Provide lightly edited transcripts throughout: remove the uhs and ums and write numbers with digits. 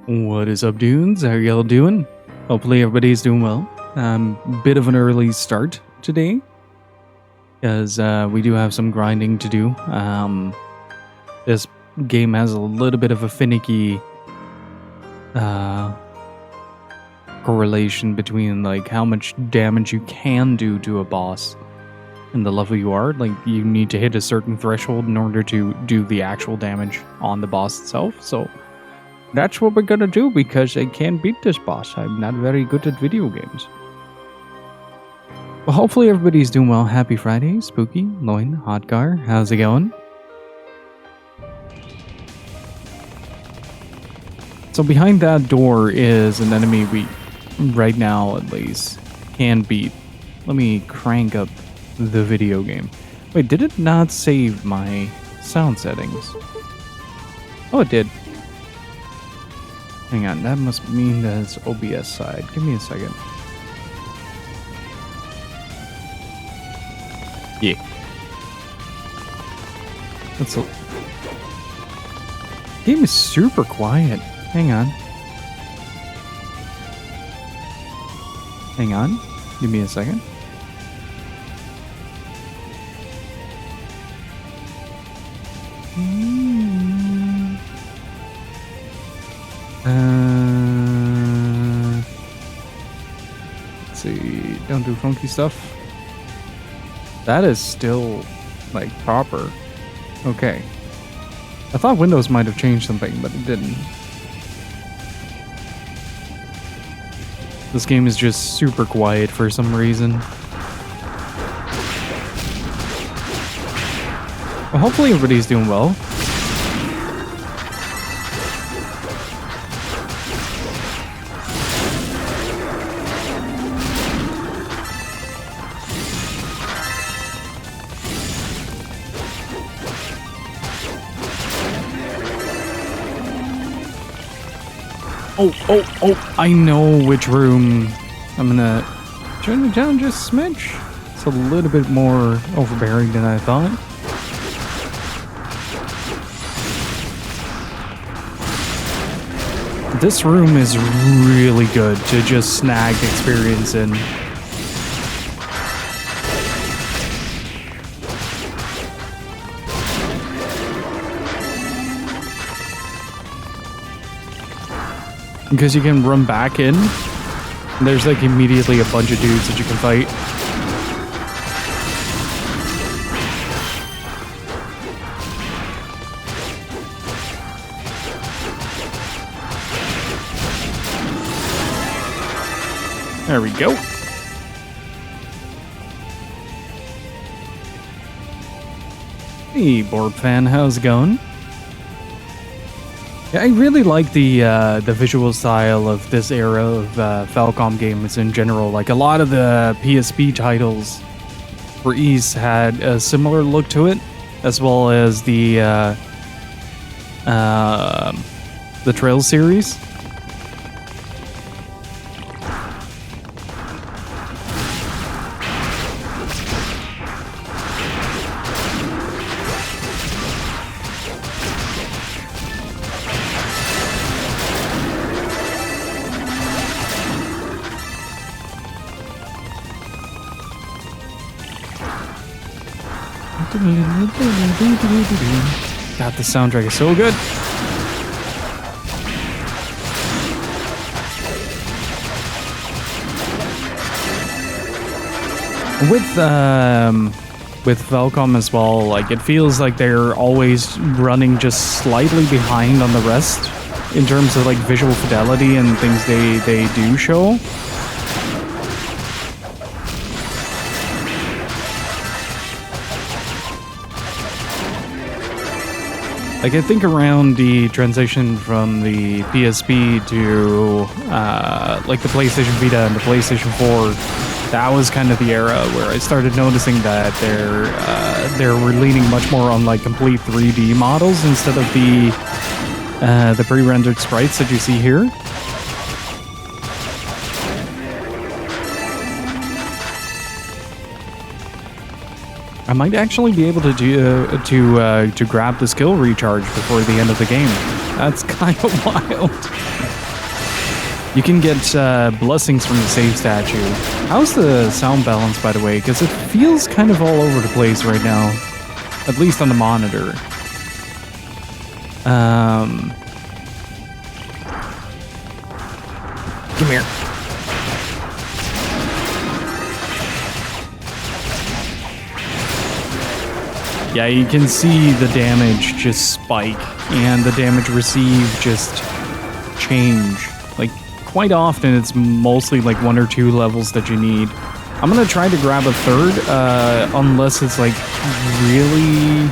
What is up, dudes? How y'all doing? Hopefully everybody's doing well. Bit of an early start today, because we do have some grinding to do. This game has a little bit of a finicky correlation between like how much damage you can do to a boss and the level you are. Like, you need to hit a certain threshold in order to do the actual damage on the boss itself. So that's what we're gonna do, because I can't beat this boss. I'm not very good at video games. Well, hopefully everybody's doing well. Happy Friday, Spooky, Loin, Hotgar. How's it going? So behind that door is an enemy we, right now at least, can beat. Let me crank up the video game. Wait, did it not save my sound settings? Oh, it did. Hang on, that must mean that it's OBS side. Give me a second. Yeah. That's a... Game is super quiet. Hang on. Hang on. Give me a second. Let's see. Don't do funky stuff. That is still, like, proper. Okay. I thought Windows might have changed something, but it didn't. This game is just super quiet for some reason. Well, hopefully everybody's doing well. Oh, I know which room I'm gonna turn it down just a smidge. It's a little bit more overbearing than I thought. This room is really good to just snag experience in. Because you can run back in, and there's like immediately a bunch of dudes that you can fight. There we go. Hey, board fan, how's it going? Yeah, I really like the visual style of this era of Falcom games in general. Like, a lot of the PSP titles for East had a similar look to it, as well as the Trail series. God, the soundtrack is so good. With Falcom as well, like, it feels like they're always running just slightly behind on the rest in terms of like visual fidelity and things they do show. Like, I think around the transition from the PSP to like the PlayStation Vita and the PlayStation 4, that was kind of the era where I started noticing that they're leaning much more on like complete 3D models instead of the pre-rendered sprites that you see here. I might actually be able to grab the skill recharge before the end of the game. That's kind of wild. You can get blessings from the save statue. How's the sound balance, by the way? Because it feels kind of all over the place right now. At least on the monitor. Come here. Yeah, you can see the damage just spike and the damage received just change. Like, quite often it's mostly like 1 or 2 levels that you need. I'm gonna try to grab a third, unless it's like really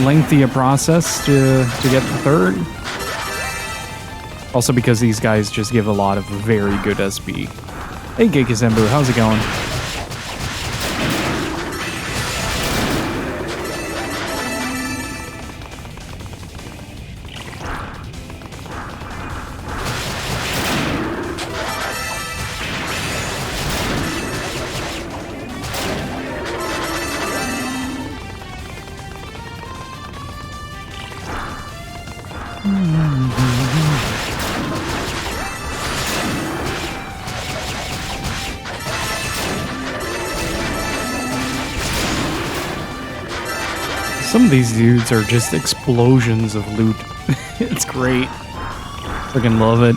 lengthy a process to get the third. Also because these guys just give a lot of very good SP. Hey Gekizenbu, how's it going? Some of these dudes are just explosions of loot. It's great. Freaking love it.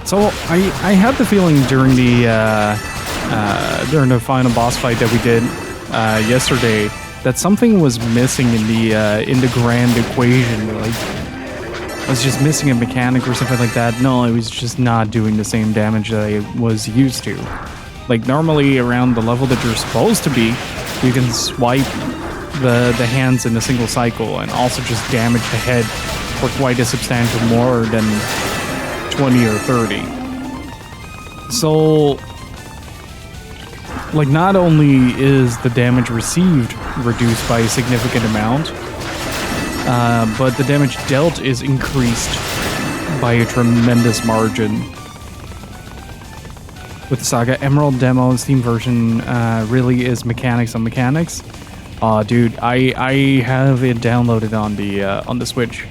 So I had the feeling during the final boss fight that we did yesterday that something was missing in the grand equation. Like, I was just missing a mechanic or something like that. No, it was just not doing the same damage that I was used to. Like, normally around the level that you're supposed to be, you can swipe the hands in a single cycle and also just damage the head for quite a substantial more than 20 or 30. So, like, not only is the damage received reduced by a significant amount, but the damage dealt is increased by a tremendous margin. With the Saga Emerald demo, Steam version really is mechanics on mechanics. Dude, I have it downloaded on the Switch.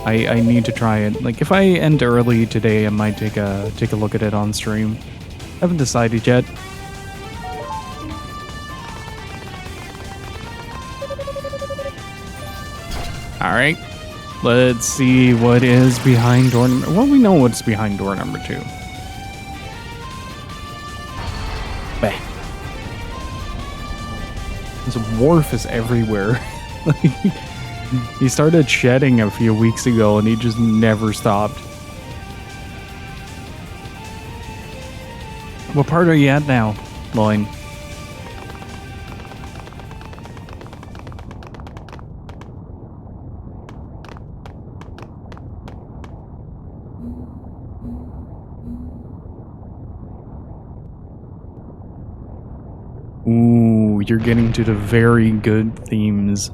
I need to try it. Like, if I end early today, I might take a look at it on stream. Haven't decided yet. Alright, let's see what is behind door number... Well, we know what's behind door number 2. Bah. This wharf is everywhere. He started shedding a few weeks ago and he just never stopped. What part are you at now, Loin? Ooh, you're getting to the very good themes.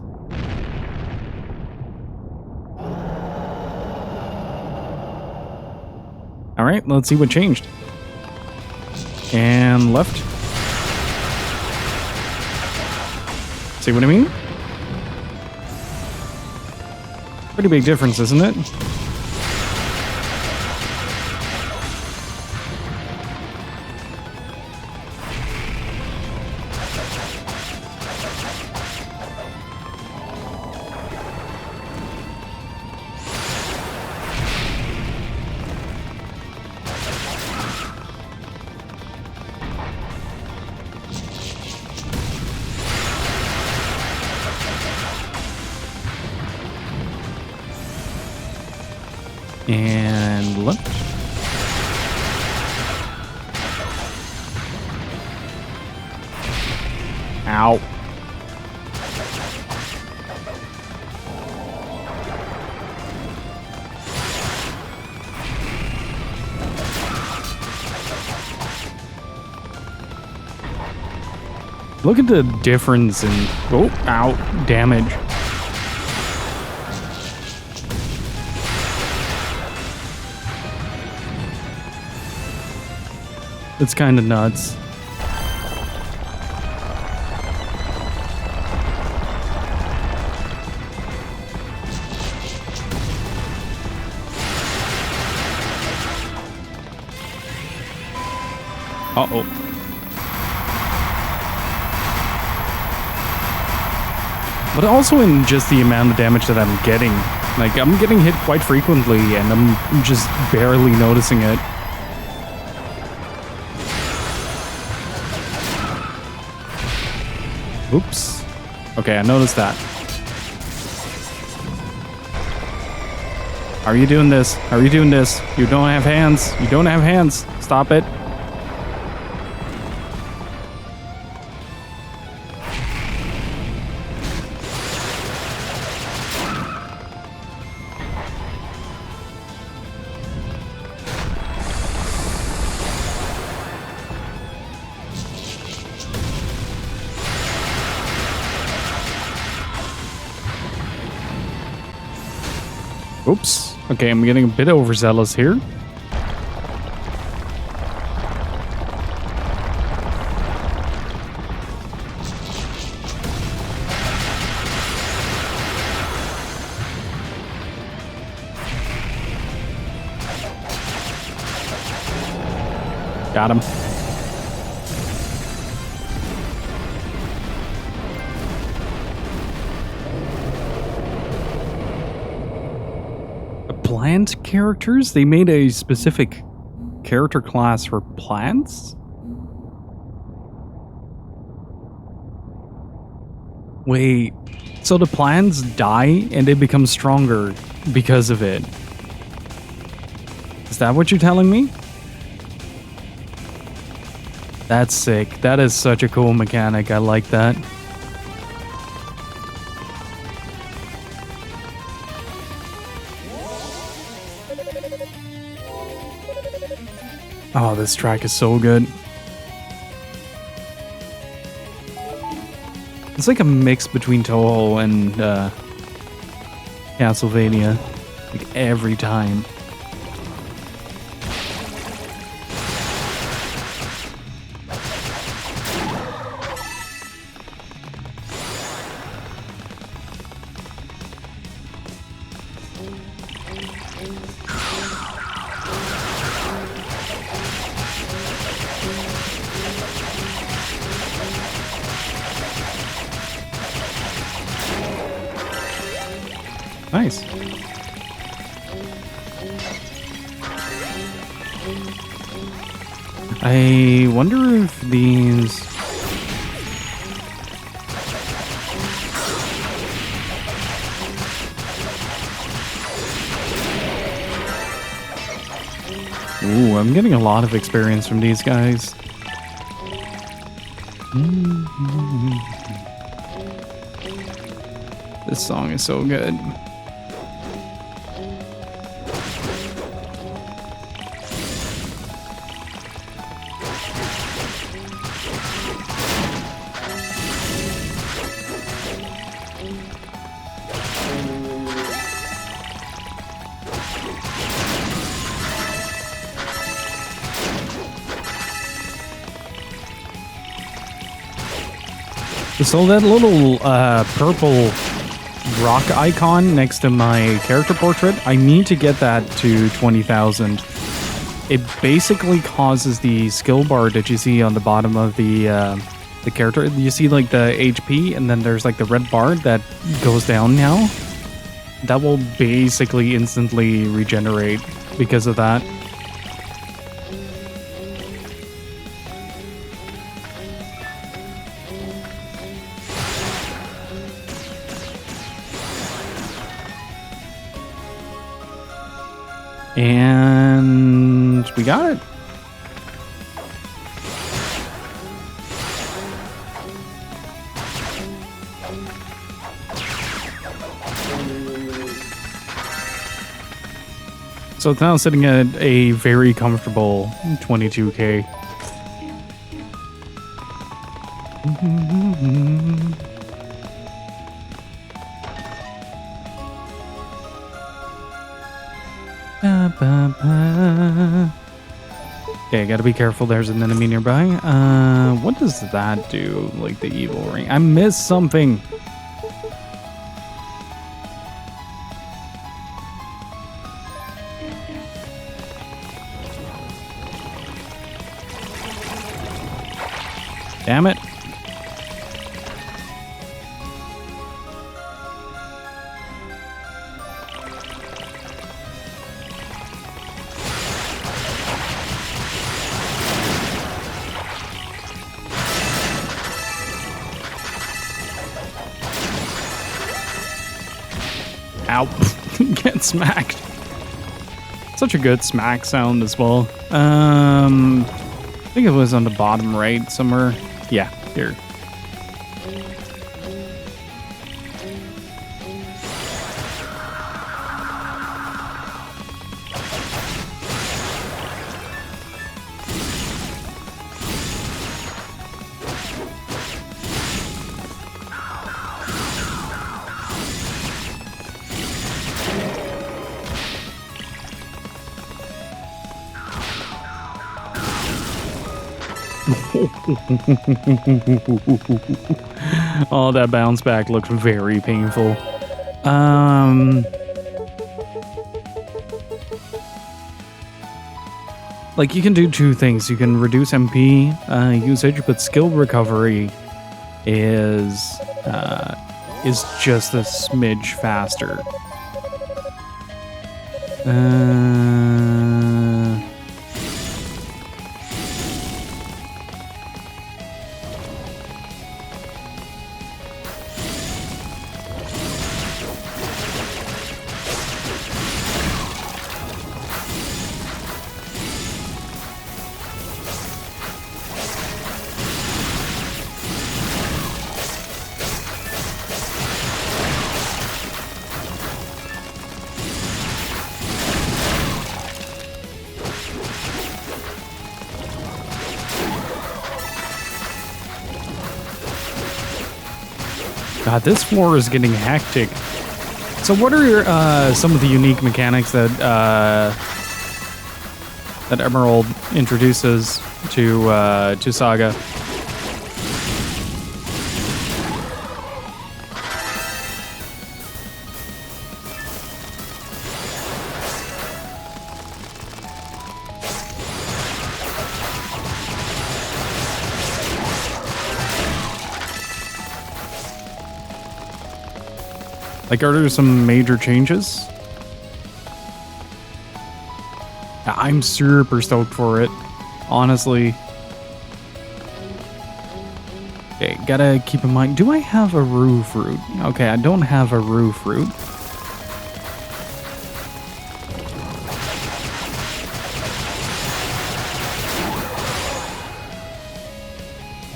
Alright, let's see what changed. And left. See what I mean? Pretty big difference, isn't it? And left. Ow. Look at the difference in, ow, damage. It's kind of nuts. Uh-oh. But also in just the amount of damage that I'm getting. Like, I'm getting hit quite frequently, and I'm just barely noticing it. Oops. Okay, I noticed that. How are you doing this? How are you doing this? You don't have hands. You don't have hands. Stop it. Oops. Okay, I'm getting a bit overzealous here. Got him. Plant characters? They made a specific character class for plants? Wait, so the plants die and they become stronger because of it? Is that what you're telling me? That's sick. That is such a cool mechanic. I like that. Oh, this track is so good. It's like a mix between Toho and Castlevania. Like every time. Nice. I wonder if these... Ooh, I'm getting a lot of experience from these guys. This song is so good. So that little purple rock icon next to my character portrait, I need to get that to 20,000. It basically causes the skill bar that you see on the bottom of the character. You see like the HP, and then there's like the red bar that goes down now. That will basically instantly regenerate because of that. And we got it. So it's now sitting at a very comfortable 22k. Okay, gotta be careful. There's an enemy nearby. What does that do? Like the evil ring. I missed something. Damn it. Ow. Get smacked. Such a good smack sound as well. I think it was on the bottom right somewhere. Yeah, here. Oh, that bounce back looks very painful. Like you can do two things. You can reduce MP usage, but skill recovery is just a smidge faster. God, this floor is getting hectic. So what are your, some of the unique mechanics that that Emerald introduces to Saga? Like, are there some major changes? I'm super stoked for it, honestly. Okay, gotta keep in mind, do I have a roof route? Okay, I don't have a roof route.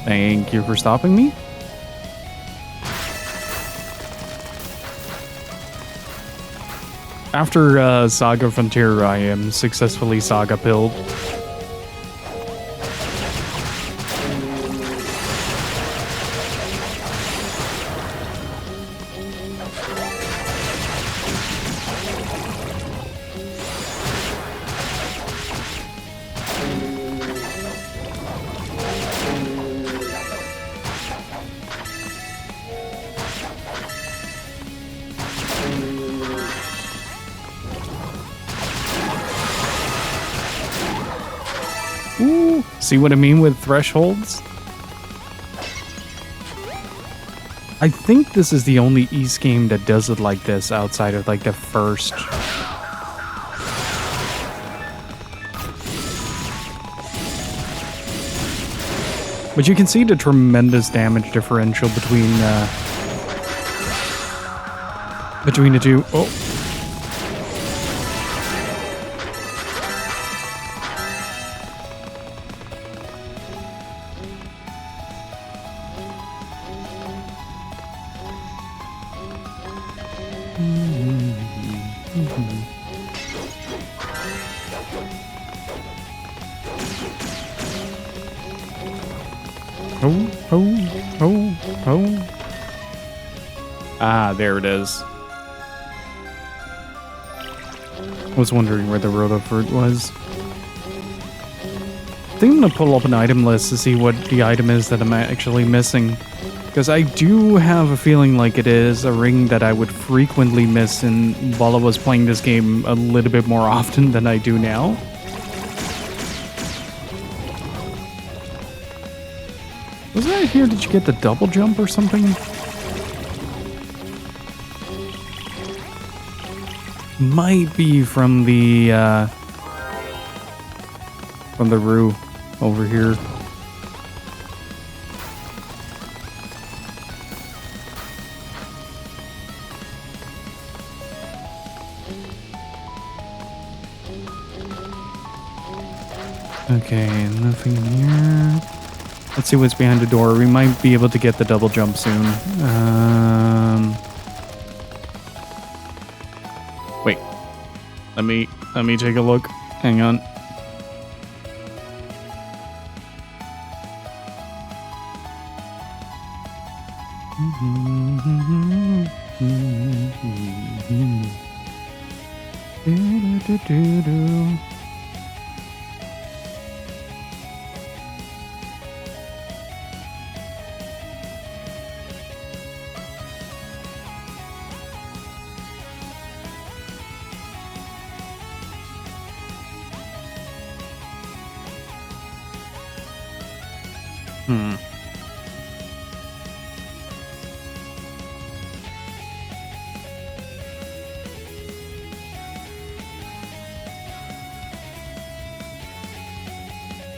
Thank you for stopping me. After Saga Frontier, I am successfully Saga pilled. Ooh, see what I mean with thresholds? I think this is the only Ys game that does it like this outside of like the first. But you can see the tremendous damage differential between the two. Oh. Ah, there it is. I was wondering where the roto fruit was. I think I'm gonna pull up an item list to see what the item is that I'm actually missing. Because I do have a feeling like it is a ring that I would frequently miss while I was playing this game a little bit more often than I do now. Was that here? Did you get the double jump or something? Might be from the Roo over here. Okay, nothing here. Let's see what's behind the door. We might be able to get the double jump soon. Wait. Let me take a look. Hang on.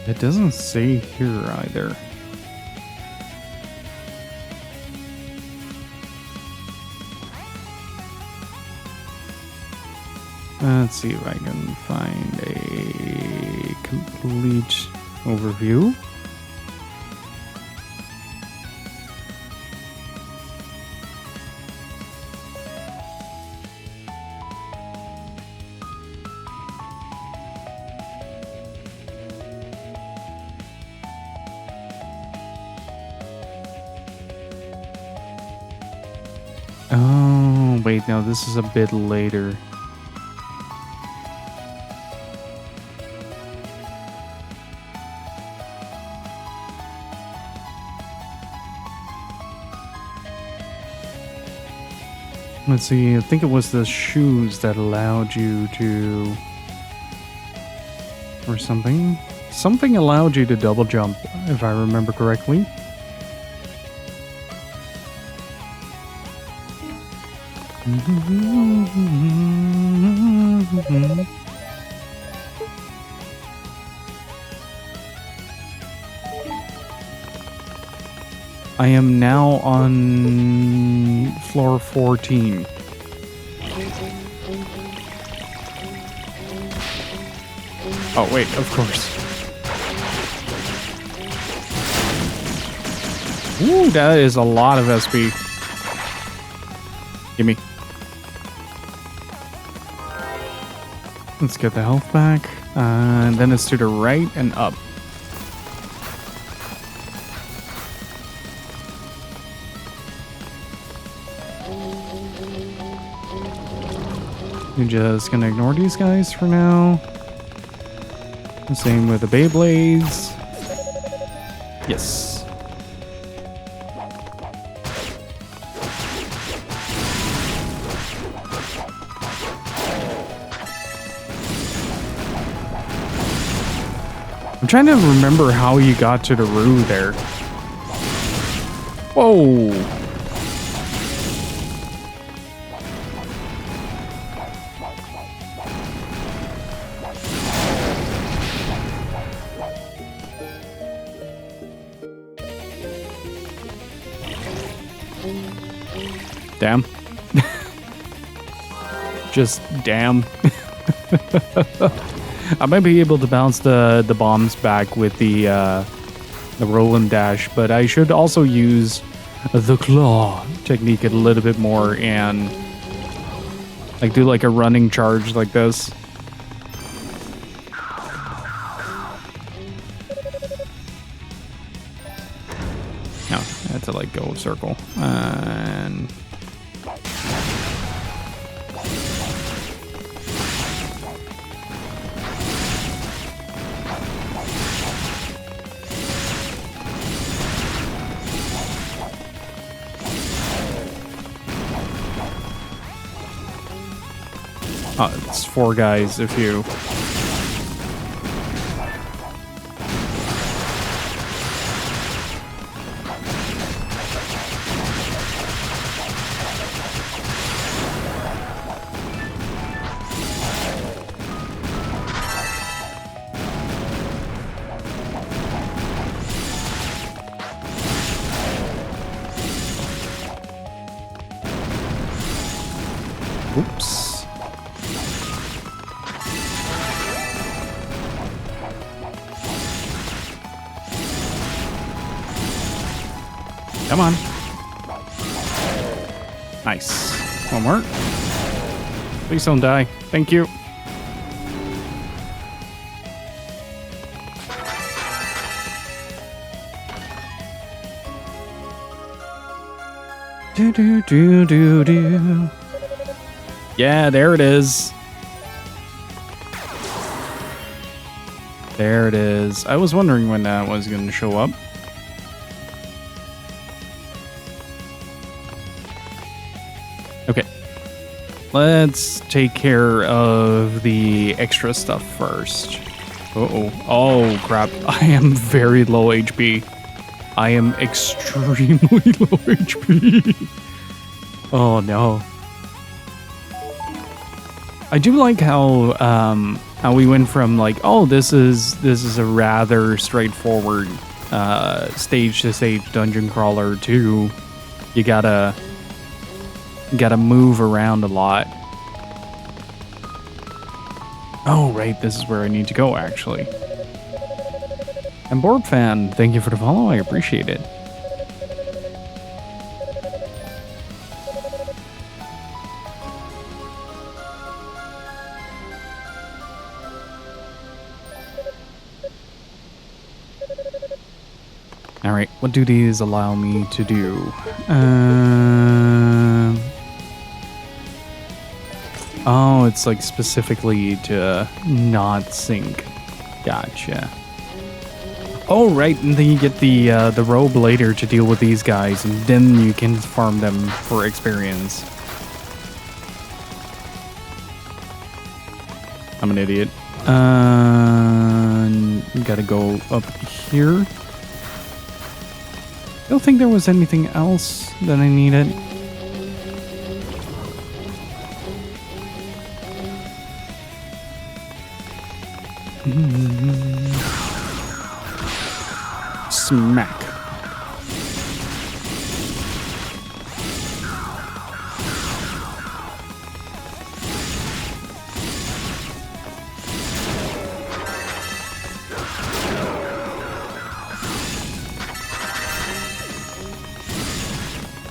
It doesn't say here either. Let's see if I can find a complete overview. Oh, wait, no, this is a bit later. Let's see, I think it was the shoes that allowed you to... or something. Something allowed you to double jump, if I remember correctly. I am now on floor 14. Oh, wait, of course. Ooh, that is a lot of SP. Gimme. Let's get the health back. And then it's to the right and up. You're just gonna ignore these guys for now. The same with the Beyblades. Yes. I'm trying to remember how you got to the Roo there. Whoa. Damn. Just damn. I might be able to bounce the bombs back with the roll and dash, but I should also use the claw technique a little bit more and like do like a running charge like this. No, I had to like go circle and. It's 4 guys if you... Oops. Come on. Nice. One more. Please don't die. Thank you. Do do do do do. Yeah, there it is. There it is. I was wondering when that was going to show up. Okay. Let's take care of the extra stuff first. Uh-oh. Oh, crap. I am very low HP. I am extremely low HP. Oh, no. I do like how we went from like, oh, this is a rather straightforward stage to stage dungeon crawler to you gotta move around a lot. Oh, right, this is where I need to go actually. And Borb Fan, thank you for the follow. I appreciate it. Alright, what do these allow me to do? Oh, it's like specifically to not sink. Gotcha. Oh, right, and then you get the robe later to deal with these guys, and then you can farm them for experience. I'm an idiot. Gotta go up here. I don't think there was anything else that I needed. Smack.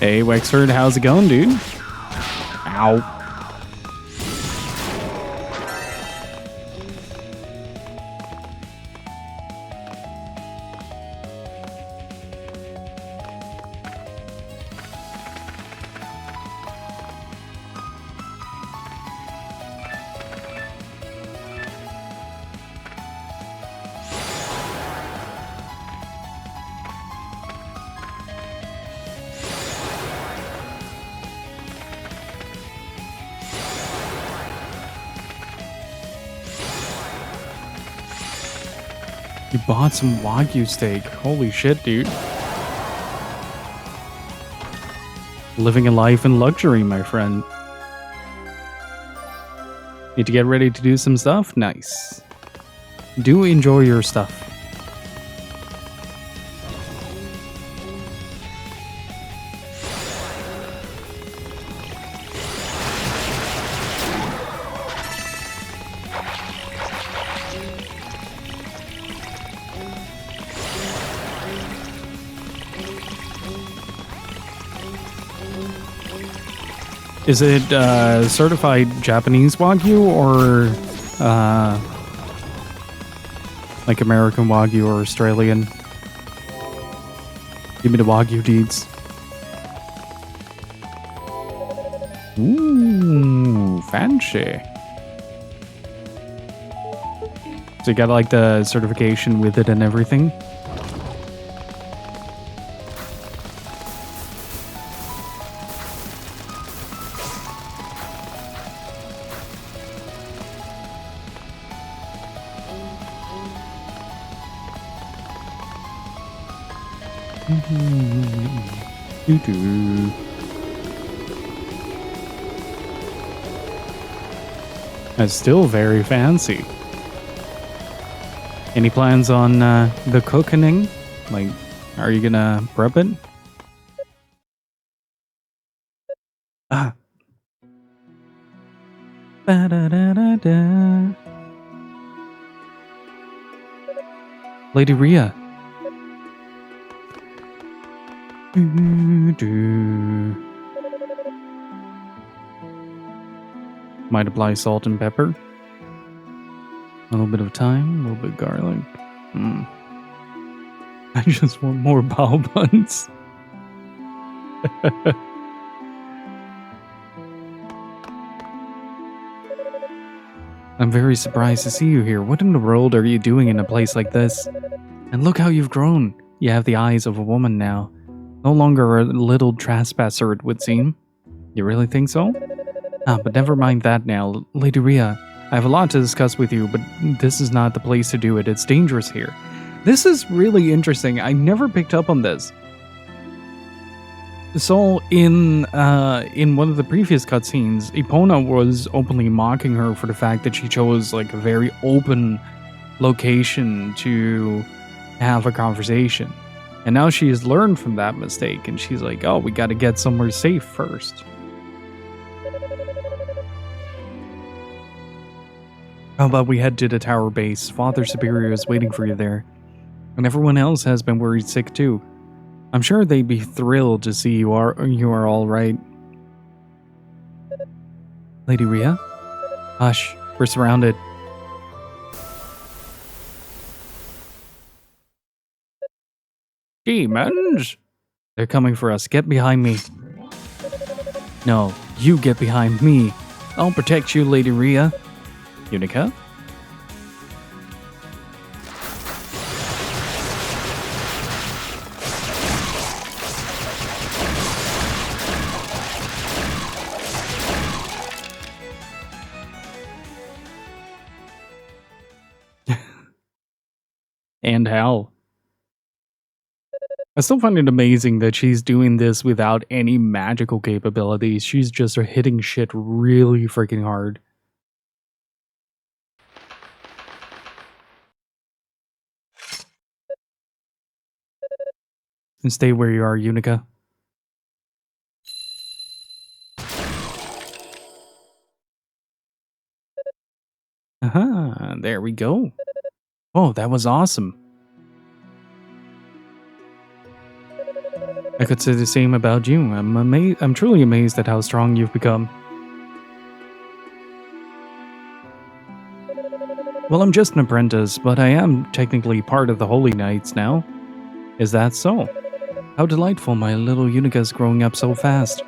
Hey, Wexford, how's it going, dude? Ow. You bought some Wagyu steak. Holy shit, dude. Living a life in luxury, my friend. Need to get ready to do some stuff? Nice. Do enjoy your stuff. Is it certified Japanese Wagyu or like American Wagyu or Australian? Give me the Wagyu deeds. Ooh, fancy. So you got like the certification with it and everything? Doo-doo. That's still very fancy. Any plans on the cooking? Like, are you gonna prep it? Ah. Ba-da-da-da-da. Lady Rhea. Doo-doo. Might apply salt and pepper. A little bit of thyme, a little bit of garlic. I just want more bao buns. I'm very surprised to see you here. What in the world are you doing in a place like this? And look how you've grown. You have the eyes of a woman now. No longer a little trespasser, it would seem. You really think so? But never mind that now. Lady Rhea, I have a lot to discuss with you, but this is not the place to do it. It's dangerous here. This is really interesting. I never picked up on this. So in one of the previous cutscenes, Epona was openly mocking her for the fact that she chose like a very open location to have a conversation. And now she has learned from that mistake, and she's like, oh, we got to get somewhere safe first. How about we head to the tower base? Father Superior is waiting for you there. And everyone else has been worried sick too. I'm sure they'd be thrilled to see you are all right. Lady Rhea? Hush, we're surrounded. Demons? They're coming for us. Get behind me. No, you get behind me. I'll protect you, Lady Rhea. Yunica? And how? I still find it amazing that she's doing this without any magical capabilities. She's just hitting shit really freaking hard. And stay where you are, Yunica. Aha, there we go. Oh, that was awesome. I could say the same about you. I'm truly amazed at how strong you've become. Well, I'm just an apprentice, but I am technically part of the Holy Knights now. Is that so? How delightful my little Unica's growing up so fast.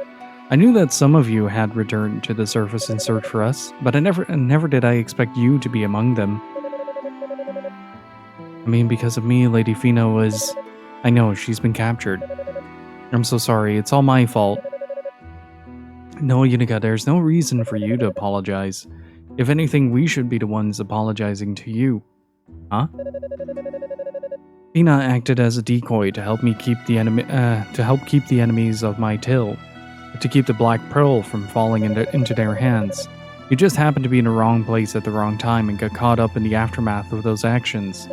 I knew that some of you had returned to the surface in search for us, but never did I expect you to be among them. I mean, because of me, Lady Fina was... I know, she's been captured. I'm so sorry, it's all my fault. No, Yunica, there's no reason for you to apologize. If anything, we should be the ones apologizing to you. Huh? Fina acted as a decoy to help me keep the enemies of my till, to keep the Black Pearl from falling into their hands. You just happened to be in the wrong place at the wrong time and got caught up in the aftermath of those actions.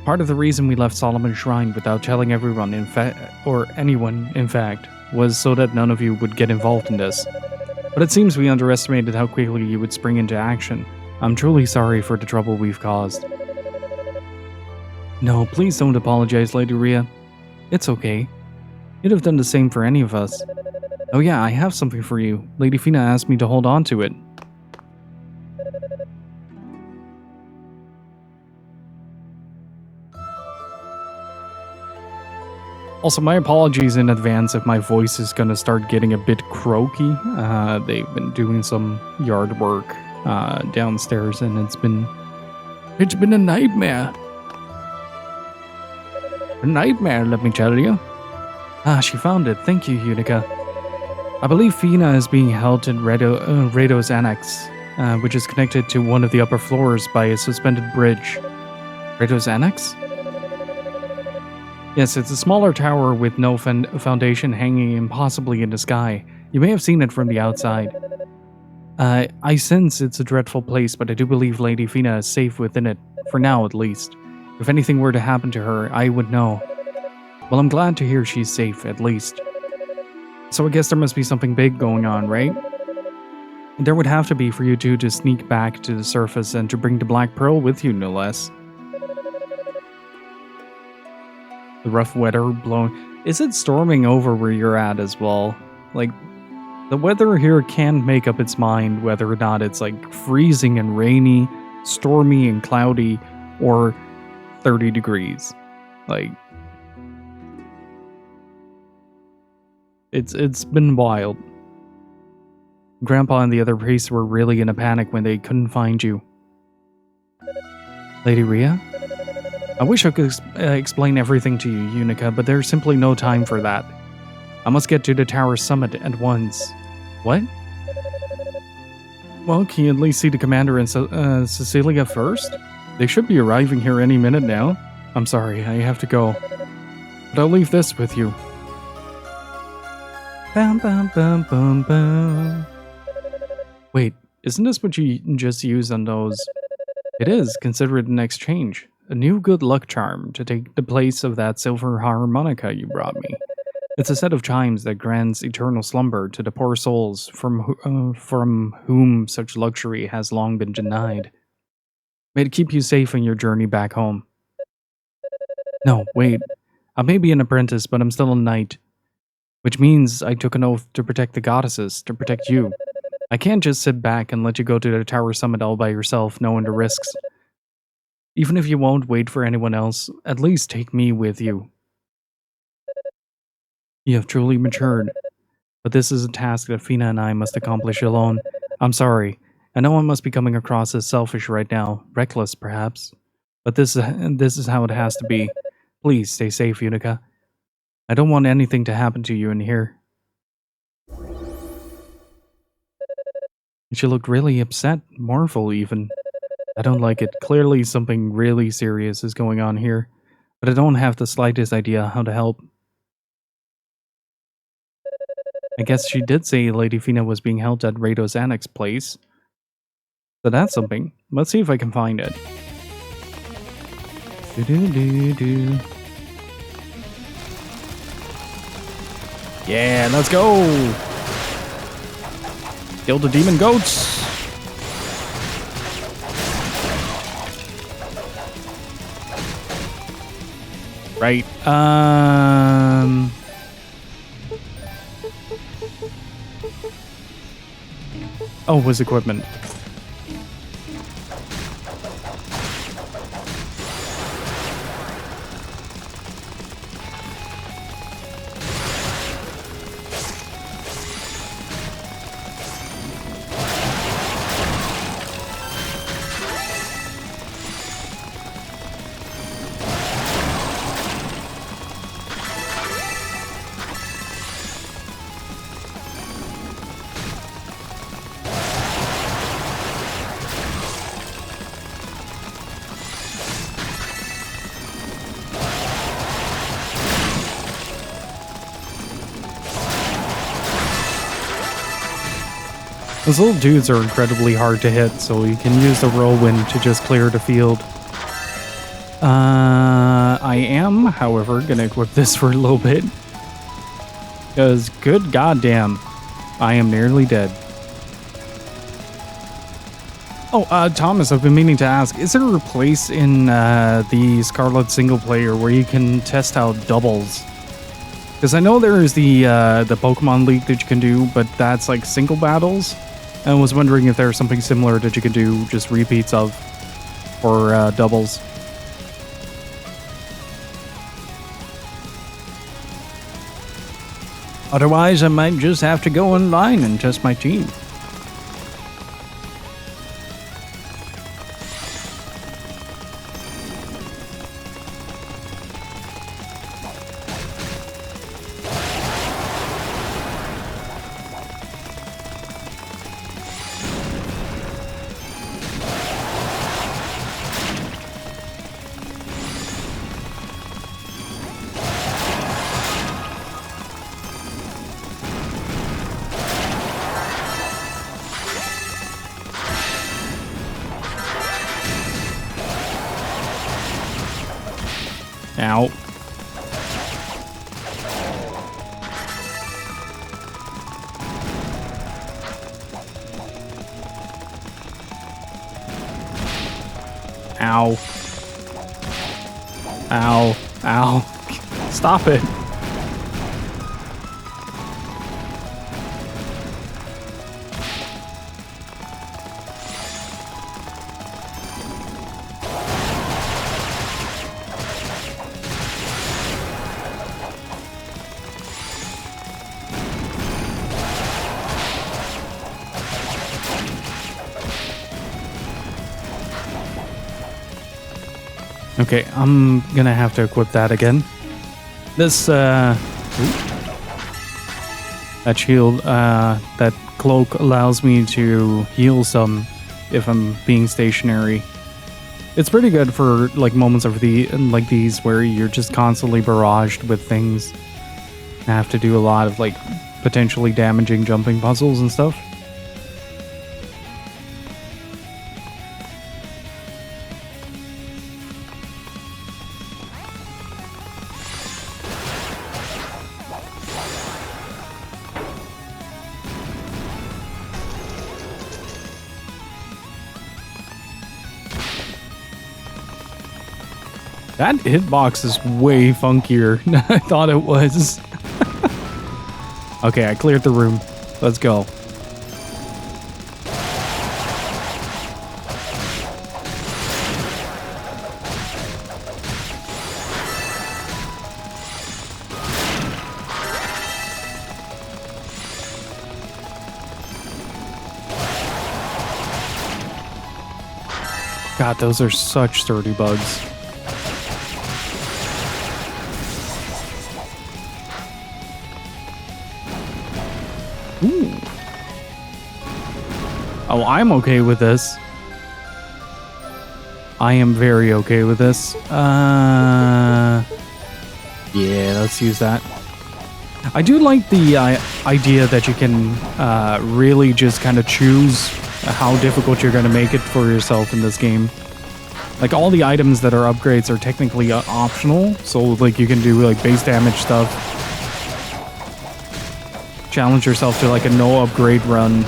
Part of the reason we left Solomon's Shrine without telling everyone, or anyone, in fact, was so that none of you would get involved in this. But it seems we underestimated how quickly you would spring into action. I'm truly sorry for the trouble we've caused. No, please don't apologize, Lady Rhea. It's okay. You'd have done the same for any of us. Oh yeah, I have something for you. Lady Fina asked me to hold on to it. Also, my apologies in advance if my voice is gonna start getting a bit croaky. They've been doing some yard work downstairs, and it's been a nightmare. A nightmare, let me tell you. Ah, she found it. Thank you, Yunica. I believe Fina is being held in Rado's Annex, which is connected to one of the upper floors by a suspended bridge. Rado's Annex? Yes, it's a smaller tower with no foundation hanging impossibly in the sky. You may have seen it from the outside. I sense it's a dreadful place, but I do believe Lady Fina is safe within it, for now at least. If anything were to happen to her, I would know. Well, I'm glad to hear she's safe, at least. So I guess there must be something big going on, right? There would have to be for you two to sneak back to the surface and to bring the Black Pearl with you, no less. The rough weather blowing... Is it storming over where you're at as well? Like, the weather here can't make up its mind whether or not it's like freezing and rainy, stormy and cloudy, or 30 degrees. Like, it's been wild. Grandpa and the other priests were really in a panic when they couldn't find you. Lady Rhea? I wish I could explain everything to you, Yunica, but there's simply no time for that. I must get to the tower summit at once. What? Well, can you at least see the commander and Cecilia first? They should be arriving here any minute now. I'm sorry, I have to go. But I'll leave this with you. Bum, bum, bum, bum, bum. Wait, isn't this what you just used on those? It is, consider it an exchange. A new good luck charm to take the place of that silver harmonica you brought me. It's a set of chimes that grants eternal slumber to the poor souls from whom such luxury has long been denied. May it keep you safe on your journey back home. No, wait. I may be an apprentice, but I'm still a knight. Which means I took an oath to protect the goddesses, to protect you. I can't just sit back and let you go to the tower summit all by yourself, knowing the risks. Even if you won't wait for anyone else, at least take me with you. You have truly matured, but this is a task that Fina and I must accomplish alone. I'm sorry. I know I must be coming across as selfish right now, reckless perhaps, but this is how it has to be. Please stay safe, Yunica. I don't want anything to happen to you in here. She looked really upset, mournful even. I don't like it. Clearly something really serious is going on here, but I don't have the slightest idea how to help. I guess she did say Lady Fina was being held at Rado's Annex place. So that's something. Let's see if I can find it. Yeah, let's go! Kill the demon goats! Right, Oh, his equipment. Those little dudes are incredibly hard to hit, so you can use the whirlwind to just clear the field. I am, however, gonna equip this for a little bit. Because, good goddamn, I am nearly dead. Oh, Thomas, I've been meaning to ask, is there a place in the Scarlet single player where you can test out doubles? Because I know there is the Pokemon League that you can do, but that's like single battles. I was wondering if there's something similar that you could do just repeats of for doubles. Otherwise, I might just have to go online and test my team. Ow. Ow. Ow. Ow. Stop it. Okay, I'm gonna have to equip that again. This, that shield, that cloak allows me to heal some if I'm being stationary. It's pretty good for, like, moments of like these where you're just constantly barraged with things. I have to do a lot of, like, potentially damaging jumping puzzles and stuff. That hitbox is way funkier than I thought it was. Okay, I cleared the room. Let's go. God, those are such sturdy bugs. Ooh. Oh, I'm okay with this. I am very okay with this. Yeah, let's use that. I do like the idea that you can really just kind of choose how difficult you're going to make it for yourself in this game. Like, all the items that are upgrades are technically optional, so like you can do like base damage stuff. Challenge yourself to like a no upgrade run.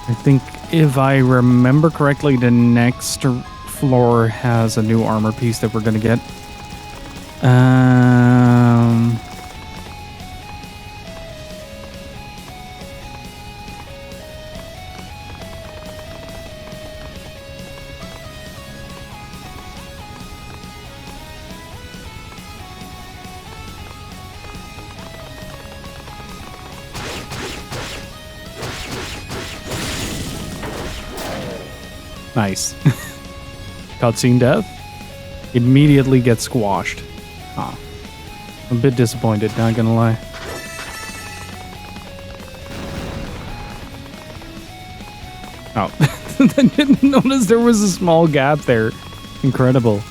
I think if I remember correctly, the next floor has a new armor piece that we're gonna get. Nice. Cutscene death. Immediately gets squashed. Ah. I'm a bit disappointed, not gonna lie. Oh. I didn't notice there was a small gap there. Incredible.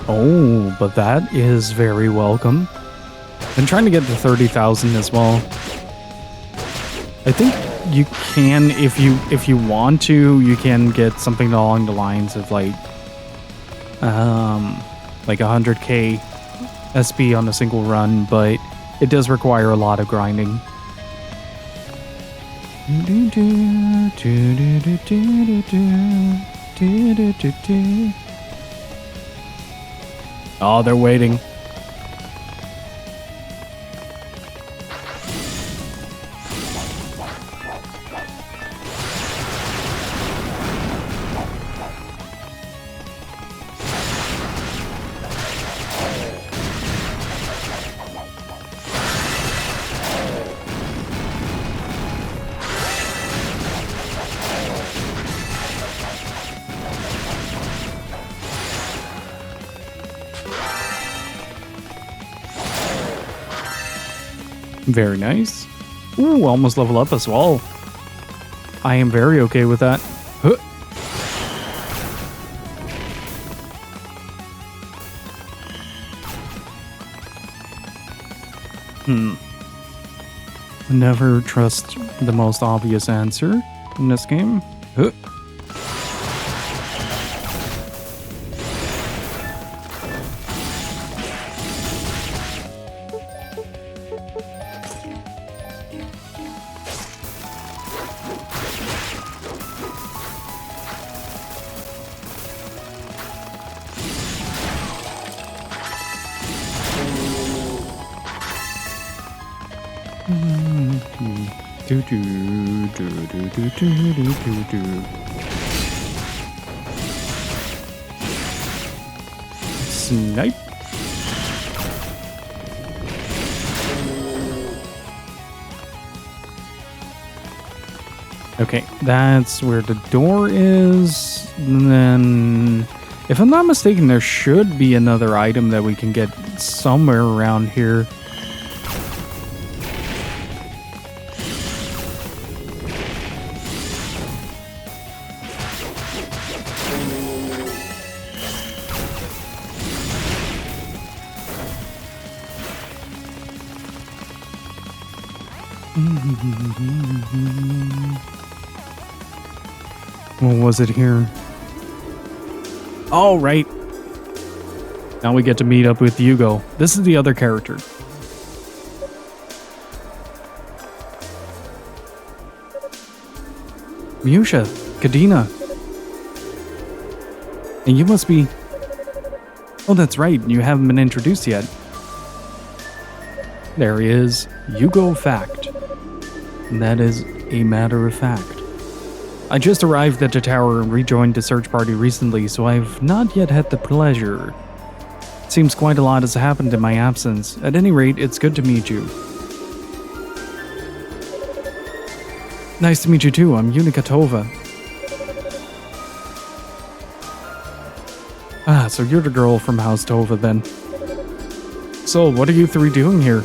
Oh, but that is very welcome. I'm trying to get to 30,000 as well. I think you can, if you want to, you can get something along the lines of like 100k SP on a single run, but it does require a lot of grinding. Oh, they're waiting. Very nice. Ooh, almost level up as well. I am very okay with that. Huh. Never trust the most obvious answer in this game. Huh. Snipe. Okay, that's where the door is. And then, if I'm not mistaken, there should be another item that we can get somewhere around here. What was it here? Oh, right. Now we get to meet up with Hugo. This is the other character. Miusha, Kadena. And you must be... Oh, that's right. You haven't been introduced yet. There he is. Hugo Fact. And that is a matter of fact. I just arrived at the tower and rejoined the search party recently, so I've not yet had the pleasure. Seems quite a lot has happened in my absence. At any rate, it's good to meet you. Nice to meet you too. I'm Yunica Tova. Ah, so you're the girl from House Tova then. So, what are you three doing here?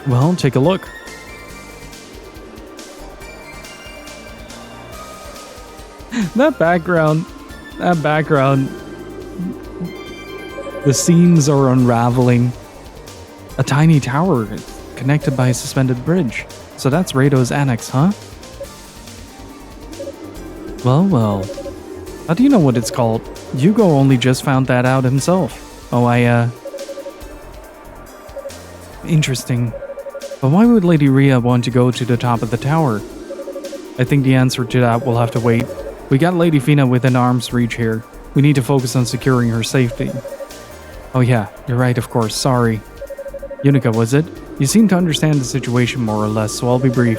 Well, take a look. That background, the scenes are unraveling. A tiny tower connected by a suspended bridge. So that's Rado's annex, huh? Well. How do you know what it's called? Hugo only just found that out himself. Oh, Interesting. But why would Lady Rhea want to go to the top of the tower? I think the answer to that will have to wait. We got Lady Fina within arm's reach here. We need to focus on securing her safety. Oh yeah, you're right, of course, sorry. Yunica, was it? You seem to understand the situation more or less, so I'll be brief.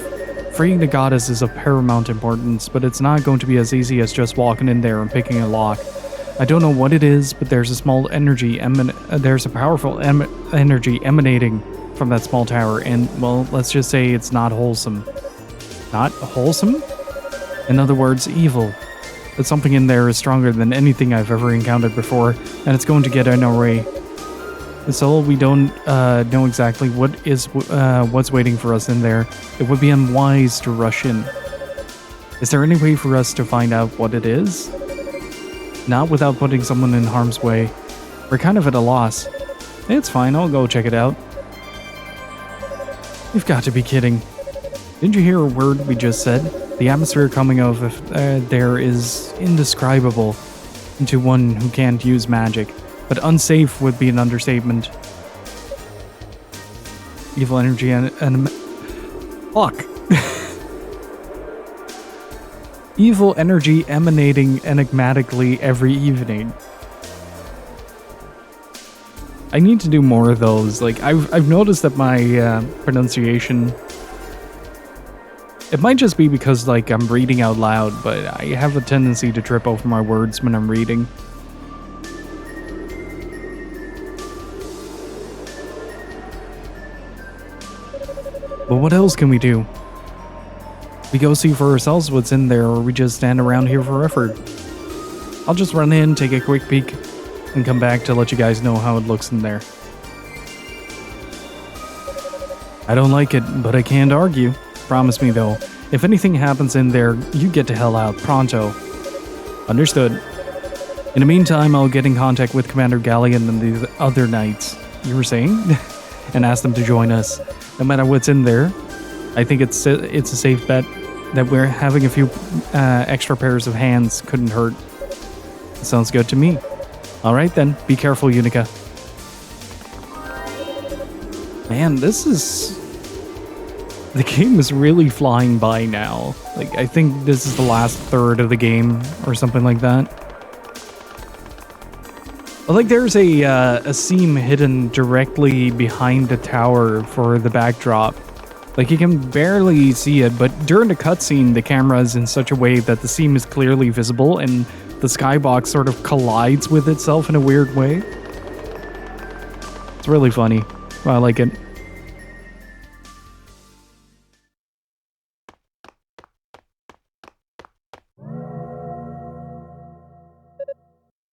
Freeing the goddess is of paramount importance, but it's not going to be as easy as just walking in there and picking a lock. I don't know what it is, but there's a small energy there's a powerful energy emanating from that small tower, and, well, let's just say it's not wholesome. Not wholesome? In other words, evil. But something in there is stronger than anything I've ever encountered before, and it's going to get in our way. So we don't know exactly what's waiting for us in there. It would be unwise to rush in. Is there any way for us to find out what it is? Not without putting someone in harm's way. We're kind of at a loss. It's fine, I'll go check it out. You've got to be kidding. Didn't you hear a word we just said? The atmosphere coming out of there is indescribable to one who can't use magic. But unsafe would be an understatement. Evil energy and fuck. Evil energy emanating enigmatically every evening. I need to do more of those. Like, I've noticed that my pronunciation... It might just be because, like, I'm reading out loud, but I have a tendency to trip over my words when I'm reading. But what else can we do? We go see for ourselves what's in there, or we just stand around here forever. I'll just run in, take a quick peek, and come back to let you guys know how it looks in there. I don't like it, but I can't argue. Promise me though, if anything happens in there, you get the hell out pronto. Understood. In the meantime, I'll get in contact with Commander Galleon and the other knights. You were saying? And ask them to join us. No matter what's in there, I think it's a safe bet that we're having a few extra pairs of hands couldn't hurt. Sounds good to me. Alright then, be careful, Yunica. Man, this is... The game is really flying by now. Like, I think this is the last third of the game, or something like that. But, like, there's a seam hidden directly behind the tower for the backdrop. Like, you can barely see it, but during the cutscene, the camera is in such a way that the seam is clearly visible, and the skybox sort of collides with itself in a weird way. It's really funny. I like it.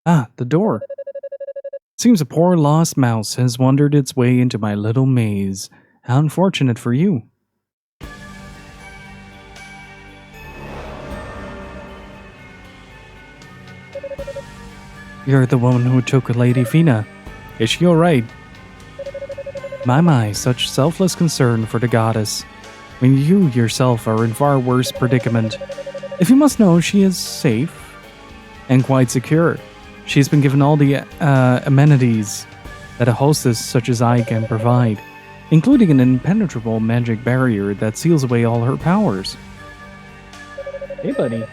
Ah, the door. Seems a poor lost mouse has wandered its way into my little maze. How unfortunate for you. You're the woman who took Lady Fina. Is she alright? My, such selfless concern for the goddess, when you yourself are in far worse predicament. If you must know, she is safe and quite secure. She's been given all the amenities that a hostess such as I can provide, including an impenetrable magic barrier that seals away all her powers. Hey, buddy.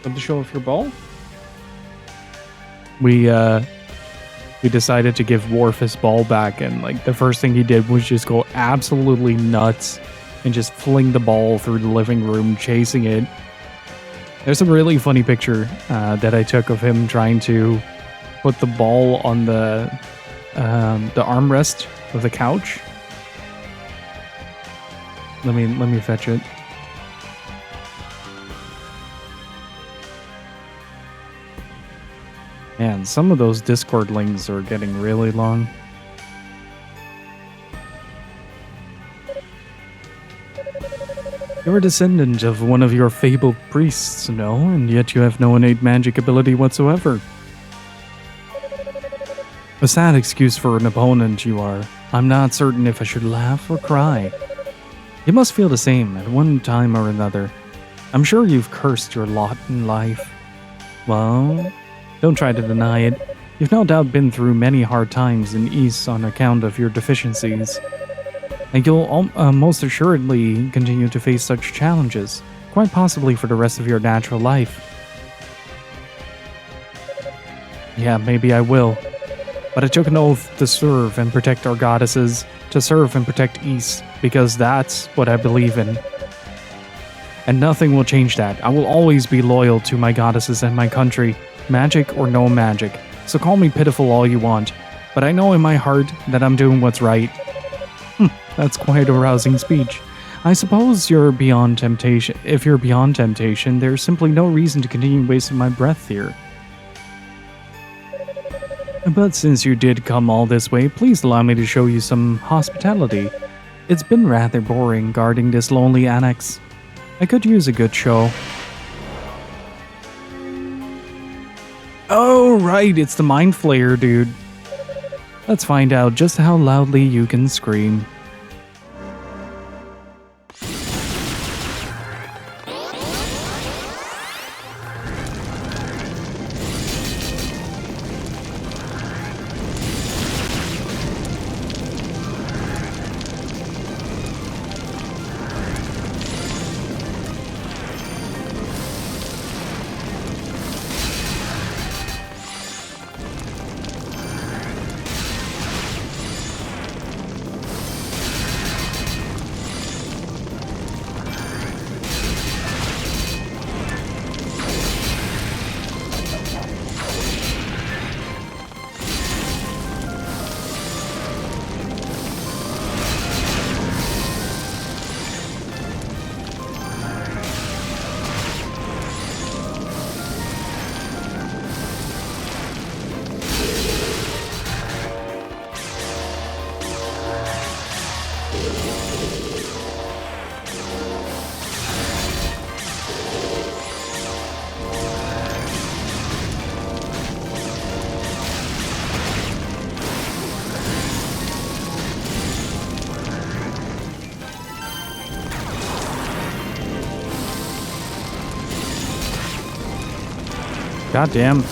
Want to show off your ball? We decided to give Worf his ball back, and like the first thing he did was just go absolutely nuts and just fling the ball through the living room, chasing it. There's a really funny picture that I took of him trying to put the ball on the armrest of the couch. Let me fetch it. Man, some of those Discord links are getting really long. You're a descendant of one of your fabled priests, no? And yet you have no innate magic ability whatsoever. A sad excuse for an opponent you are. I'm not certain if I should laugh or cry. You must feel the same at one time or another. I'm sure you've cursed your lot in life. Well, don't try to deny it. You've no doubt been through many hard times in East on account of your deficiencies. And you'll most assuredly continue to face such challenges, quite possibly for the rest of your natural life. Yeah, maybe I will. But I took an oath to serve and protect our goddesses, to serve and protect East, because that's what I believe in. And nothing will change that. I will always be loyal to my goddesses and my country, magic or no magic. So call me pitiful all you want, but I know in my heart that I'm doing what's right. That's quite a rousing speech. I suppose you're beyond temptation. If you're beyond temptation, there's simply no reason to continue wasting my breath here. But since you did come all this way, please allow me to show you some hospitality. It's been rather boring guarding this lonely annex. I could use a good show. Oh, right, it's the Mind Flayer, dude. Let's find out just how loudly you can scream. God damn.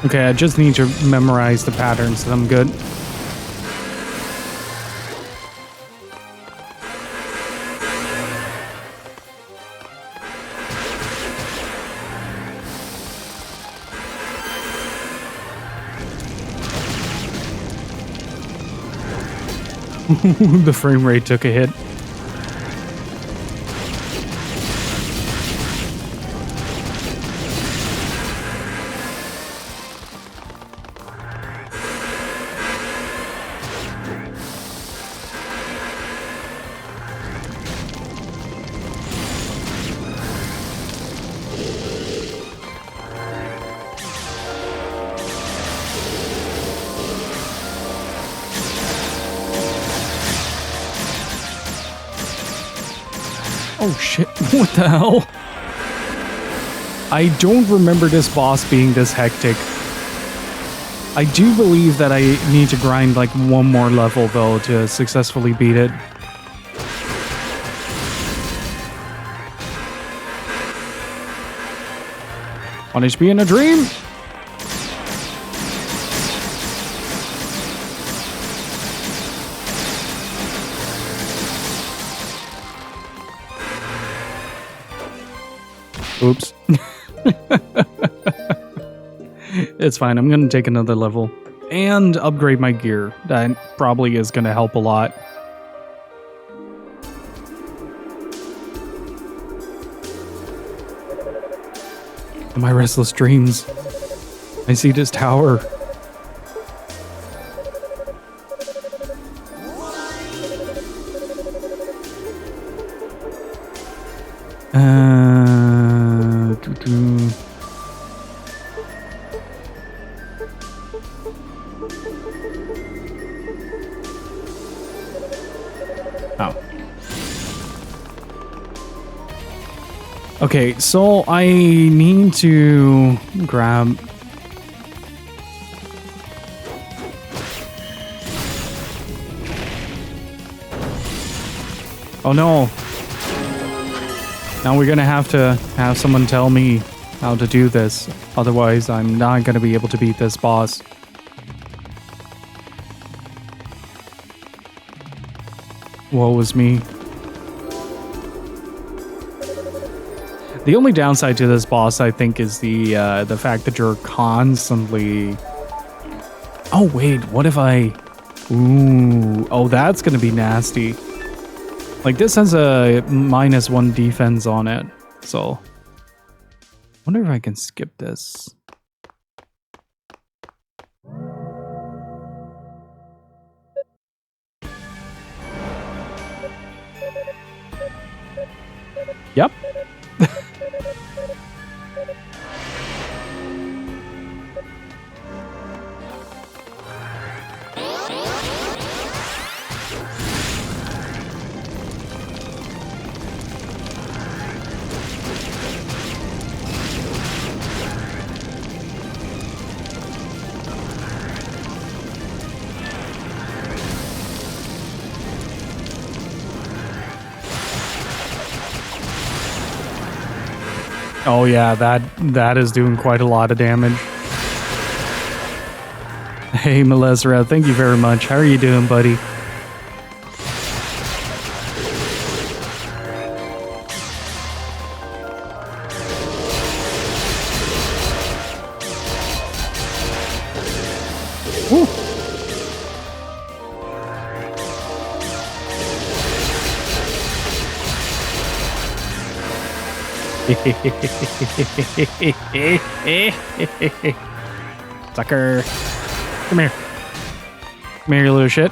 Okay, I just need to memorize the patterns, and I'm good. The frame rate took a hit. Oh shit, what the hell? I don't remember this boss being this hectic. I do believe that I need to grind like one more level though to successfully beat it. Punish me in a dream? Oops. It's fine. I'm going to take another level and upgrade my gear. That probably is going to help a lot. In my restless dreams, I see this tower. Oh. Okay, so I need to grab... Oh no. Now we're gonna have to have someone tell me how to do this. Otherwise, I'm not gonna be able to beat this boss. Woe was me. The only downside to this boss, I think, is the fact that you're constantly... Oh wait, what if I... Ooh, oh that's gonna be nasty. Like this has a -1 defense on it, so... Wonder if I can skip this. Yep. Oh yeah, that is doing quite a lot of damage. Hey Melezra, thank you very much. How are you doing, buddy? Woo. Sucker. Come here. Come here, you little shit.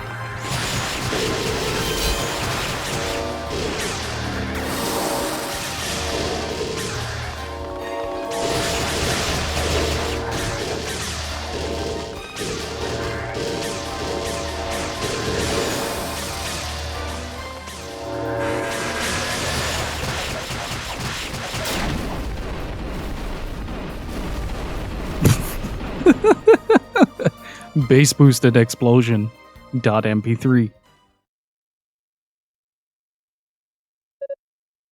Bass boosted explosion. .mp3.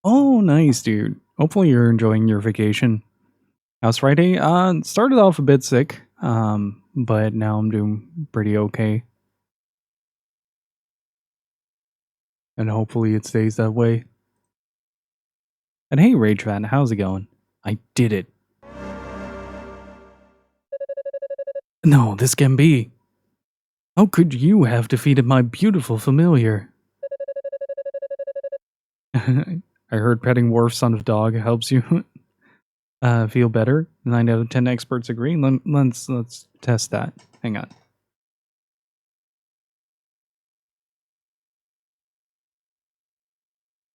Oh, nice, dude. Hopefully you're enjoying your vacation. How's Friday? Started off a bit sick, but now I'm doing pretty okay. And hopefully it stays that way. And hey, Rage Fan, how's it going? I did it. No, this can be. How could you have defeated my beautiful familiar? I heard petting Worf, son of dog, helps you feel better. 9 out of 10 experts agree. Let's test that. Hang on.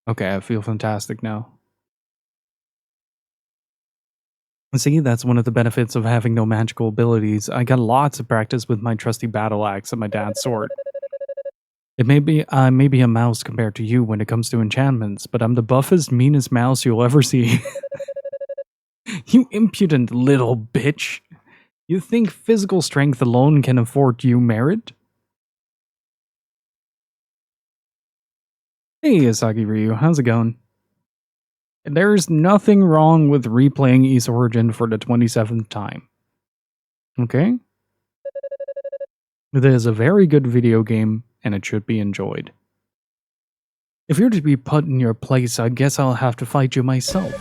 Okay, I feel fantastic now. See, that's one of the benefits of having no magical abilities. I got lots of practice with my trusty battle axe and my dad's sword. It may be a mouse compared to you when it comes to enchantments, but I'm the buffest, meanest mouse you'll ever see. You impudent little bitch. You think physical strength alone can afford you merit? Hey, Asagi Ryu, how's it going? There's nothing wrong with replaying Ys Origin for the 27th time. Okay? It is a very good video game, and it should be enjoyed. If you're to be put in your place, I guess I'll have to fight you myself.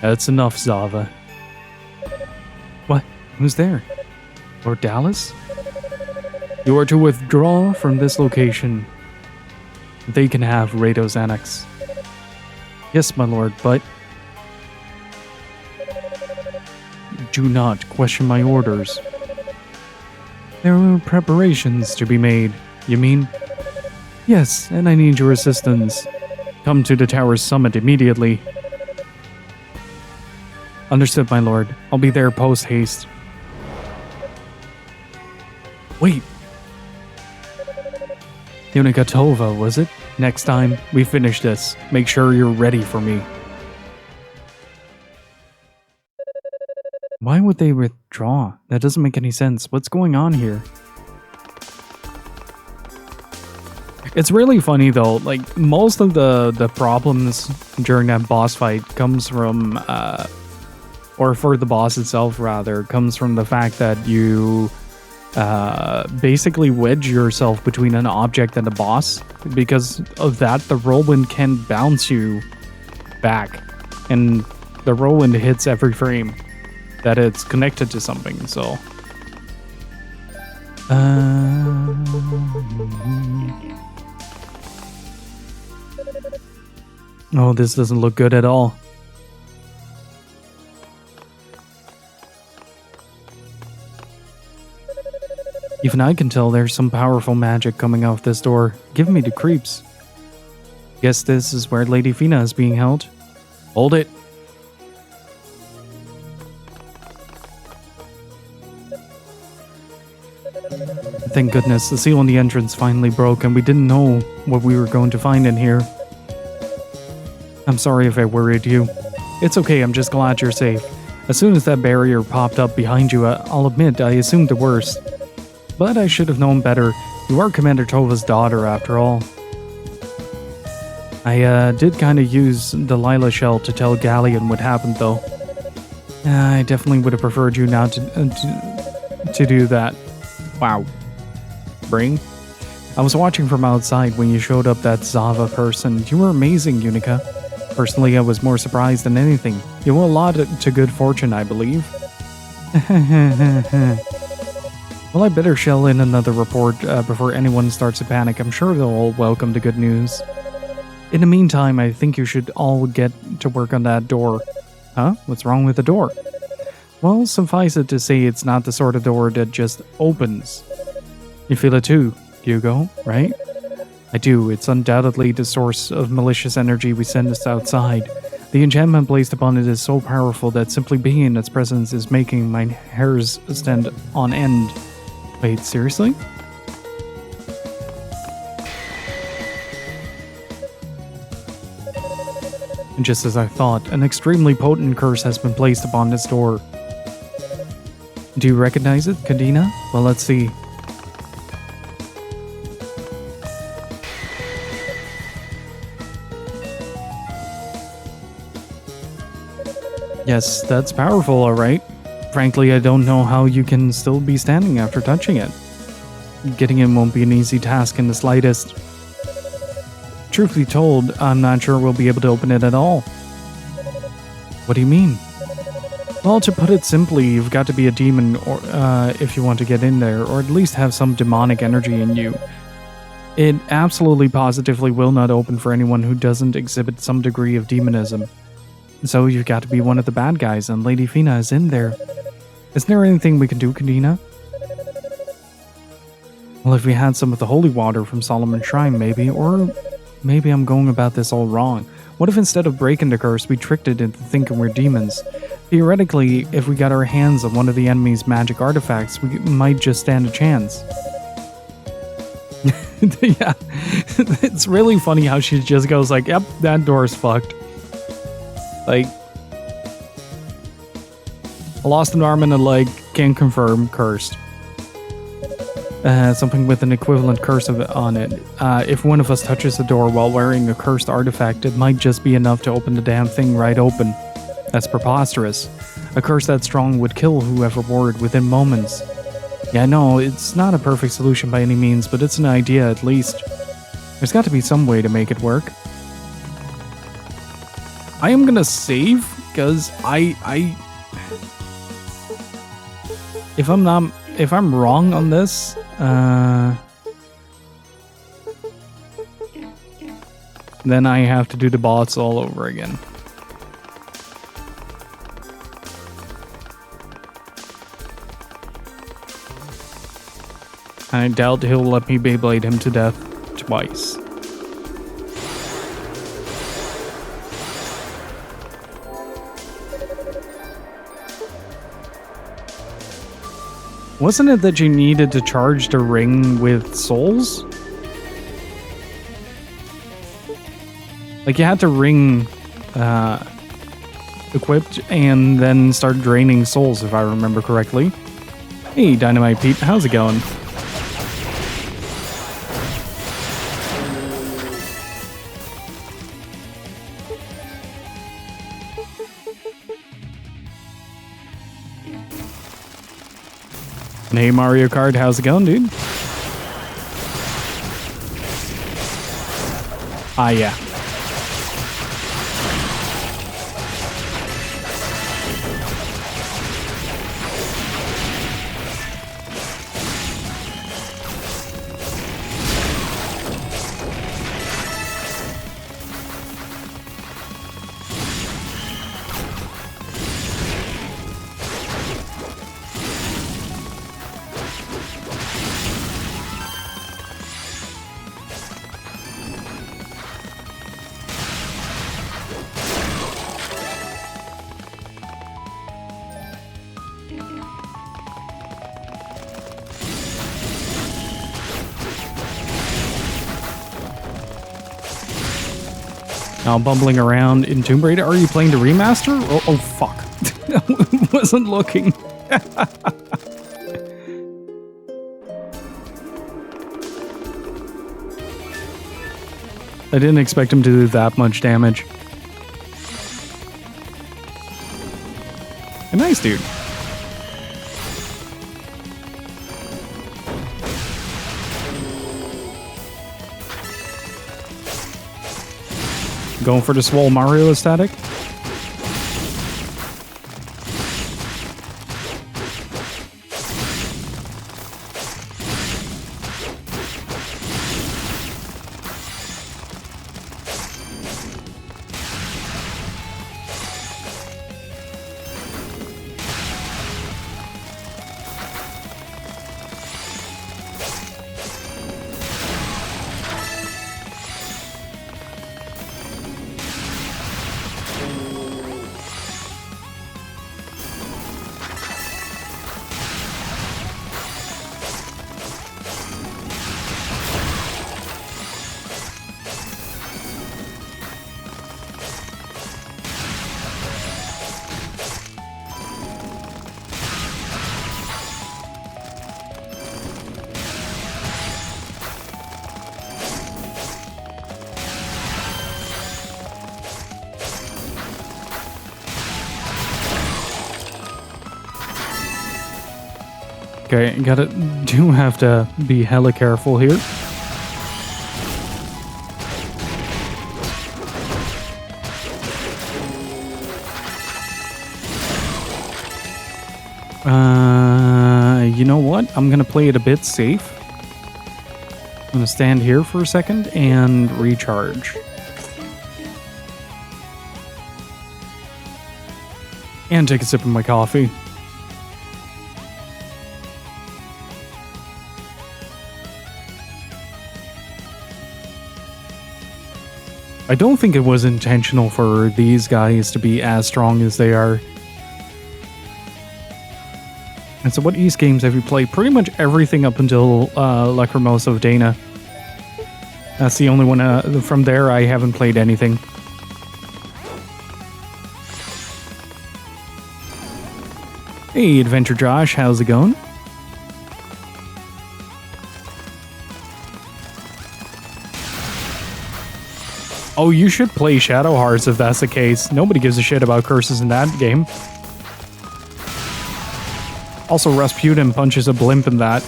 That's enough, Zava. What? Who's there? Lord Dallas? You are to withdraw from this location. They can have Rado's Annex. Yes, my lord, but... Do not question my orders. There are preparations to be made, you mean? Yes, and I need your assistance. Come to the tower's summit immediately. Understood, my lord. I'll be there post-haste. Wait. Yunica Tova, was it? Next time we finish this, make sure you're ready for me. Why would they withdraw? That doesn't make any sense. What's going on here? It's really funny though, like most of the problems during that boss fight comes from, or for the boss itself rather, comes from the fact that you basically wedge yourself between an object and a boss. Because of that, the whirlwind can bounce you back, and the whirlwind hits every frame that it's connected to something, so... Oh, this doesn't look good at all. Even I can tell there's some powerful magic coming out this door, giving me the creeps. Guess this is where Lady Fina is being held. Hold it. Thank goodness, the seal on the entrance finally broke and we didn't know what we were going to find in here. I'm sorry if I worried you. It's okay, I'm just glad you're safe. As soon as that barrier popped up behind you, I'll admit I assumed the worst. But I should have known better. You are Commander Tova's daughter, after all. I did kind of use the Lila shell to tell Galleon what happened, though. I definitely would have preferred you now to do that. Wow. Bring? I was watching from outside when you showed up that Zava person. You were amazing, Yunica. Personally, I was more surprised than anything. You owe a lot to good fortune, I believe. Well, I better shell in another report before anyone starts to panic. I'm sure they'll all welcome the good news. In the meantime, I think you should all get to work on that door. Huh? What's wrong with the door? Well, suffice it to say it's not the sort of door that just opens. You feel it too, Hugo, right? I do. It's undoubtedly the source of malicious energy we send us outside. The enchantment placed upon it is so powerful that simply being in its presence is making my hairs stand on end. Wait, seriously? And just as I thought, an extremely potent curse has been placed upon this door. Do you recognize it, Kadena? Well, let's see. Yes, that's powerful, alright. Frankly, I don't know how you can still be standing after touching it. Getting it won't be an easy task in the slightest. Truth be told, I'm not sure we'll be able to open it at all. What do you mean? Well, to put it simply, you've got to be a demon or if you want to get in there, or at least have some demonic energy in you. It absolutely positively will not open for anyone who doesn't exhibit some degree of demonism. So you've got to be one of the bad guys, and Lady Fina is in there. Isn't there anything we can do, Kadena? Well, if we had some of the holy water from Solomon's Shrine, maybe, or maybe I'm going about this all wrong. What if instead of breaking the curse, we tricked it into thinking we're demons? Theoretically, if we got our hands on one of the enemy's magic artifacts, we might just stand a chance. Yeah, it's really funny how she just goes like, yep, that door's fucked. Like, I lost an arm and a leg, can confirm, cursed. Something with an equivalent curse on it. If one of us touches the door while wearing a cursed artifact, it might just be enough to open the damn thing right open. That's preposterous. A curse that strong would kill whoever wore it within moments. Yeah, no, it's not a perfect solution by any means, but it's an idea at least. There's got to be some way to make it work. I am gonna save, because if I'm wrong on this, then I have to do the boss all over again. I doubt he'll let me Beyblade him to death twice. Wasn't it that you needed to charge the ring with souls? Like you had the ring equipped and then start draining souls, if I remember correctly. Hey, Dynamite Pete, how's it going? And hey, Mario Kart, how's it going, dude? Ah, yeah. Now bumbling around in Tomb Raider. Are you playing the remaster? Oh fuck. I wasn't looking. I didn't expect him to do that much damage. A nice dude. Going for the swole Mario aesthetic? Okay, do have to be hella careful here. You know what? I'm gonna play it a bit safe. I'm gonna stand here for a second and recharge. And take a sip of my coffee. I don't think it was intentional for these guys to be as strong as they are. And so what East games have you played? Pretty much everything up until Lacrimosa of Dana. That's the only one. From there, I haven't played anything. Hey, Adventure Josh, how's it going? Oh, you should play Shadow Hearts if that's the case. Nobody gives a shit about curses in that game. Also, Rasputin punches a blimp in that.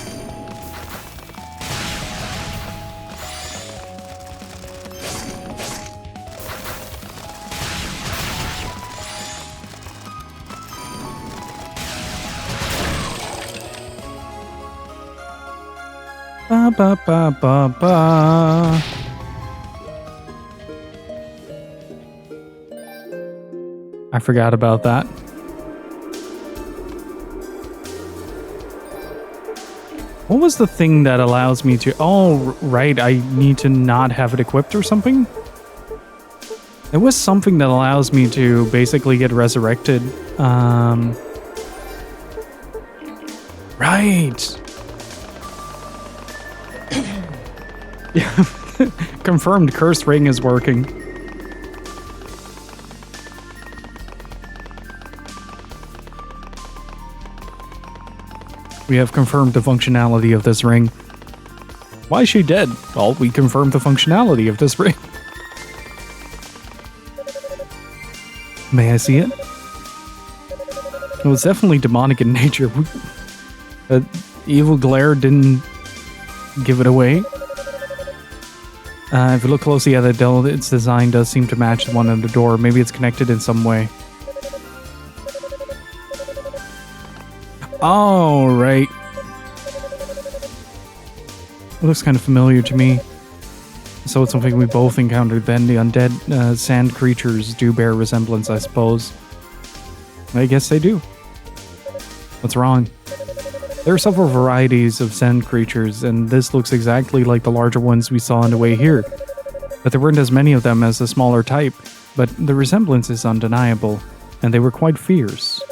Ba ba ba ba ba. I forgot about that. What was the thing that allows me to... Oh, right, I need to not have it equipped or something? There was something that allows me to basically get resurrected. Right. Yeah. Confirmed, Cursed Ring is working. We have confirmed the functionality of this ring. Why is she dead? Well, we confirmed the functionality of this ring. May I see it? It was definitely demonic in nature. Evil glare didn't give it away. If you look closely at it, though, its design does seem to match the one on the door. Maybe it's connected in some way. Oh, right. It looks kind of familiar to me. So it's something we both encountered then. The undead sand creatures do bear resemblance, I suppose. I guess they do. What's wrong? There are several varieties of sand creatures, and this looks exactly like the larger ones we saw on the way here. But there weren't as many of them as the smaller type. But the resemblance is undeniable, and they were quite fierce.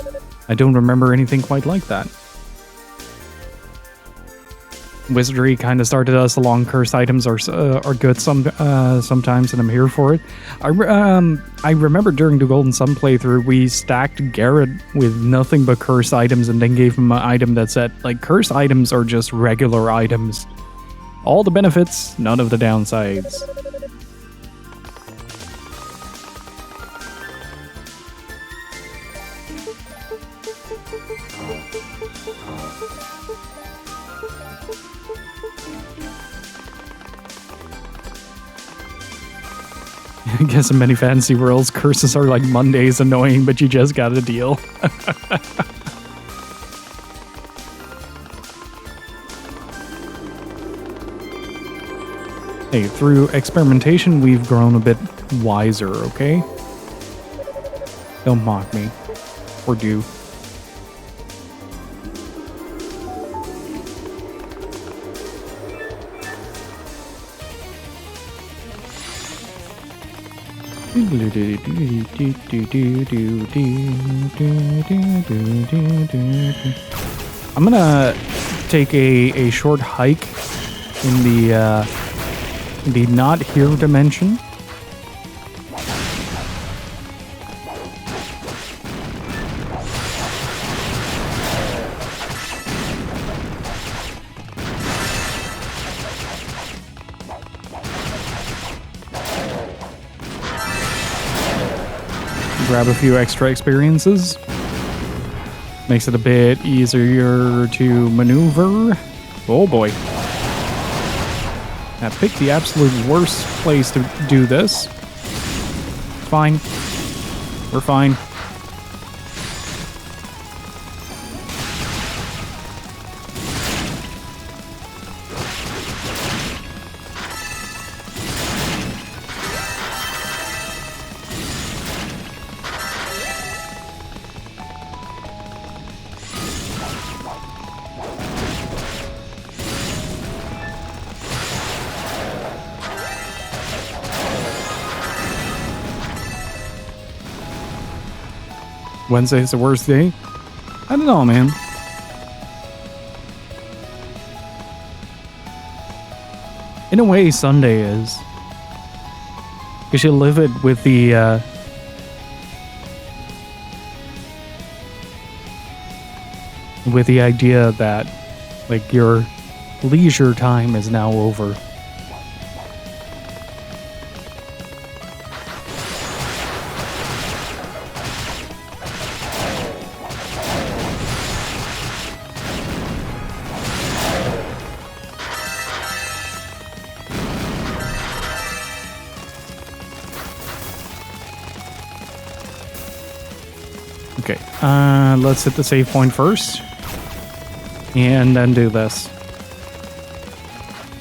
I don't remember anything quite like that. Wizardry kind of started us along. Cursed items are good sometimes, and I'm here for it. I remember during the Golden Sun playthrough, we stacked Garrett with nothing but cursed items and then gave him an item that said, like, cursed items are just regular items. All the benefits, none of the downsides. I guess in many fantasy worlds, curses are like Mondays, annoying, but you just gotta deal. Hey, through experimentation, we've grown a bit wiser, okay? Don't mock me. Or do. I'm gonna take a short hike in the not here dimension. Grab a few extra experiences. Makes it a bit easier to maneuver. Oh boy. I picked the absolute worst place to do this. Fine. We're fine. Wednesday is the worst day? I don't know, man. In a way, Sunday is. Because you live it with the, idea that, like, your leisure time is now over. Okay, let's hit the save point first, and then do this.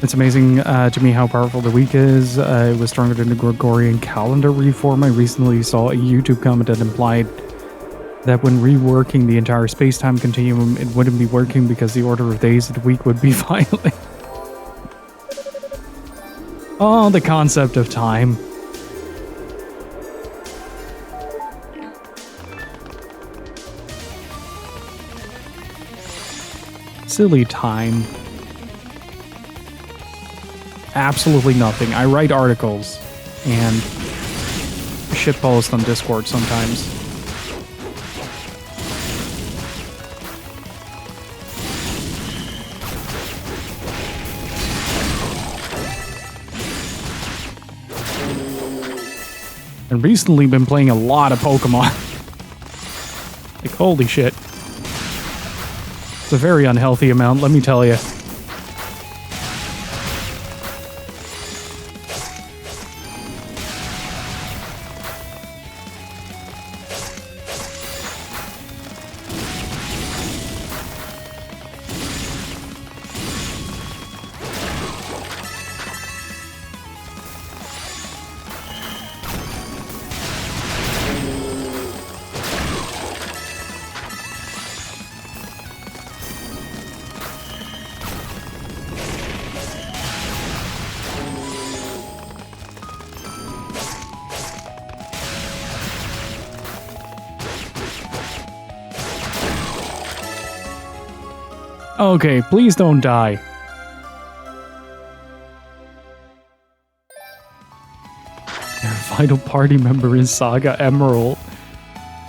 It's amazing to me how powerful the week is. It was stronger than the Gregorian calendar reform. I recently saw a YouTube comment that implied that when reworking the entire space-time continuum, it wouldn't be working because the order of days of the week would be violated. Oh, the concept of time. Silly time. Absolutely nothing. I write articles and shitpost on Discord sometimes. And recently been playing a lot of Pokemon. Like, holy shit. It's a very unhealthy amount, let me tell you. Okay, please don't die. Their vital party member is Saga Emerald.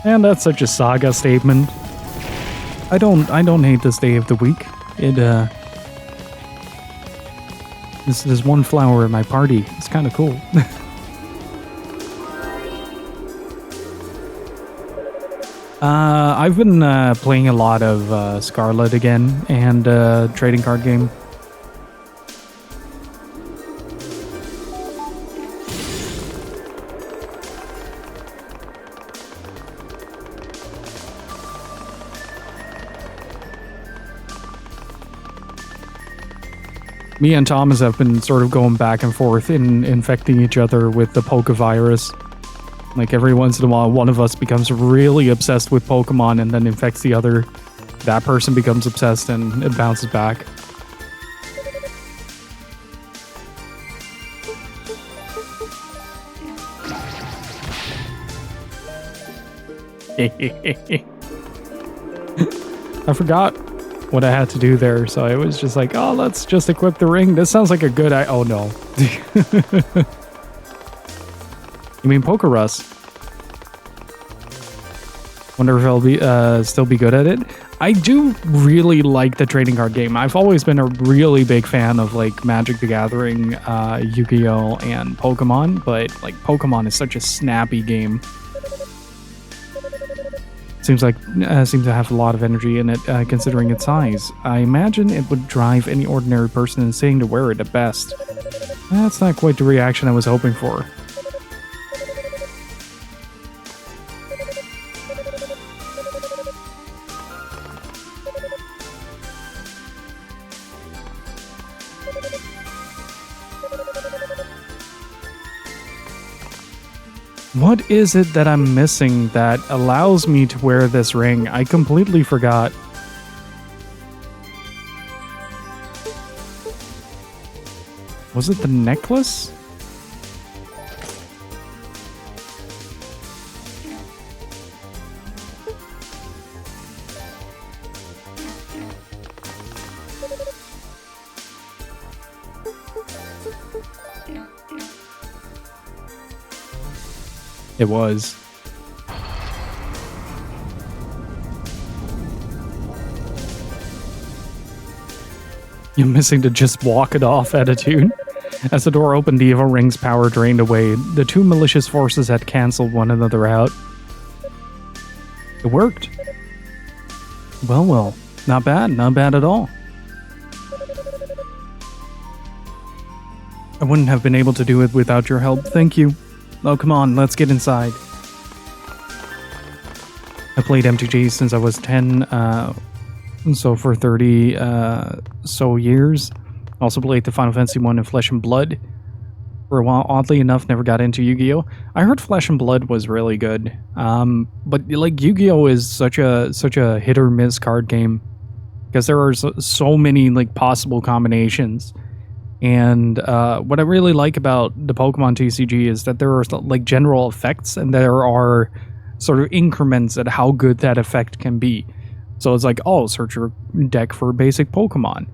And that's such a Saga statement. I don't hate this day of the week. There's one flower in my party. It's kind of cool. I've been playing a lot of Scarlet again, and trading card game. Me and Thomas have been sort of going back and forth in infecting each other with the Pokevirus. Like, every once in a while, one of us becomes really obsessed with Pokemon and then infects the other. That person becomes obsessed and it bounces back. I forgot what I had to do there, so I was just like, oh, let's just equip the ring. This sounds like a good idea. Oh, no. You mean Pokerus? Wonder if I'll be still be good at it. I do really like the trading card game. I've always been a really big fan of like Magic the Gathering, Yu-Gi-Oh, and Pokemon, but like Pokemon is such a snappy game. Seems to have a lot of energy in it, considering its size. I imagine it would drive any ordinary person insane to wear it at best. That's not quite the reaction I was hoping for. What is it that I'm missing that allows me to wear this ring? I completely forgot. Was it the necklace? It was. You're missing the just walk it off attitude. As the door opened, the evil ring's power drained away. The two malicious forces had cancelled one another out. It worked. Well, not bad at all. I wouldn't have been able to do it without your help, thank you. Oh, come on, let's get inside. I played MTG since I was 10, so for 30 so years. Also played the Final Fantasy 1 in Flesh and Blood. For a while, oddly enough, never got into Yu-Gi-Oh! I heard Flesh and Blood was really good. But like Yu-Gi-Oh! Is such a hit or miss card game. Because there are so many like possible combinations. And what I really like about the Pokemon TCG is that there are like general effects and there are sort of increments at how good that effect can be. So it's like, oh, search your deck for a basic Pokemon.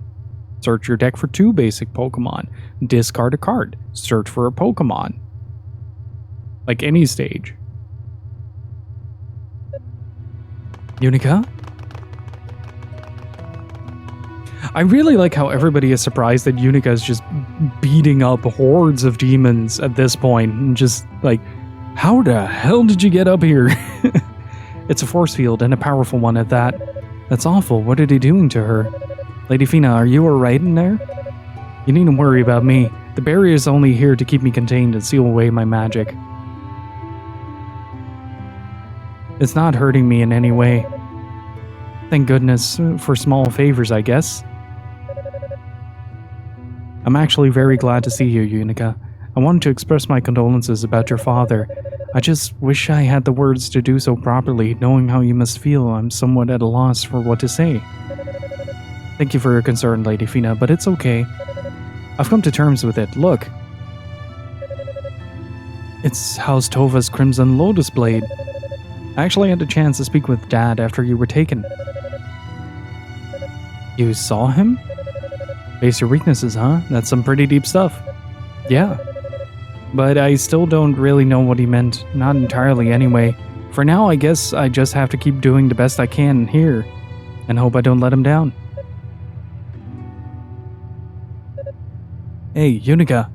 Search your deck for 2 basic Pokemon. Discard a card. Search for a Pokemon. Like any stage. Yunica? I really like how everybody is surprised that Yunica is just beating up hordes of demons at this point. And just like, how the hell did you get up here? It's a force field and a powerful one at that. That's awful. What are they doing to her? Lady Fina, are you alright in there? You needn't worry about me. The barrier is only here to keep me contained and seal away my magic. It's not hurting me in any way. Thank goodness for small favors, I guess. I'm actually very glad to see you, Yunica. I wanted to express my condolences about your father. I just wish I had the words to do so properly. Knowing how you must feel, I'm somewhat at a loss for what to say. Thank you for your concern, Lady Fina, but it's okay. I've come to terms with it. Look. It's House Tova's Crimson Lotus Blade. I actually had a chance to speak with Dad after you were taken. You saw him? Face your weaknesses, huh? That's some pretty deep stuff. Yeah. But I still don't really know what he meant. Not entirely anyway. For now, I guess I just have to keep doing the best I can here. And hope I don't let him down. Hey, Yunica.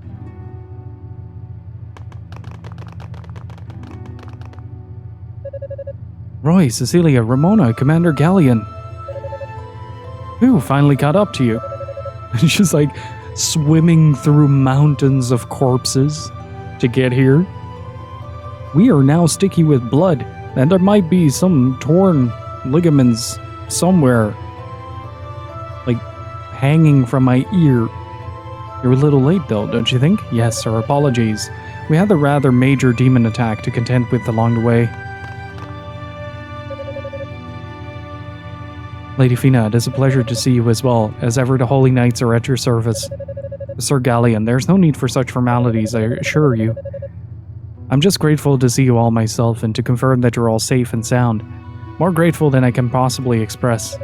Roy, Cecilia, Ramona, Commander Galleon. Who finally caught up to you? And she's like swimming through mountains of corpses to get here. We are now sticky with blood, and there might be some torn ligaments somewhere, like hanging from my ear. You're a little late though, don't you think? Yes, our apologies. We had a rather major demon attack to contend with along the way. Lady Fina, it is a pleasure to see you as well. As ever, the Holy Knights are at your service. Sir Galleon, there's no need for such formalities, I assure you. I'm just grateful to see you all myself and to confirm that you're all safe and sound. More grateful than I can possibly express.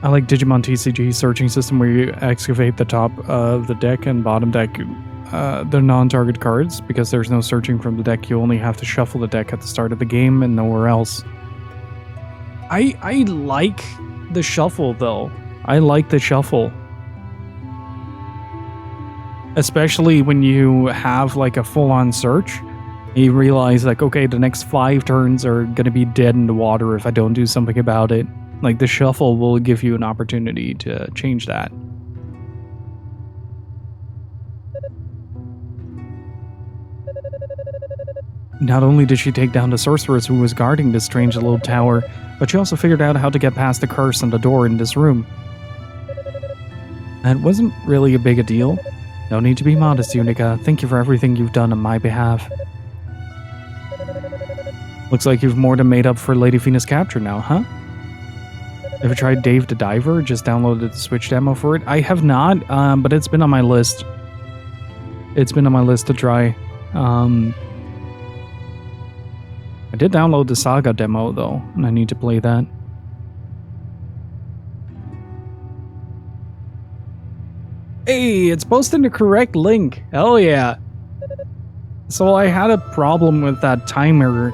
I like Digimon TCG searching system where you excavate the top of the deck and bottom deck the non-target cards. Because there's no searching from the deck, you only have to shuffle the deck at the start of the game and nowhere else. I like the shuffle though. I like the shuffle. Especially when you have like a full-on search. He realized, like, okay, the next 5 turns are gonna be dead in the water if I don't do something about it. Like, the shuffle will give you an opportunity to change that. Not only did she take down the sorceress who was guarding this strange little tower, but she also figured out how to get past the curse on the door in this room. That wasn't really a big a deal. No need to be modest, Yunica. Thank you for everything you've done on my behalf. Looks like you've more than made up for Lady Fina's capture now, huh? Ever tried Dave the Diver? Just downloaded the Switch demo for it. I have not, but it's been on my list. It's been on my list to try. I did download the Saga demo, though, and I need to play that. Hey, it's posting the correct link. Hell yeah. So I had a problem with that timer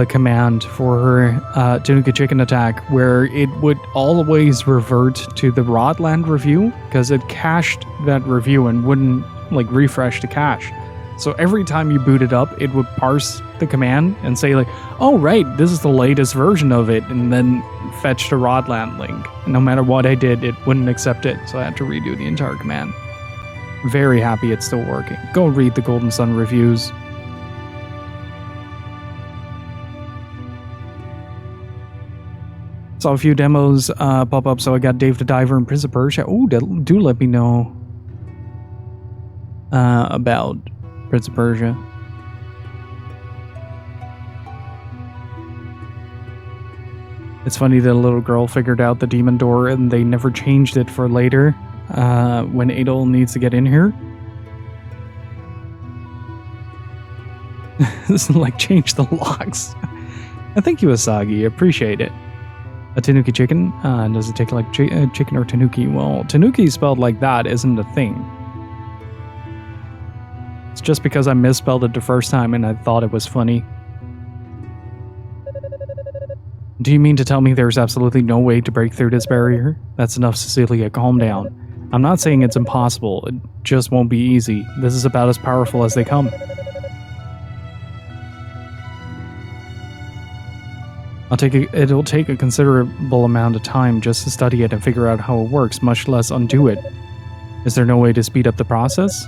command for her Yunica chicken attack, where it would always revert to the Rodland review, because it cached that review and wouldn't like refresh the cache. So every time you boot it up, it would parse the command and say like, oh right, this is the latest version of it, and then fetch the Rodland link. And no matter what I did, it wouldn't accept it, so I had to redo the entire command. Very happy it's still working. Go read the Golden Sun reviews. Saw a few demos pop up, so I got Dave the Diver and Prince of Persia. Oh, do let me know about Prince of Persia. It's funny that a little girl figured out the demon door and they never changed it for later when Adol needs to get in here. Like, change the locks. Thank you, Asagi. Appreciate it. A Tanuki chicken? Does it take like chicken or Tanuki? Well, Tanuki spelled like that isn't a thing. It's just because I misspelled it the first time and I thought it was funny. Do you mean to tell me there's absolutely no way to break through this barrier? That's enough, Cecilia. Calm down. I'm not saying it's impossible. It just won't be easy. This is about as powerful as they come. It'll take a considerable amount of time just to study it and figure out how it works, much less undo it. Is there no way to speed up the process?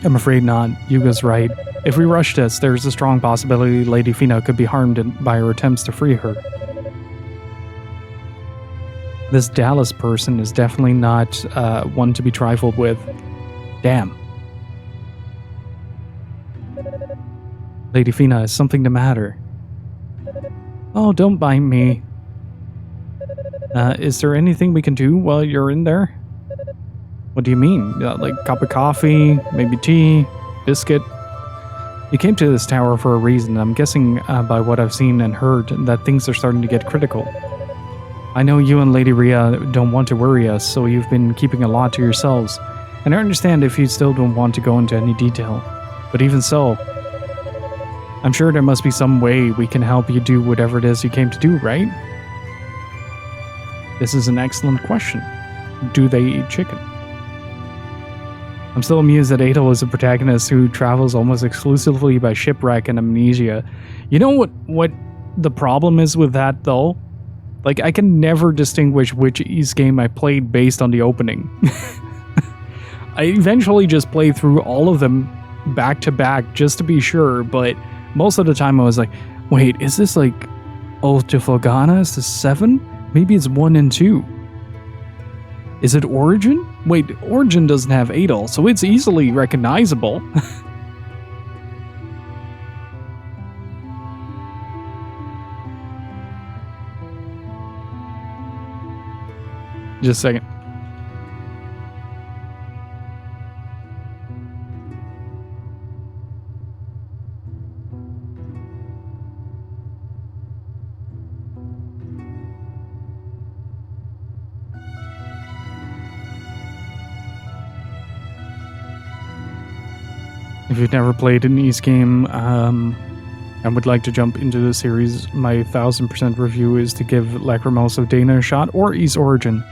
I'm afraid not. Yuga's right. If we rush this, there's a strong possibility Lady Fina could be harmed by her attempts to free her. This Dallas person is definitely not one to be trifled with. Damn. Lady Fina, is something the matter? Oh, don't bite me. Is there anything we can do while you're in there? What do you mean? Like cup of coffee, maybe tea, biscuit? You came to this tower for a reason. I'm guessing by what I've seen and heard that things are starting to get critical. I know you and Lady Rhea don't want to worry us, so you've been keeping a lot to yourselves. And I understand if you still don't want to go into any detail. But even so, I'm sure there must be some way we can help you do whatever it is you came to do, right? This is an excellent question. Do they eat chicken? I'm still amused that Adol is a protagonist who travels almost exclusively by shipwreck and amnesia. You know what the problem is with that, though? Like, I can never distinguish which East game I played based on the opening. I eventually just played through all of them back to back just to be sure, but most of the time I was like, wait, is this like Oath to Felghana? Is this 7? Maybe it's 1 and 2. Is it Origin? Wait, Origin doesn't have Adol, so it's easily recognizable. Just a second. If you've never played an East game and would like to jump into the series, my 1000% review is to give Lacrimosa Dana a shot, or East Origin.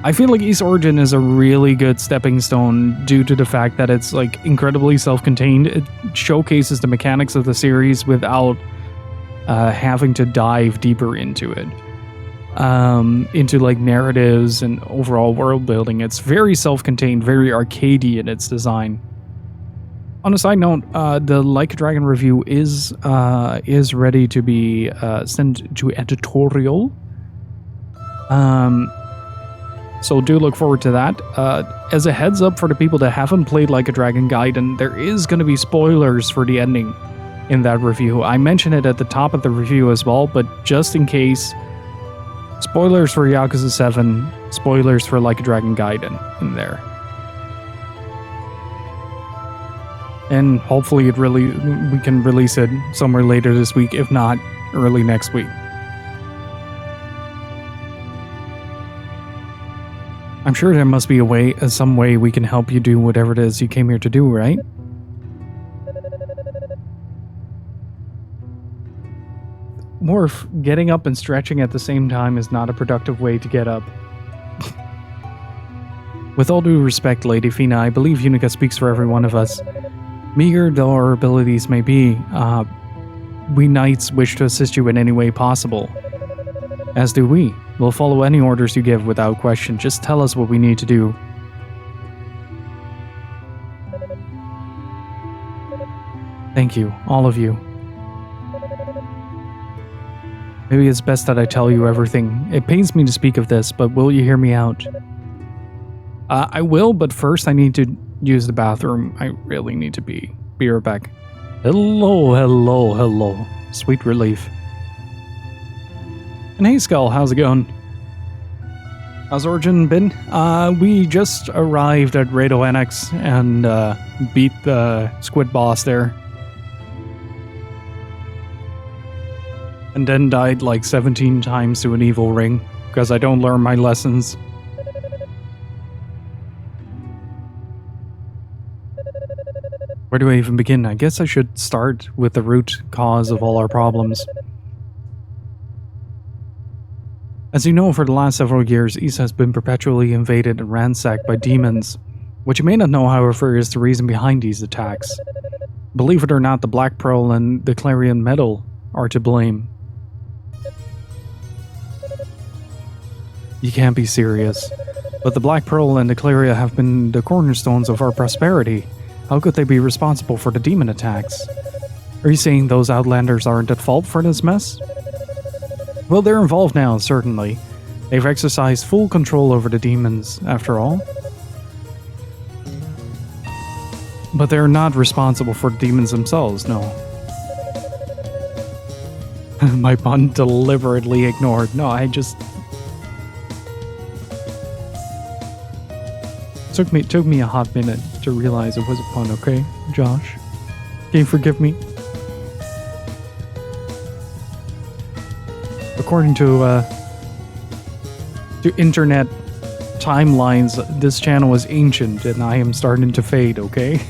I feel like East Origin is a really good stepping stone due to the fact that it's like incredibly self-contained. It showcases the mechanics of the series without having to dive deeper into it. Into like narratives and overall world building. It's very self-contained, very arcadey in its design. On a side note, the Like a Dragon review is ready to be sent to editorial. So do look forward to that. As a heads up for the people that haven't played Like a Dragon Gaiden, there is going to be spoilers for the ending in that review. I mentioned it at the top of the review as well, but just in case, spoilers for Yakuza 7, spoilers for Like a Dragon Gaiden in there. And hopefully we can release it somewhere later this week, if not early next week. I'm sure there must be some way we can help you do whatever it is you came here to do, right? Morph, getting up and stretching at the same time is not a productive way to get up. With all due respect, Lady Fina, I believe Yunica speaks for every one of us. Meager though our abilities may be, we knights wish to assist you in any way possible. As do we. We'll follow any orders you give without question. Just tell us what we need to do. Thank you, all of you. Maybe it's best that I tell you everything. It pains me to speak of this, but will you hear me out? I will, but first I need to use the bathroom. I really need to be right back. Hello. Sweet relief. And hey Skull, how's it going? How's Origin been? We just arrived at Rado Annex and beat the squid boss there. And then died like 17 times to an evil ring, because I don't learn my lessons. Where do I even begin? I guess I should start with the root cause of all our problems. As you know, for the last several years, East has been perpetually invaded and ransacked by demons. What you may not know, however, is the reason behind these attacks. Believe it or not, the Black Pearl and the Clarion Metal are to blame. You can't be serious. But the Black Pearl and the Clarion have been the cornerstones of our prosperity. How could they be responsible for the demon attacks? Are you saying those Outlanders aren't at fault for this mess? Well, they're involved now, certainly. They've exercised full control over the demons, after all. But they're not responsible for the demons themselves, no. My pun deliberately ignored. No, I just... Took me a hot minute to realize it was a pun, okay, Josh? Can you forgive me? According to internet timelines, this channel is ancient and I am starting to fade, okay?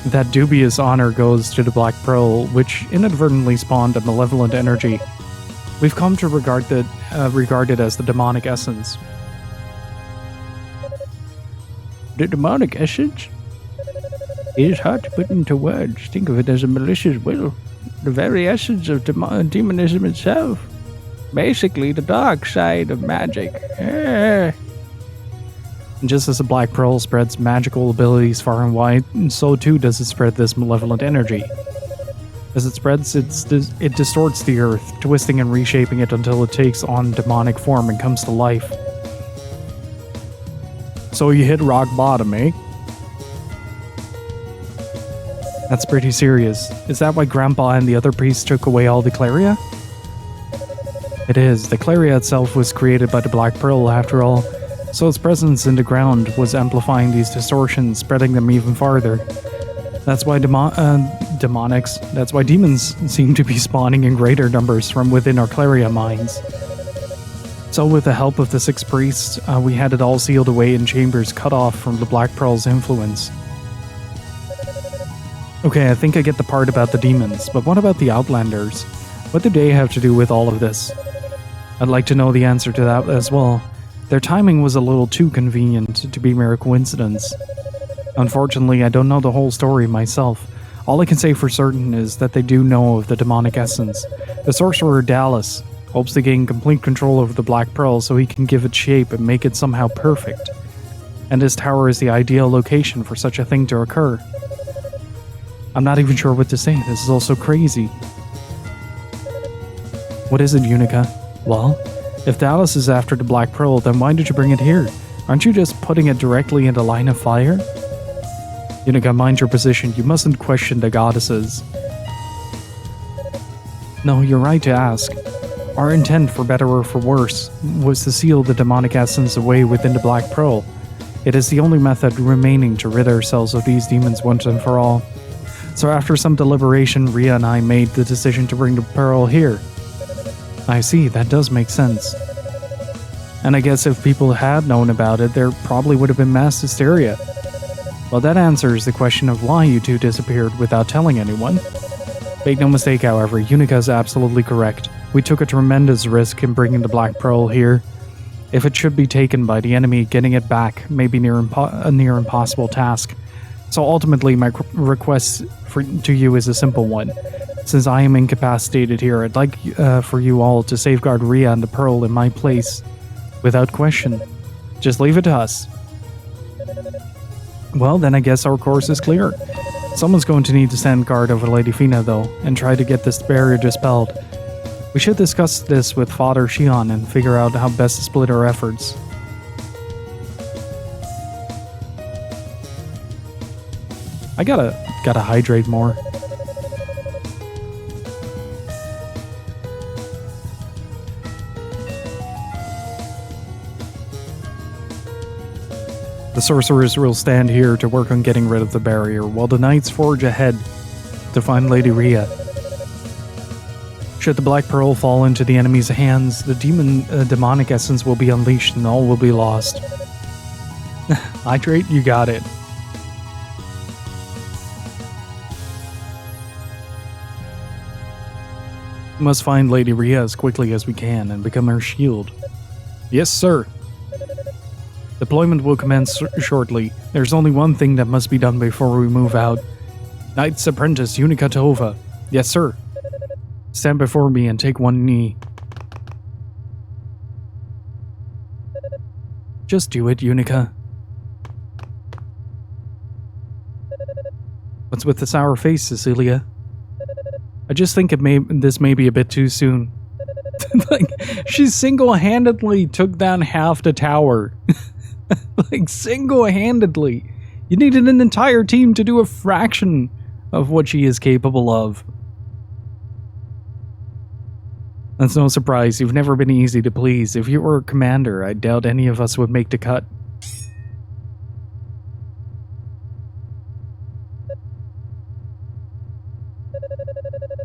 That dubious honor goes to the Black Pearl, which inadvertently spawned a malevolent energy. We've come to regard it as the demonic essence. The demonic essence? It is hard to put into words. Think of it as a malicious will. The very essence of demonism itself. Basically, the dark side of magic. And just as the Black Pearl spreads magical abilities far and wide, so too does it spread this malevolent energy. As it spreads, it distorts the earth, twisting and reshaping it until it takes on demonic form and comes to life. So you hit rock bottom, eh? That's pretty serious. Is that why Grandpa and the other priests took away all the Claria? It is. The Claria itself was created by the Black Pearl, after all, so its presence in the ground was amplifying these distortions, spreading them even farther. That's why that's why demons seem to be spawning in greater numbers from within our Claria mines. So with the help of the 6 priests, we had it all sealed away in chambers cut off from the Black Pearl's influence. Okay, I think I get the part about the demons, but what about the Outlanders? What do they have to do with all of this? I'd like to know the answer to that as well. Their timing was a little too convenient to be mere coincidence. Unfortunately, I don't know the whole story myself. All I can say for certain is that they do know of the demonic essence. The sorcerer Dallas hopes to gain complete control over the Black Pearl so he can give it shape and make it somehow perfect. And his tower is the ideal location for such a thing to occur. I'm not even sure what to say. This is all so crazy. What is it, Yunica? Well, if Dallas is after the Black Pearl, then why did you bring it here? Aren't you just putting it directly into line of fire? Yunica, mind your position. You mustn't question the goddesses. No, you're right to ask. Our intent, for better or for worse, was to seal the demonic essence away within the Black Pearl. It is the only method remaining to rid ourselves of these demons once and for all. So after some deliberation, Rhea and I made the decision to bring the Pearl here. I see, that does make sense. And I guess if people had known about it, there probably would have been mass hysteria. Well, that answers the question of why you two disappeared without telling anyone. Make no mistake, however, Yunica is absolutely correct. We took a tremendous risk in bringing the Black Pearl here. If it should be taken by the enemy, getting it back may be a near impossible task. So ultimately, my request to you is a simple one. Since I am incapacitated here, I'd like for you all to safeguard Rhea and the Pearl in my place. Without question. Just leave it to us. Well, then I guess our course is clear. Someone's going to need to stand guard over Lady Fina, though, and try to get this barrier dispelled. We should discuss this with Father Shion and figure out how best to split our efforts. I gotta hydrate more. The sorcerers will stand here to work on getting rid of the barrier, while the knights forge ahead to find Lady Rhea. Should the Black Pearl fall into the enemy's hands, the demonic essence will be unleashed and all will be lost. Hydrate, you got it. We must find Lady Rhea as quickly as we can and become her shield. Yes, sir. Deployment will commence shortly. There's only one thing that must be done before we move out. Knight's Apprentice Yunica Tova. Yes, sir. Stand before me and take one knee. Just do it, Yunica. What's with the sour face, Cecilia? I just think this may be a bit too soon. Like, she single-handedly took down half the tower. Like, single-handedly. You needed an entire team to do a fraction of what she is capable of. That's no surprise. You've never been easy to please. If you were a commander, I doubt any of us would make the cut.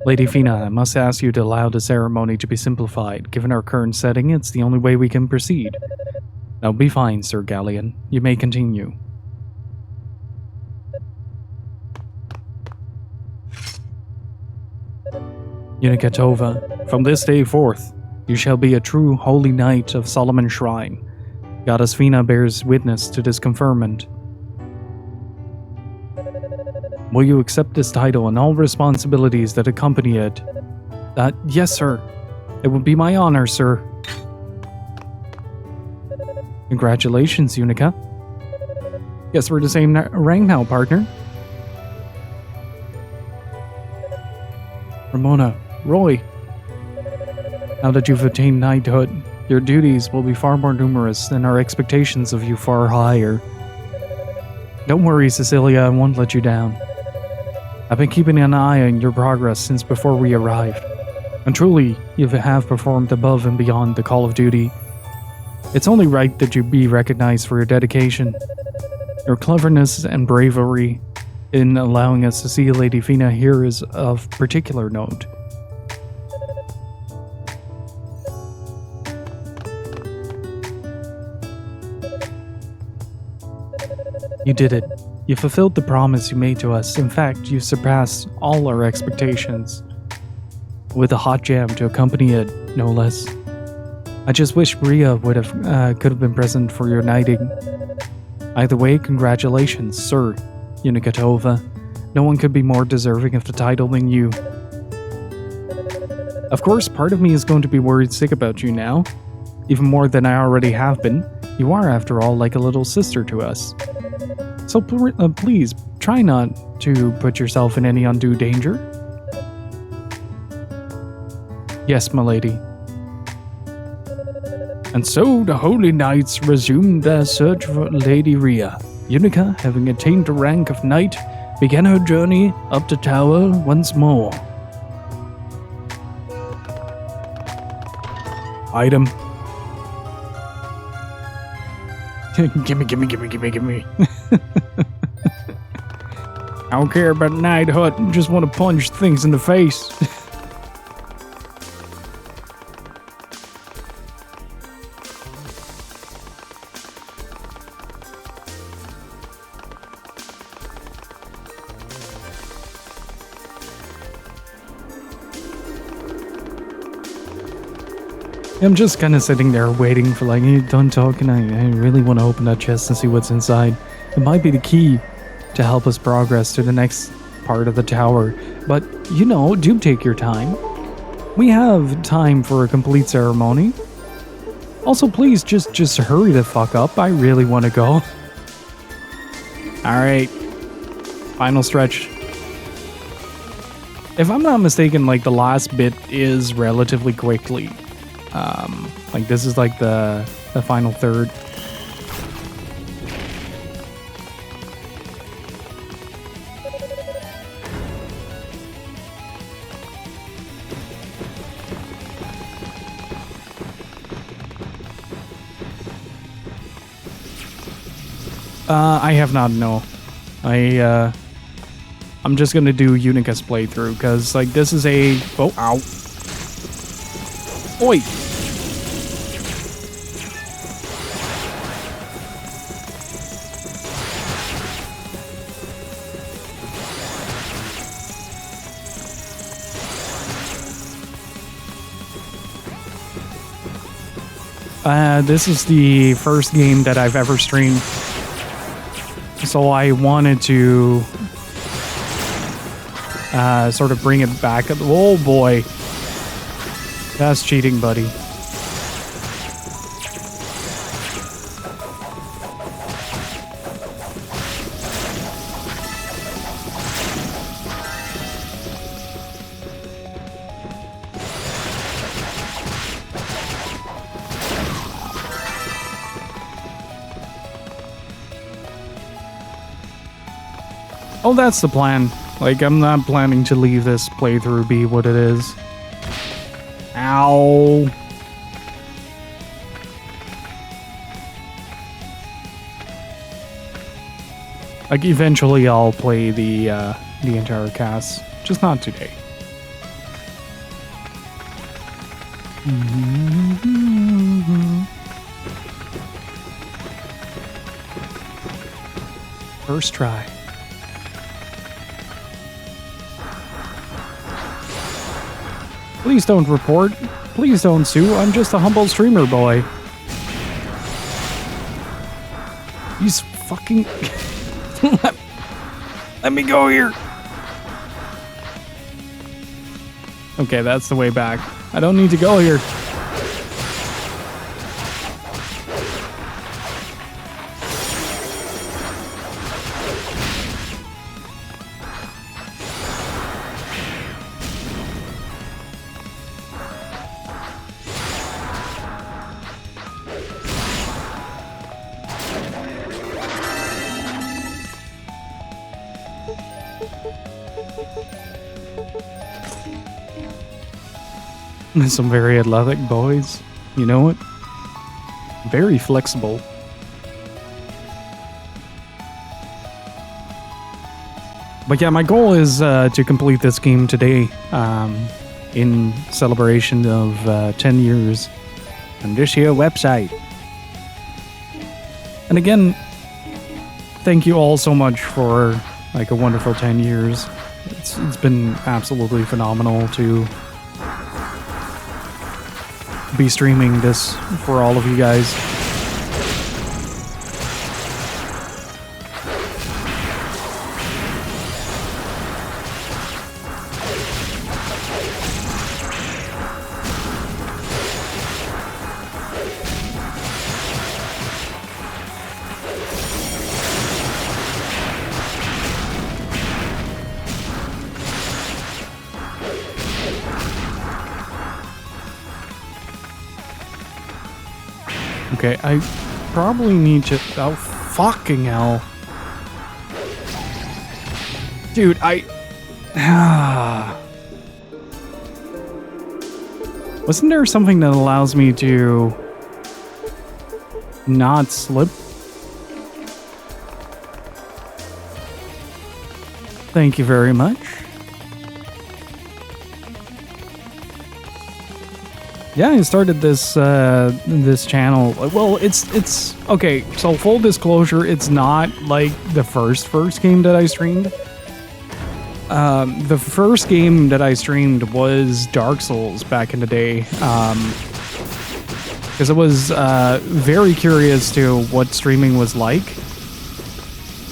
Lady Fina, I must ask you to allow the ceremony to be simplified. Given our current setting, it's the only way we can proceed. That'll be fine, Sir Galleon. You may continue. Yunica Tova, from this day forth, you shall be a true holy knight of Solomon's Shrine. Goddess Fina bears witness to this conferment. Will you accept this title and all responsibilities that accompany it? Yes, sir. It would be my honor, sir. Congratulations, Yunica. Guess we're the same rank now, partner. Ramona, Roy. Now that you've attained knighthood, your duties will be far more numerous and our expectations of you far higher. Don't worry, Cecilia, I won't let you down. I've been keeping an eye on your progress since before we arrived, and truly, you have performed above and beyond the call of duty. It's only right that you be recognized for your dedication. Your cleverness and bravery in allowing us to see Lady Fina here is of particular note. You did it. You fulfilled the promise you made to us. In fact, you surpassed all our expectations. With a hot jam to accompany it, no less. I just wish Ria could have been present for your knighting. Either way, congratulations, Sir Yunica Tova. No one could be more deserving of the title than you. Of course, part of me is going to be worried sick about you now. Even more than I already have been. You are, after all, like a little sister to us. So please, try not to put yourself in any undue danger. Yes, my lady. And so the Holy Knights resumed their search for Lady Ria. Yunica, having attained the rank of knight, began her journey up the tower once more. Item. Gimme. I don't care about knighthood, I just want to punch things in the face. I'm just kind of sitting there waiting for like, hey, don't talk, and I really want to open that chest and see what's inside. It might be the key to help us progress to the next part of the tower. But, you know, do take your time. We have time for a complete ceremony. Also, please, just hurry the fuck up. I really want to go. Alright. Final stretch. If I'm not mistaken, like, the last bit is relatively quickly. Like this is like the final third. I have not, no. I'm just gonna do Unica's playthrough, because like this is a... Oh, ow. Oi! This is the first game that I've ever streamed, so I wanted to sort of bring it back. Oh boy, that's cheating, buddy. Oh, that's the plan. Like, I'm not planning to leave this playthrough be what it is. Ow. Like, eventually I'll play the entire cast. Just not today. First try. Please don't report. Please don't sue. I'm just a humble streamer boy. He's fucking... Let me go here. Okay, that's the way back. I don't need to go here. Some very athletic boys, you know what? Very flexible. But yeah, my goal is to complete this game today in celebration of 10 years on this here website. And again, thank you all so much for like a wonderful 10 years. It's been absolutely phenomenal to be streaming this for all of you guys. Okay, I probably need to... Oh, fucking hell. Dude, wasn't there something that allows me to not slip? Thank you very much. Yeah, I started this this channel. Well, it's okay. So full disclosure, it's not like the first game that I streamed. The first game that I streamed was Dark Souls back in the day, because I was very curious to what streaming was like.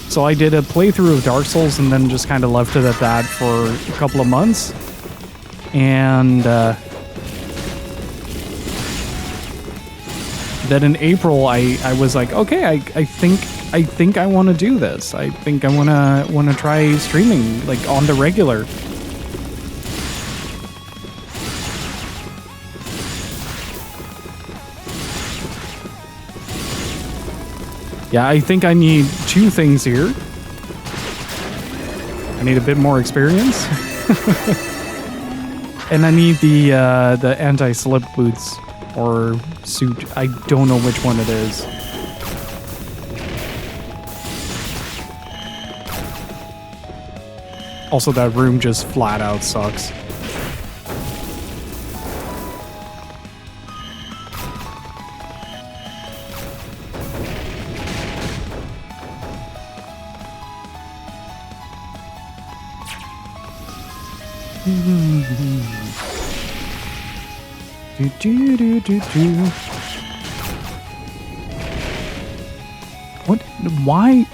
So I did a playthrough of Dark Souls and then just kind of left it at that for a couple of months, and then in April, I was like, okay, I think I want to do this. I think I want to try streaming like on the regular. Yeah, I think I need two things here. I need a bit more experience, and I need the anti-slip boots. Or suit. I don't know which one it is. Also, that room just flat out sucks. What? Why?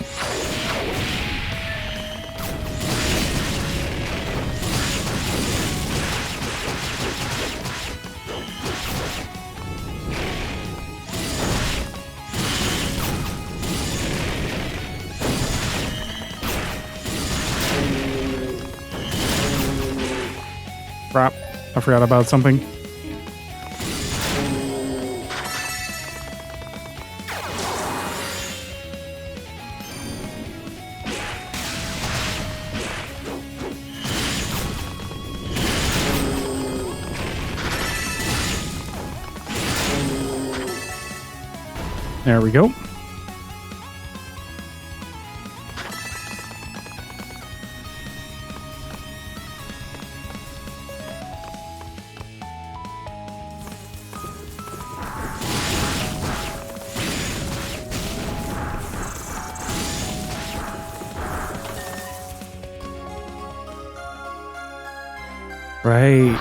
Crap. I forgot about something. There we go. Right.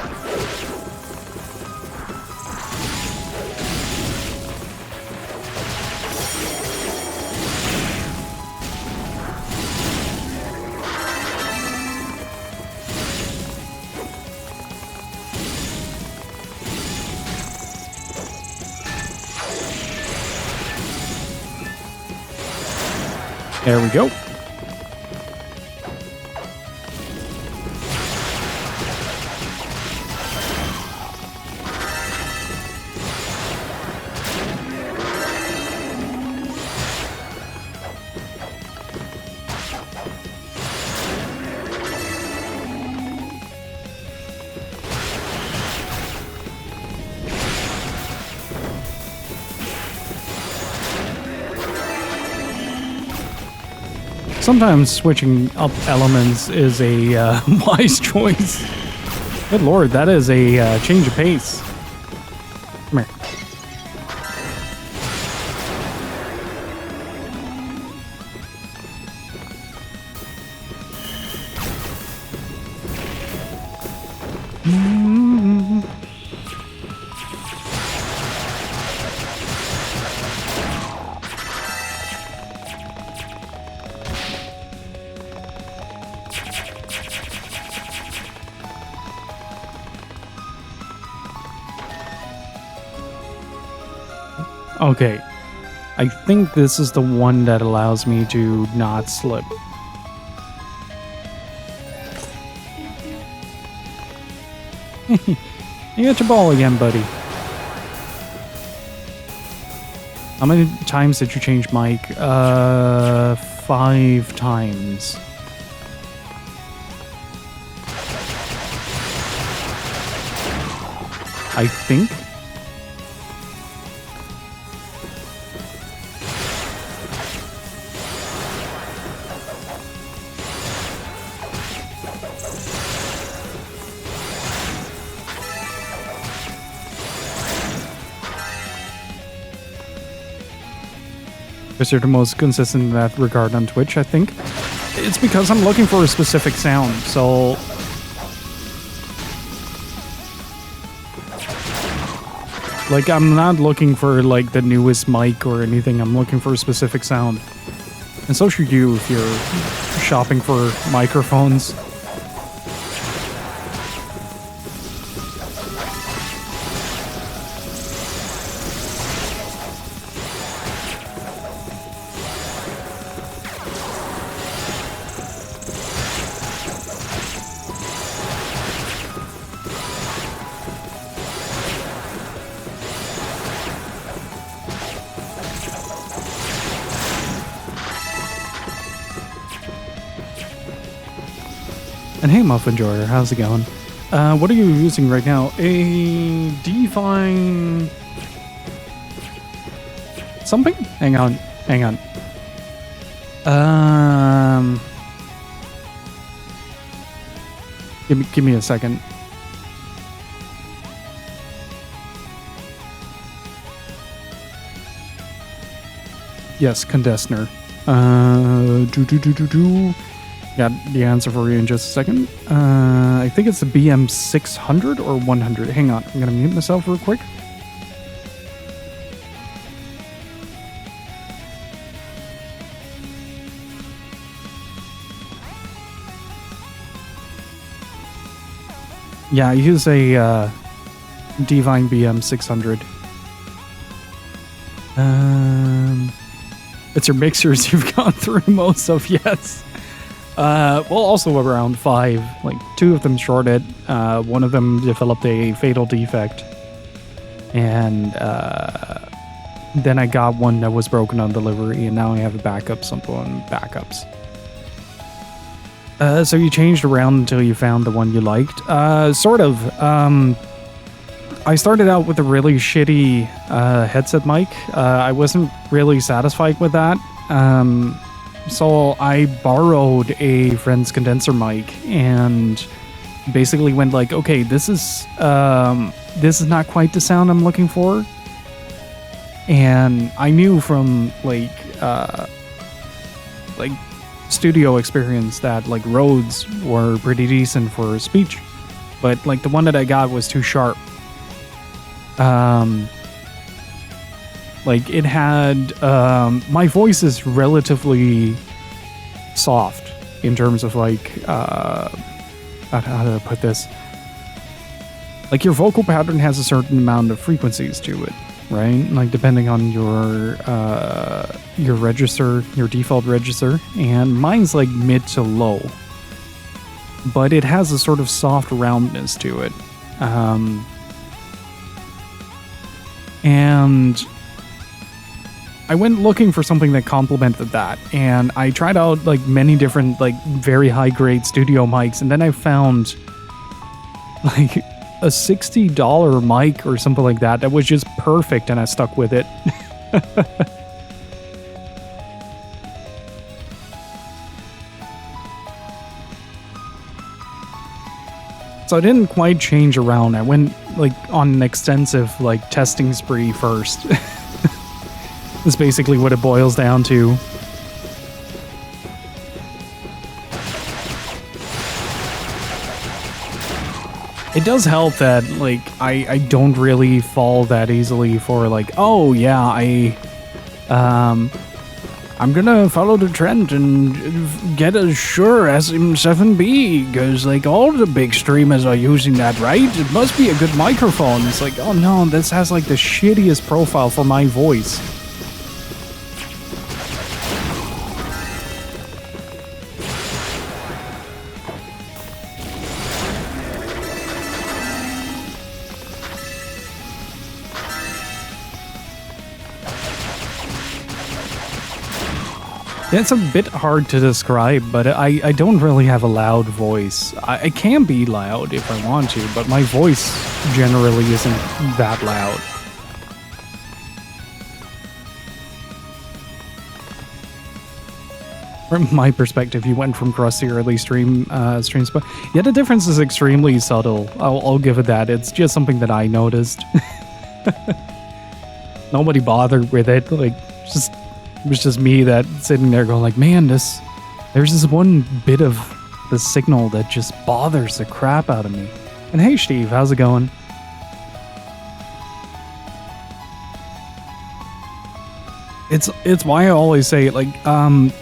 There we go. Sometimes switching up elements is a wise choice. Good lord, that is a change of pace. Come here. Okay, I think this is the one that allows me to not slip. You got your ball again, buddy. How many times did you change mic? 5 times. I think. Because you're the most consistent in that regard on Twitch, I think. It's because I'm looking for a specific sound, so... Like, I'm not looking for, like, the newest mic or anything. I'm looking for a specific sound. And so should you if you're shopping for microphones. And hey, Muff Enjoyer, how's it going? What are you using right now? A Divine... something? Hang on. Give me a second. Yes, Condensner. Got the answer for you in just a second. I think it's the BM600 or 100. Hang on, I'm gonna mute myself real quick. Yeah, I use a Divine BM600. It's your mixers you've gone through most of, yes. Well, also around 5. Like, 2 of them shorted. One of them developed a fatal defect. And then I got one that was broken on delivery, and now I have a backup, something on backups. So you changed around until you found the one you liked? Sort of. I started out with a really shitty headset mic. I wasn't really satisfied with that. So I borrowed a friend's condenser mic and basically went like, okay, this is not quite the sound I'm looking for. And I knew from like studio experience that like Rhodes were pretty decent for speech, but like the one that I got was too sharp. Like it had, my voice is relatively soft in terms of like, how do I put this? Like your vocal pattern has a certain amount of frequencies to it, right? Like depending on your register, your default register, and mine's like mid to low, but it has a sort of soft roundness to it. And I went looking for something that complemented that, and I tried out like many different like very high grade studio mics, and then I found like a $60 mic or something like that that was just perfect, and I stuck with it. So I didn't quite change around. I went like on an extensive like testing spree first. That's basically what it boils down to. It does help that, like, I don't really fall that easily for, like, oh, yeah, I'm gonna follow the trend and get a Shure SM7B, because, like, all the big streamers are using that, right? It must be a good microphone. It's like, oh, no, this has, like, the shittiest profile for my voice. Yeah, it's a bit hard to describe, but I don't really have a loud voice. I can be loud if I want to, but my voice generally isn't that loud. From my perspective, you went from crusty early streams, but yeah, the difference is extremely subtle. I'll give it that. It's just something that I noticed. Nobody bothered with it. Like, it was just me that sitting there going like, man, there's this one bit of the signal that just bothers the crap out of me. And hey, Steve, how's it going? It's why I always say, like,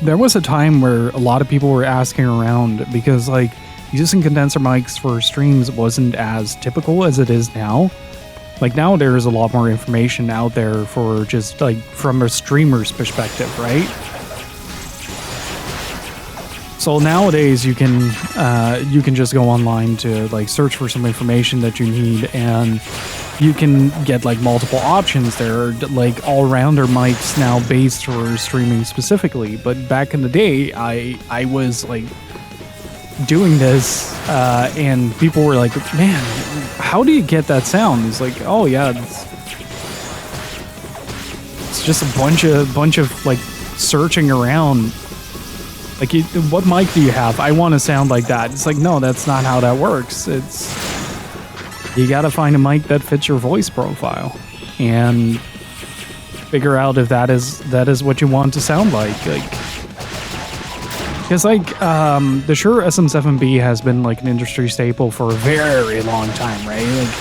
there was a time where a lot of people were asking around because, like, using condenser mics for streams wasn't as typical as it is now. Like, now there's a lot more information out there for just, like, from a streamer's perspective, right? So nowadays you can just go online to, like, search for some information that you need, and you can get, like, multiple options. There are, like, all-rounder mics now based for streaming specifically. But back in the day, I was, like, doing this, and people were like, man, how do you get that sound? It's like, oh yeah, it's just a bunch of like searching around. Like, what mic do you have? I want to sound like that. It's like, no, that's not how that works. It's, you gotta find a mic that fits your voice profile and figure out if that is what you want to sound like. Because, like, the Shure SM7B has been, like, an industry staple for a very long time, right? Like,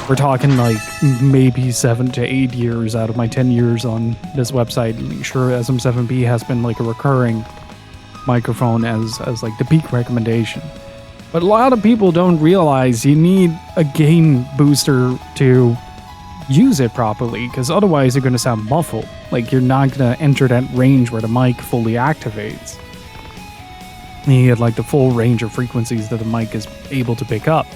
we're talking, like, maybe 7 to 8 years out of my 10 years on this website. Shure SM7B has been, like, a recurring microphone as like, the peak recommendation. But a lot of people don't realize you need a gain booster to use it properly, because otherwise you're going to sound muffled. Like, you're not going to enter that range where the mic fully activates. You get, like, the full range of frequencies that the mic is able to pick up.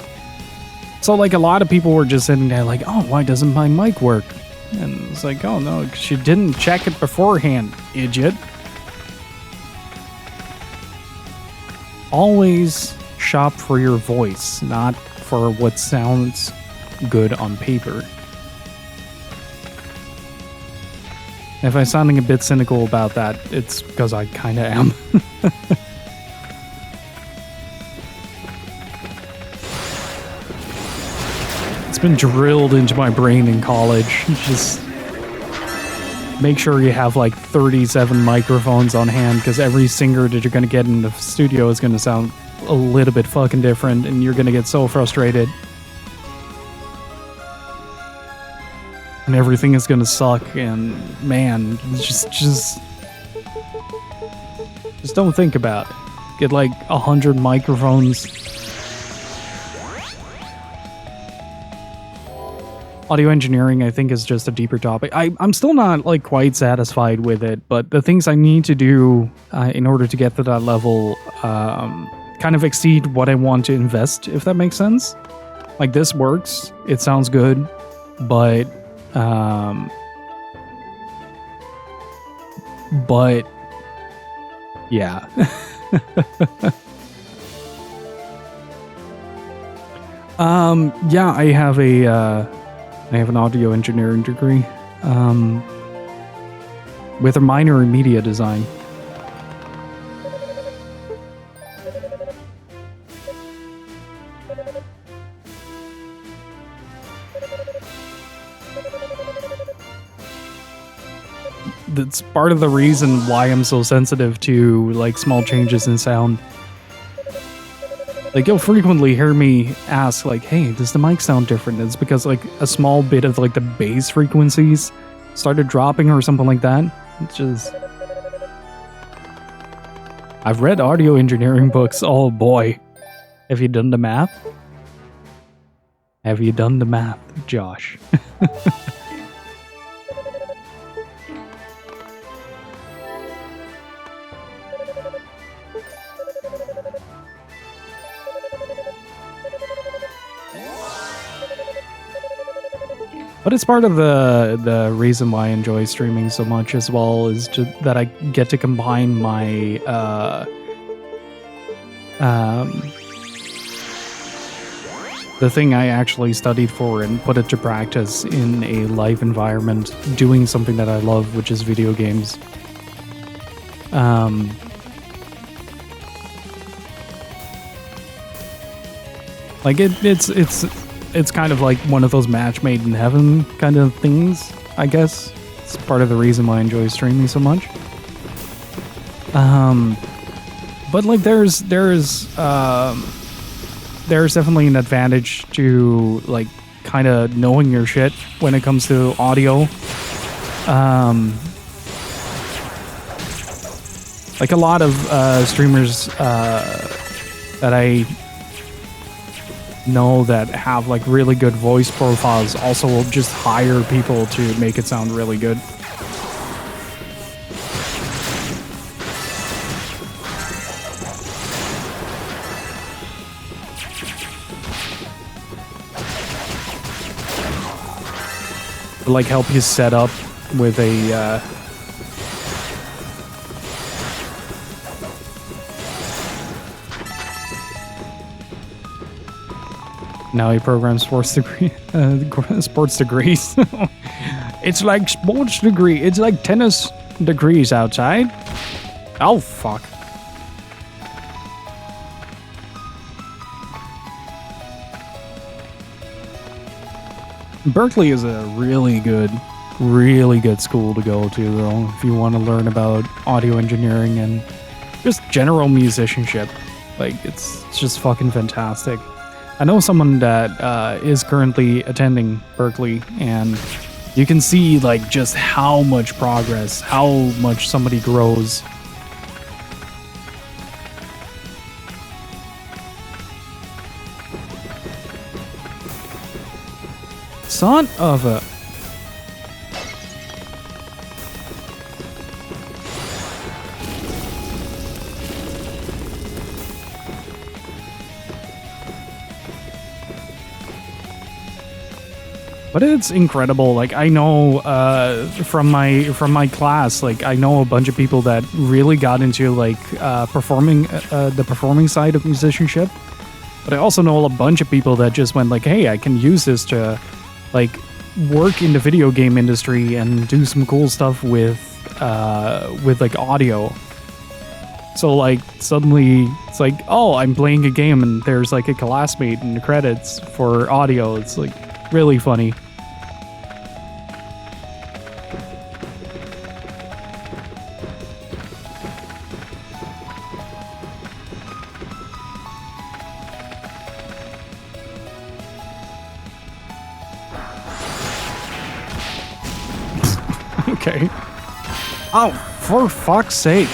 So, like, a lot of people were just sitting there like, oh, why doesn't my mic work? And it's like, oh no, because you didn't check it beforehand, idiot. Always shop for your voice, not for what sounds good on paper. If I'm sounding a bit cynical about that, it's because I kind of am. It's been drilled into my brain in college. Just make sure you have like 37 microphones on hand, because every singer that you're going to get in the studio is going to sound a little bit fucking different, and you're going to get so frustrated. And everything is going to suck, and man, just don't think about it. Get like 100 microphones. Audio engineering, I think, is just a deeper topic. I'm still not, like, quite satisfied with it, but the things I need to do in order to get to that level kind of exceed what I want to invest, if that makes sense. Like, this works, it sounds good, but yeah. Yeah, I have an audio engineering degree, with a minor in media design. That's part of the reason why I'm so sensitive to, like, small changes in sound. Like, you'll frequently hear me ask, like, hey, does the mic sound different? It's because, like, a small bit of, like, the bass frequencies started dropping or something like that. It's just... I've read audio engineering books. Oh, boy. Have you done the math? Have you done the math, Josh? But it's part of the reason why I enjoy streaming so much as well, is just that I get to combine my the thing I actually studied for and put it to practice in a live environment, doing something that I love, which is video games. Like it's kind of like one of those match made in heaven kind of things, I guess. It's part of the reason why I enjoy streaming so much. But like there's definitely an advantage to like kind of knowing your shit when it comes to audio. Like a lot of streamers that I know that have like really good voice profiles also will just hire people to make it sound really good. Like help you set up with a now he programs sports degrees. It's like sports degree. It's like tennis degrees outside. Oh fuck. Berkeley is a really good school to go to, though, if you want to learn about audio engineering and just general musicianship. Like, it's just fucking fantastic. I know someone that is currently attending Berkeley, and you can see, like, just how much progress, how much somebody grows. Son of a... But it's incredible. Like, I know from my class, like, I know a bunch of people that really got into like the performing side of musicianship. But I also know a bunch of people that just went like, hey, I can use this to like work in the video game industry and do some cool stuff with like audio. So like suddenly it's like, oh, I'm playing a game and there's like a classmate in the credits for audio. It's like really funny. Okay. Oh, for fuck's sake.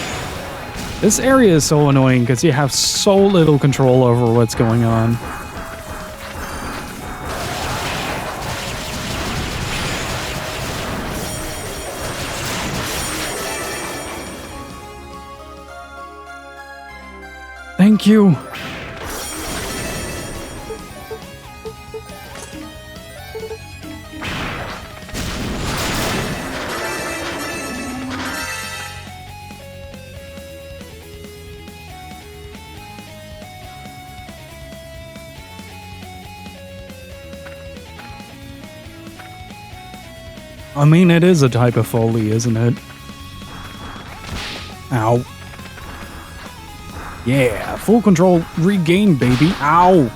This area is so annoying because you have so little control over what's going on. Thank you. I mean, it is a type of Foley, isn't it? Ow. Yeah, full control regained, baby. Ow.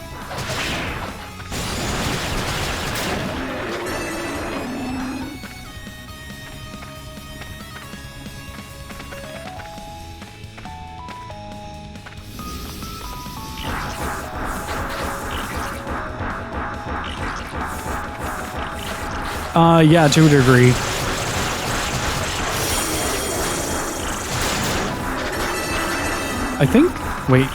Yeah, to a degree. I think... Wait.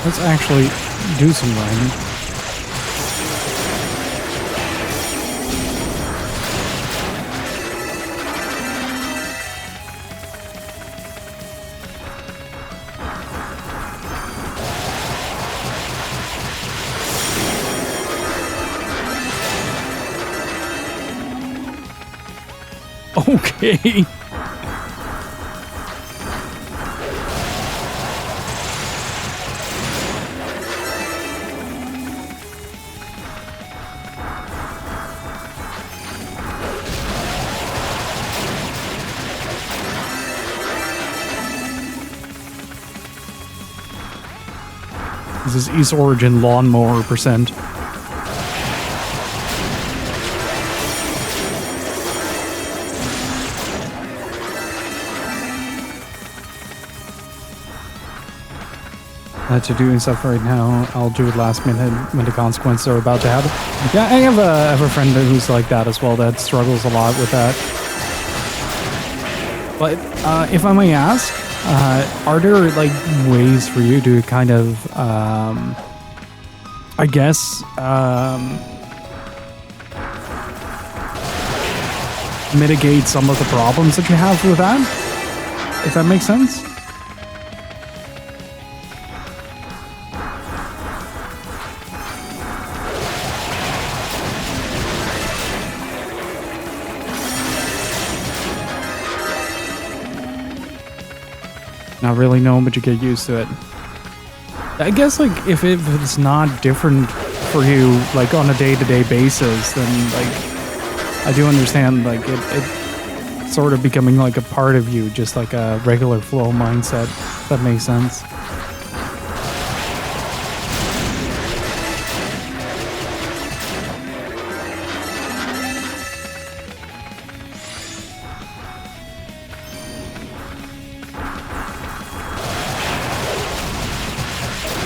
Let's actually do some running. Okay. This is East Origin lawnmower percent. To doing stuff right now, I'll do it last minute when the consequences are about to happen. Yeah, I have a friend who's like that as well, that struggles a lot with that. But if I may ask, are there like ways for you to kind of, I guess, mitigate some of the problems that you have with that? If that makes sense? Not really knowing, but you get used to it. I guess, like, if it's not different for you, like, on a day-to-day basis, then, like, I do understand, like, it sort of becoming, like, a part of you, just like a regular flow mindset, if that makes sense.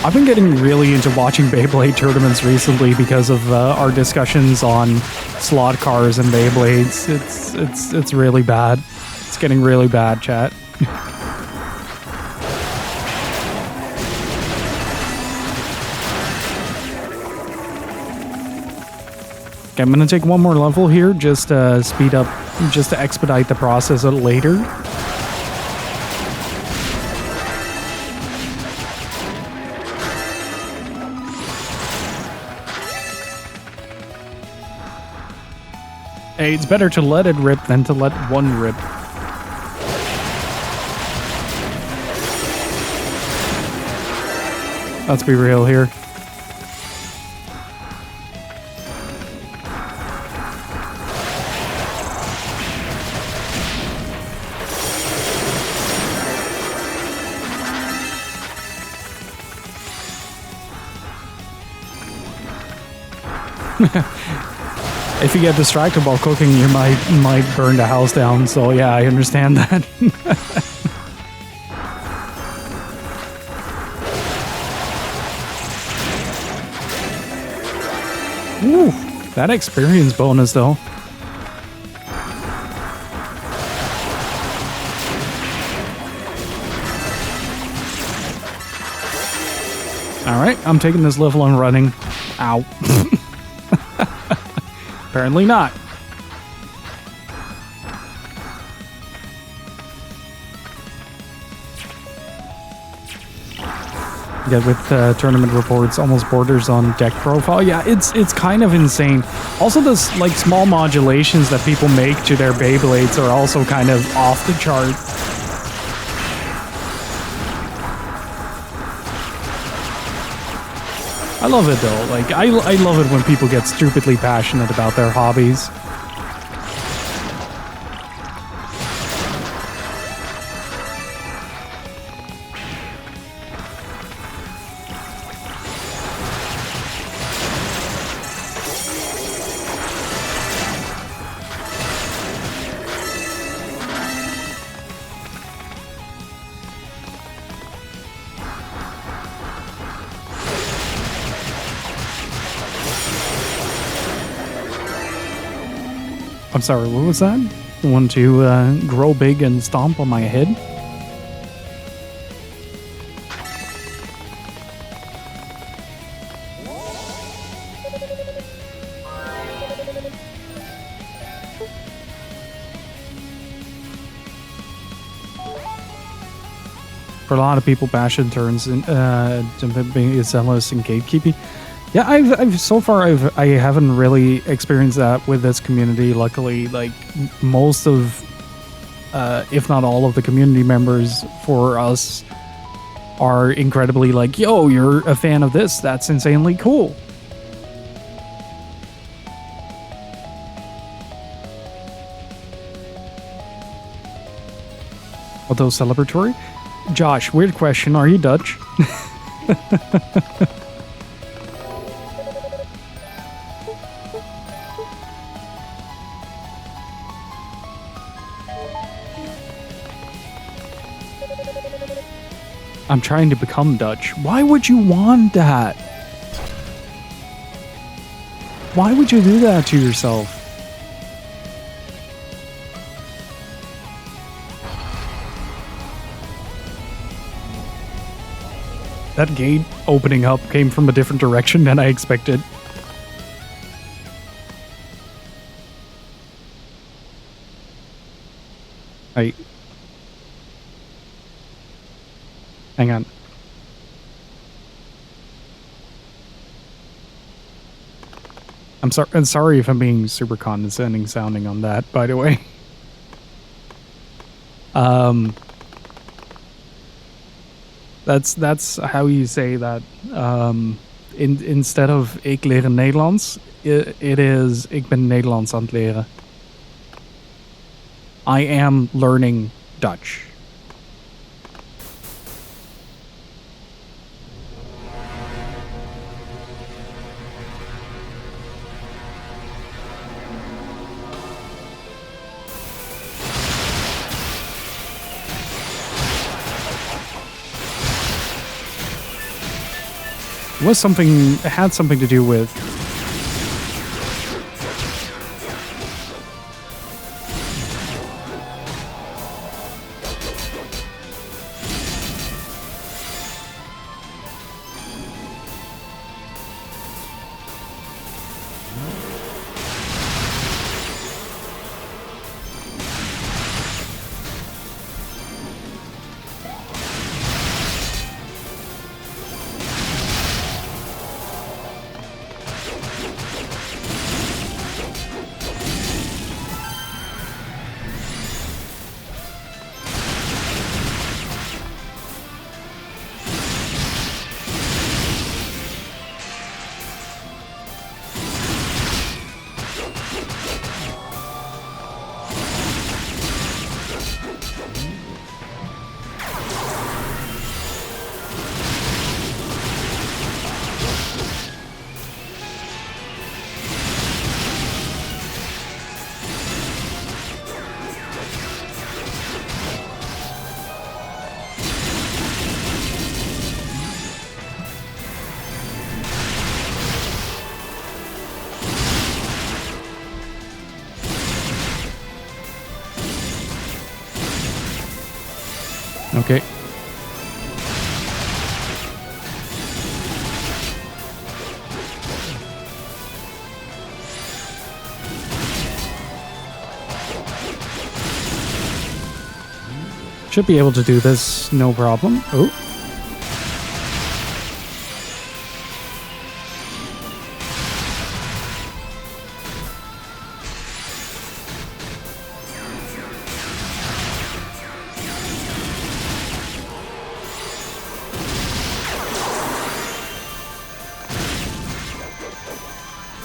I've been getting really into watching Beyblade tournaments recently because of our discussions on slot cars and Beyblades. It's really bad. It's getting really bad, chat. Okay, I'm gonna take one more level here, just to speed up, just to expedite the process later. Hey, it's better to let it rip than to let one rip. Let's be real here. If you get distracted while cooking, you might burn the house down. So yeah, I understand that. Ooh, that experience bonus though. All right, I'm taking this level and running. Ow. Apparently not. Yeah, with tournament reports, almost borders on deck profile. Yeah, it's kind of insane. Also, this like small modulations that people make to their Beyblades are also kind of off the chart. I love it though. Like I love it when people get stupidly passionate about their hobbies. I'm sorry, what was that? Want to grow big and stomp on my head? For a lot of people, Bastion turns into being zealous and gatekeeping. Yeah, I haven't really experienced that with this community. Luckily, like most of, if not all of the community members for us are incredibly like, yo, you're a fan of this. That's insanely cool. Although celebratory. Josh, weird question. Are you Dutch? I'm trying to become Dutch. Why would you want that? Why would you do that to yourself? That gate opening up came from a different direction than I expected. Hey. Hang on. I'm sorry if I'm being super condescending sounding on that, by the way. That's how you say that. Instead of ik leren Nederlands, it is ik ben Nederlands aan het leren. I am learning Dutch. It had something to do with okay. Should be able to do this, no problem. Oh.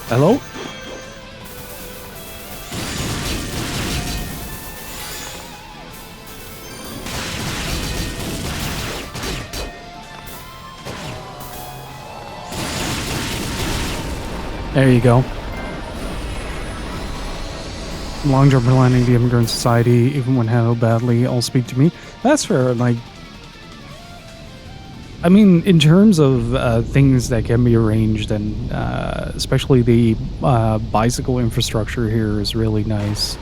Hello? There you go. Long term planning the immigrant society, even when handled badly, all speak to me. That's fair, like... I mean, in terms of things that can be arranged, and especially the bicycle infrastructure here is really nice.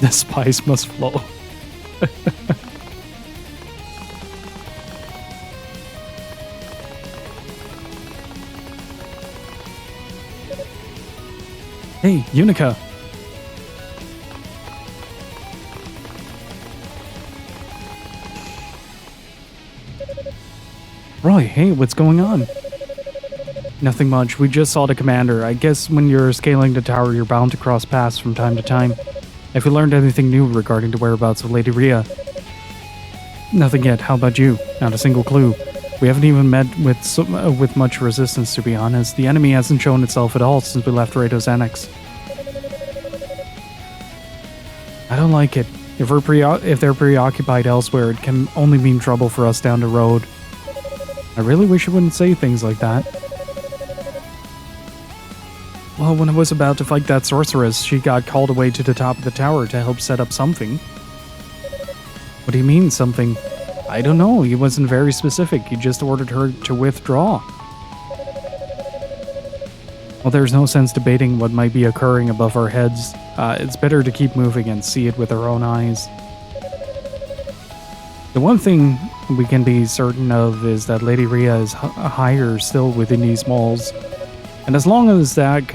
The spice must flow. Hey, Yunica. Roy, hey, what's going on? Nothing much. We just saw the commander. I guess when you're scaling the tower, you're bound to cross paths from time to time. Have you learned anything new regarding the whereabouts of Lady Rhea? Nothing yet. How about you? Not a single clue. We haven't even met with much resistance, to be honest. The enemy hasn't shown itself at all since we left Rado's Annex. I don't like it. If they're preoccupied elsewhere, it can only mean trouble for us down the road. I really wish you wouldn't say things like that. Well, when I was about to fight that sorceress, she got called away to the top of the tower to help set up something. What do you mean, something? I don't know. He wasn't very specific. He just ordered her to withdraw. Well, there's no sense debating what might be occurring above our heads. It's better to keep moving and see it with our own eyes. The one thing we can be certain of is that Lady Rhea is higher still within these walls. And as long as that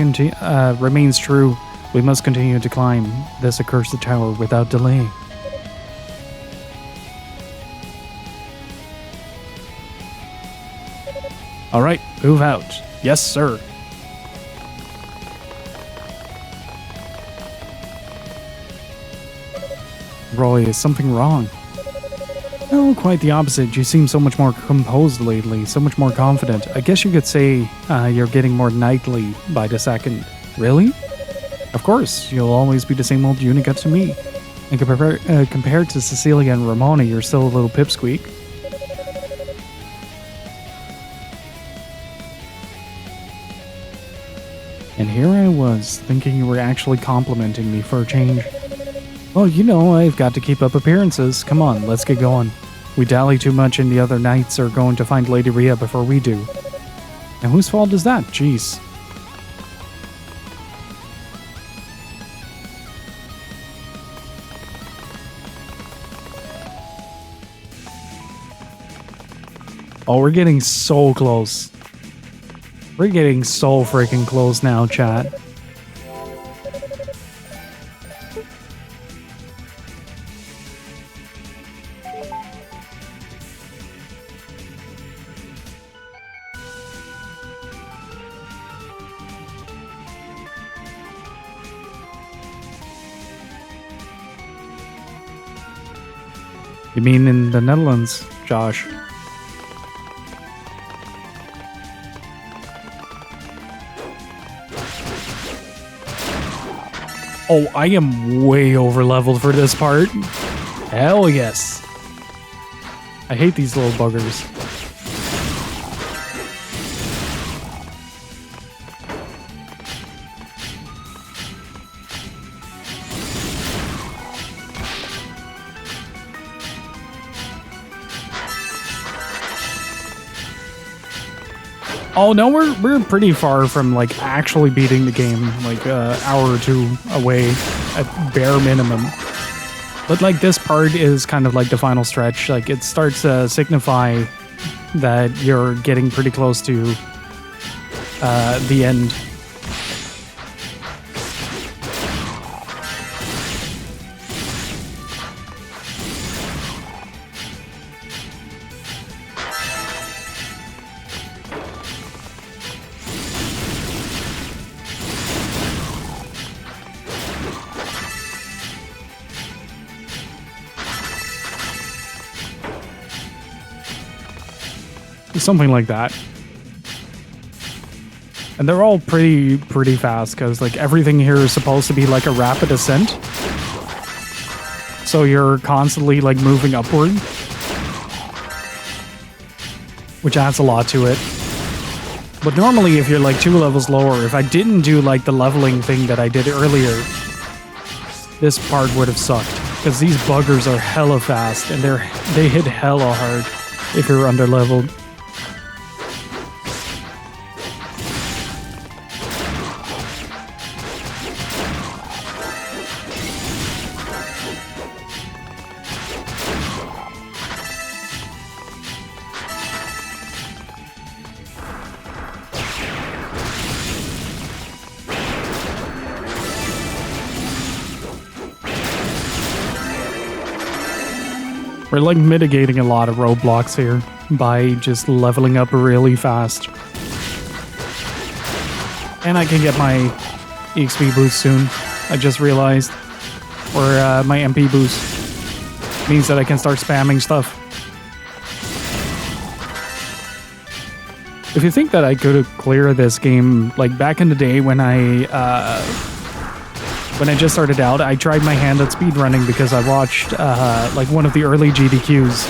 remains true, we must continue to climb this accursed tower without delay. All right, move out. Yes, sir. Roy, is something wrong? No, quite the opposite. You seem so much more composed lately, so much more confident. I guess you could say you're getting more knightly by the second. Really? Of course, you'll always be the same old Yunica to me. And compared to Cecilia and Ramona, you're still a little pipsqueak. And here I was, thinking you were actually complimenting me for a change. Well, you know, I've got to keep up appearances. Come on, let's get going. We dally too much and the other knights are going to find Lady Rhea before we do. And whose fault is that? Jeez. Oh, we're getting so close. We're getting so freaking close now, chat. You mean in the Netherlands, Josh? Oh, I am way over leveled for this part. Hell yes. I hate these little buggers. Oh no, we're pretty far from like actually beating the game, like an hour or two away at bare minimum. But like this part is kind of like the final stretch. Like it starts to signify that you're getting pretty close to the end. Something like that. And they're all pretty fast because like everything here is supposed to be like a rapid ascent. So you're constantly like moving upward, which adds a lot to it. But normally if you're like 2 levels lower, if I didn't do like the leveling thing that I did earlier, this part would have sucked. Because these buggers are hella fast, and they hit hella hard if you're under-leveled. We're like mitigating a lot of roadblocks here by just leveling up really fast. And I can get my EXP boost soon, I just realized. Or my MP boost. Means that I can start spamming stuff. If you think that I could have cleared this game, like back in the day when I just started out, I tried my hand at speedrunning because I watched like one of the early GDQs.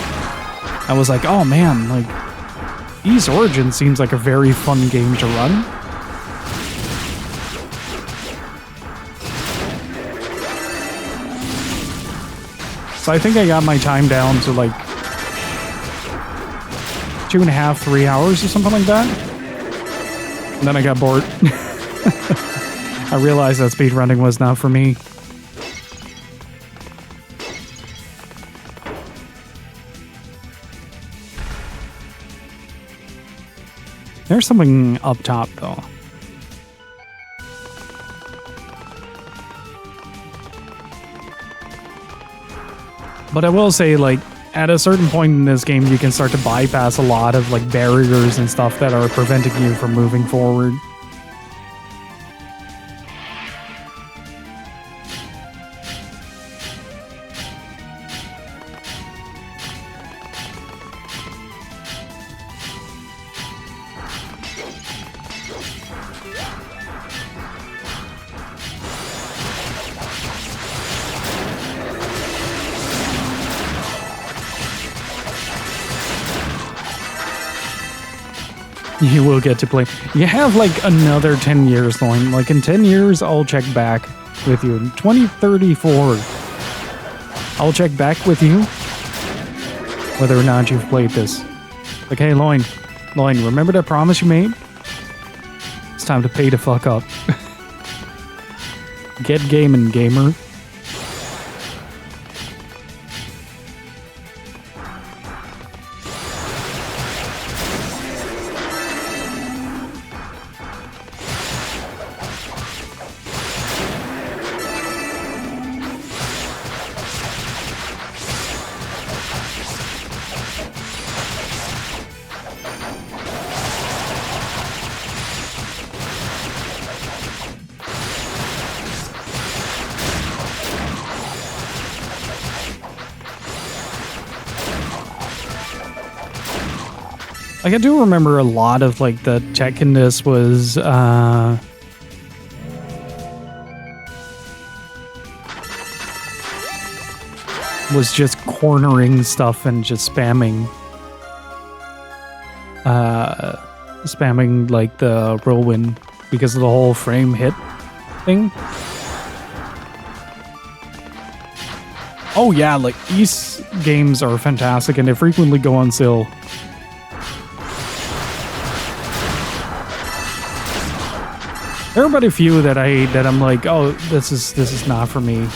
I was like, oh man, like Ys Origin seems like a very fun game to run. So I think I got my time down to like 2.5, 3 hours or something like that. And then I got bored. I realized that speedrunning was not for me. There's something up top, though. But I will say, like, at a certain point in this game, you can start to bypass a lot of, like, barriers and stuff that are preventing you from moving forward. You will get to play. You have like another 10 years, Loin. Like in 10 years, I'll check back with you. In 2034, I'll check back with you whether or not you've played this. Like, hey, Loin, remember that promise you made? It's time to pay the fuck up. Get gaming, gamer. Like, I do remember a lot of, like, the tech in this was, just cornering stuff and just spamming, like, the whirlwind because of the whole frame hit thing. Oh, yeah, like, Ys games are fantastic and they frequently go on sale. There are but a few that I'm like, oh, this is not for me.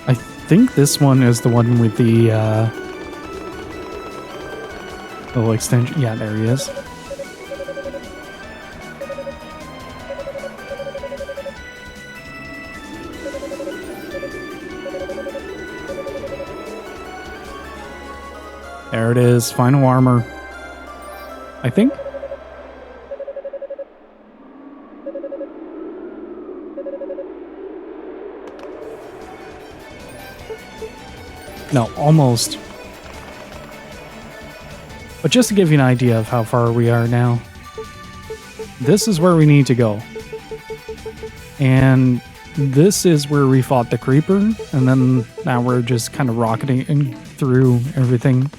I think this one is the one with the little extension. Yeah, there he is. There it is, final armor. I think. No, almost. But just to give you an idea of how far we are now, this is where we need to go. And this is where we fought the creeper, and then now we're just kind of rocketing through everything.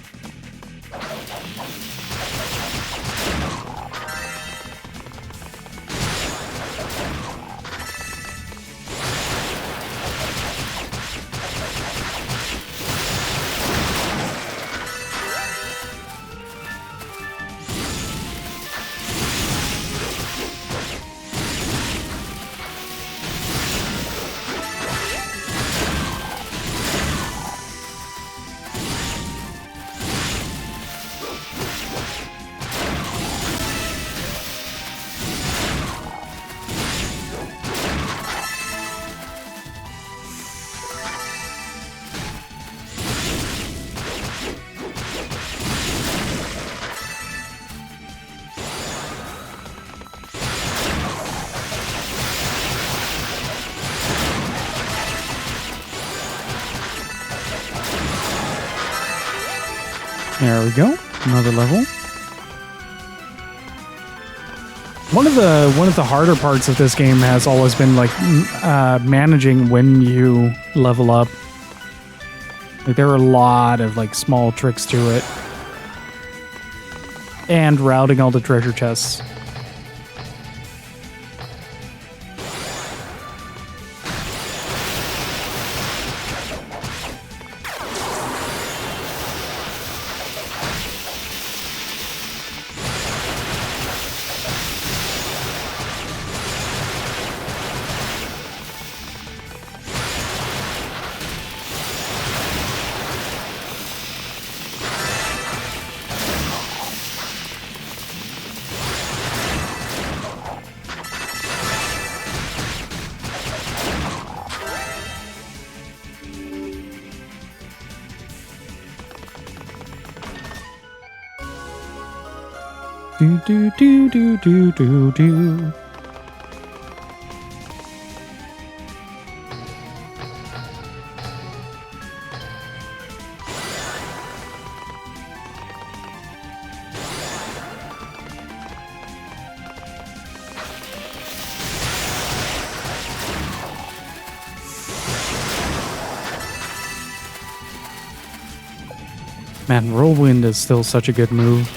There we go. Another level. One of the harder parts of this game has always been like managing when you level up. Like there are a lot of like small tricks to it. And routing all the treasure chests. Do do do do do do do. Man, Whirlwind is still such a good move.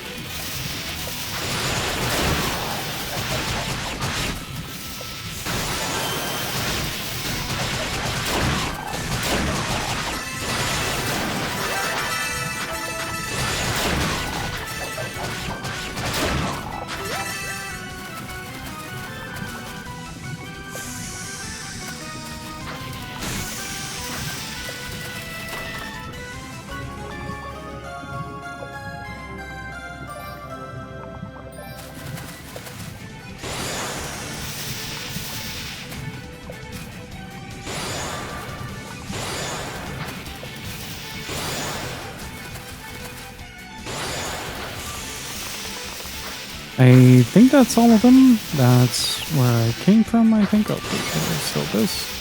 I think that's all of them. That's where I came from, I think. Okay, there's still this.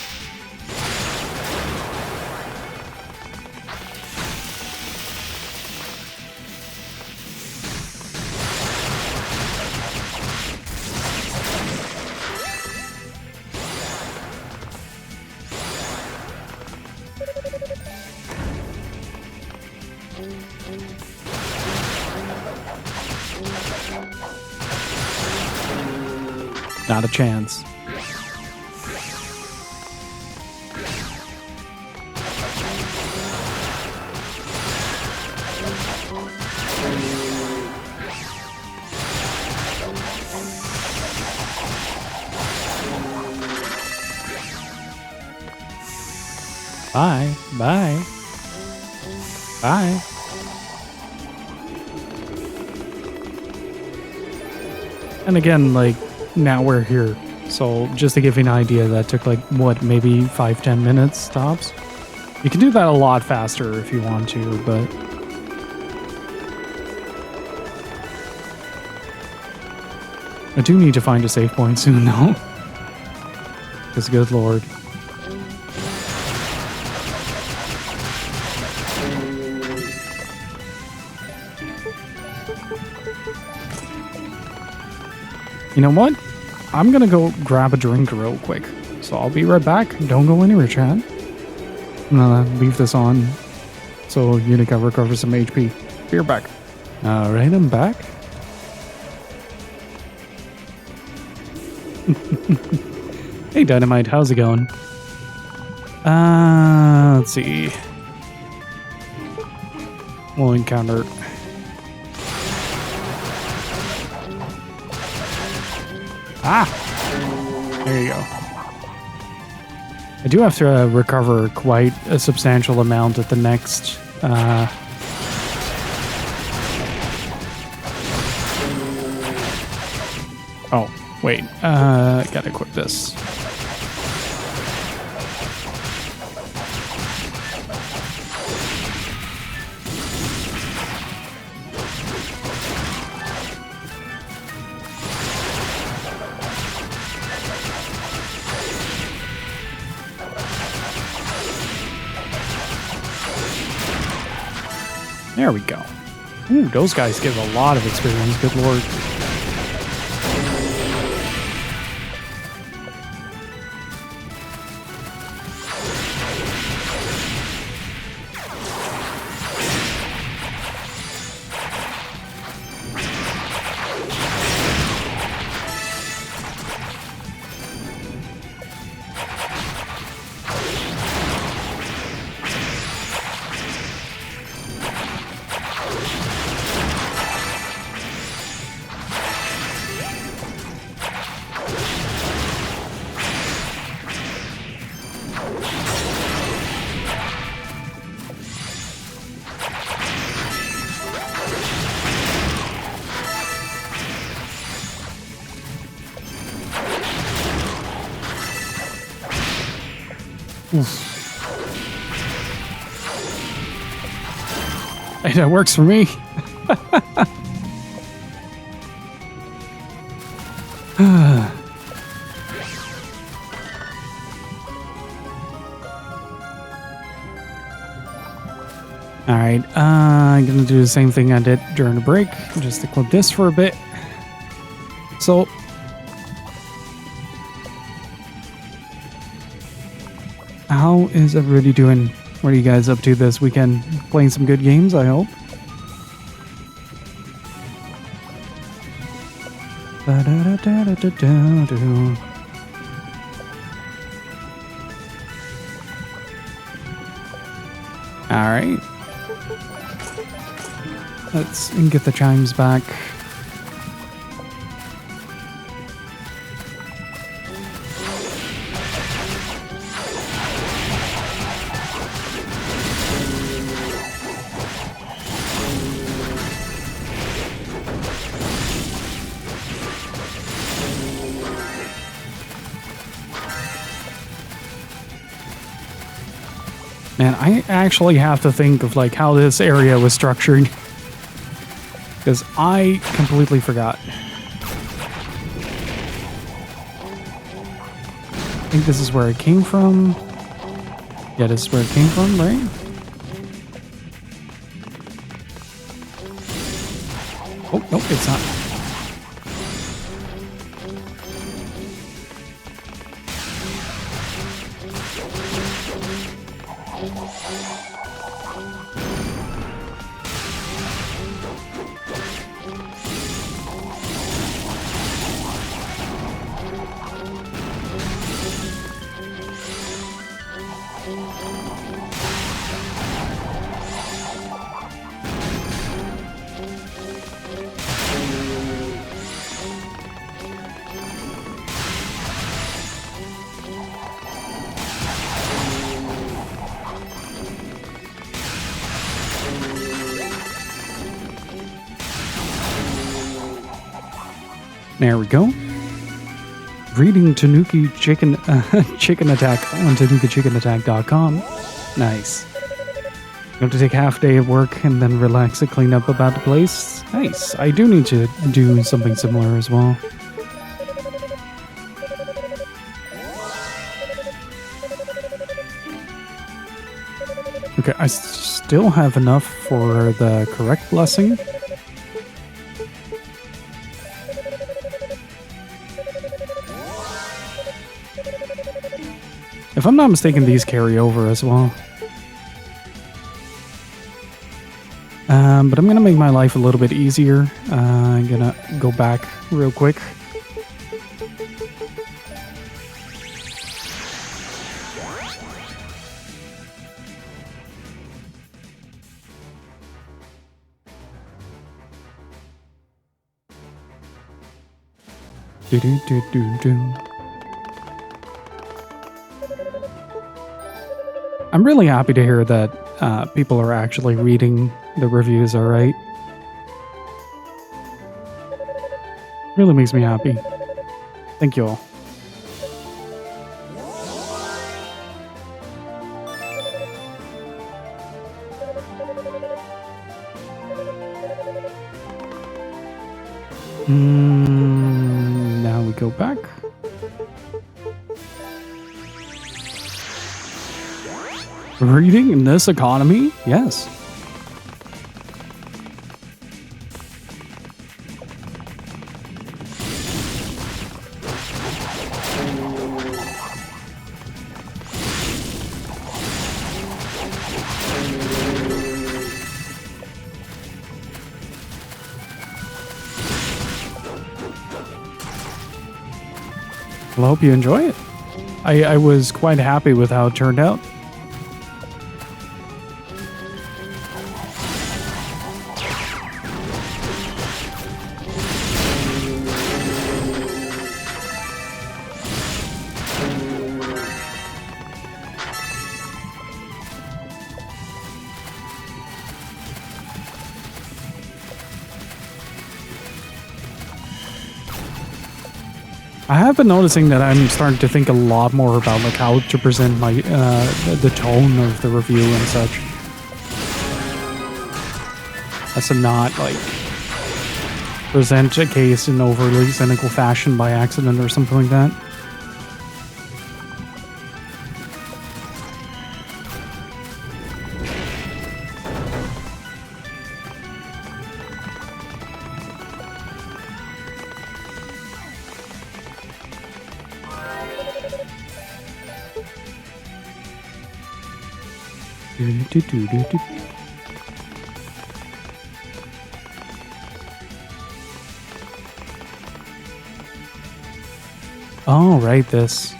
Not a chance. Bye. Bye. Bye. And again, like, now we're here. So just to give you an idea, that took like, what, maybe 5-10 minutes tops? You can do that a lot faster if you want to, but... I do need to find a save point soon, though. Because good lord. You know what? I'm gonna go grab a drink real quick. So I'll be right back. Don't go anywhere, chat. I'm gonna leave this on so Yunica recovers some HP. Be right back. Alright, I'm back. Hey Dynamite, how's it going? Let's see. We'll encounter... Ah! There you go. I do have to recover quite a substantial amount at the next... Oh, wait. Gotta equip this. There we go. Ooh, those guys give a lot of experience, good lord. Hey, that works for me. Alright, I'm gonna do the same thing I did during the break, just equip this for a bit. So, how is everybody doing? What are you guys up to this weekend? Playing some good games, I hope. Alright. Let's get the chimes back. Man, I actually have to think of like how this area was structured, because I completely forgot. I think this is where it came from. Yeah, this is where it came from, right? Oh, nope, it's not. There we go. Reading Tanuki Chicken Chicken Attack on TanukiChickenAttack.com. Nice. You have to take half day of work and then relax and clean up about the place. Nice. I do need to do something similar as well. Okay, I still have enough for the correct blessing. If I'm not mistaken, these carry over as well. But I'm gonna make my life a little bit easier. I'm gonna go back real quick. Do do do do do. I'm really happy to hear that people are actually reading the reviews, alright? Really makes me happy. Thank you all. Now we go back. Reading in this economy? Yes. Well, I hope you enjoy it. I was quite happy with how it turned out. I have been noticing that I'm starting to think a lot more about like how to present my the tone of the review and such, as to not like present a case in overly cynical fashion by accident or something like that. Oh, right, this.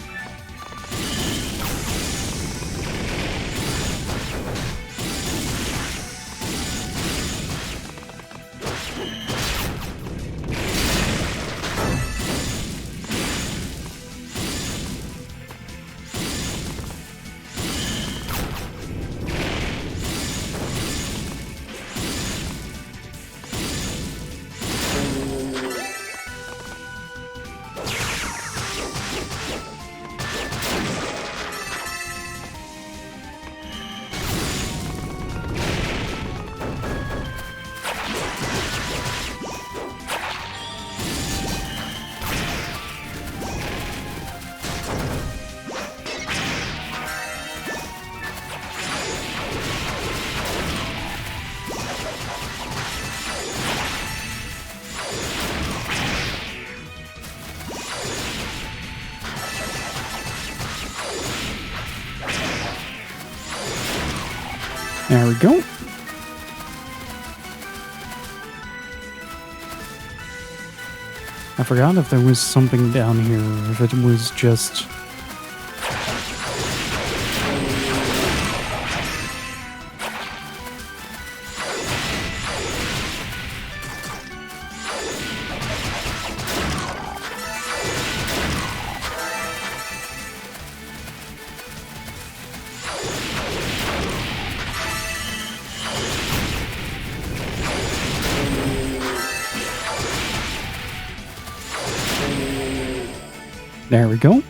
There we go. I forgot if there was something down here, or if it was just... There we go.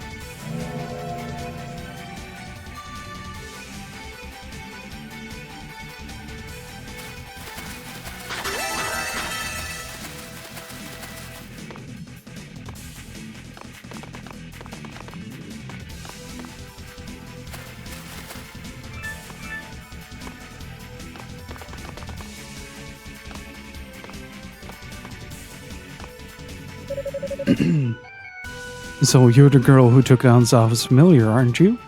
So you're the girl who took down Zava's familiar, aren't you?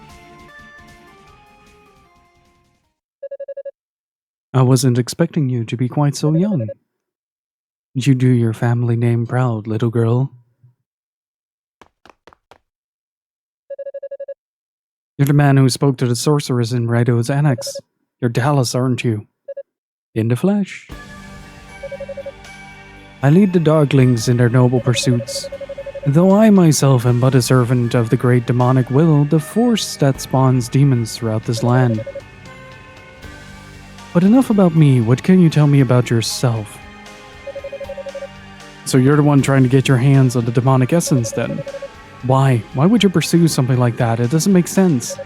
I wasn't expecting you to be quite so young. You do your family name proud, little girl. You're the man who spoke to the sorceress in Raido's annex. You're Dallas, aren't you? In the flesh. I lead the Darklings in their noble pursuits. Though I myself am but a servant of the great demonic will, the force that spawns demons throughout this land. But enough about me, what can you tell me about yourself? So you're the one trying to get your hands on the demonic essence then? Why? Why would you pursue something like that? It doesn't make sense.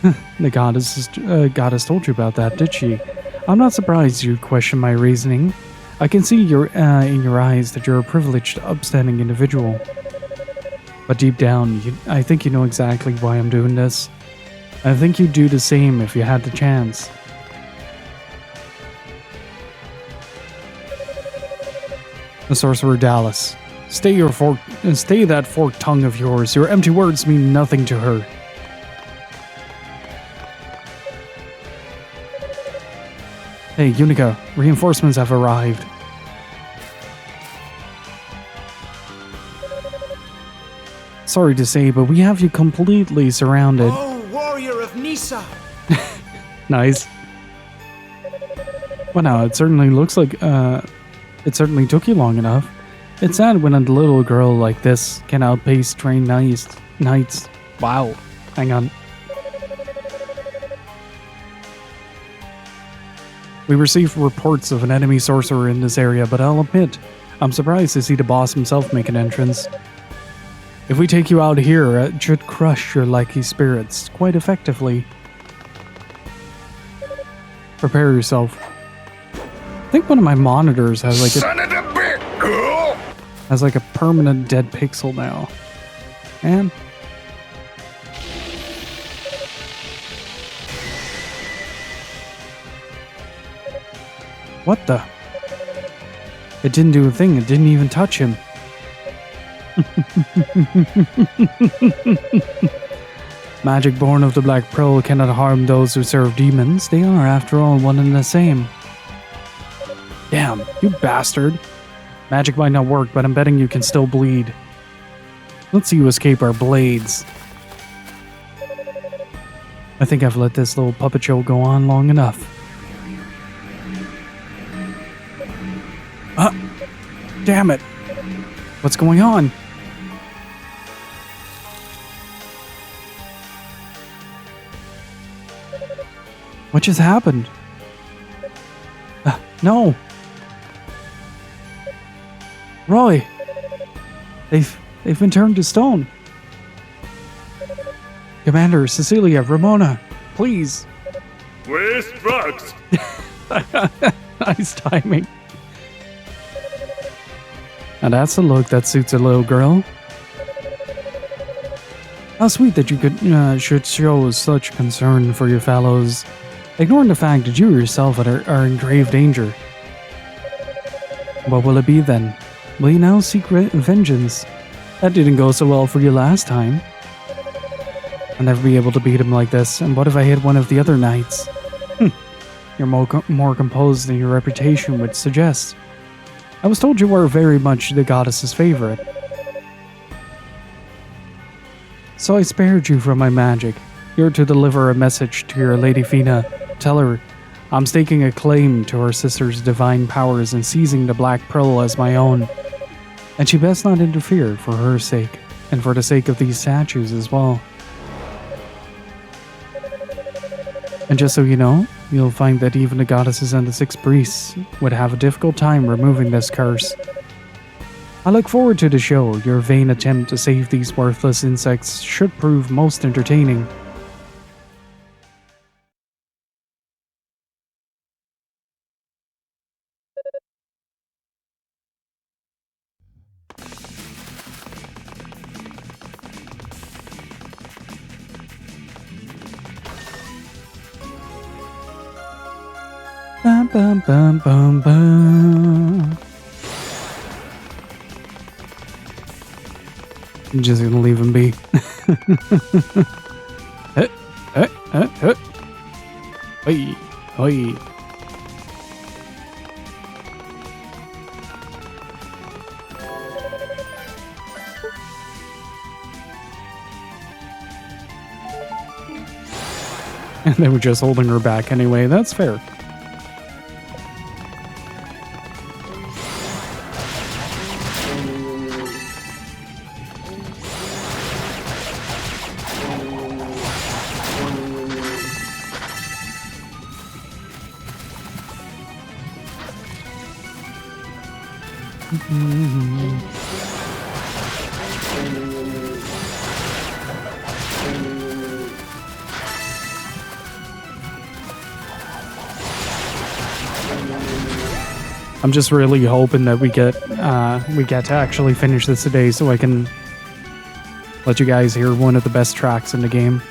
The goddess told you about that, did she? I'm not surprised you question my reasoning. I can see in your eyes that you're a privileged, upstanding individual. But deep down, I think you know exactly why I'm doing this. I think you'd do the same if you had the chance. The Sorcerer Dallas. Stay that forked tongue of yours. Your empty words mean nothing to her. Hey, Yunica, reinforcements have arrived. Sorry to say, but we have you completely surrounded. Oh, warrior of Nisa! Nice. Well, now, it certainly looks like, it certainly took you long enough. It's sad when a little girl like this can outpace trained knights. Wow. Hang on. We received reports of an enemy sorcerer in this area, but I'll admit, I'm surprised to see the boss himself make an entrance. If we take you out here, it should crush your likey spirits quite effectively. Prepare yourself. I think one of my monitors has like a permanent dead pixel now. And what the? It didn't do a thing. It didn't even touch him. Magic born of the Black Pearl cannot harm those who serve demons. They are, after all, one and the same. Damn, you bastard. Magic might not work, but I'm betting you can still bleed. Let's see you escape our blades. I think I've let this little puppet show go on long enough. Damn it. What's going on? What just happened? No. Roy. They've been turned to stone. Commander, Cecilia, Ramona, please. Where's drugs? Nice timing. And that's a look that suits a little girl. How sweet that you should show such concern for your fellows, ignoring the fact that you yourself are in grave danger. What will it be then? Will you now seek vengeance? That didn't go so well for you last time. I'll never be able to beat him like this, and what if I hit one of the other knights? You're more composed than your reputation would suggest. I was told you were very much the goddess's favorite. So I spared you from my magic. You're to deliver a message to your Lady Fina. Tell her, I'm staking a claim to her sister's divine powers and seizing the Black Pearl as my own. And she best not interfere for her sake, and for the sake of these statues as well. And just so you know, you'll find that even the goddesses and the 6 priests would have a difficult time removing this curse. I look forward to the show. Your vain attempt to save these worthless insects should prove most entertaining. Bum, bum, bum, bum, bum. I'm just gonna leave him be. Oi, oi. And they were just holding her back anyway, that's fair. I'm just really hoping that we get to actually finish this today so I can let you guys hear one of the best tracks in the game.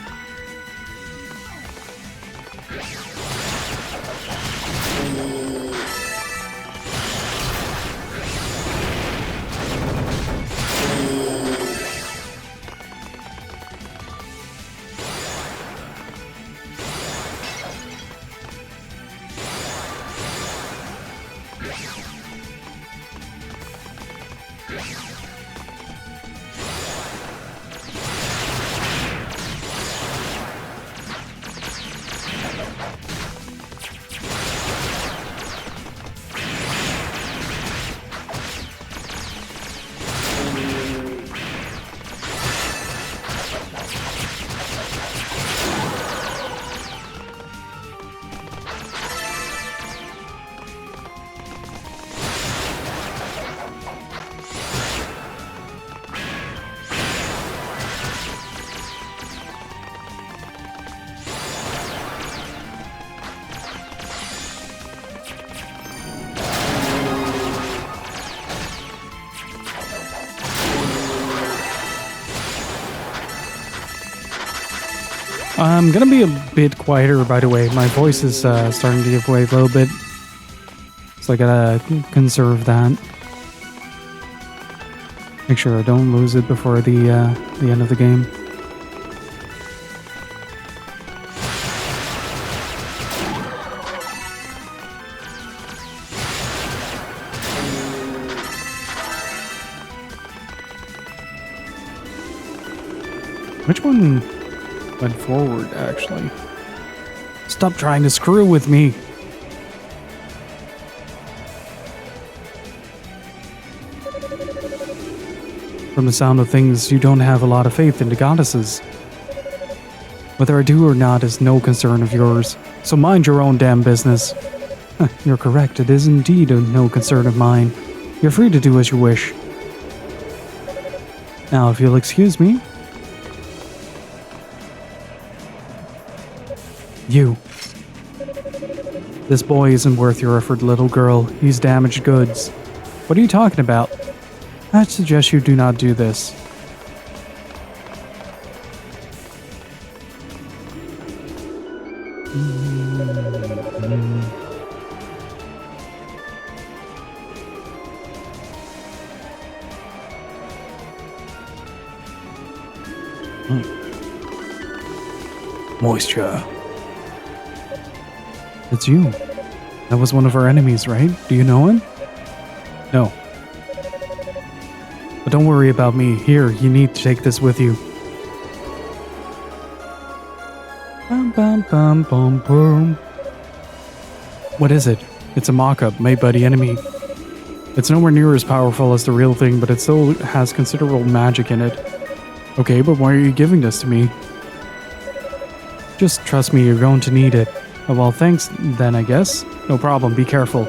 I'm gonna be a bit quieter, by the way. My voice is starting to give way a little bit. So I gotta conserve that. Make sure I don't lose it before the end of the game. Which one went forward, actually? Stop trying to screw with me. From the sound of things, you don't have a lot of faith in the goddesses. Whether I do or not is no concern of yours, so mind your own damn business. You're correct, it is indeed no concern of mine. You're free to do as you wish. Now, if you'll excuse me. You. This boy isn't worth your effort, little girl. He's damaged goods. What are you talking about? I'd suggest you do not do this. Moisture. It's you. That was one of our enemies, right? Do you know him? No. But don't worry about me. Here, you need to take this with you. Bum, bum, bum, bum, bum. What is it? It's a mock-up made by the enemy. It's nowhere near as powerful as the real thing, but it still has considerable magic in it. Okay, but why are you giving this to me? Just trust me, you're going to need it. Oh, well, thanks then, I guess. No problem, be careful.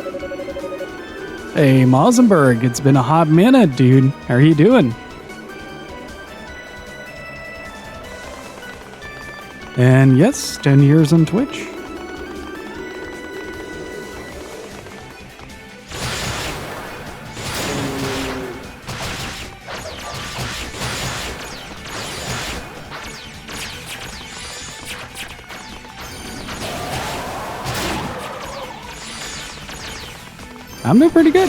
Hey, Mosenberg, it's been a hot minute, dude. How are you doing? And yes, 10 years on Twitch. I'm doing pretty good.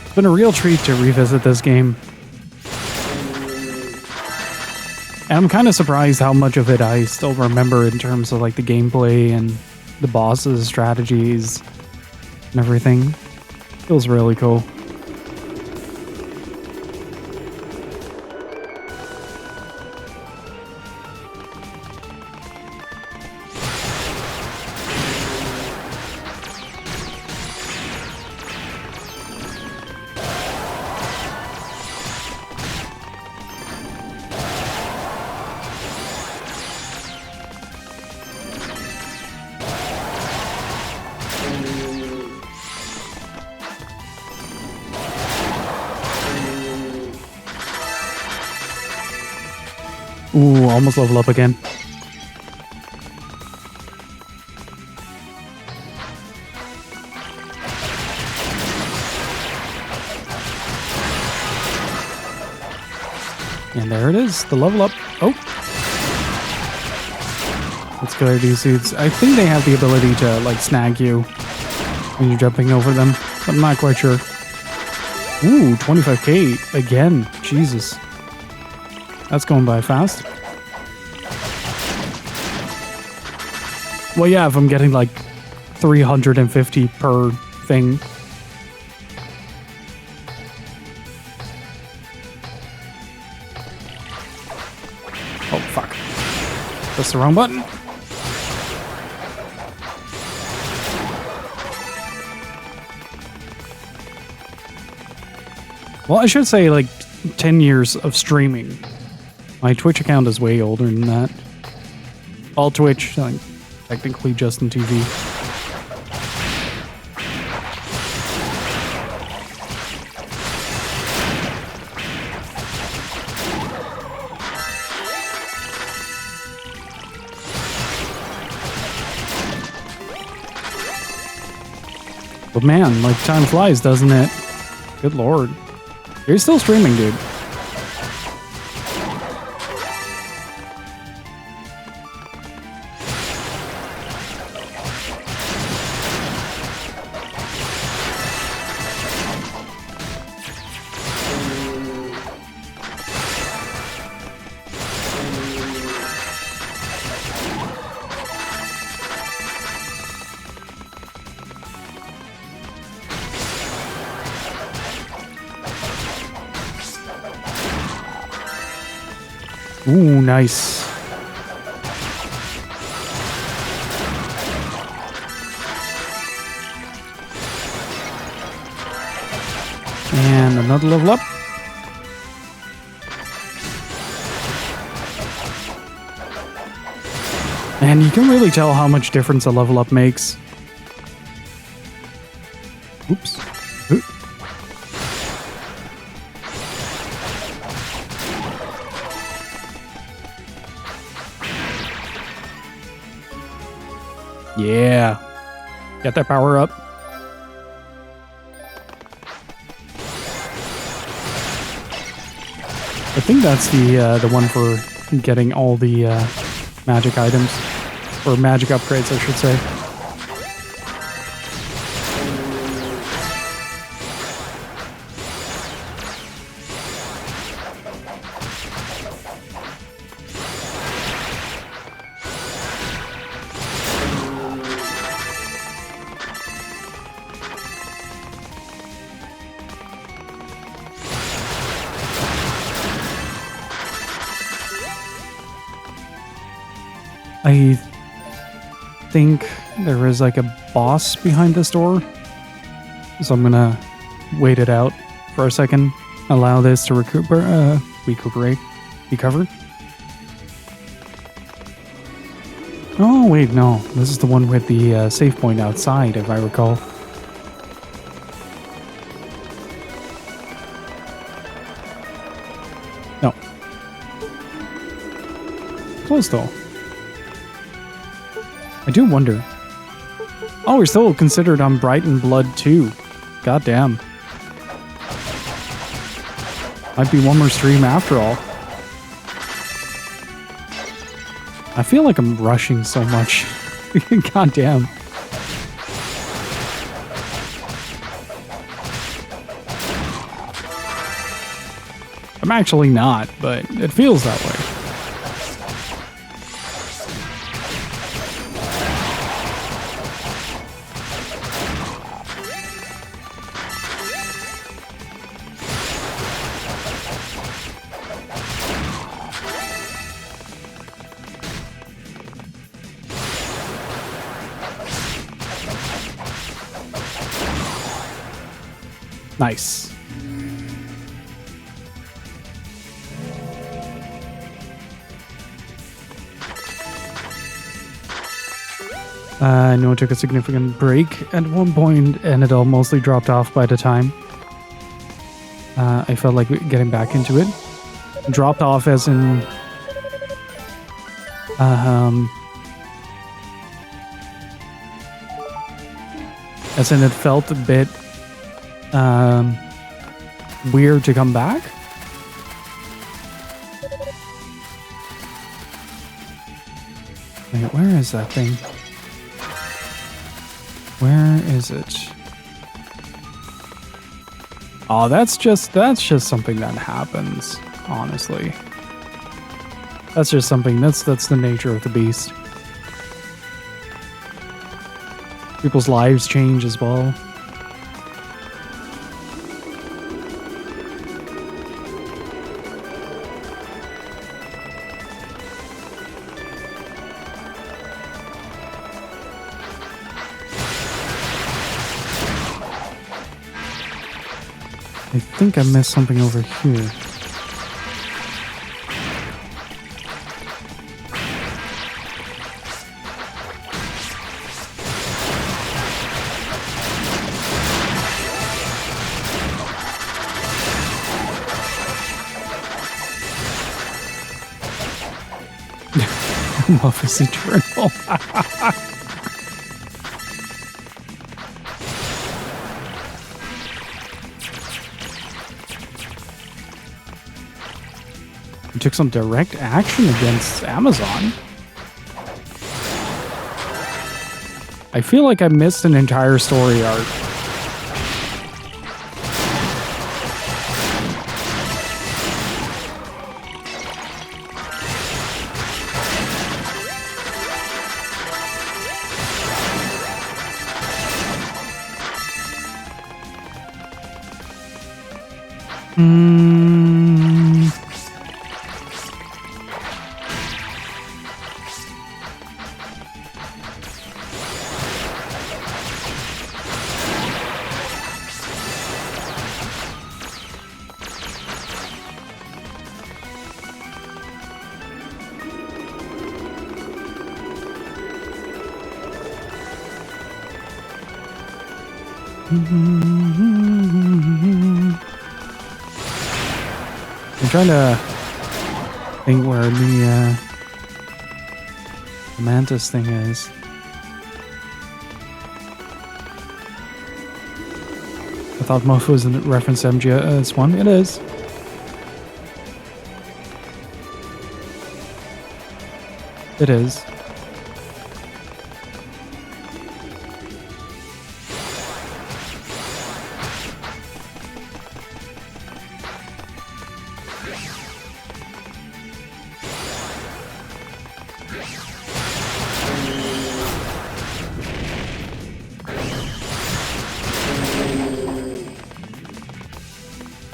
It's been a real treat to revisit this game. And I'm kind of surprised how much of it I still remember in terms of like the gameplay and the bosses, strategies, and everything. Feels really cool. Ooh, almost level up again. And there it is, the level up. Oh. Let's go to these dudes. I think they have the ability to like snag you when you're jumping over them, but I'm not quite sure. Ooh, 25k again. Jesus. That's going by fast. Well, yeah, if I'm getting like 350 per thing. Oh, fuck. Press the wrong button. Well, I should say like 10 years of streaming. My Twitch account is way older than that. All Twitch, like, technically Justin TV. But man, like time flies, doesn't it? Good lord. You're still streaming, dude. Ooh, nice. And another level up. And you can really tell how much difference a level up makes. Oops. Oop. Yeah. Get that power up. I think that's the one for getting all the magic items. Or magic upgrades, I should say. I think there is like a boss behind this door. So I'm gonna wait it out for a second. Allow this to recover. Oh wait, no. This is the one with the save point outside, if I recall. No. Close though. I do wonder. Oh, we're still considered on Brighton Blood 2. Goddamn. Might be one more stream after all. I feel like I'm rushing so much. Goddamn. I'm actually not, but it feels that way. Nice. I know it took a significant break at one point, and it all mostly dropped off by the time. I felt like getting back into it. Dropped off as in... as in it felt a bit... weird to come back. Wait, where is that thing? Where is it? Oh, that's just something that happens, honestly. That's just something, that's the nature of the beast. People's lives change as well. I think I missed something over here. Muffus Eternal. took some direct action against Amazon. I feel like I missed an entire story arc. I'm trying to think where the mantis thing is. I thought Mofo was in reference to MGS1. It is. It is.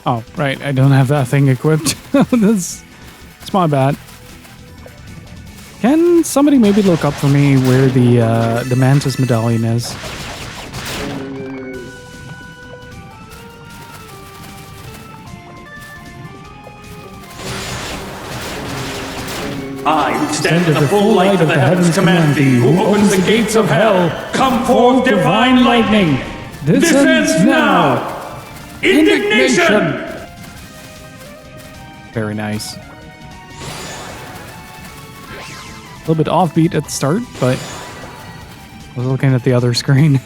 Oh, right. I don't have that thing equipped. That's my bad. Can somebody maybe look up for me where the mantis medallion is? I extend the full light of the heavens command thee, who opens the gates of hell. Come forth, divine lightning. This ends now. Indignation! Very nice. A little bit offbeat at the start, but I was looking at the other screen.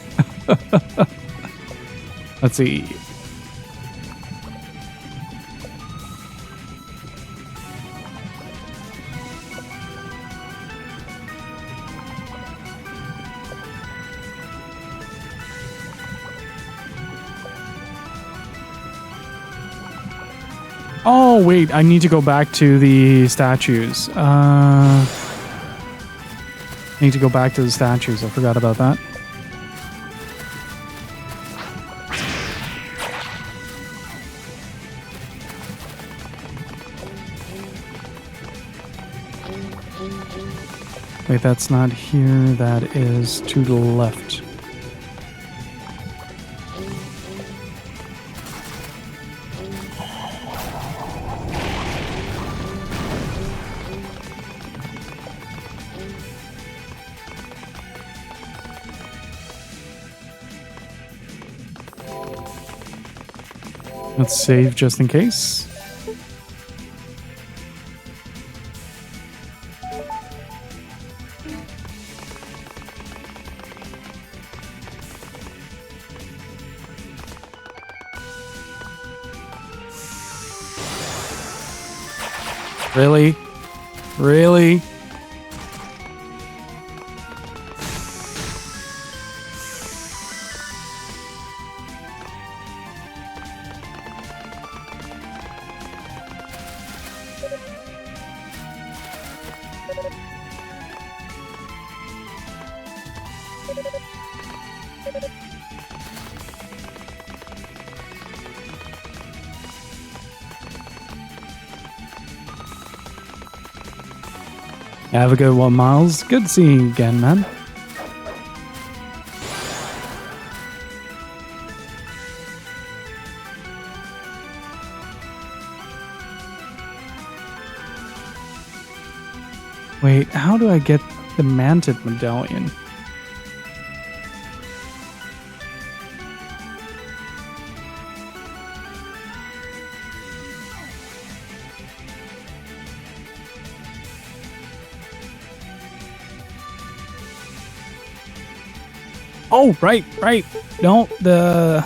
Let's see. Oh, wait, I need to go back to the statues. I need to go back to the statues. I forgot about that. Wait, that's not here. That is to the left. Let's save just in case. Really? Really? Have a good one, Miles. Good seeing you again, man. Wait, how do I get the Mantid medallion? Oh, right. No, the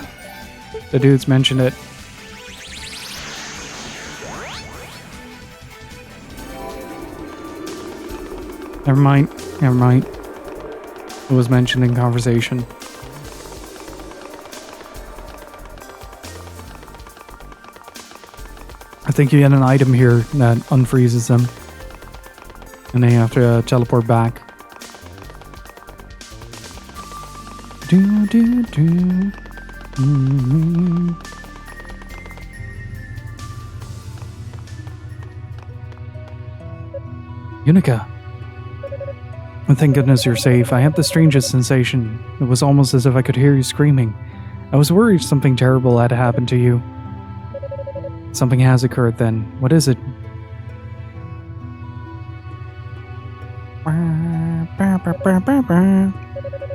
dudes mentioned it. Never mind. Never mind. It was mentioned in conversation. I think you get an item here that unfreezes them. And then you have to teleport back. Do, do, do. Mm-hmm. Yunica. And thank goodness you're safe. I had the strangest sensation. It was almost as if I could hear you screaming. I was worried something terrible had happened to you. Something has occurred then. What is it?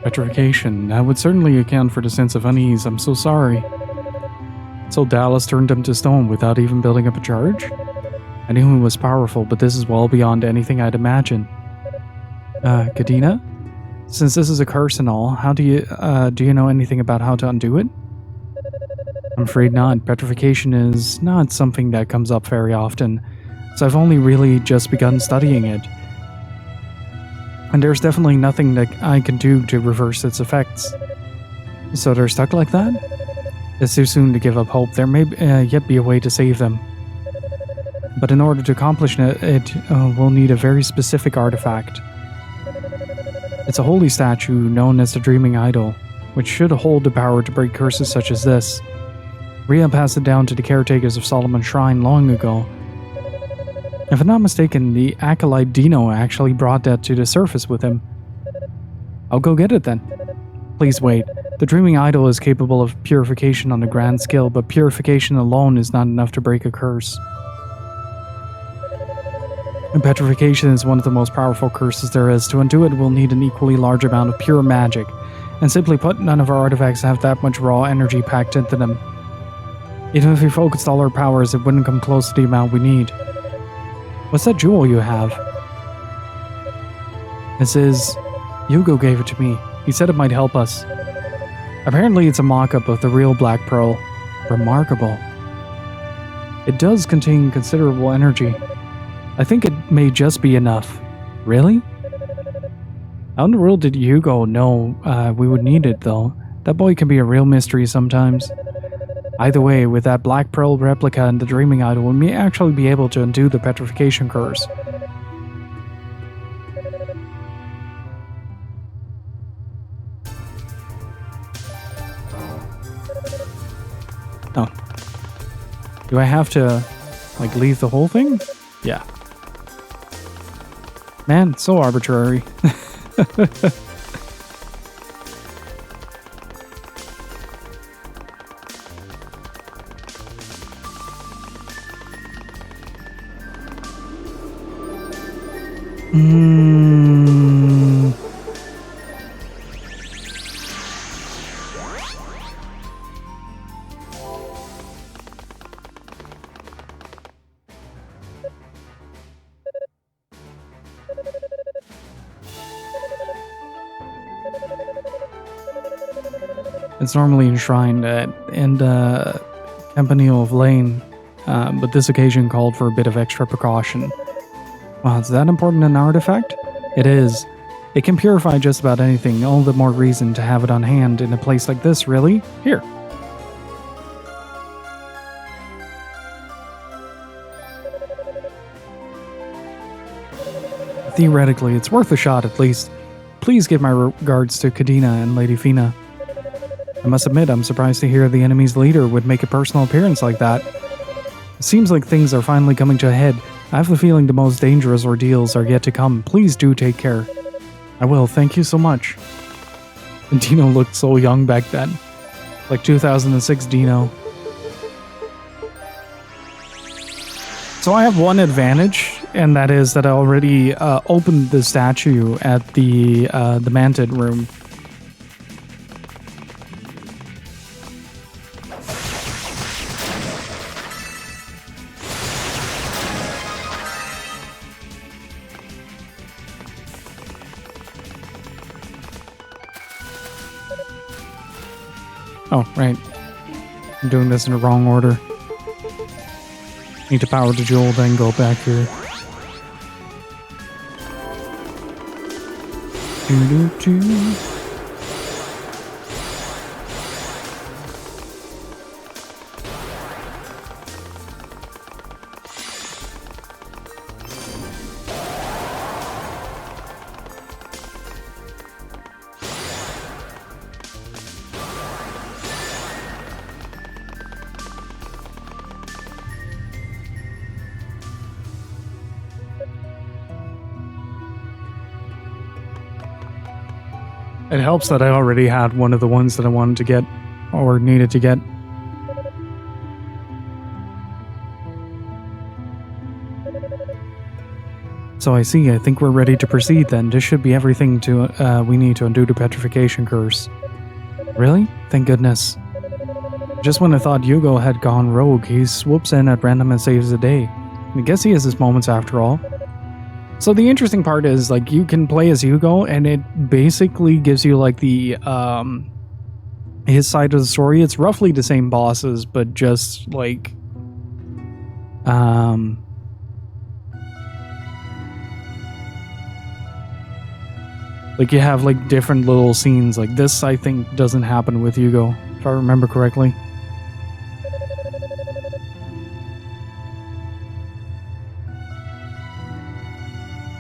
Petrification. That would certainly account for the sense of unease. I'm so sorry. So Dallas turned him to stone without even building up a charge? I knew he was powerful, but this is well beyond anything I'd imagine. Kadena? Since this is a curse and all, how do you know anything about how to undo it? I'm afraid not. Petrification is not something that comes up very often, so I've only really just begun studying it. And there's definitely nothing that I can do to reverse its effects. So they're stuck like that? It's too soon to give up hope. There may yet be a way to save them. But in order to accomplish it, we'll need a very specific artifact. It's a holy statue known as the Dreaming Idol, which should hold the power to break curses such as this. Rhea passed it down to the caretakers of Solomon's Shrine long ago. If I'm not mistaken, the acolyte Dino actually brought that to the surface with him. I'll go get it then. Please wait. The Dreaming Idol is capable of purification on a grand scale, but purification alone is not enough to break a curse. And petrification is one of the most powerful curses there is. To undo it, we'll need an equally large amount of pure magic. And simply put, none of our artifacts have that much raw energy packed into them. Even if we focused all our powers, it wouldn't come close to the amount we need. What's that jewel you have? This is... Hugo gave it to me. He said it might help us. Apparently it's a mock-up of the real Black Pearl. Remarkable. It does contain considerable energy. I think it may just be enough. Really? How in the world did Hugo know we would need it, though? That boy can be a real mystery sometimes. Either way, with that Black Pearl replica and the Dreaming Idol, we may actually be able to undo the petrification curse. Oh. Do I have to, like, leave the whole thing? Yeah. Man, so arbitrary. It's normally enshrined in the Campanile of Lane, but this occasion called for a bit of extra precaution. Wow, is that important an artifact? It is. It can purify just about anything, all the more reason to have it on hand in a place like this, really? Here. Theoretically, it's worth a shot at least. Please give my regards to Kadena and Lady Fina. I must admit, I'm surprised to hear the enemy's leader would make a personal appearance like that. It seems like things are finally coming to a head. I have a feeling the most dangerous ordeals are yet to come. Please do take care. I will, thank you so much. And Dino looked so young back then. Like 2006 Dino. So I have one advantage, and that is that I already opened the statue at the Manted room. Oh, right. I'm doing this in the wrong order. Need to power the jewel, then go back here. Do-do-do. It helps that I already had one of the ones that I wanted to get or needed to get. So I see, I think we're ready to proceed then. This should be everything we need to undo the petrification curse. Really? Thank goodness. Just when I thought Hugo had gone rogue, he swoops in at random and saves the day. I guess he has his moments after all. So the interesting part is, like, you can play as Hugo, and it basically gives you, like, the, his side of the story. It's roughly the same bosses, but just, like, like, you have, like, different little scenes. Like, this, I think, doesn't happen with Hugo, if I remember correctly.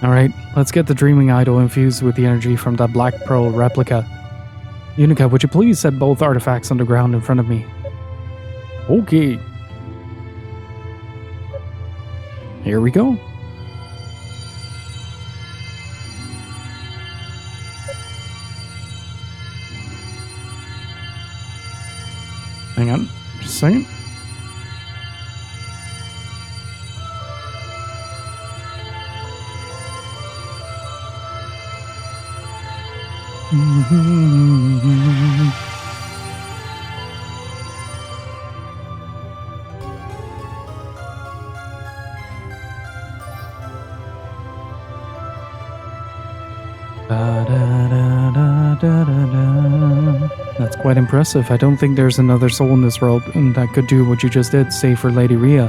Alright, let's get the Dreaming Idol infused with the energy from that Black Pearl replica. Yunica, would you please set both artifacts on the ground in front of me? Okay. Here we go. Hang on, just a second. That's quite impressive. I don't think there's another soul in this world that could do what you just did, save for Lady Rhea.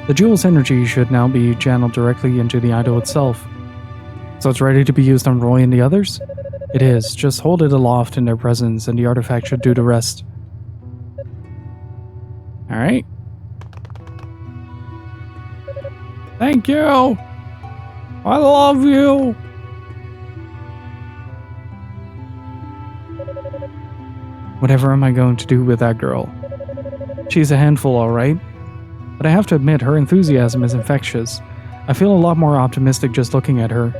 The jewel's energy should now be channeled directly into the idol itself. So it's ready to be used on Roy and the others? It is. Just hold it aloft in their presence and the artifact should do the rest. Alright. Thank you! I love you! Whatever am I going to do with that girl? She's a handful, alright. But I have to admit, her enthusiasm is infectious. I feel a lot more optimistic just looking at her.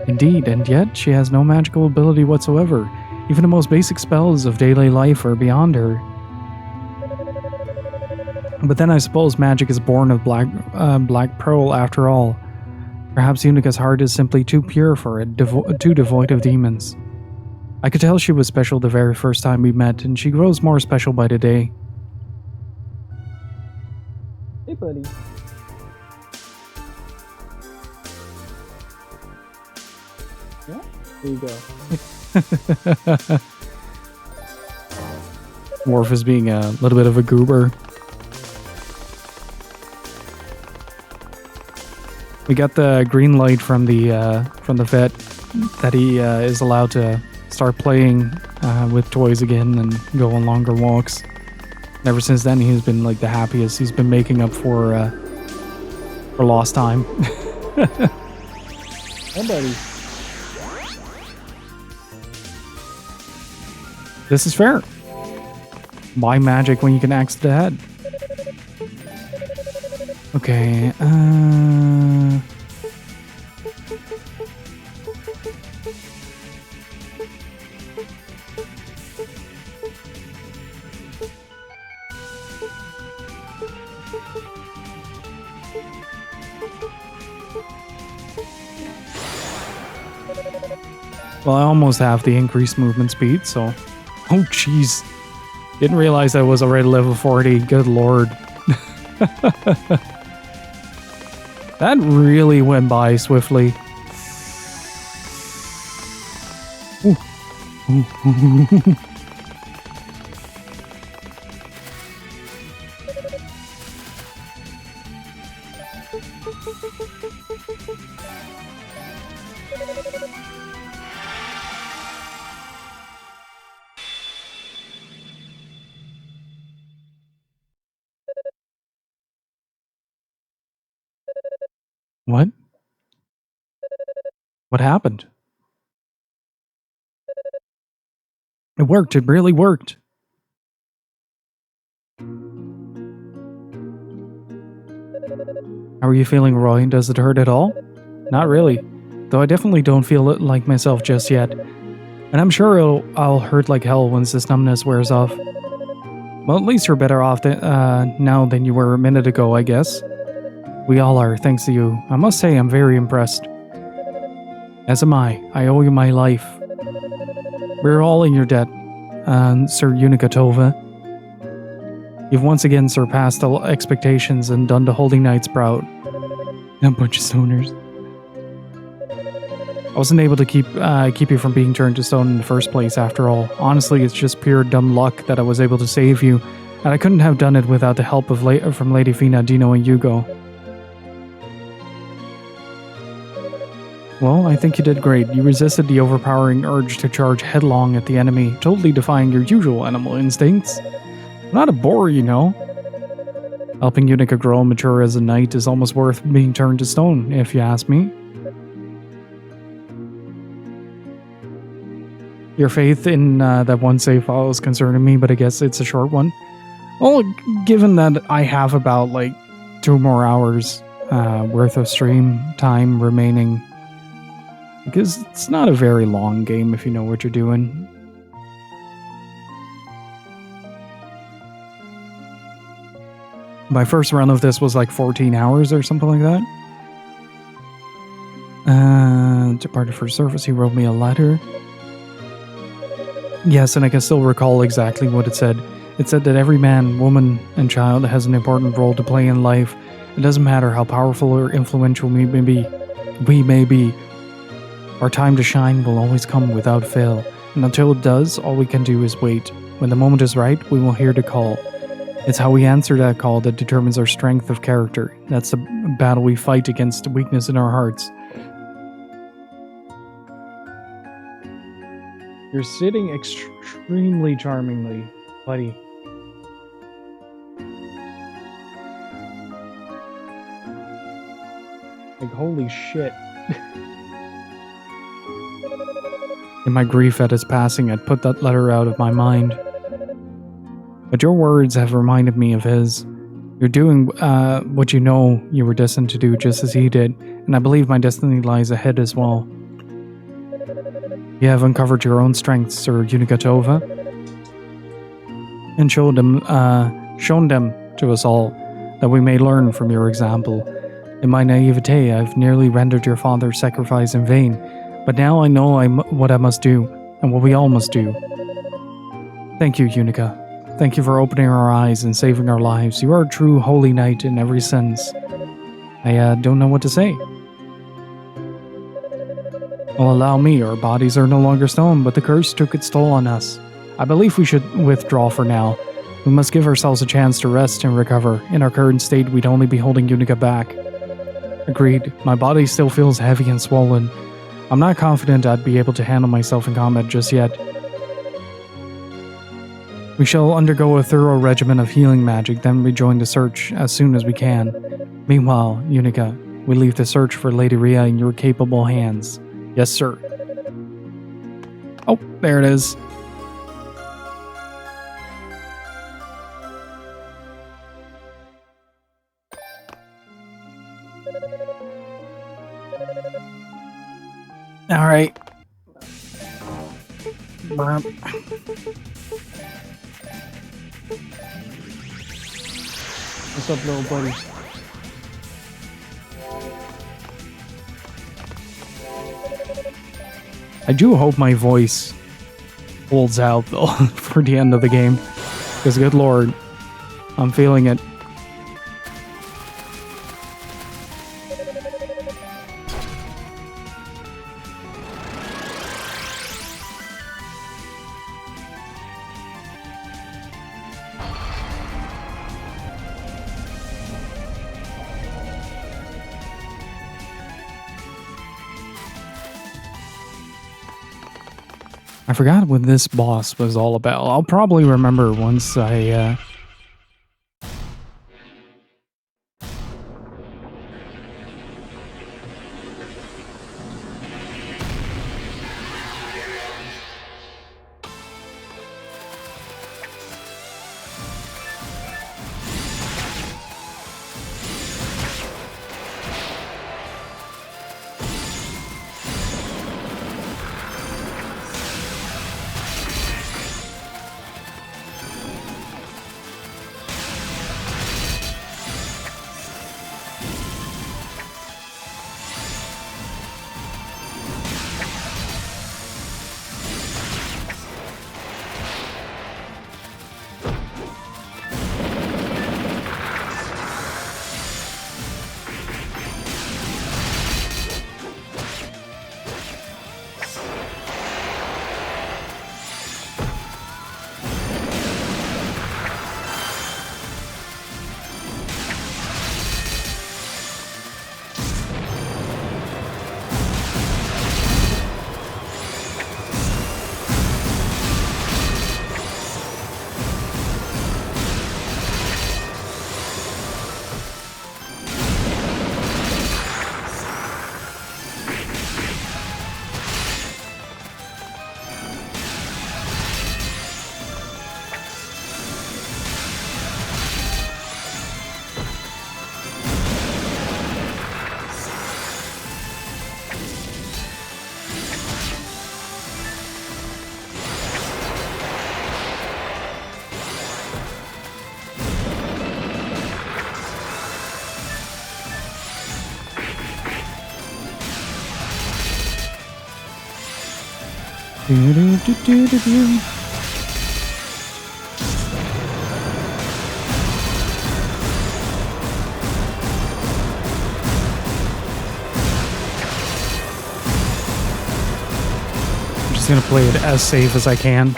Indeed, and yet she has no magical ability whatsoever. Even the most basic spells of daily life are beyond her. But then I suppose magic is born of Black Pearl after all. Perhaps Unica's heart is simply too pure for it, too devoid of demons. I could tell she was special the very first time we met, and she grows more special by the day. Hey, buddy. Yeah, there you go. Worf is being a little bit of a goober. We got the green light from the vet that he is allowed to start playing with toys again and go on longer walks. And ever since then, he's been like the happiest. He's been making up for lost time. Hey, buddy. This is fair. Why magic when you can axe to the head? Okay, well, I almost have the increased movement speed, so... Oh, jeez. Didn't realize I was already level 40. Good lord. That really went by swiftly. Ooh. Ooh. What? What happened? It worked. It really worked. How are you feeling, Roy? Does it hurt at all? Not really. Though I definitely don't feel it like myself just yet. And I'm sure I'll hurt like hell once this numbness wears off. Well, at least you're better off now than you were a minute ago, I guess. We all are, thanks to you. I must say I'm very impressed. As am I. I owe you my life. We're all in your debt, Sir Yunica Tova. You've once again surpassed all expectations and done the Holy Knights proud. A bunch of stoners. I wasn't able to keep you from being turned to stone in the first place, after all. Honestly, it's just pure dumb luck that I was able to save you, and I couldn't have done it without the help of from Lady Fina, Dino, and Hugo. Well, I think you did great. You resisted the overpowering urge to charge headlong at the enemy, totally defying your usual animal instincts. I'm not a bore, you know. Helping Yunica grow and mature as a knight is almost worth being turned to stone, if you ask me. Your faith in that one save file is concerning me, but I guess it's a short one. Well, given that I have about, 2 more hours worth of stream time remaining, because it's not a very long game if you know what you're doing. My first run of this was 14 hours or something like that. Departed for service, he wrote me a letter. Yes, and I can still recall exactly what it said. It said that every man, woman, and child has an important role to play in life. It doesn't matter how powerful or influential we may be. Our time to shine will always come without fail, and until it does, all we can do is wait. When the moment is right, we will hear the call. It's how we answer that call that determines our strength of character. That's the battle we fight against the weakness in our hearts. You're sitting extremely charmingly, buddy. Holy shit. In my grief at his passing, I'd put that letter out of my mind. But your words have reminded me of his. You're doing what you know you were destined to do just as he did, and I believe my destiny lies ahead as well. You have uncovered your own strengths, Sir Yunica Tova, and shown them to us all, that we may learn from your example. In my naivete, I've nearly rendered your father's sacrifice in vain, but now I know what I must do, and what we all must do. Thank you, Yunica. Thank you for opening our eyes and saving our lives. You are a true holy knight in every sense. I don't know what to say. Well, allow me. Our bodies are no longer stone, but the curse took its toll on us. I believe we should withdraw for now. We must give ourselves a chance to rest and recover. In our current state, we'd only be holding Yunica back. Agreed. My body still feels heavy and swollen. I'm not confident I'd be able to handle myself in combat just yet. We shall undergo a thorough regimen of healing magic, then rejoin the search as soon as we can. Meanwhile, Yunica, we leave the search for Lady Rhea in your capable hands. Yes, sir. Oh, there it is. All right. What's up, little buddy? I do hope my voice holds out, though, for the end of the game. Because, good lord, I'm feeling it. I forgot what this boss was all about. I'll probably remember once I, Do-do-do-do-do-do. I'm just gonna play it as safe as I can.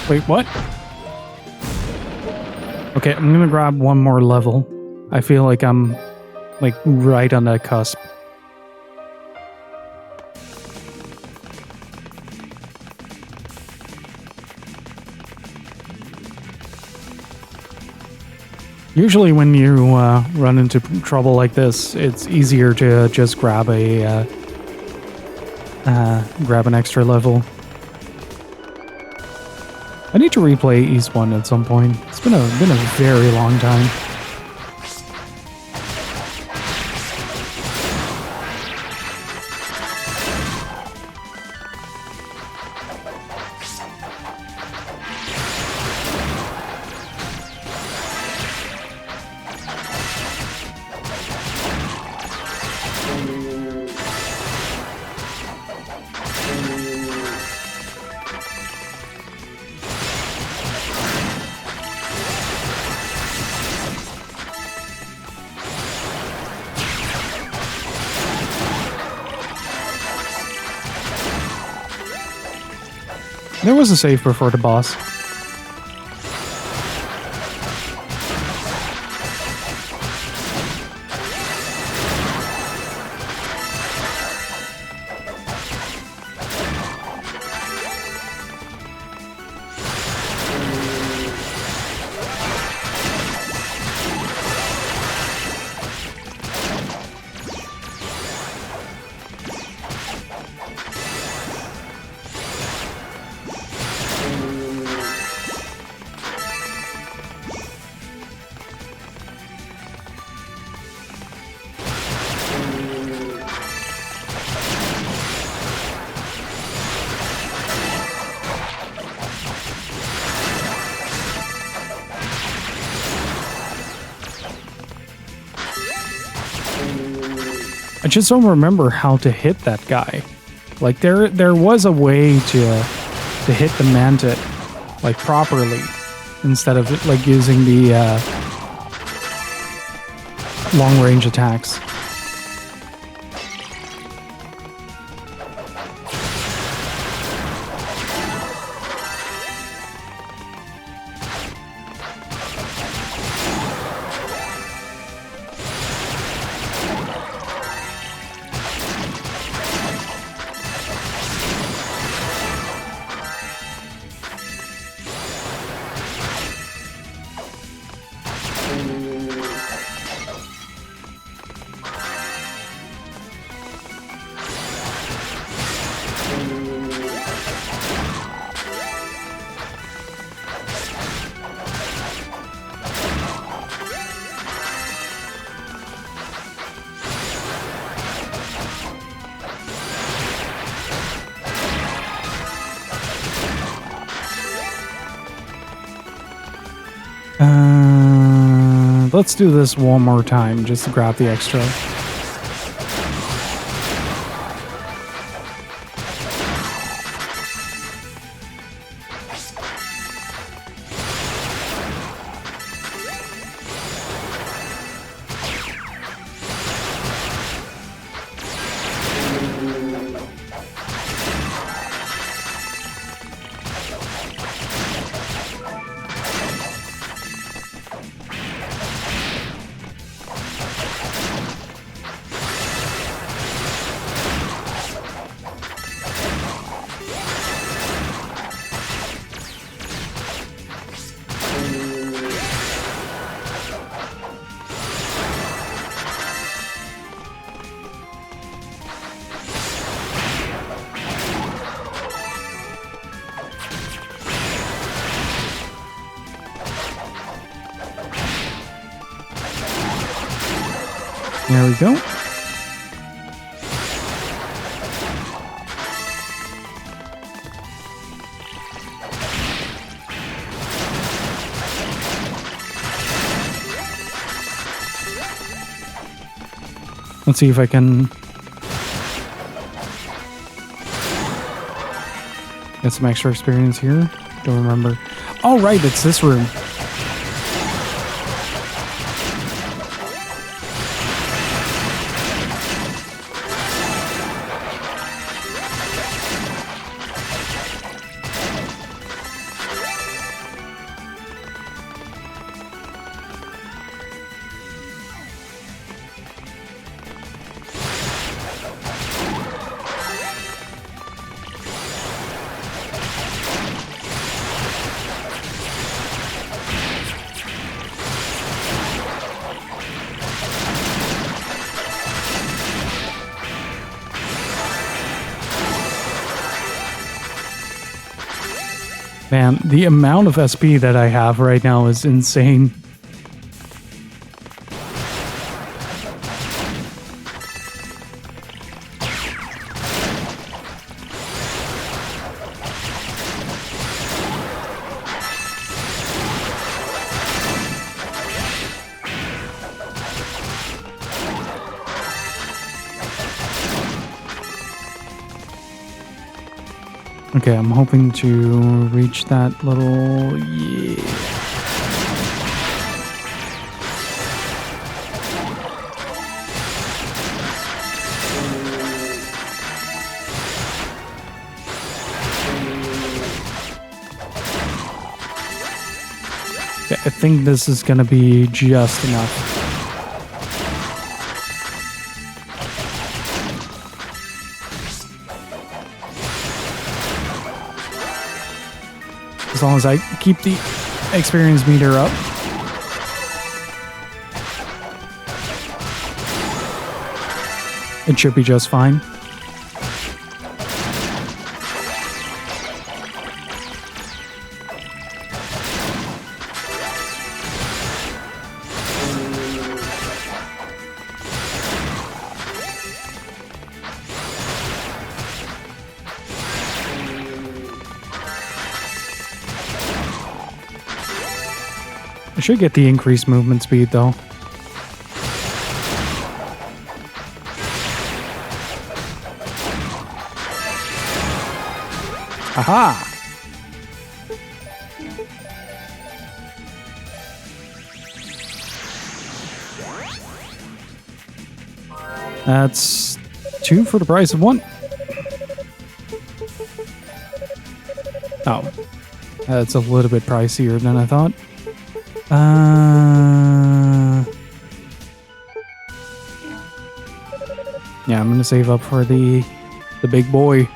Wait, what? Okay, I'm gonna grab one more level. I feel like I'm, like, right on that cusp. Usually when you run into trouble like this, it's easier to just grab a grab an extra level. I need to replay East 1 at some point. It's been a very long time. There was a save before the boss. I just don't remember how to hit that guy. Like there was a way to hit the mantit like properly instead of like using the long range attacks. Let's do this one more time just to grab the extra. There we go. Let's see if I can get some extra experience here. Don't remember. Oh, right, it's this room. Man, the amount of SP that I have right now is insane. Okay, I'm hoping to reach that little... Yeah. Okay, I think this is gonna be just enough. As long as I keep the experience meter up. It should be just fine. I should get the increased movement speed though. Aha! That's 2 for the price of 1. Oh, that's a little bit pricier than I thought. Yeah, I'm gonna save up for the big boy.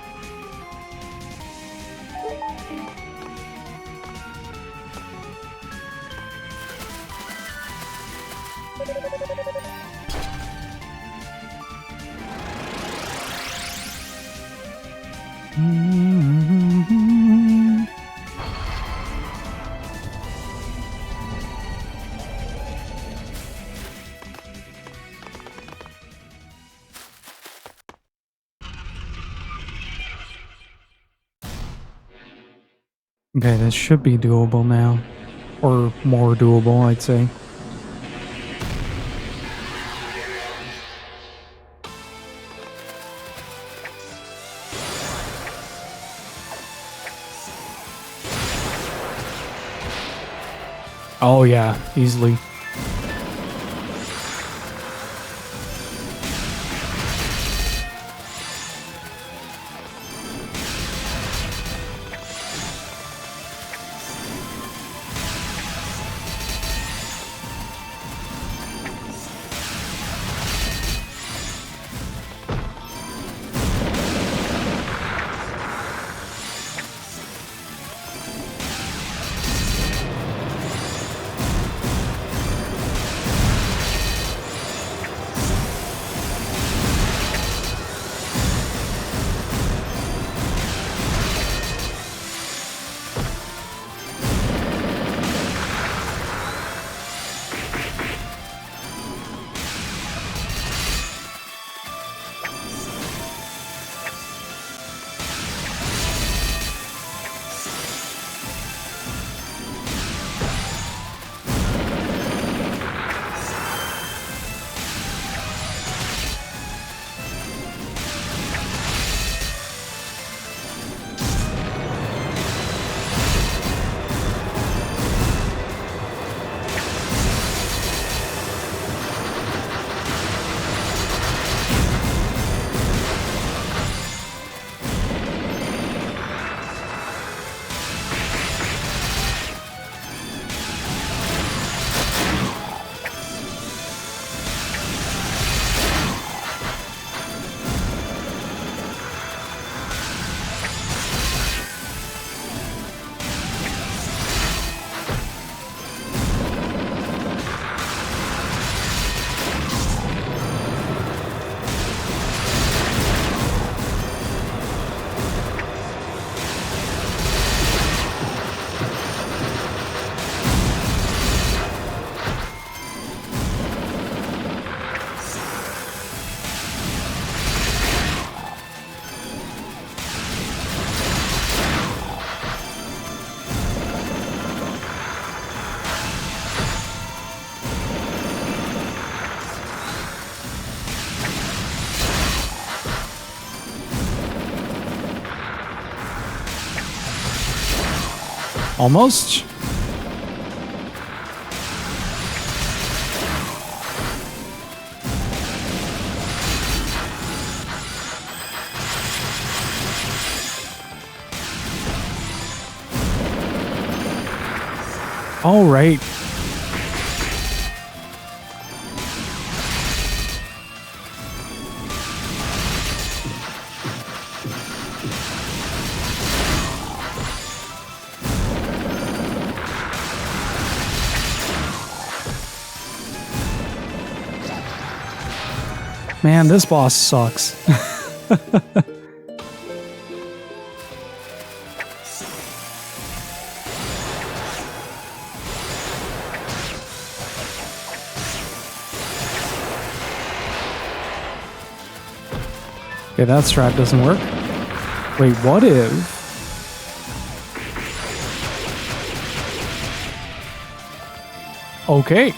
Okay, this should be doable now. Or more doable, I'd say. Oh yeah, easily. Almost. All right. Man, this boss sucks. Okay, that strat doesn't work. Wait, what if... Okay.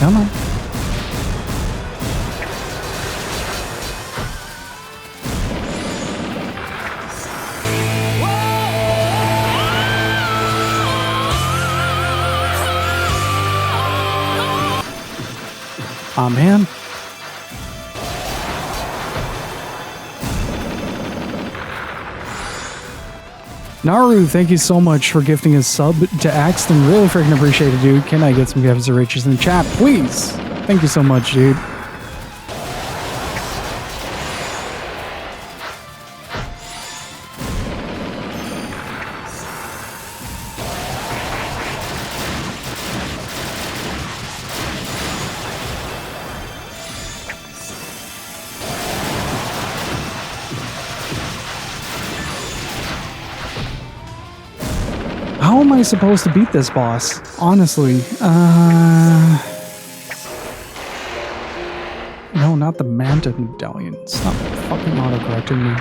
Come on. Aw, man. Naru, thank you so much for gifting a sub to Axton. Really freaking appreciate it, dude. Can I get some gifts of riches in the chat, please? Thank you so much, dude. How am I supposed to beat this boss? Honestly, no, not the Manta Medallion. Stop fucking auto-correcting me.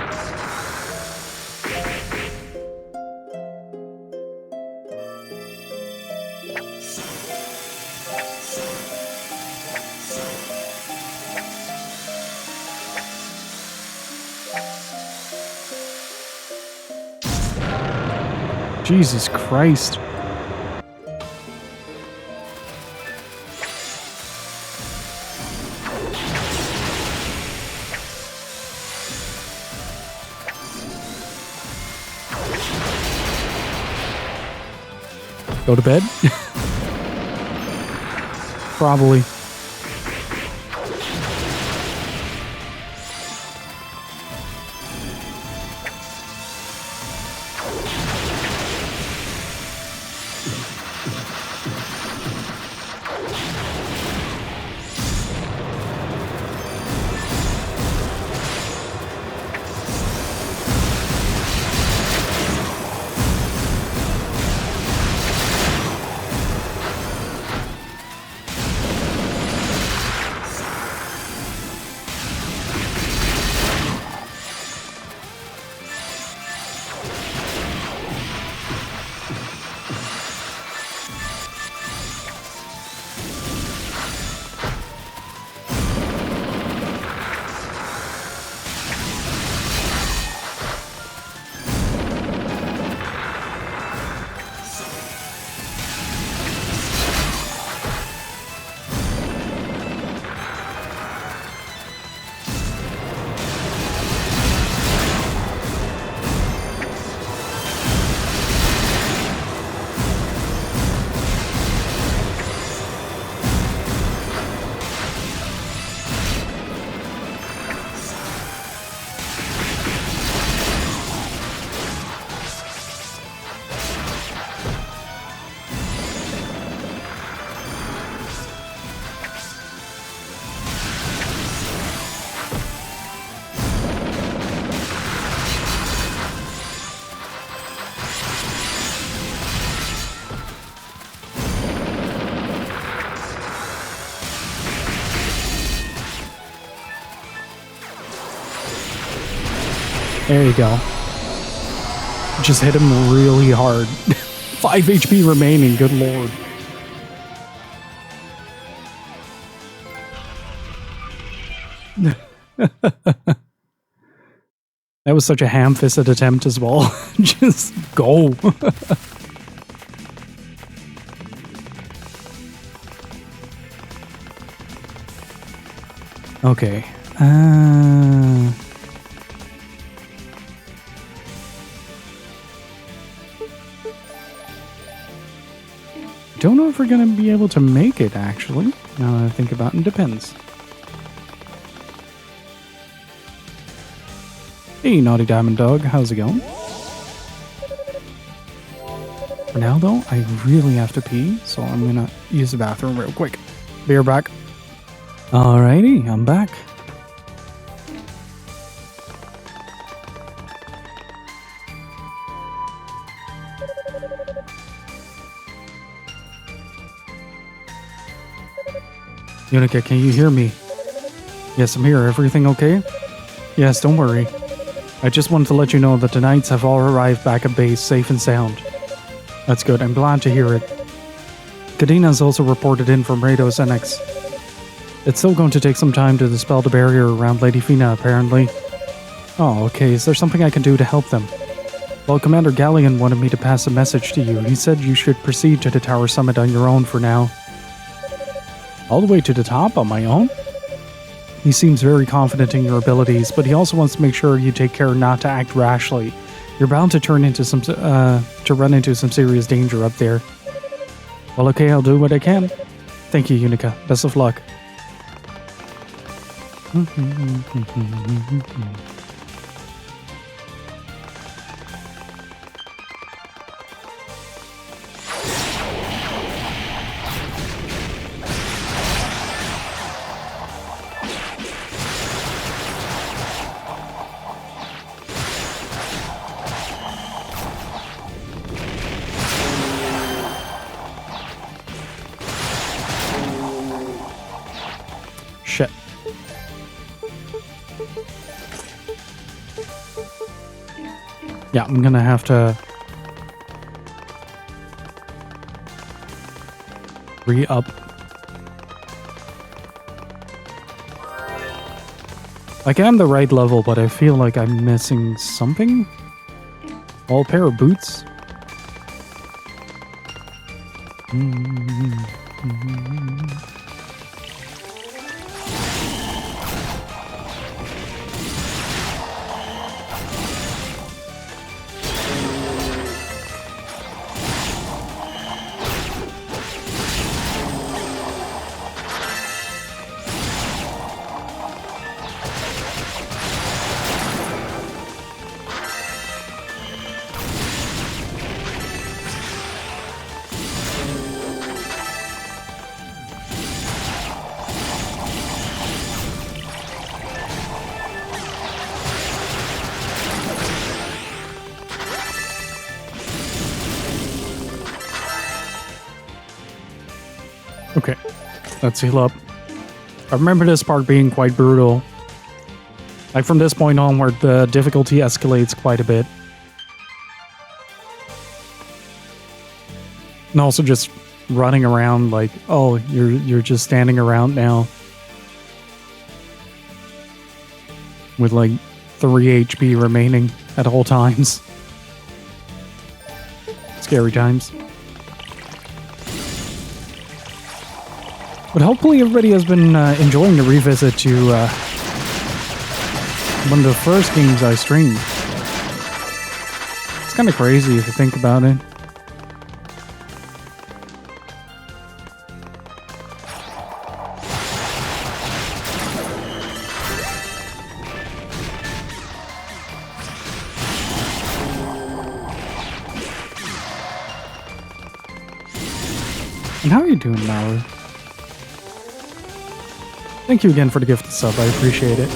Jesus Christ. Go to bed? Probably. There you go. Just hit him really hard. 5 HP remaining, good lord. That was such a ham-fisted attempt as well. Just go. Okay. Don't know if we're gonna be able to make it, actually. Now that I think about it, depends. Hey, Naughty Diamond Dog, how's it going? For now, though, I really have to pee, so I'm gonna use the bathroom real quick. Be right back. Alrighty, I'm back. Yunica, can you hear me? Yes, I'm here. Everything okay? Yes, don't worry. I just wanted to let you know that the Knights have all arrived back at base safe and sound. That's good. I'm glad to hear it. Kadena has also reported in from Rados NX. It's still going to take some time to dispel the barrier around Lady Fina, apparently. Oh, okay. Is there something I can do to help them? Well, Commander Galleon wanted me to pass a message to you. He said you should proceed to the Tower Summit on your own for now. All the way to the top on my own? He seems very confident in your abilities, but he also wants to make sure you take care not to act rashly. You're bound to run into some serious danger up there. Well, okay, I'll do what I can. Thank you, Yunica. Best of luck. Shit. Yeah, I'm gonna have to re-up. Like, I'm the right level, but I feel like I'm missing something. All pair of boots. Okay, let's heal up. I remember this part being quite brutal. Like, from this point onward, the difficulty escalates quite a bit. And also just running around like, oh, you're just standing around now. With like 3 HP remaining at all times. Scary times. But hopefully everybody has been enjoying the revisit to one of the first games I streamed. It's kind of crazy if you think about it. And how are you doing, Mallory? Thank you again for the gifted sub, I appreciate it.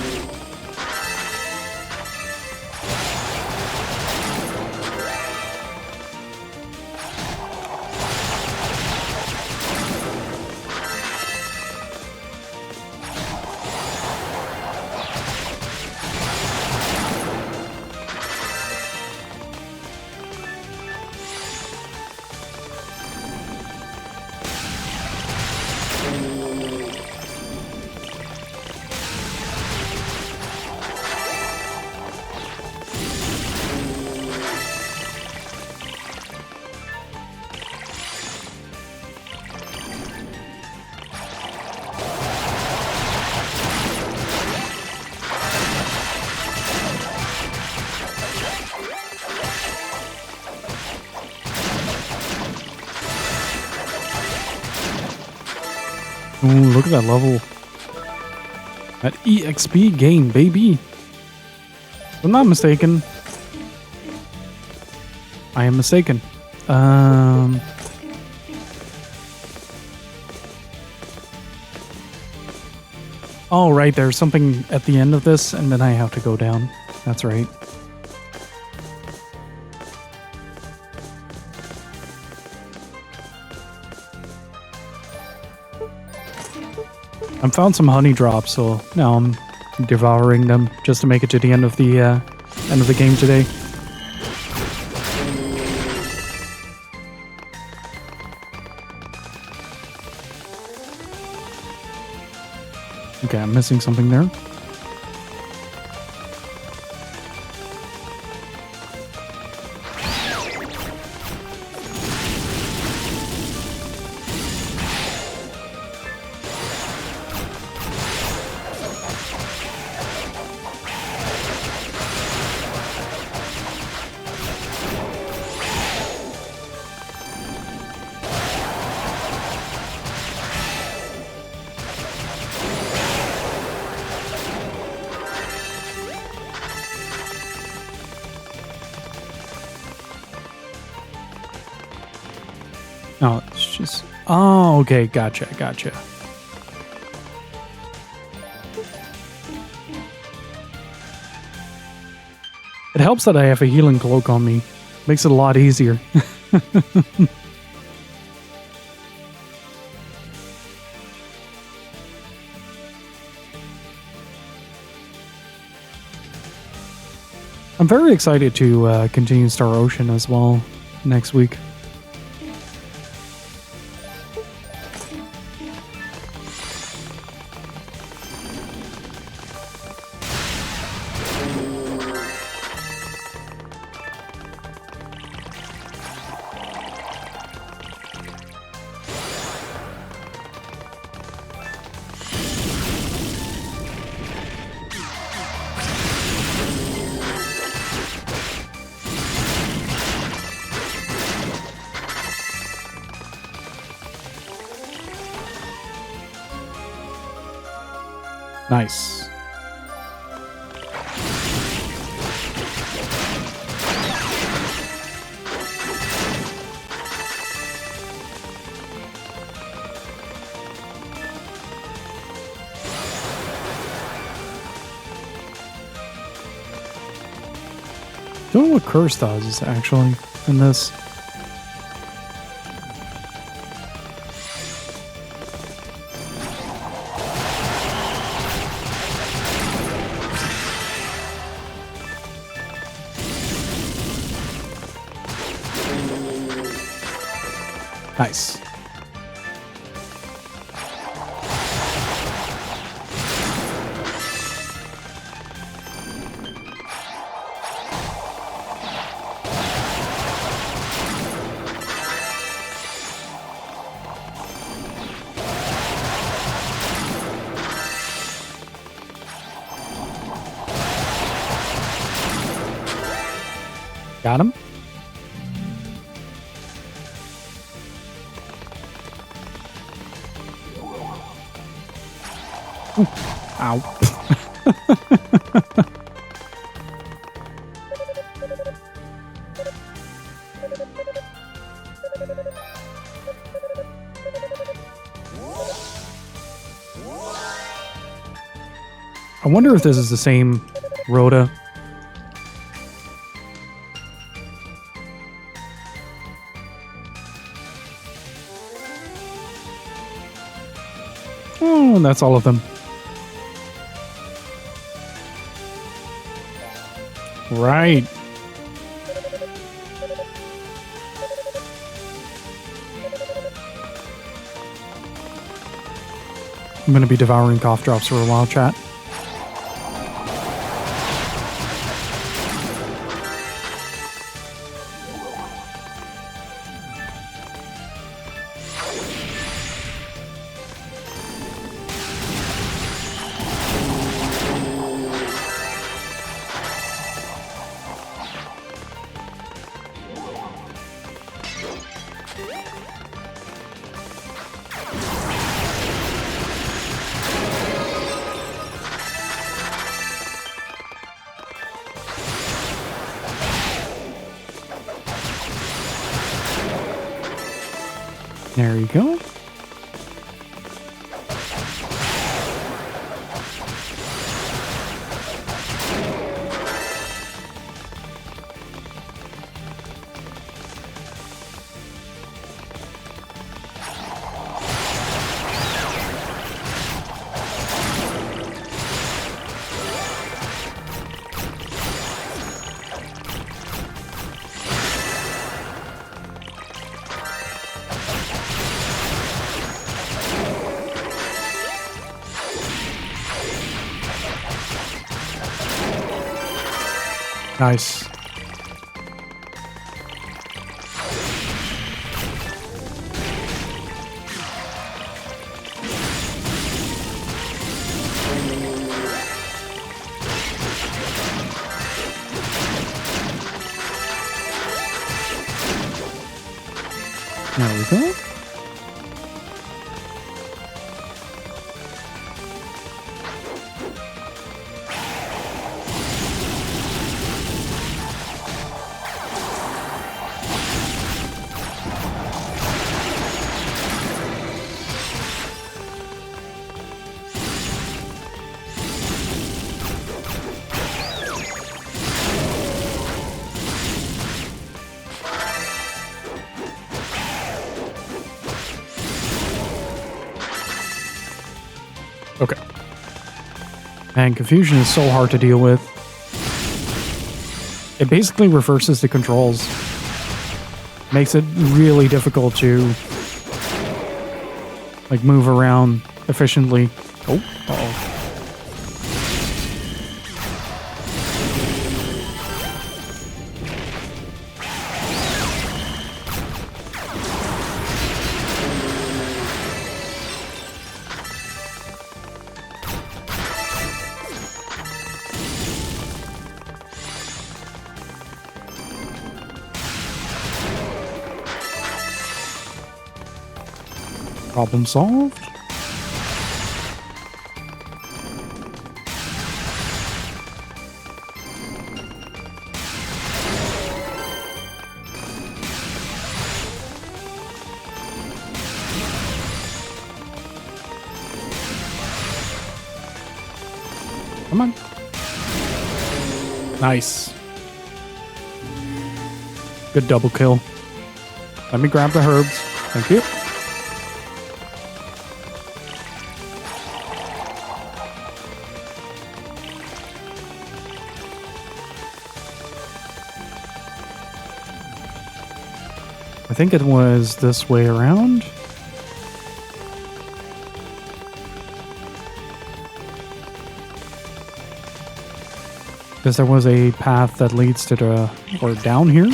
Ooh, look at that level. That EXP gain, baby. If I'm not mistaken. I am mistaken. Oh, right, there's something at the end of this, and then I have to go down. That's right. I found some honey drops, so now I'm devouring them just to make it to the end of the game today. Okay, I'm missing something there. No, it's just... Oh, okay, gotcha. It helps that I have a healing cloak on me. Makes it a lot easier. I'm very excited to continue Star Ocean as well next week. Nice. Don't know what Curse does actually in this. Nice. Got him. Ooh. Ow. I wonder if this is the same Rhoda. Oh, that's all of them. Right. I'm going to be devouring cough drops for a while, chat. There you go. Nice. There we go. Okay. Man, confusion is so hard to deal with. It basically reverses the controls. Makes it really difficult to like move around efficiently. Oh, uh-oh. Problem solved. Come on. Nice. Good double kill. Let me grab the herbs. Thank you. I think it was this way around. Because there was a path that leads to the, or down here.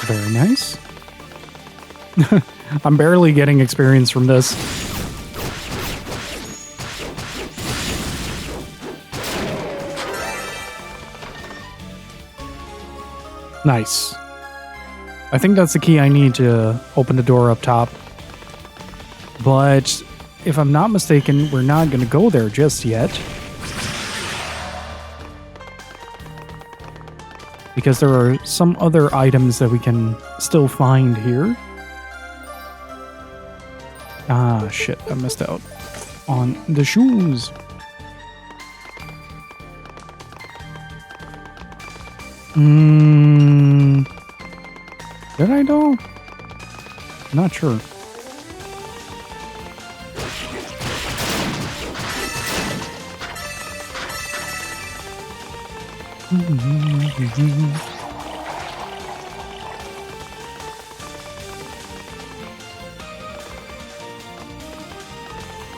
Very nice. I'm barely getting experience from this. Nice. I think that's the key I need to open the door up top. But if I'm not mistaken, we're not going to go there just yet. Because there are some other items that we can still find here. Ah, shit, I missed out on the shoes. Did I though? Not sure.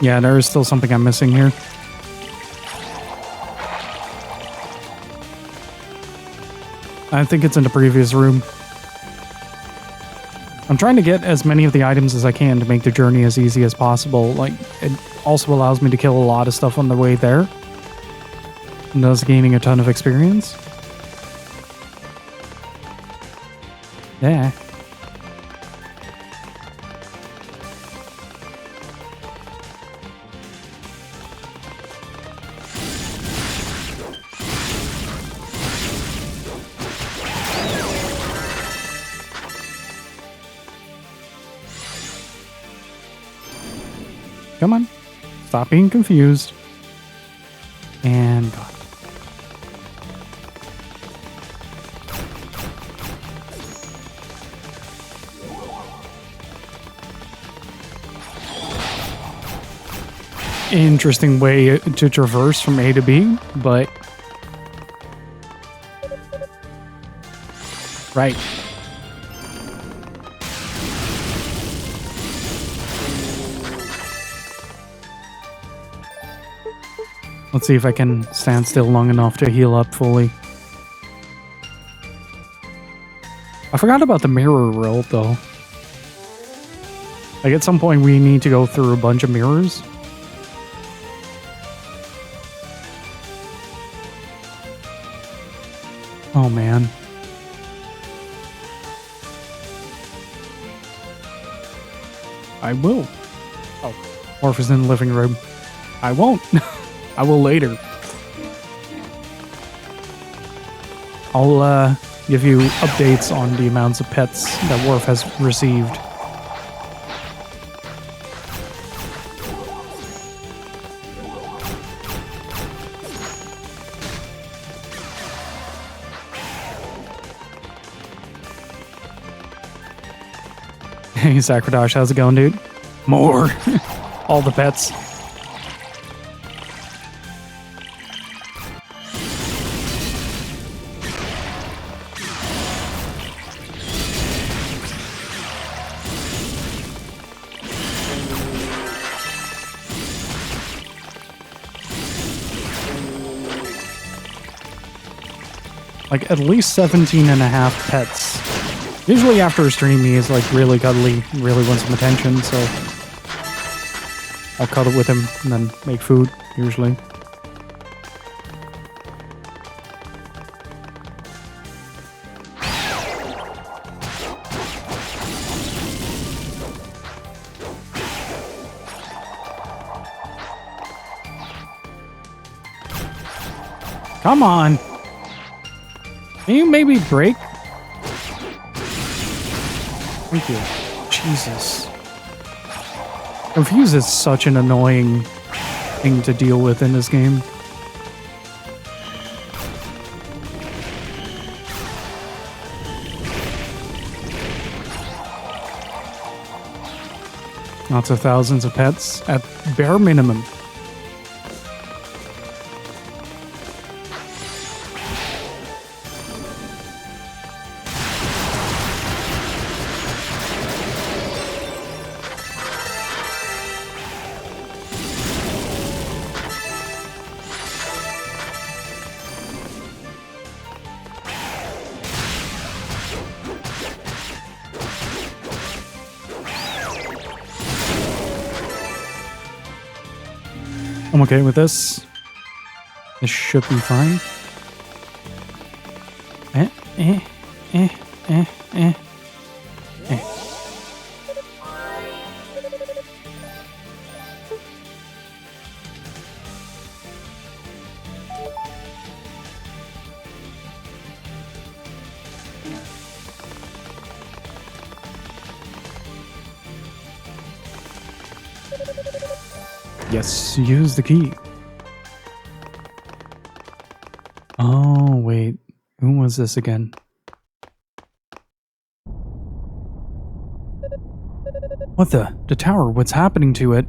Yeah, there is still something I'm missing here. I think it's in the previous room. I'm trying to get as many of the items as I can to make the journey as easy as possible. Like, it also allows me to kill a lot of stuff on the way there. And thus gaining a ton of experience. Yeah. Come on. Stop being confused. And gone. Interesting way to traverse from A to B, but... Right. Let's see if I can stand still long enough to heal up fully. I forgot about the mirror world, though. Like, at some point we need to go through a bunch of mirrors. Oh, man. I will. Oh, Morph is in the living room. I won't. I will later. I'll give you updates on the amounts of pets that Worf has received. Hey, Sakradash, how's it going, dude? More. All the pets. Like, at least 17 and a half pets. Usually after a stream, he is, like, really cuddly, really wants some attention, so... I'll cuddle with him and then make food, usually. Come on! Can you maybe break? Thank you. Jesus. Confuse is such an annoying thing to deal with in this game. Lots of thousands of pets at bare minimum. I'm okay with this. This should be fine. Yes, use the key. Oh, wait. Who was this again? What the? The tower, what's happening to it?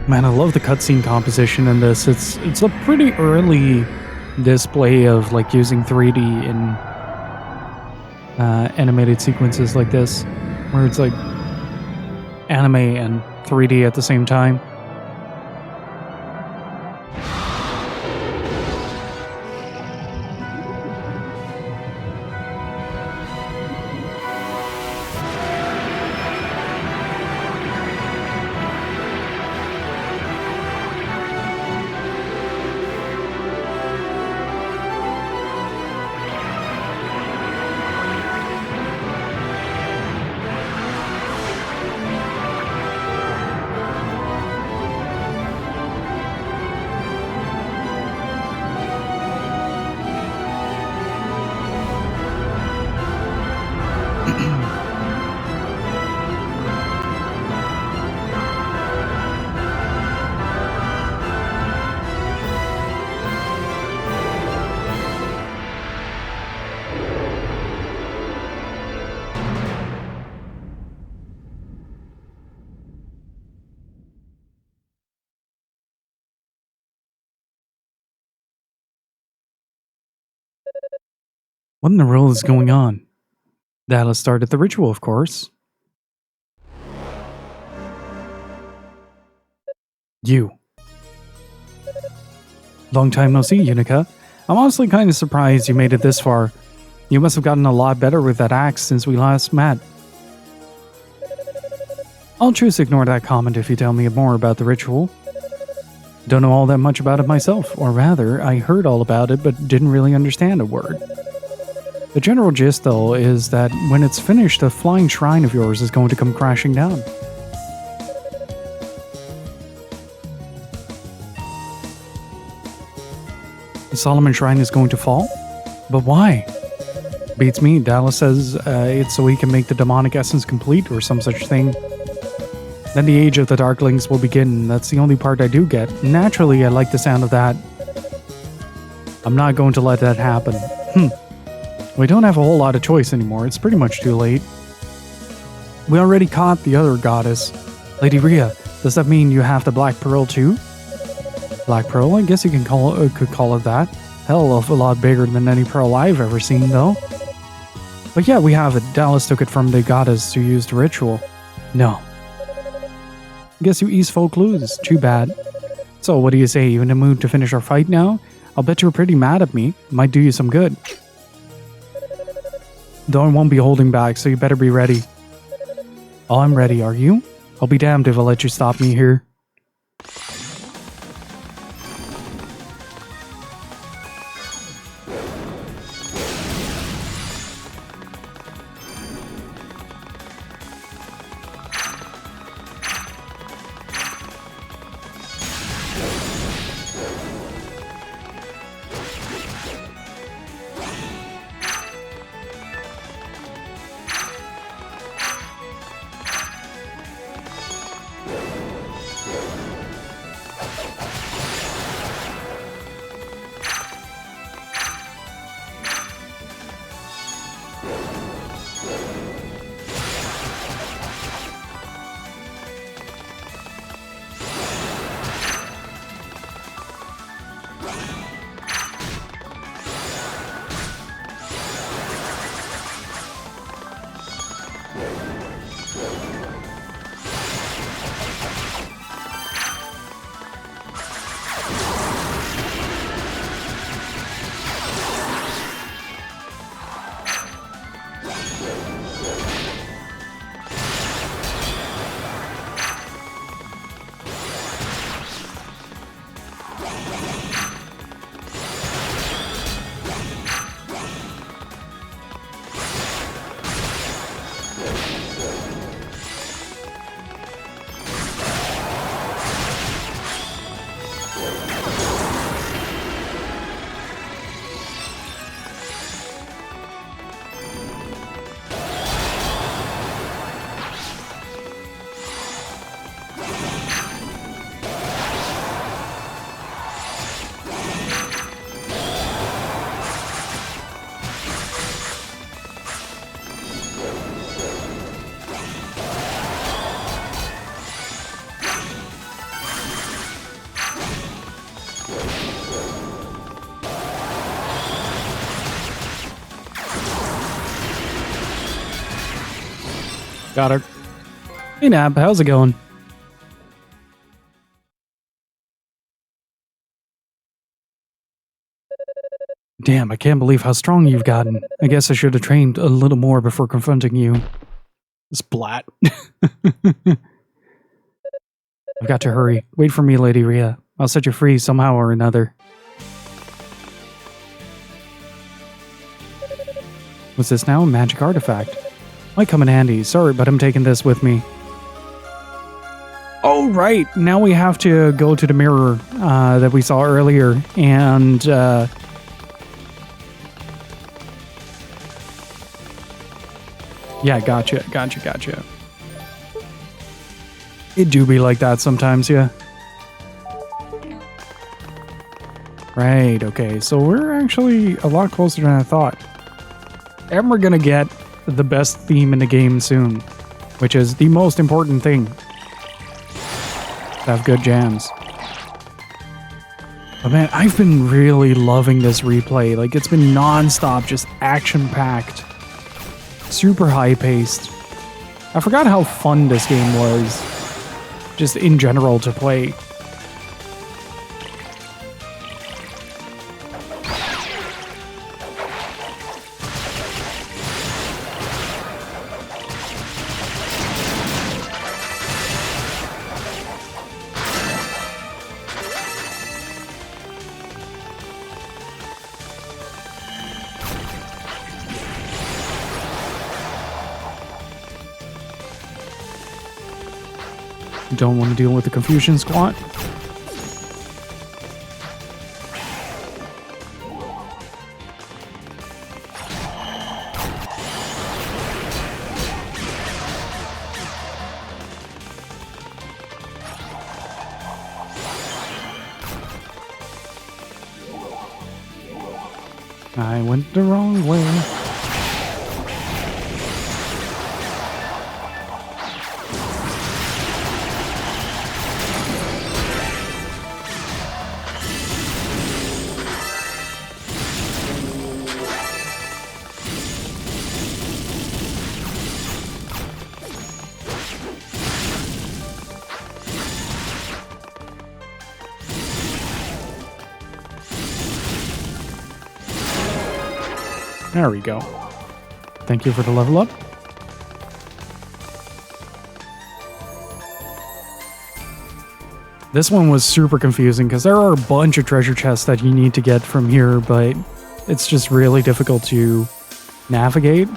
Man, I love the cutscene composition in this. It's a pretty early display of like using 3D in animated sequences like this, where it's like anime and 3D at the same time. What in the world is going on? Dallas started the ritual, of course. You. Long time no see, Yunica. I'm honestly kind of surprised you made it this far. You must have gotten a lot better with that axe since we last met. I'll choose to ignore that comment if you tell me more about the ritual. Don't know all that much about it myself, or rather, I heard all about it but didn't really understand a word. The general gist, though, is that when it's finished, a flying shrine of yours is going to come crashing down. The Solomon Shrine is going to fall? But why? Beats me. Dallas says it's so he can make the demonic essence complete or some such thing. Then the age of the Darklings will begin. That's the only part I do get. Naturally, I like the sound of that. I'm not going to let that happen. We don't have a whole lot of choice anymore. It's pretty much too late. We already caught the other goddess. Lady Rhea, does that mean you have the Black Pearl too? Black Pearl? I guess you could call it that. Hell of a lot bigger than any pearl I've ever seen, though. But yeah, we have it. Dallas took it from the goddess who used the ritual. No. Guess you East folk lose. Too bad. So, what do you say? You in the mood to finish our fight now? I'll bet you're pretty mad at me. Might do you some good. Though I won't be holding back, so you better be ready. Oh, I'm ready. Are you? I'll be damned if I'll let you stop me here. Got her. Hey, Nab, how's it going? Damn, I can't believe how strong you've gotten. I guess I should have trained a little more before confronting you. Splat. I've got to hurry. Wait for me, Lady Rhea. I'll set you free somehow or another. What's this now? A magic artifact. Might come in handy. Sorry, but I'm taking this with me. Oh, right. Now we have to go to the mirror that we saw earlier. And, yeah, gotcha. It do be like that sometimes, yeah. Right, okay. So we're actually a lot closer than I thought. And we're gonna get the best theme in the game soon, which is the most important thing. To have good jams. But man, I've been really loving this replay. Like, it's been non-stop, just action-packed. Super high-paced. I forgot how fun this game was, just in general, to play. Don't want to deal with the confusion squat. I went the wrong way. There we go. Thank you for the level up. This one was super confusing because there are a bunch of treasure chests that you need to get from here, but it's just really difficult to navigate.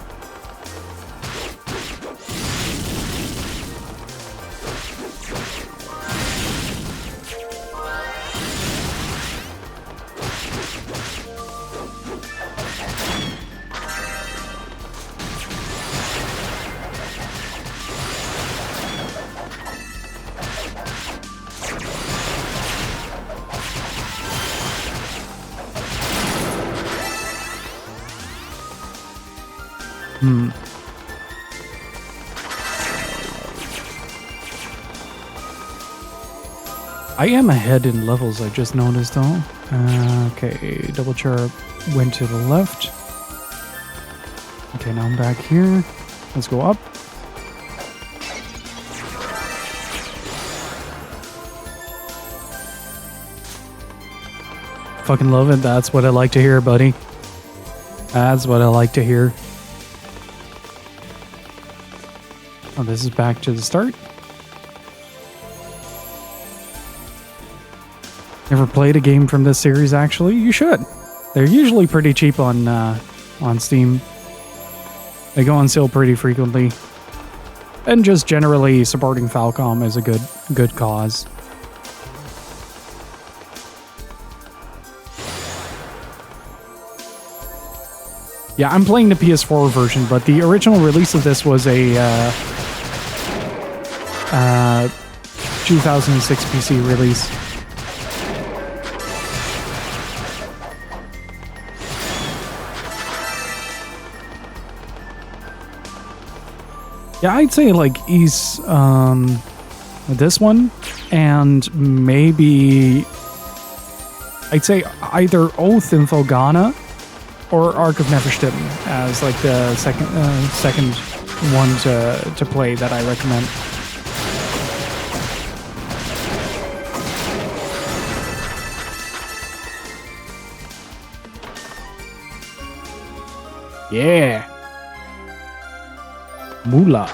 I am ahead in levels, I just noticed though. Okay, double chirp went to the left. Okay, now I'm back here. Let's go up. Fucking love it. That's what I like to hear, buddy. That's what I like to hear. Oh, this is back to the start. Never played a game from this series, actually. You should. They're usually pretty cheap on Steam. They go on sale pretty frequently. And just generally supporting Falcom is a good cause. Yeah, I'm playing the PS4 version, but the original release of this was a 2006 PC release. Yeah, I'd say like this one, and maybe I'd say either Oath in Fogana or Ark of Neferstimmen as like the second one to play that I recommend. Yeah. Moolah.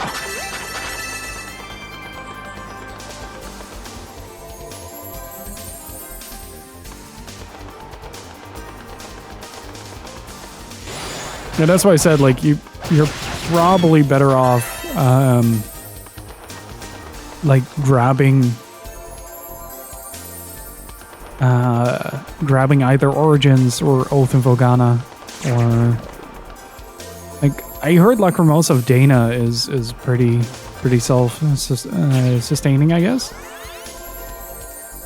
Yeah, that's why I said like you're probably better off like grabbing either Origins or Oath in Vogana, or like I heard Lacrimosa of Dana is pretty self-sustaining, I guess.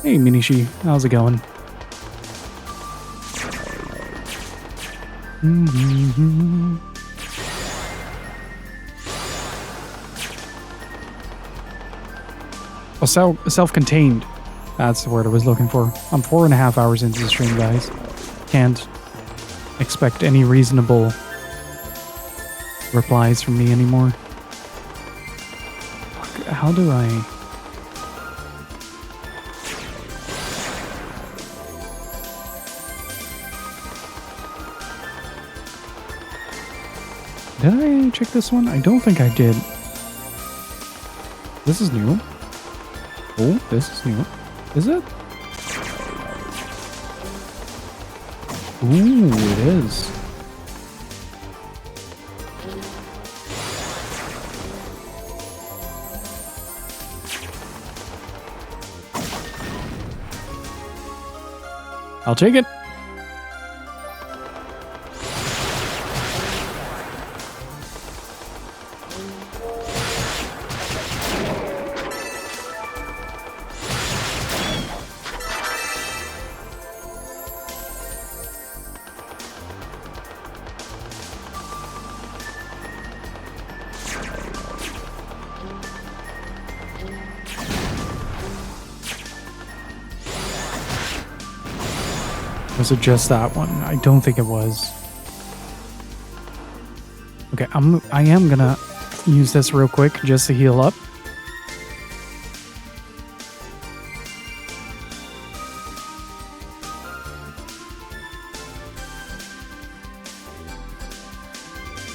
Hey Minishi, how's it going? Mm-hmm. Oh, self-contained. That's the word I was looking for. I'm 4.5 hours into the stream, guys. Can't expect any reasonable replies from me anymore. Fuck, how do I... Did I check this one? I don't think I did. This is new. Oh, this is new. Is it? Ooh, it is. I'll take it. Was it just that one? I don't think it was. Okay, I am gonna use this real quick just to heal up.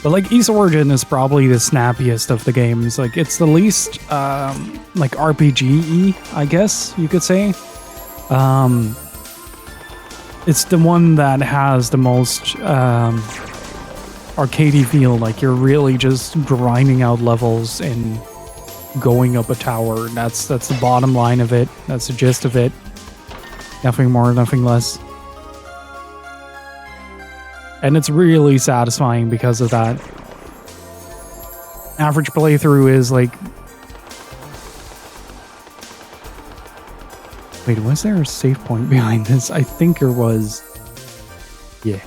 But like East Origin is probably the snappiest of the games. Like it's the least like RPG-y, I guess you could say. It's the one that has the most arcadey feel. Like you're really just grinding out levels and going up a tower. That's the bottom line of it. That's the gist of it. Nothing more, nothing less. And it's really satisfying because of that. Average playthrough is like... Wait, was there a save point behind this? I think there was. Yeah.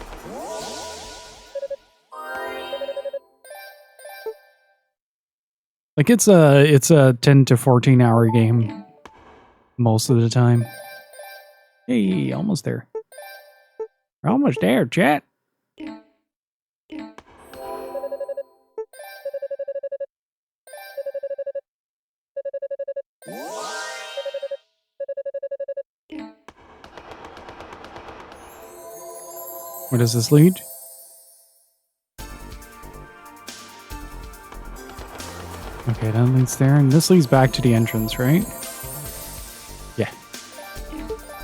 Like it's a 10 to 14 hour game most of the time. Hey, almost there. We're almost there, chat. Where does this lead? Okay, that leads there, and this leads back to the entrance, right? Yeah.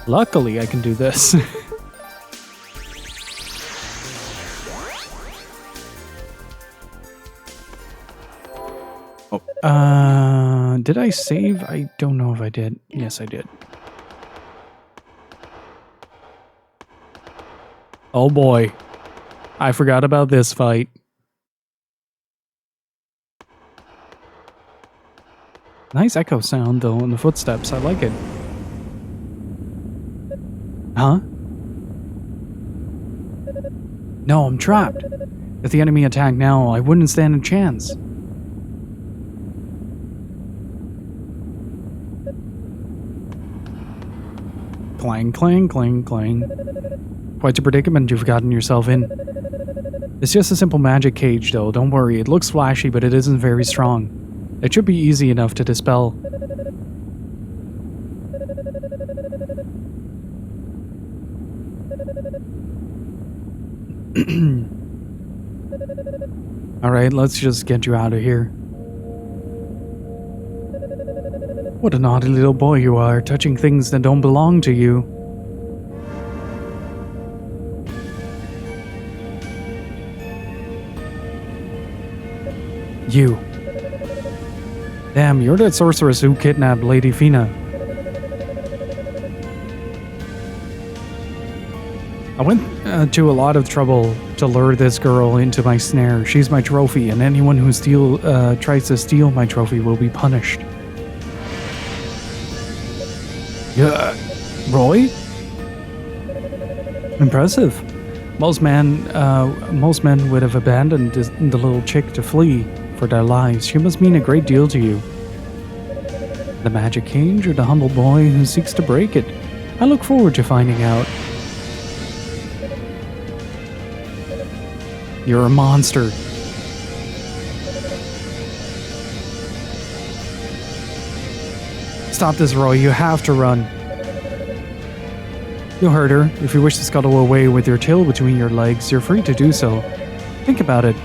Luckily, I can do this. Oh, did I save? I don't know if I did. Yes, I did. Oh boy, I forgot about this fight. Nice echo sound though in the footsteps, I like it. Huh? No, I'm trapped. If the enemy attacked now, I wouldn't stand a chance. Clang, clang, clang, clang. Quite a predicament you've gotten yourself in. It's just a simple magic cage though, don't worry. It looks flashy, but it isn't very strong. It should be easy enough to dispel. Alright, let's just get you out of here. What a naughty little boy you are, touching things that don't belong to you. You. Damn, you're that sorceress who kidnapped Lady Fina. I went to a lot of trouble to lure this girl into my snare. She's my trophy, and anyone who tries to steal my trophy will be punished. Yeah, Roy? Impressive. Most men would have abandoned the little chick to flee for their lives. She must mean a great deal to you. The magic cage or the humble boy who seeks to break it? I look forward to finding out. You're a monster. Stop this, Roy. You have to run. You'll hurt her. If you wish to scuttle away with your tail between your legs, you're free to do so. Think about it.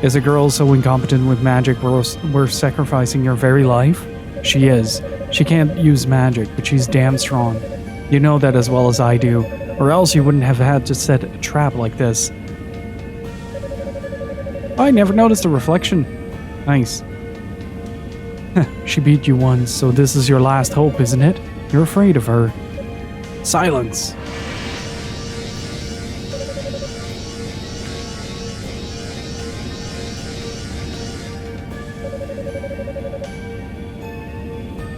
Is a girl so incompetent with magic worth sacrificing your very life? She is. She can't use magic, but she's damn strong. You know that as well as I do, or else you wouldn't have had to set a trap like this. I never noticed a reflection. Nice. She beat you once, so this is your last hope, isn't it? You're afraid of her. Silence.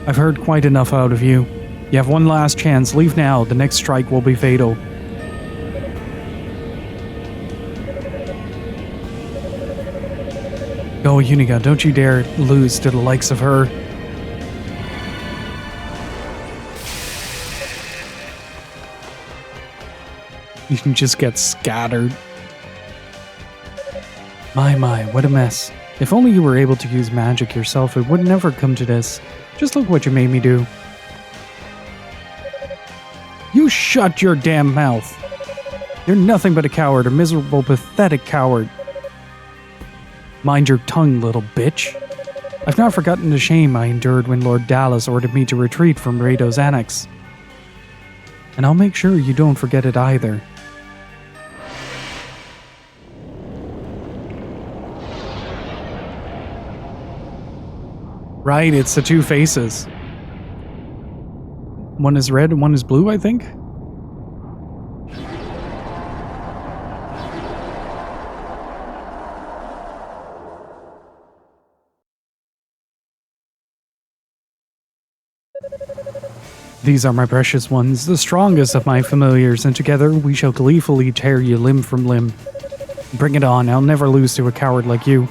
I've heard quite enough out of you. You have one last chance. Leave now. The next strike will be fatal. Go, Yunica. Don't you dare lose to the likes of her. You can just get scattered. My, what a mess. If only you were able to use magic yourself, it would never come to this. Just look what you made me do. You shut your damn mouth. You're nothing but a coward, a miserable, pathetic coward. Mind your tongue, little bitch. I've not forgotten the shame I endured when Lord Dallas ordered me to retreat from Rado's annex. And I'll make sure you don't forget it either. Right, it's the two faces. One is red and one is blue, I think? These are my precious ones, the strongest of my familiars, and together we shall gleefully tear you limb from limb. Bring it on, I'll never lose to a coward like you.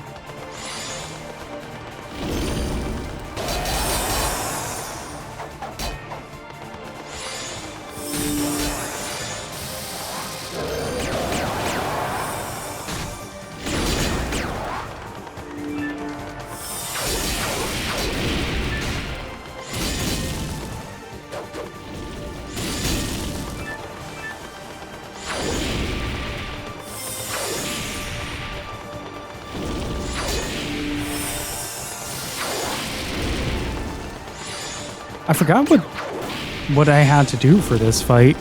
I forgot what I had to do for this fight.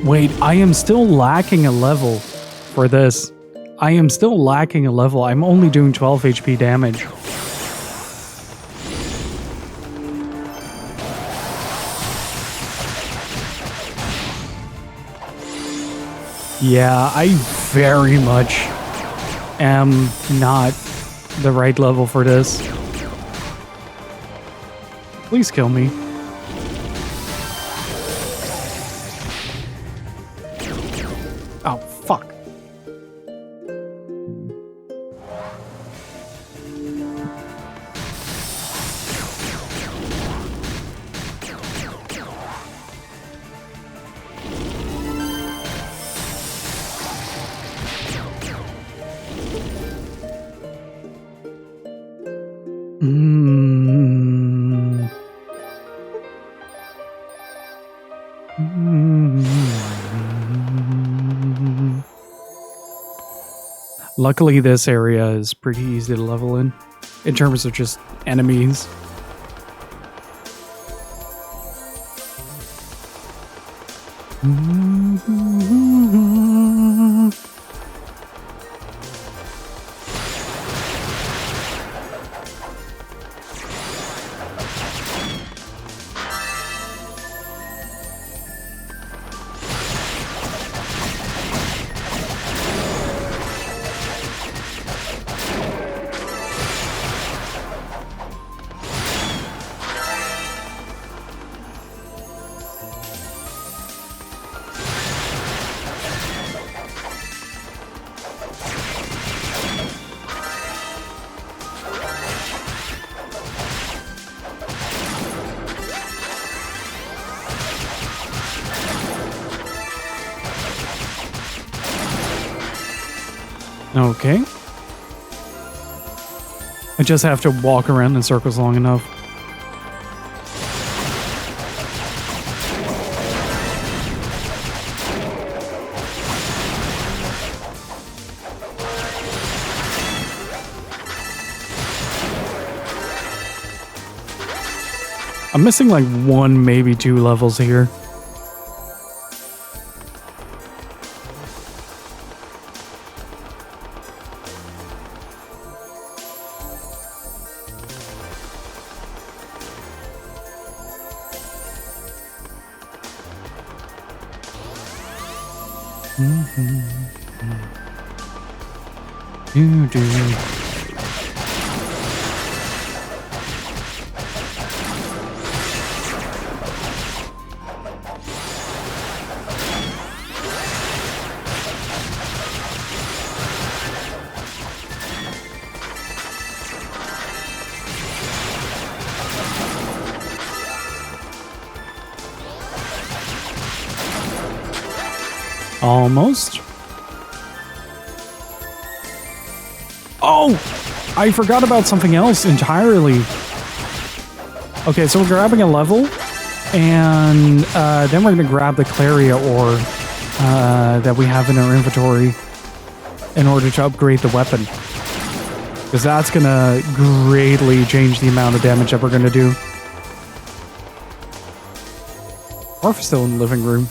Wait, I am still lacking a level for this. I am still lacking a level. I'm only doing 12 HP damage. Yeah, I very much am not the right level for this. Please kill me. Oh, fuck. Luckily, this area is pretty easy to level in terms of just enemies. Okay. I just have to walk around in circles long enough. I'm missing like 1, maybe 2 levels here. Almost. Oh! I forgot about something else entirely. Okay, so we're grabbing a level, and then we're going to grab the Claria ore that we have in our inventory in order to upgrade the weapon. Because that's going to greatly change the amount of damage that we're going to do. Or if we're still in the living room.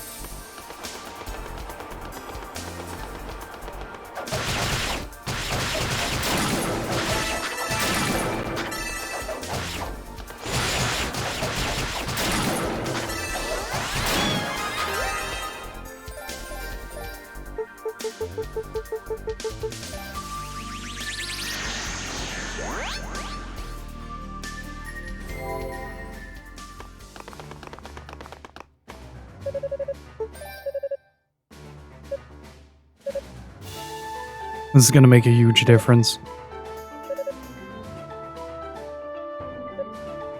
This is going to make a huge difference.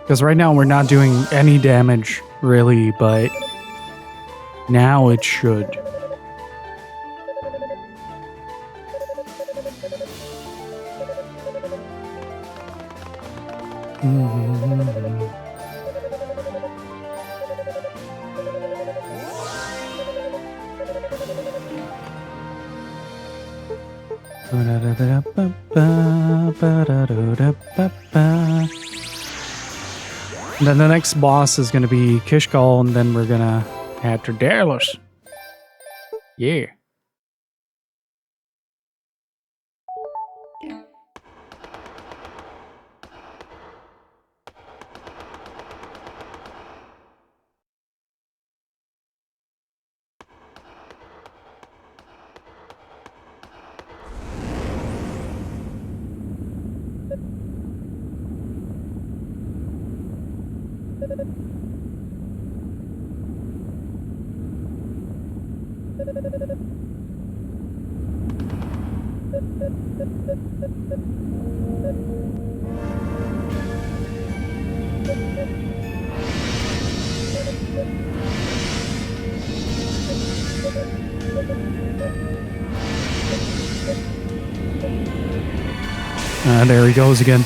Because right now we're not doing any damage, really, but now it should. And then the next boss is going to be Kishkal, and then we're going to head to Dallas. Yeah. There he goes again.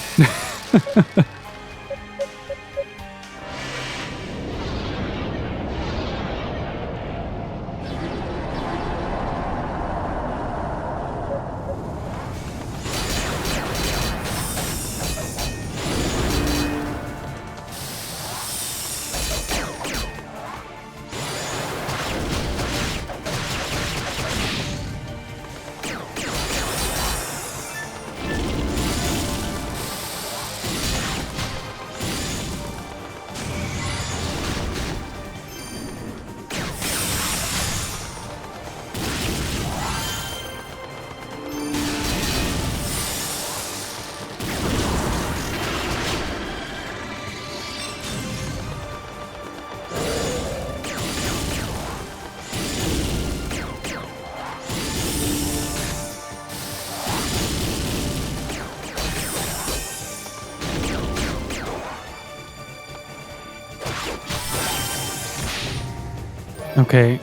Okay,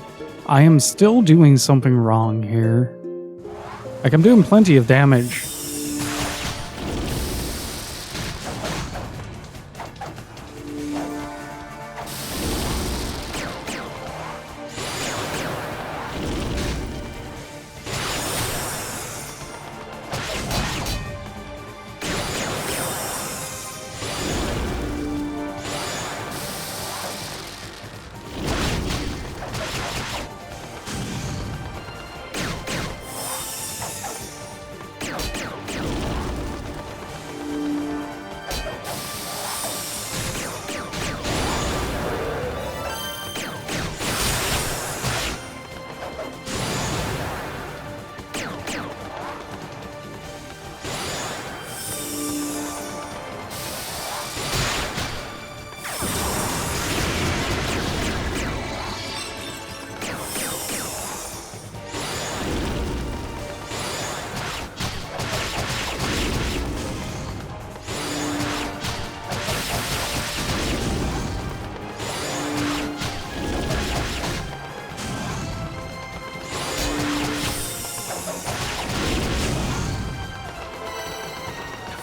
I am still doing something wrong here. Like, I'm doing plenty of damage.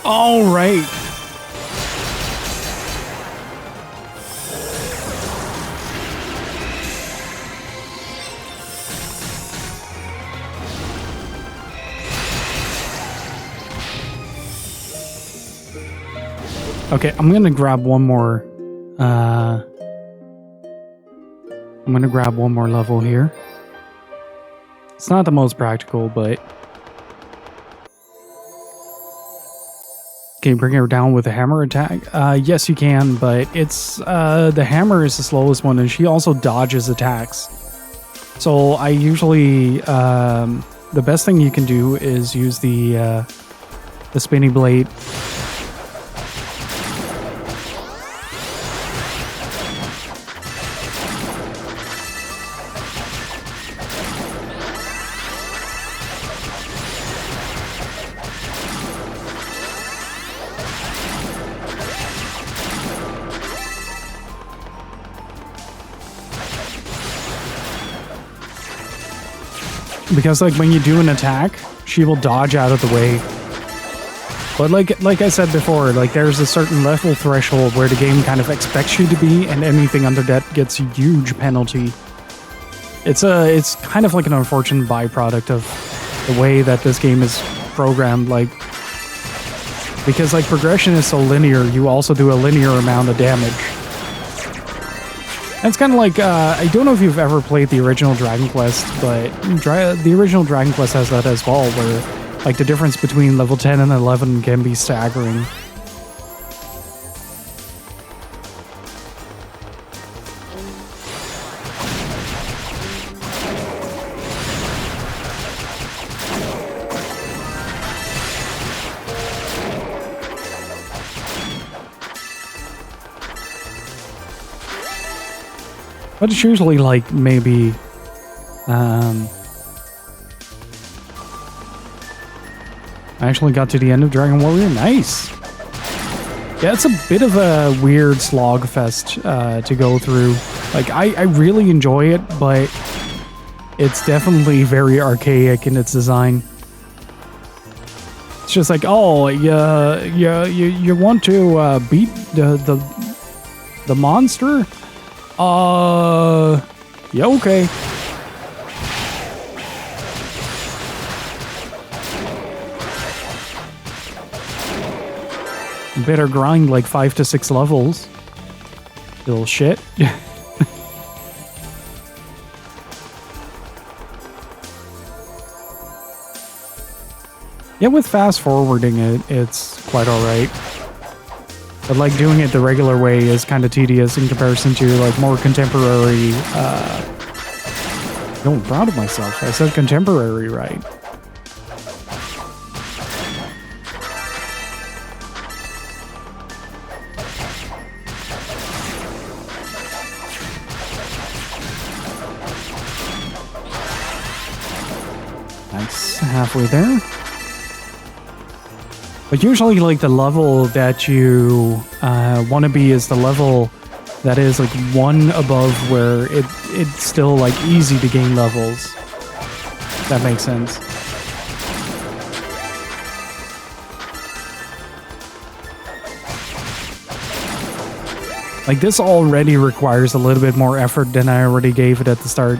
All right. Okay, I'm gonna grab one more. I'm gonna grab one more level here. It's not the most practical, but can you bring her down with a hammer attack? Yes, you can, but it's the hammer is the slowest one, and she also dodges attacks. So I usually the best thing you can do is use the spinny blade. Because like when you do an attack, she will dodge out of the way. But like I said before, like there's a certain level threshold where the game kind of expects you to be, and anything under that gets a huge penalty. It's kind of like an unfortunate byproduct of the way that this game is programmed, like because like progression is so linear, you also do a linear amount of damage. It's kind of like, I don't know if you've ever played the original Dragon Quest, but the original Dragon Quest has that as well, where like the difference between level 10 and 11 can be staggering. But it's usually like maybe I actually got to the end of Dragon Warrior. Nice. Yeah, it's a bit of a weird slog fest to go through. Like I really enjoy it, but it's definitely very archaic in its design. It's just like, oh, you want to beat the monster? Yeah, okay. Better grind like 5 to 6 levels. Little shit. Yeah, with fast forwarding it's quite alright. But like doing it the regular way is kind of tedious in comparison to like more contemporary. No, I'm proud of myself. I said contemporary, right? Nice, halfway there. But usually, like, the level that you want to be is the level that is like one above where it's still like easy to gain levels. That makes sense. Like this already requires a little bit more effort than I already gave it at the start.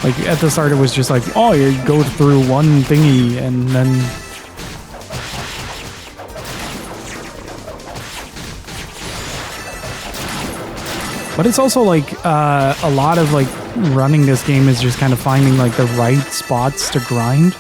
Like at the start it was just like, oh, you go through one thingy and then but it's also like a lot of like running this game is just kind of finding like the right spots to grind.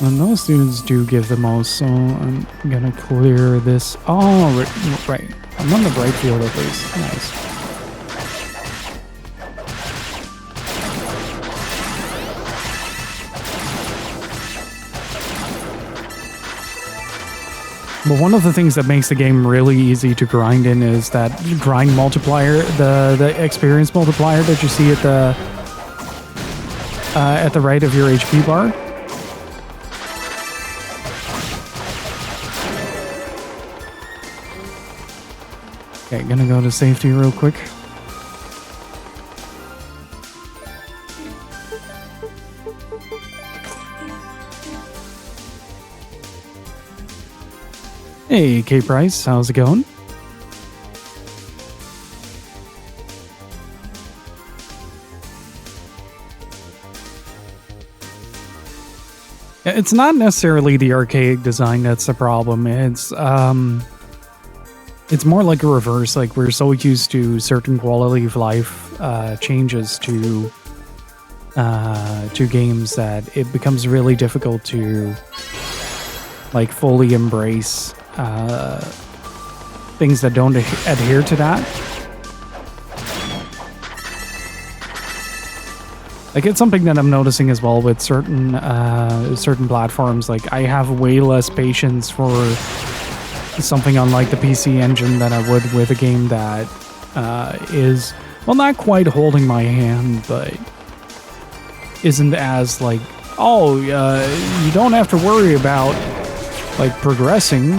And those dudes do give the most, so I'm gonna clear this. Oh, right. I'm on the bright field at least. Nice. But one of the things that makes the game really easy to grind in is that grind multiplier, the experience multiplier that you see at the right of your HP bar. Okay, gonna go to safety real quick. Hey, K Price, how's it going? It's not necessarily the archaic design that's the problem. It's more like a reverse. Like we're so used to certain quality of life changes to games that it becomes really difficult to like fully embrace things that don't adhere to that. Like it's something that I'm noticing as well with certain platforms. Like I have way less patience for something on like the PC engine than I would with a game that is, well, not quite holding my hand, but isn't as like, oh, you don't have to worry about like progressing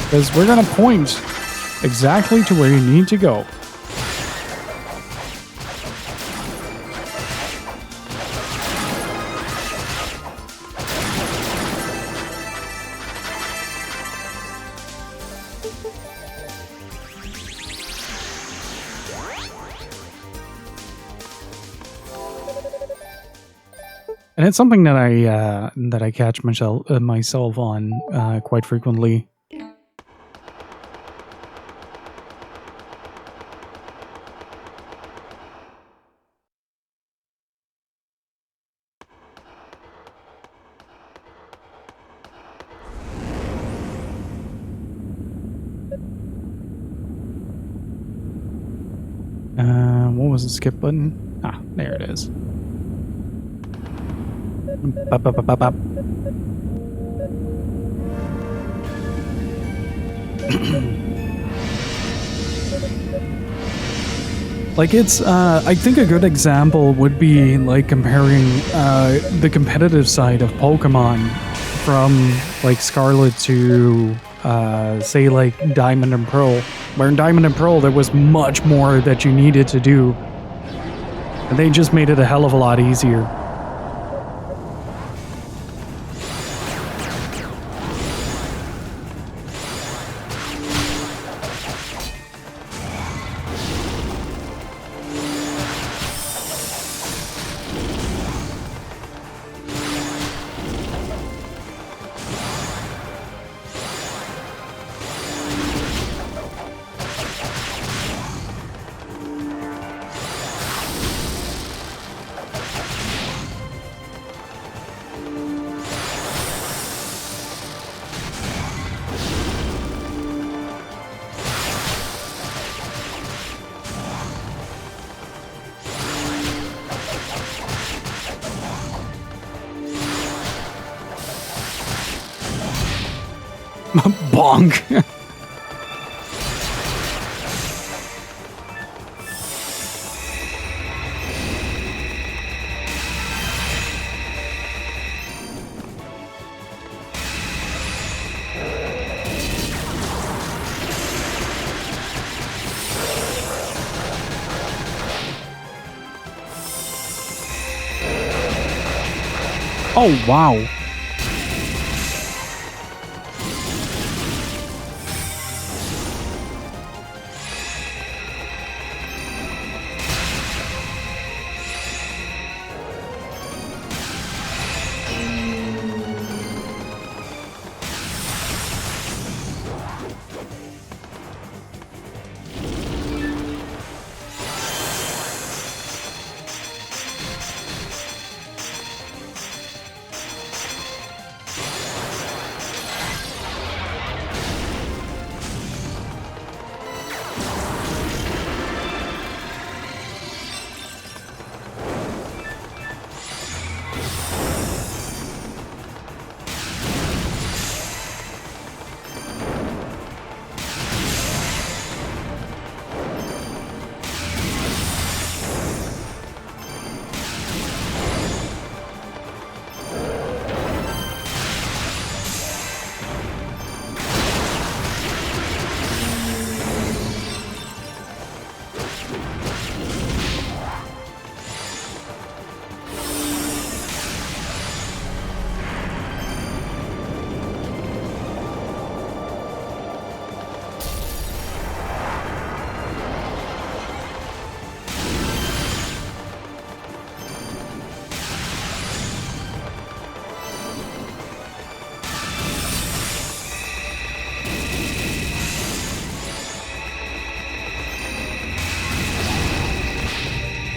because we're gonna point exactly to where you need to go. And it's something that I catch myself on quite frequently. What was the skip button? Ah, there it is. Bop, bop, bop, bop, bop. Like it's, I think a good example would be like comparing the competitive side of Pokemon from like Scarlet to say like Diamond and Pearl, where in Diamond and Pearl there was much more that you needed to do, and they just made it a hell of a lot easier. bonk. Oh, wow.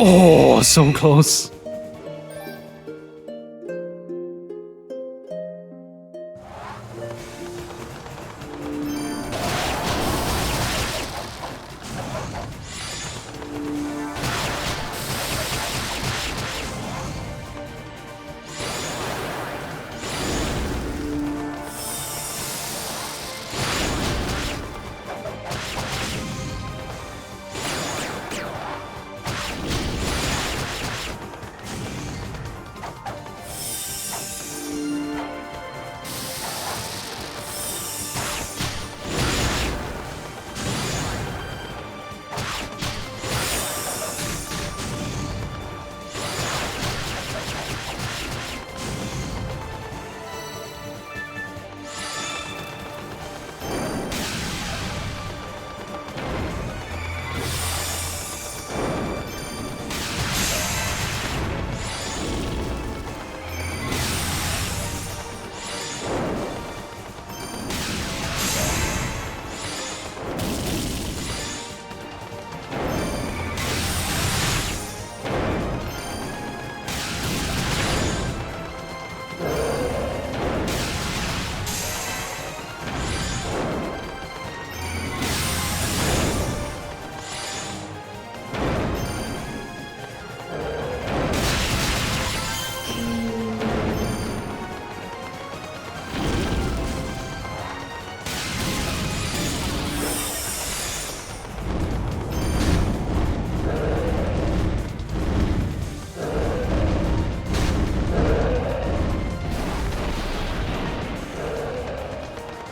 Oh, so close.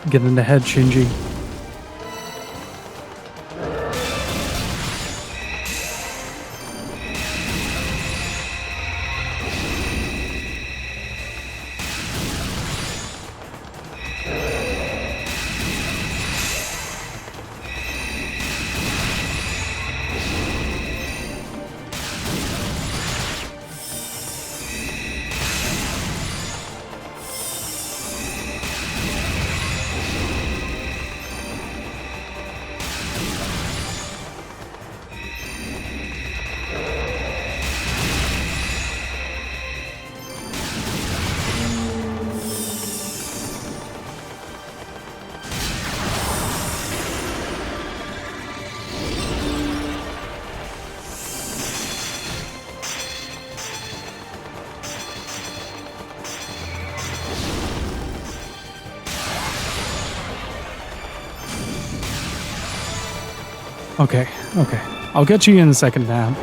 Get in the head, Shinji. Okay, okay. I'll get you in a second now.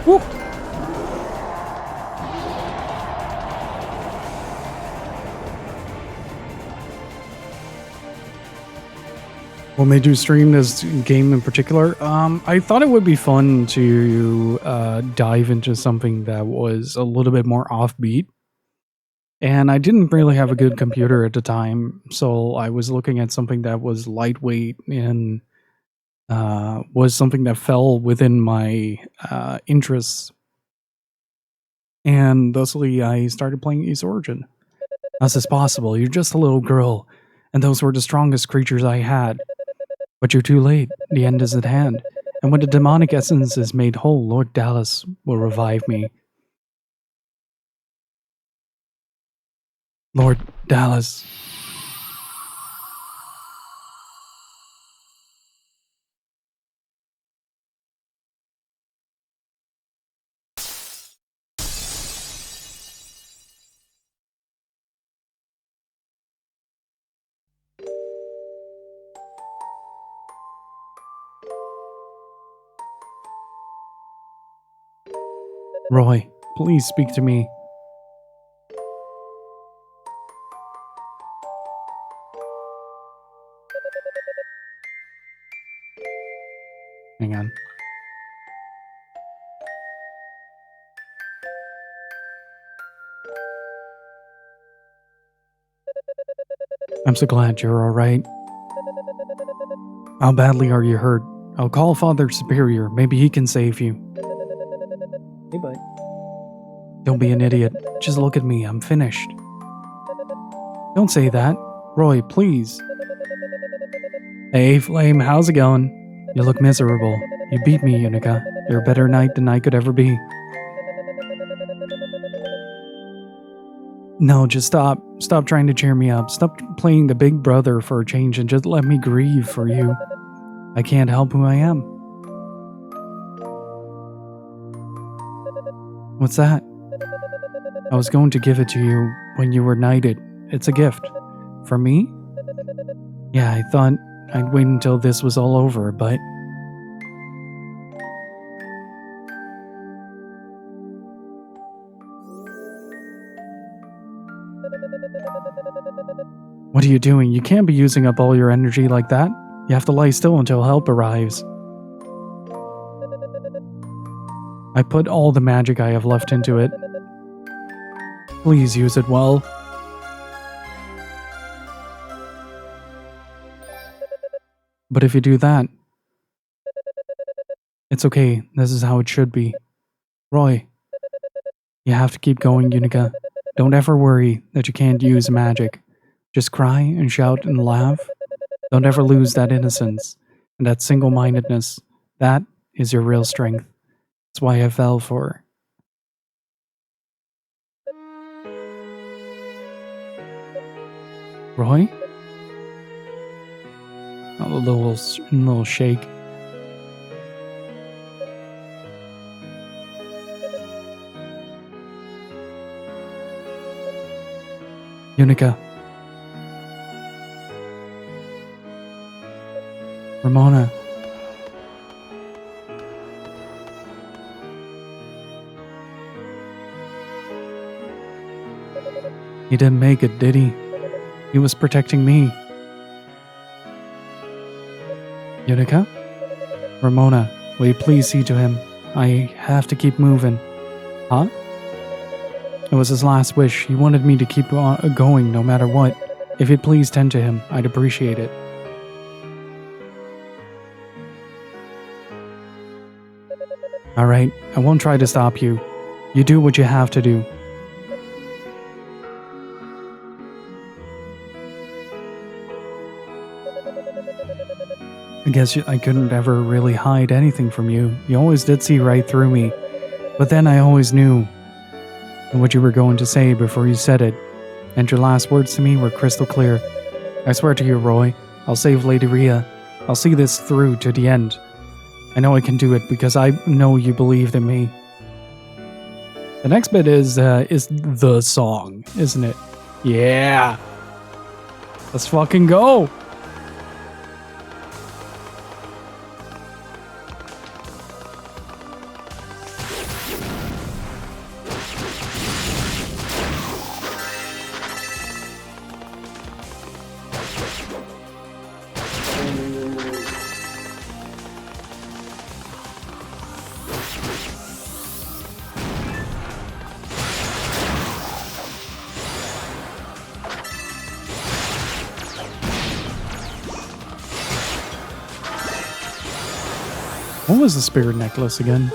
Woo. What made you stream this game in particular? I thought it would be fun to dive into something that was a little bit more offbeat. And I didn't really have a good computer at the time, so I was looking at something that was lightweight and was something that fell within my interests. And thusly, I started playing East Origin. How's this possible? You're just a little girl, and those were the strongest creatures I had. But you're too late. The end is at hand. And when the demonic essence is made whole, Lord Dallas will revive me. Lord Dallas. Roy, please speak to me. Hang on. I'm so glad you're alright. How badly are you hurt? I'll call Father Superior. Maybe he can save you. Hey, bud. Don't be an idiot. Just look at me. I'm finished. Don't say that. Roy, please. Hey, Flame, how's it going? You look miserable. You beat me, Yunica. You're a better knight than I could ever be. No, just stop. Stop trying to cheer me up. Stop playing the big brother for a change and just let me grieve for you. I can't help who I am. What's that? I was going to give it to you when you were knighted. It's a gift. For me? Yeah, I thought I'd wait until this was all over, but... What are you doing? You can't be using up all your energy like that. You have to lie still until help arrives. I put all the magic I have left into it. Please use it well. But if you do that, it's okay. This is how it should be. Roy, you have to keep going, Yunica. Don't ever worry that you can't use magic. Just cry and shout and laugh. Don't ever lose that innocence and that single-mindedness. That is your real strength. That's why I fell for. Roy? A little shake. Yunica. Ramona. He didn't make it, did he? He was protecting me. Yunica? Ramona, will you please see to him? I have to keep moving. Huh? It was his last wish. He wanted me to keep going no matter what. If you'd please tend to him, I'd appreciate it. Alright, I won't try to stop you. You do what you have to do. I guess I couldn't ever really hide anything from you. You always did see right through me. But then I always knew what you were going to say before you said it. And your last words to me were crystal clear. I swear to you, Roy, I'll save Lady Rhea. I'll see this through to the end. I know I can do it because I know you believed in me. The next bit is the song, isn't it? Yeah. Let's fucking go. What was the spirit necklace again?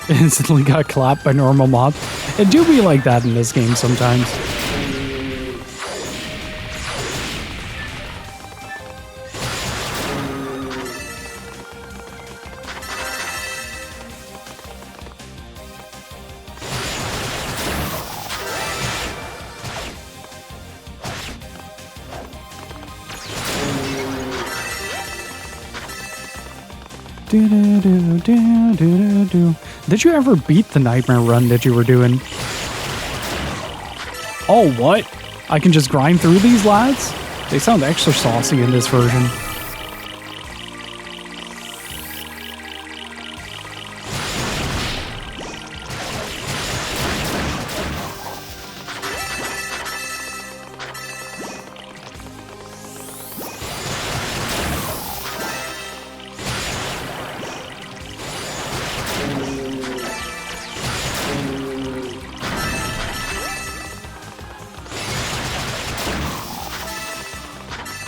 Instantly got clapped by normal mob. It do be like that in this game sometimes. Did you ever beat the nightmare run that you were doing? Oh, what? I can just grind through these lads? They sound extra saucy in this version.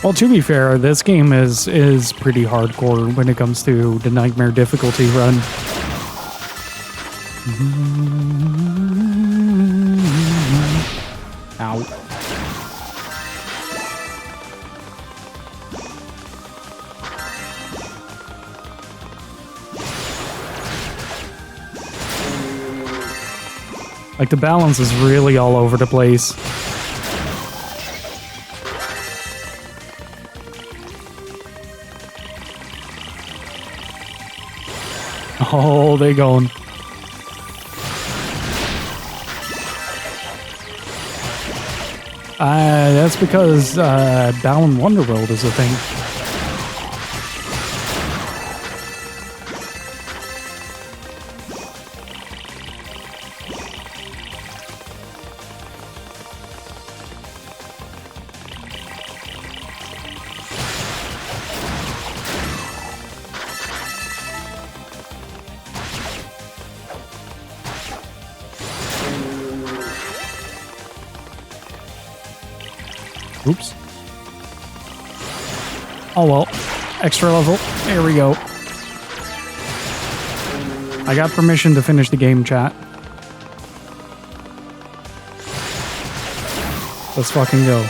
Well, to be fair, this game is pretty hardcore when it comes to the nightmare difficulty run. Ow. Like, the balance is really all over the place. Oh, they going. That's because Balan Wonderworld is a thing. Oops. Oh well. Extra level. There we go. I got permission to finish the game, chat. Let's fucking go.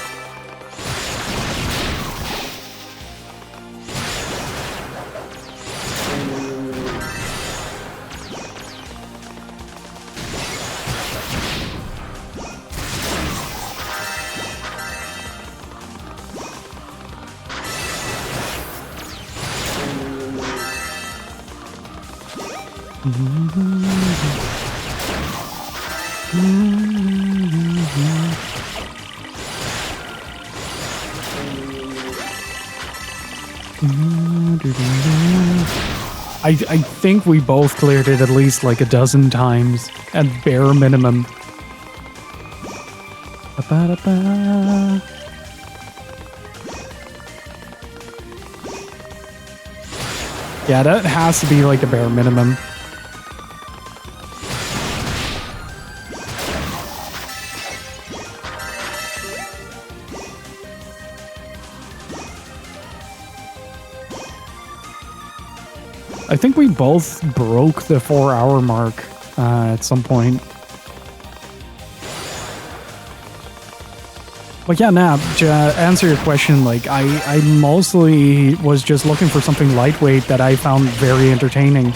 I think we both cleared it at least like a dozen times, at bare minimum. Ba-ba-da-ba. Yeah, that has to be like the bare minimum. I think we both broke the 4-hour mark at some point. But yeah, Nab, to answer your question, like I mostly was just looking for something lightweight that I found very entertaining.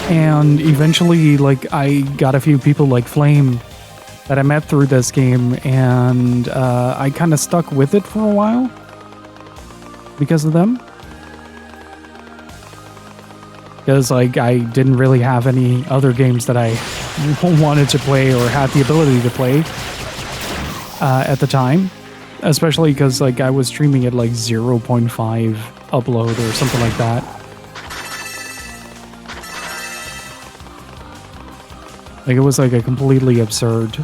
And eventually, like, I got a few people like Flame that I met through this game, and I kind of stuck with it for a while because of them. Because, like, I didn't really have any other games that I wanted to play or had the ability to play at the time. Especially because, like, I was streaming at, like, 0.5 upload or something like that. Like, it was, like, a completely absurd...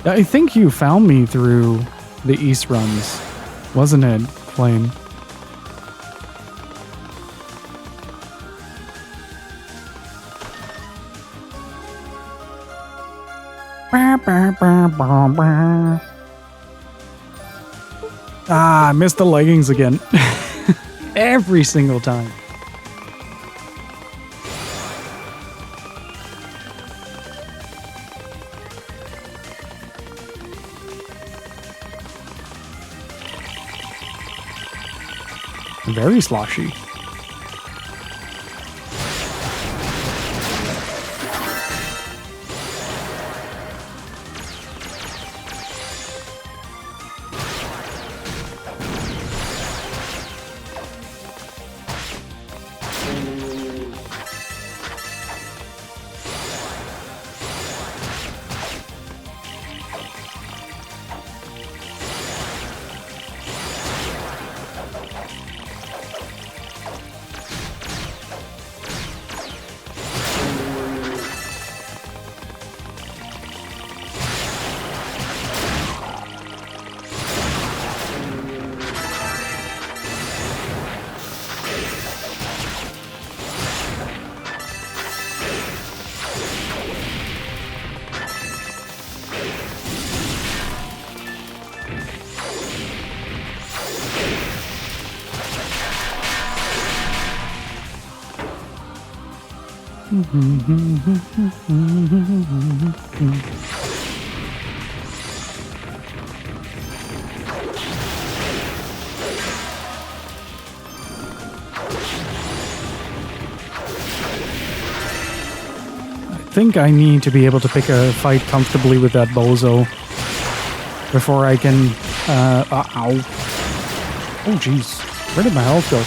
I think you found me through the East runs, wasn't it, Flame? Ah, I missed the leggings again. Every single time. Very sloshy. I think I need to be able to pick a fight comfortably with that bozo before I can, ow. Oh, jeez. Where did my health go?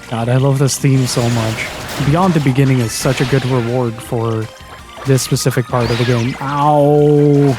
God, I love this theme so much. Beyond the Beginning is such a good reward for this specific part of the game. Ow!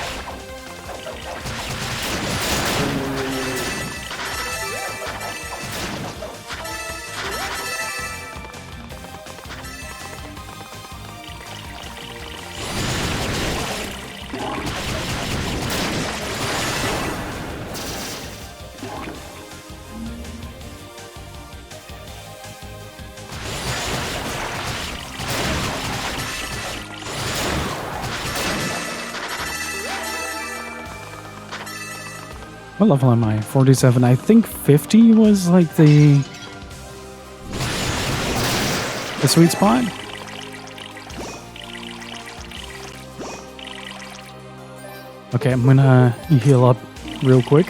What level am I? 47. I think 50 was like the sweet spot. Okay, I'm gonna heal up real quick.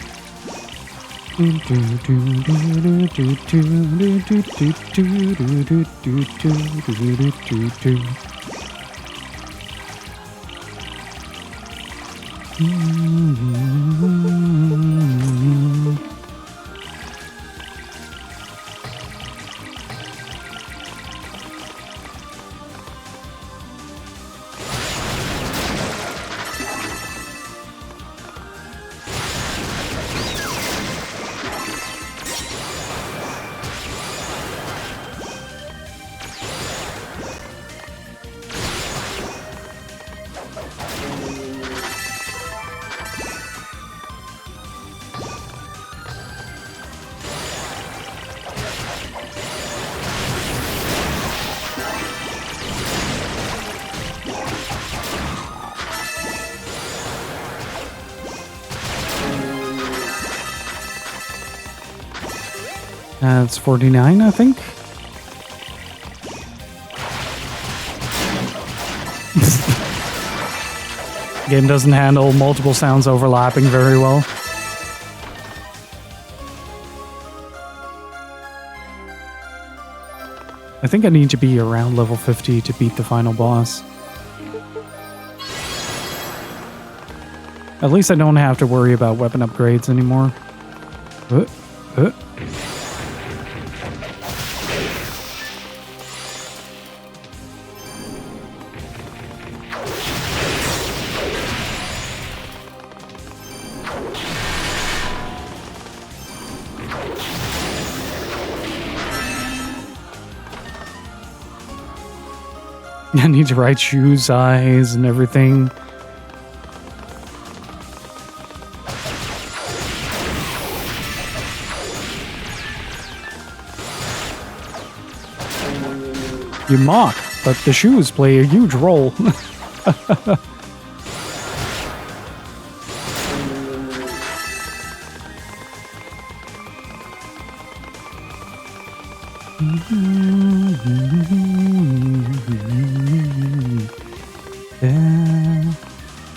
It's 49, I think. Game doesn't handle multiple sounds overlapping very well. I think I need to be around level 50 to beat the final boss. At least I don't have to worry about weapon upgrades anymore. I need to write shoe size and everything. You mock, but the shoes play a huge role.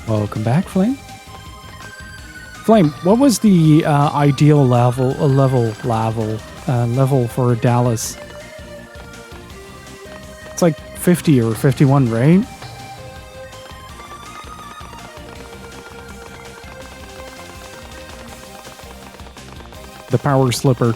Welcome back, Flame. Flame, what was the ideal level for Dallas? It's like 50 or 51, right? The power slipper.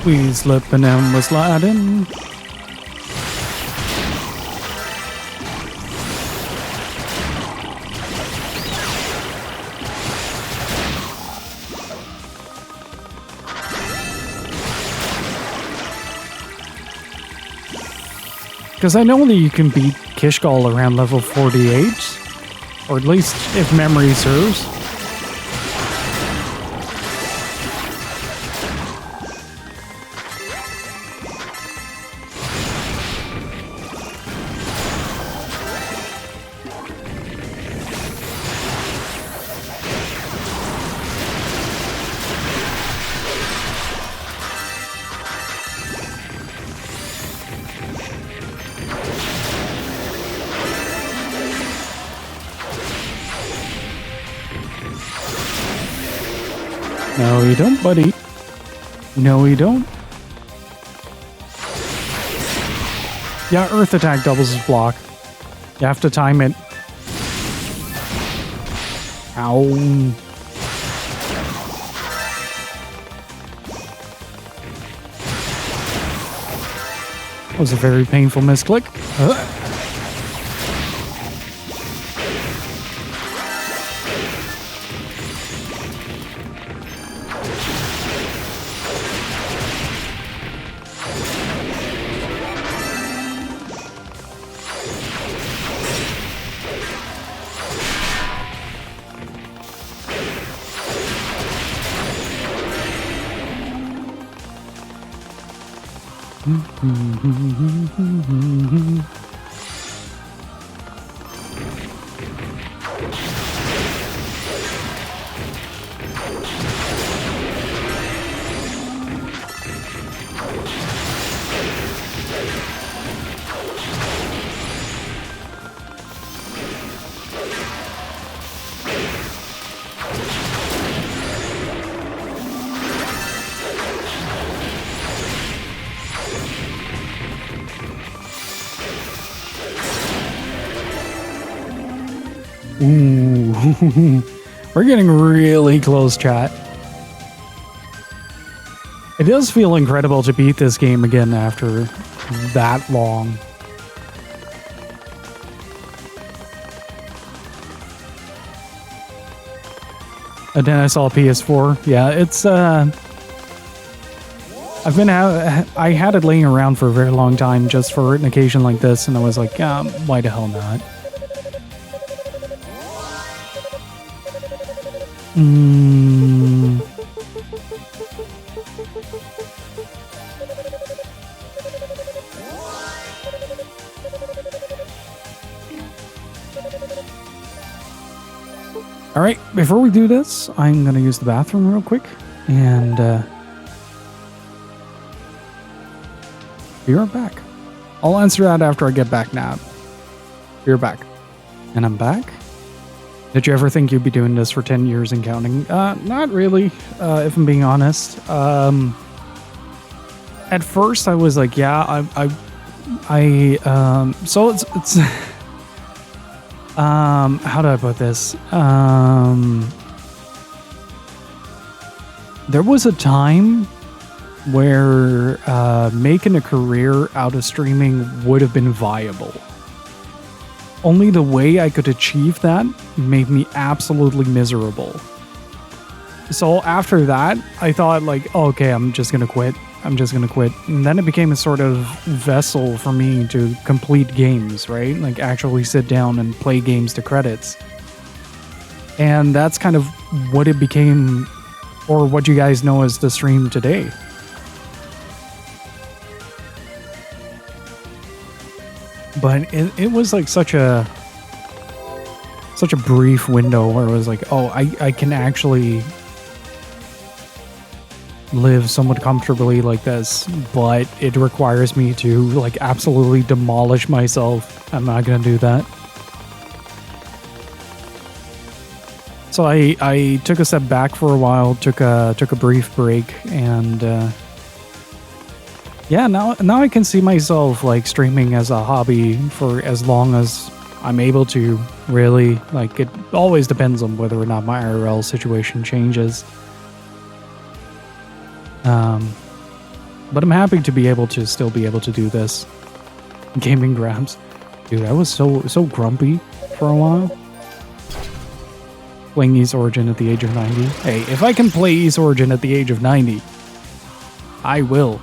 We slipping and we're sliding. Because I know that you can beat Kishgal around level 48, or at least if memory serves. No, you don't, buddy. No, you don't. Yeah, Earth attack doubles his block. You have to time it. Ow. That was a very painful misclick. Ooh. We're getting really close, chat. It does feel incredible to beat this game again after that long. And then I saw PS4. Yeah, it's I had it laying around for a very long time just for an occasion like this, and I was like, why the hell not? All right, before we do this, I'm going to use the bathroom real quick, and be right back. I'll answer that after I get back now. Be right back. And I'm back. Did you ever think you'd be doing this for 10 years and counting? Not really, if I'm being honest. At first, I was like, yeah, so it's how do I put this? There was a time where making a career out of streaming would have been viable. Only the way I could achieve that made me absolutely miserable. So after that, I thought like, oh, okay, I'm just gonna quit. And then it became a sort of vessel for me to complete games, right? Like actually sit down and play games to credits. And that's kind of what it became, or what you guys know as the stream today. But it was like such a brief window where it was like, oh, I can actually live somewhat comfortably like this, but it requires me to like absolutely demolish myself. I'm not gonna do that. So I took a step back for a while, took a brief break, and yeah, now I can see myself like streaming as a hobby for as long as I'm able to. Really, like it always depends on whether or not my IRL situation changes. But I'm happy to be able to still be able to do this. Gaming grabs. Dude, I was so grumpy for a while. Playing Ys Origin at the age of 90. Hey, if I can play Ys Origin at the age of 90, I will.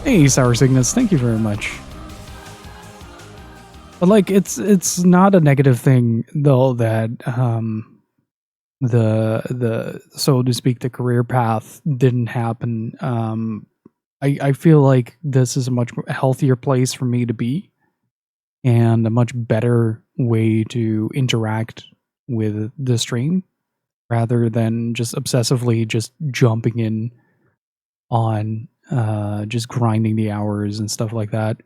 Hey, Sour Cygnus, thank you very much. But like, it's not a negative thing though that the so to speak the career path didn't happen. I feel like this is a much healthier place for me to be, and a much better way to interact with the stream rather than just obsessively just jumping in on just grinding the hours and stuff like that.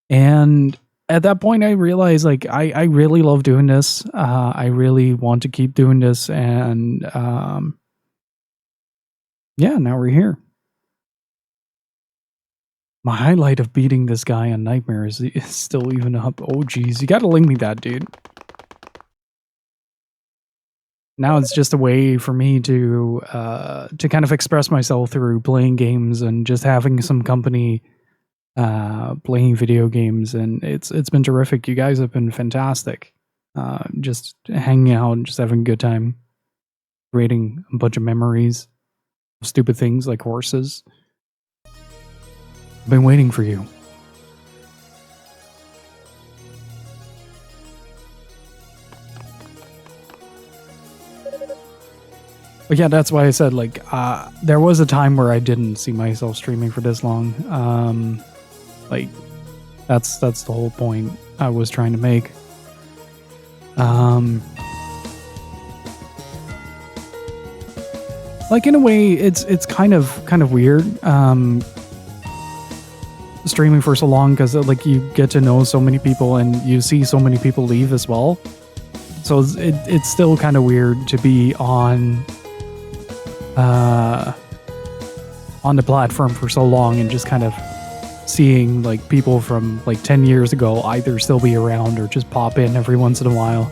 And at that point I realized like I really love doing this. I really want to keep doing this, and yeah, now we're here. My highlight of beating this guy on Nightmare is still even up. Oh geez, you gotta link me that, dude. Now it's just a way for me to kind of express myself through playing games and just having some company playing video games, and it's been terrific. You guys have been fantastic. Just hanging out and just having a good time, creating a bunch of memories, stupid things like horses. I've been waiting for you. But But yeah, that's why I said, like, there was a time where I didn't see myself streaming for this long. Like, that's the whole point I was trying to make. Like, in a way, it's kind of weird, streaming for so long, because like you get to know so many people and you see so many people leave as well. So it's still kind of weird to be on the platform for so long and just kind of seeing like people from like 10 years ago either still be around or just pop in every once in a while.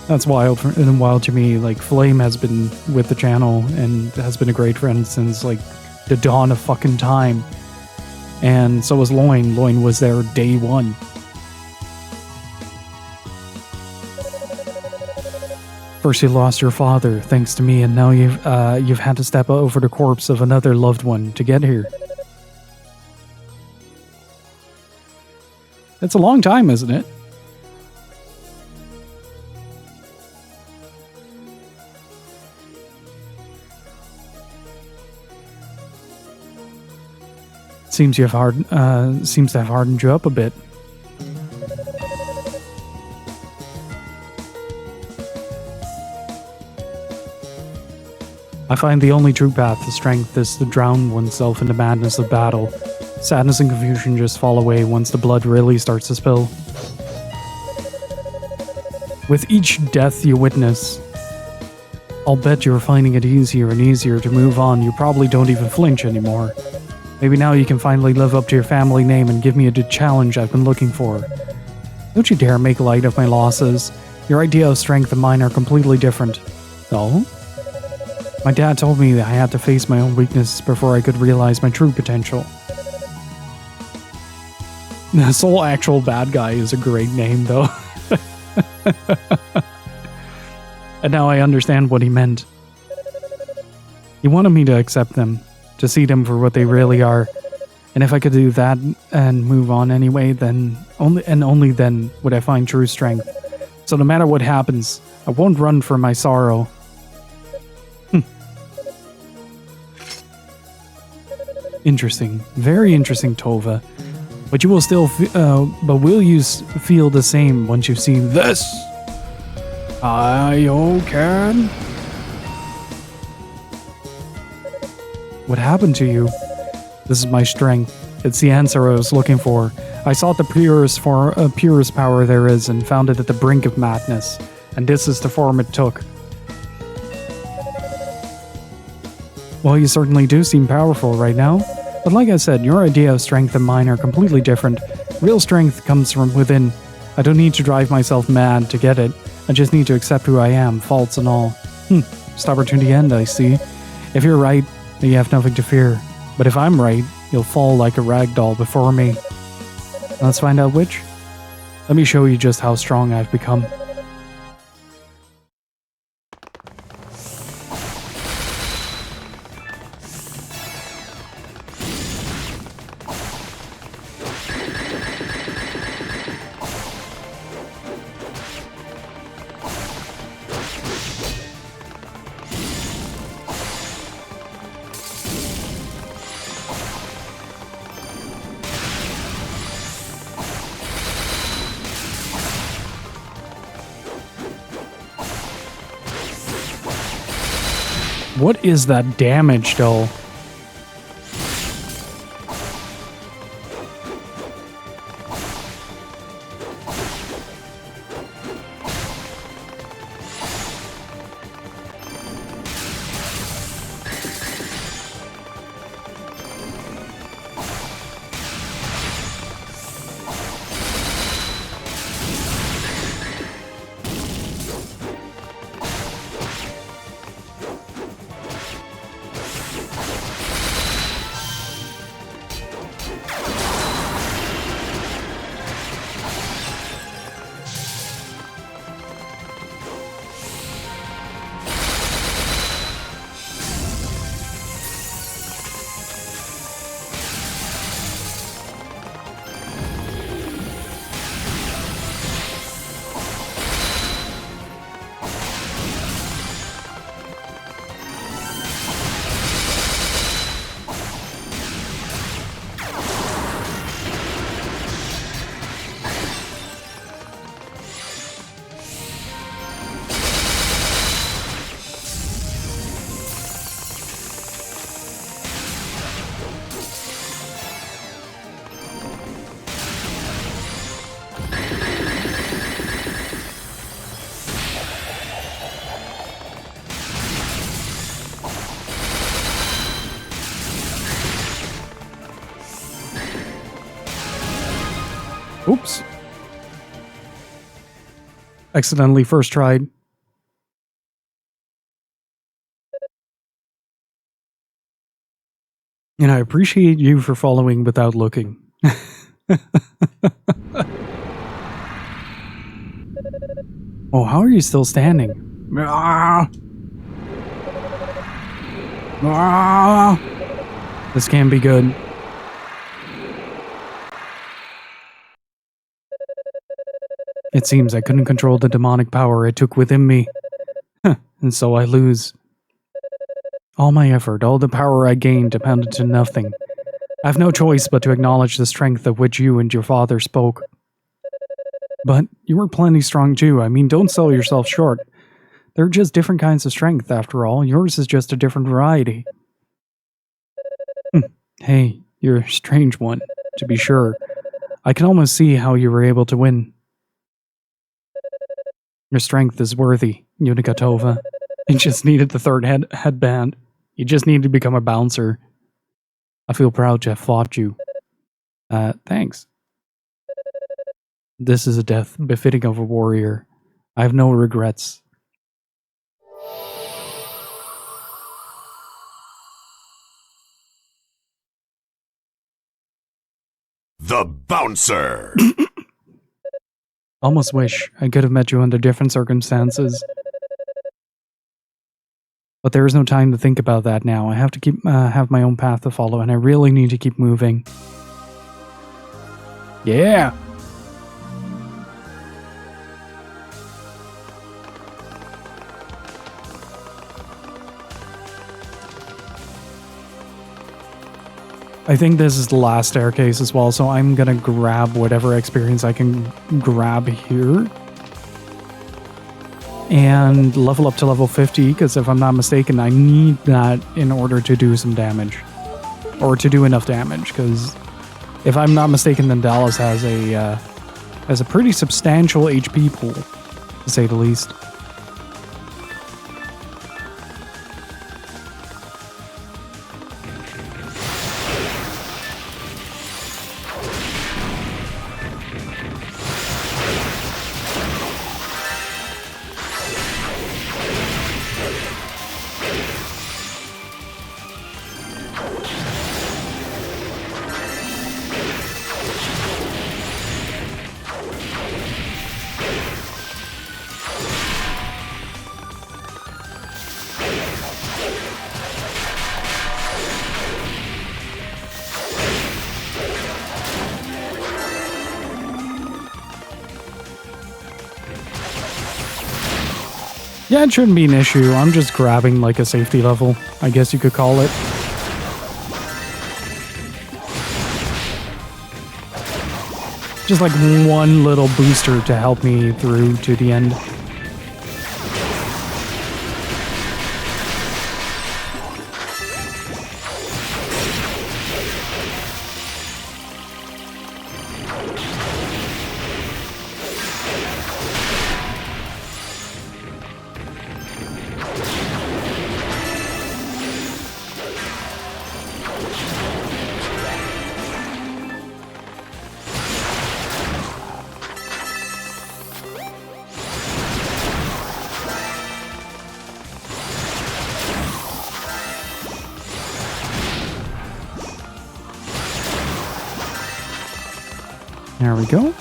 That's wild to me. Like, Flame has been with the channel and has been a great friend since like the dawn of fucking time. And so was Loin. Loin was there day one. First you lost your father, thanks to me, and now you've had to step over the corpse of another loved one to get here. It's a long time, isn't it? Seems to have hardened you up a bit. I find the only true path to strength is to drown oneself in the madness of battle. Sadness and confusion just fall away once the blood really starts to spill. With each death you witness, I'll bet you're finding it easier and easier to move on. You probably don't even flinch anymore. Maybe now you can finally live up to your family name and give me a challenge I've been looking for. Don't you dare make light of my losses. Your idea of strength and mine are completely different. Oh? My dad told me that I had to face my own weaknesses before I could realize my true potential. The Soul Actual Bad Guy is a great name, though. And now I understand what he meant. He wanted me to accept them, to see them for what they really are. And if I could do that and move on anyway, then only then would I find true strength. So no matter what happens, I won't run from my sorrow. Interesting. Very interesting, Tova. But you will still will you feel the same once you've seen this? I can. What happened to you? This is my strength. It's the answer I was looking for. I sought the purest power there is and found it at the brink of madness. And this is the form it took. Well, you certainly do seem powerful right now. But like I said, your idea of strength and mine are completely different. Real strength comes from within. I don't need to drive myself mad to get it. I just need to accept who I am, faults and all. Stubborn to the end, I see. If you're right, then you have nothing to fear. But if I'm right, you'll fall like a rag doll before me. Let's find out which. Let me show you just how strong I've become. What is that damage, though? Oops. Accidentally first tried. And I appreciate you for following without looking. Oh, how are you still standing? Ah! Ah! This can't be good. It seems I couldn't control the demonic power it took within me. And so I lose. All my effort, all the power I gained depended to nothing. I have no choice but to acknowledge the strength of which you and your father spoke. But you were plenty strong too. I mean, don't sell yourself short. They're just different kinds of strength, after all. Yours is just a different variety. Hey, you're a strange one, to be sure. I can almost see how you were able to win. Your strength is worthy, Yunica Tova. You just needed the third headband. You just need to become a bouncer. I feel proud to have fought you. Thanks. This is a death befitting of a warrior. I have no regrets. The Bouncer! Almost wish I could have met you under different circumstances. But there is no time to think about that now. I have to have my own path to follow, and I really need to keep moving. Yeah! I think this is the last staircase as well, so I'm gonna grab whatever experience I can grab here. And level up to level 50, because if I'm not mistaken, I need that in order to do some damage. Or to do enough damage, because if I'm not mistaken, then Dallas has a pretty substantial HP pool, to say the least. Yeah, it shouldn't be an issue. I'm just grabbing like a safety level, I guess you could call it. Just like one little booster to help me through to the end. There we go.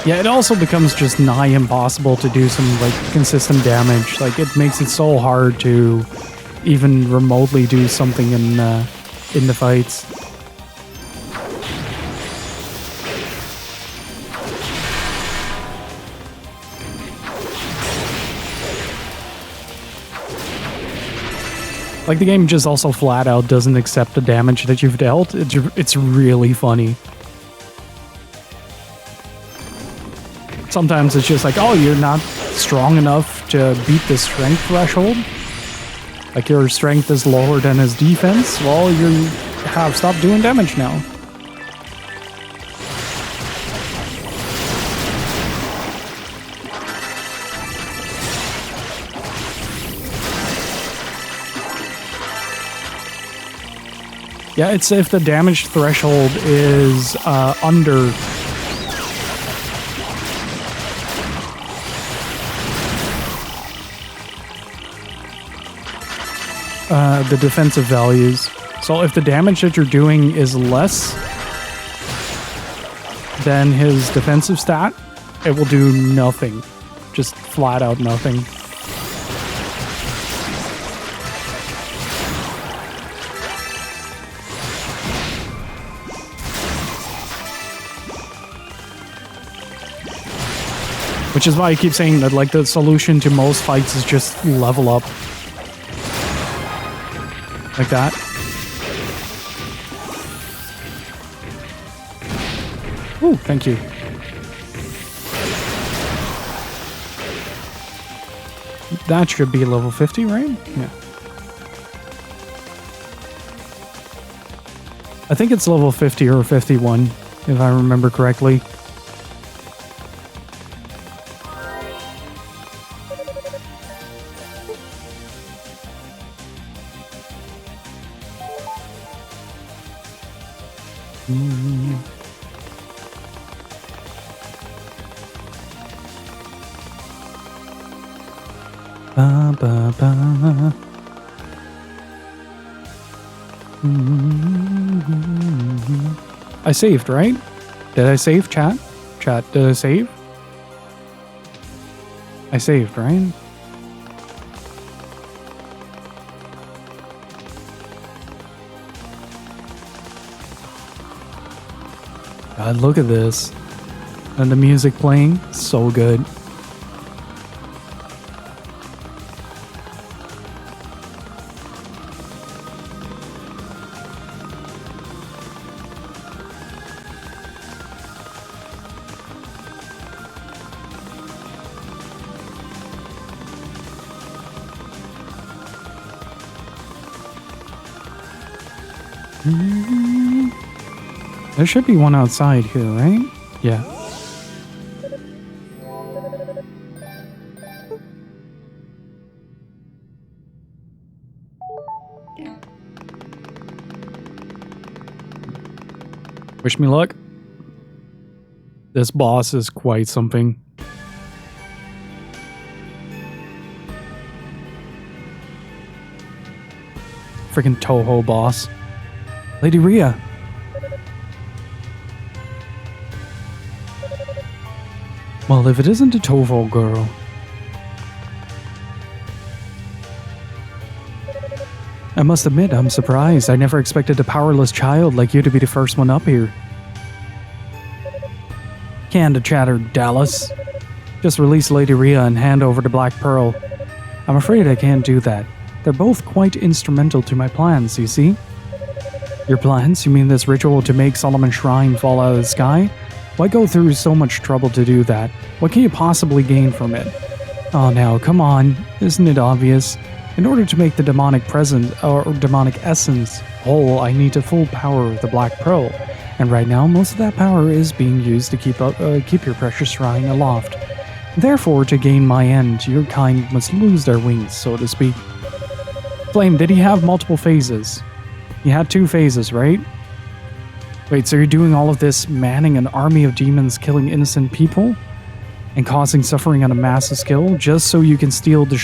Yeah, it also becomes just nigh impossible to do some, like, consistent damage. Like, it makes it so hard to even remotely do something in the fights. Like, the game just also flat out doesn't accept the damage that you've dealt. It's really funny. Sometimes it's just like, oh, you're not strong enough to beat the strength threshold. Like, your strength is lower than his defense. Well, you have stopped doing damage now. Yeah, it's if the damage threshold is under the defensive values. So if the damage that you're doing is less than his defensive stat, it will do nothing. Just flat out nothing. Which is why I keep saying that, like, the solution to most fights is just level up. Like that. Ooh, thank you. That should be level 50, right? Yeah. I think it's level 50 or 51, if I remember correctly. Ba, ba, ba. I saved, right? Did I save, chat? Chat, did I save? I saved, right? God, look at this. And the music playing, so good. There should be one outside here, right? Yeah. Wish me luck. This boss is quite something. Freaking Toho boss. Lady Rhea. Well, if it isn't a Toho girl. I must admit, I'm surprised. I never expected a powerless child like you to be the first one up here. Canned chatter, Dallas. Just release Lady Rhea and hand over the Black Pearl. I'm afraid I can't do that. They're both quite instrumental to my plans, you see? Your plans? You mean this ritual to make Solomon's Shrine fall out of the sky? Why go through so much trouble to do that? What can you possibly gain from it? Oh, now, come on. Isn't it obvious? In order to make the demonic presence, or demonic essence, whole, I need the full power of the Black Pearl. And right now, most of that power is being used to keep your precious shrine aloft. Therefore, to gain my end, your kind must lose their wings, so to speak. Flame, did he have multiple phases? He had 2 phases, right? Wait, so you're doing all of this manning an army of demons killing innocent people? And causing suffering on a massive scale just so you can steal the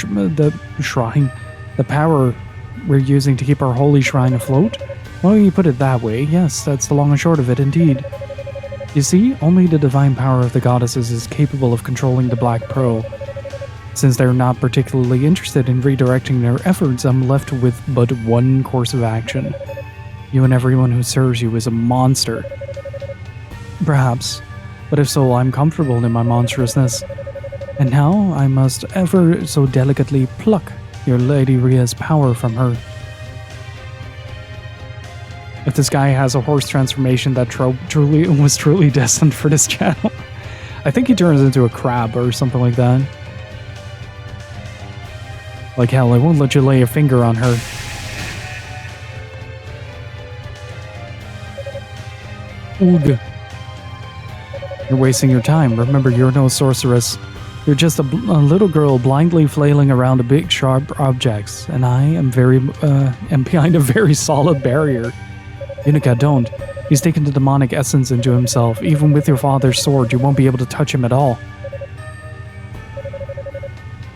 shrine, the power we're using to keep our holy shrine afloat? Well, you put it that way, yes, that's the long and short of it indeed. You see, only the divine power of the goddesses is capable of controlling the Black Pearl. Since they're not particularly interested in redirecting their efforts, I'm left with but one course of action. You and everyone who serves you is a monster. Perhaps, but if so, I'm comfortable in my monstrousness. And now I must ever so delicately pluck your Lady Rhea's power from her. If this guy has a horse transformation that was truly destined for this channel. I think he turns into a crab or something like that. Like hell, I won't let you lay a finger on her. Oog. You're wasting your time. Remember, you're no sorceress. You're just a little girl blindly flailing around a big sharp objects, and I am behind a very solid barrier. Yunica, don't. He's taken the demonic essence into himself. Even with your father's sword, you won't be able to touch him at all.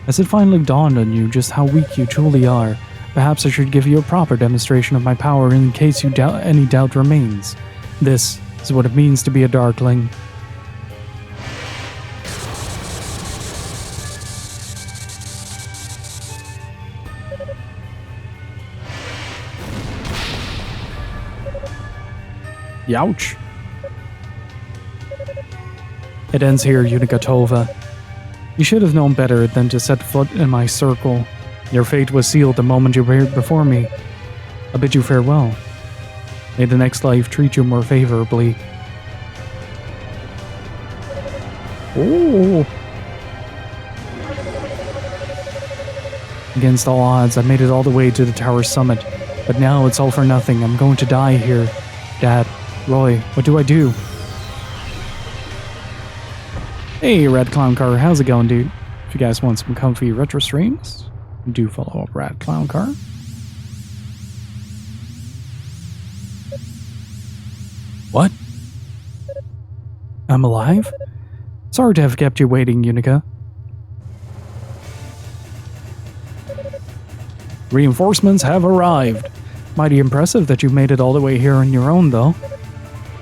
As it finally dawned on you just how weak you truly are, perhaps I should give you a proper demonstration of my power in case any doubt remains. This is what it means to be a Darkling. Youch. It ends here, Yunica Tova. You should have known better than to set foot in my circle. Your fate was sealed the moment you appeared before me. I bid you farewell. May the next life treat you more favorably. Oh. Against all odds, I made it all the way to the tower summit. But now it's all for nothing. I'm going to die here. Dad, Roy, what do I do? Hey, Red Clown Car, how's it going, dude? If you guys want some comfy retro streams, do follow up Red Clown Car. What? I'm alive? Sorry to have kept you waiting, Yunica. Reinforcements have arrived. Mighty impressive that you made it all the way here on your own, though.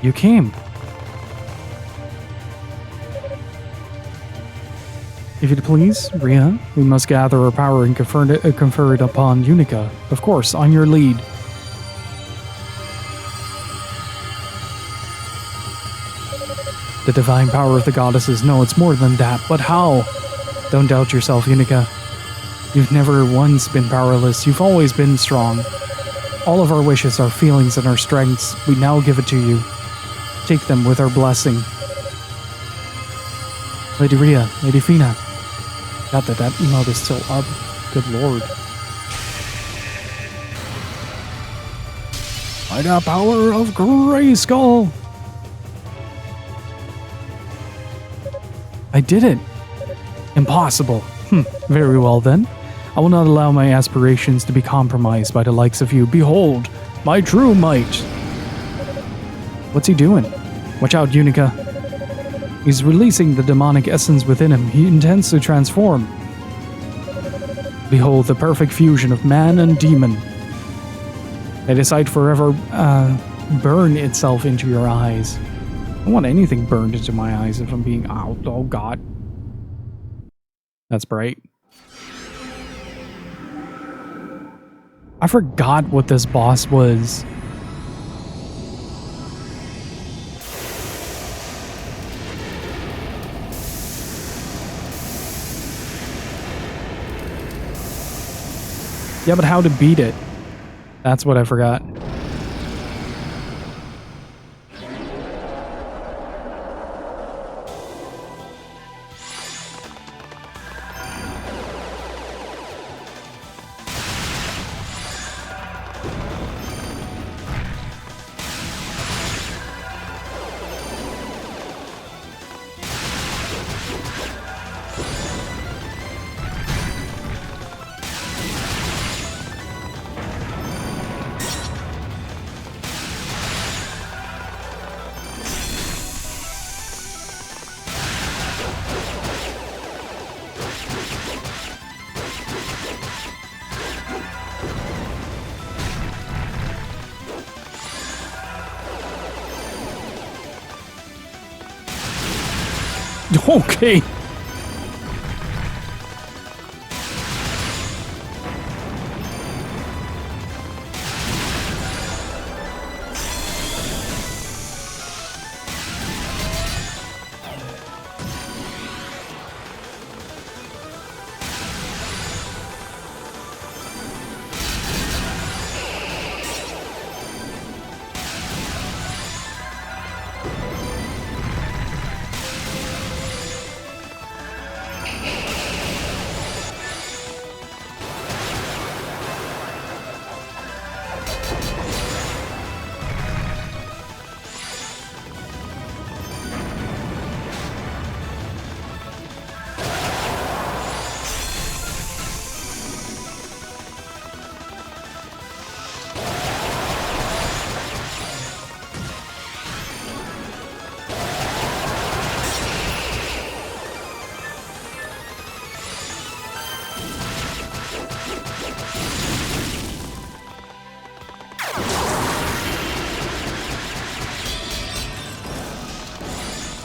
You came. If you'd please, Ria, we must gather our power and confer it upon Yunica. Of course, on your lead. The divine power of the goddesses. No, it's more than that. But how? Don't doubt yourself, Yunica. You've never once been powerless. You've always been strong. All of our wishes, our feelings, and our strengths, we now give it to you. Take them with our blessing. Lady Ria, Lady Fina. Got that emote is still up. Good lord. By the power of Grayskull. I did it. Impossible. Very well then. I will not allow my aspirations to be compromised by the likes of you. Behold, my true might. What's he doing? Watch out, Yunica. He's releasing the demonic essence within him. He intends to transform. Behold, the perfect fusion of man and demon. May the sight forever burn itself into your eyes. I don't want anything burned into my eyes if I'm being out. Oh god. That's bright. I forgot what this boss was. Yeah, but how to beat it. That's what I forgot. Okay.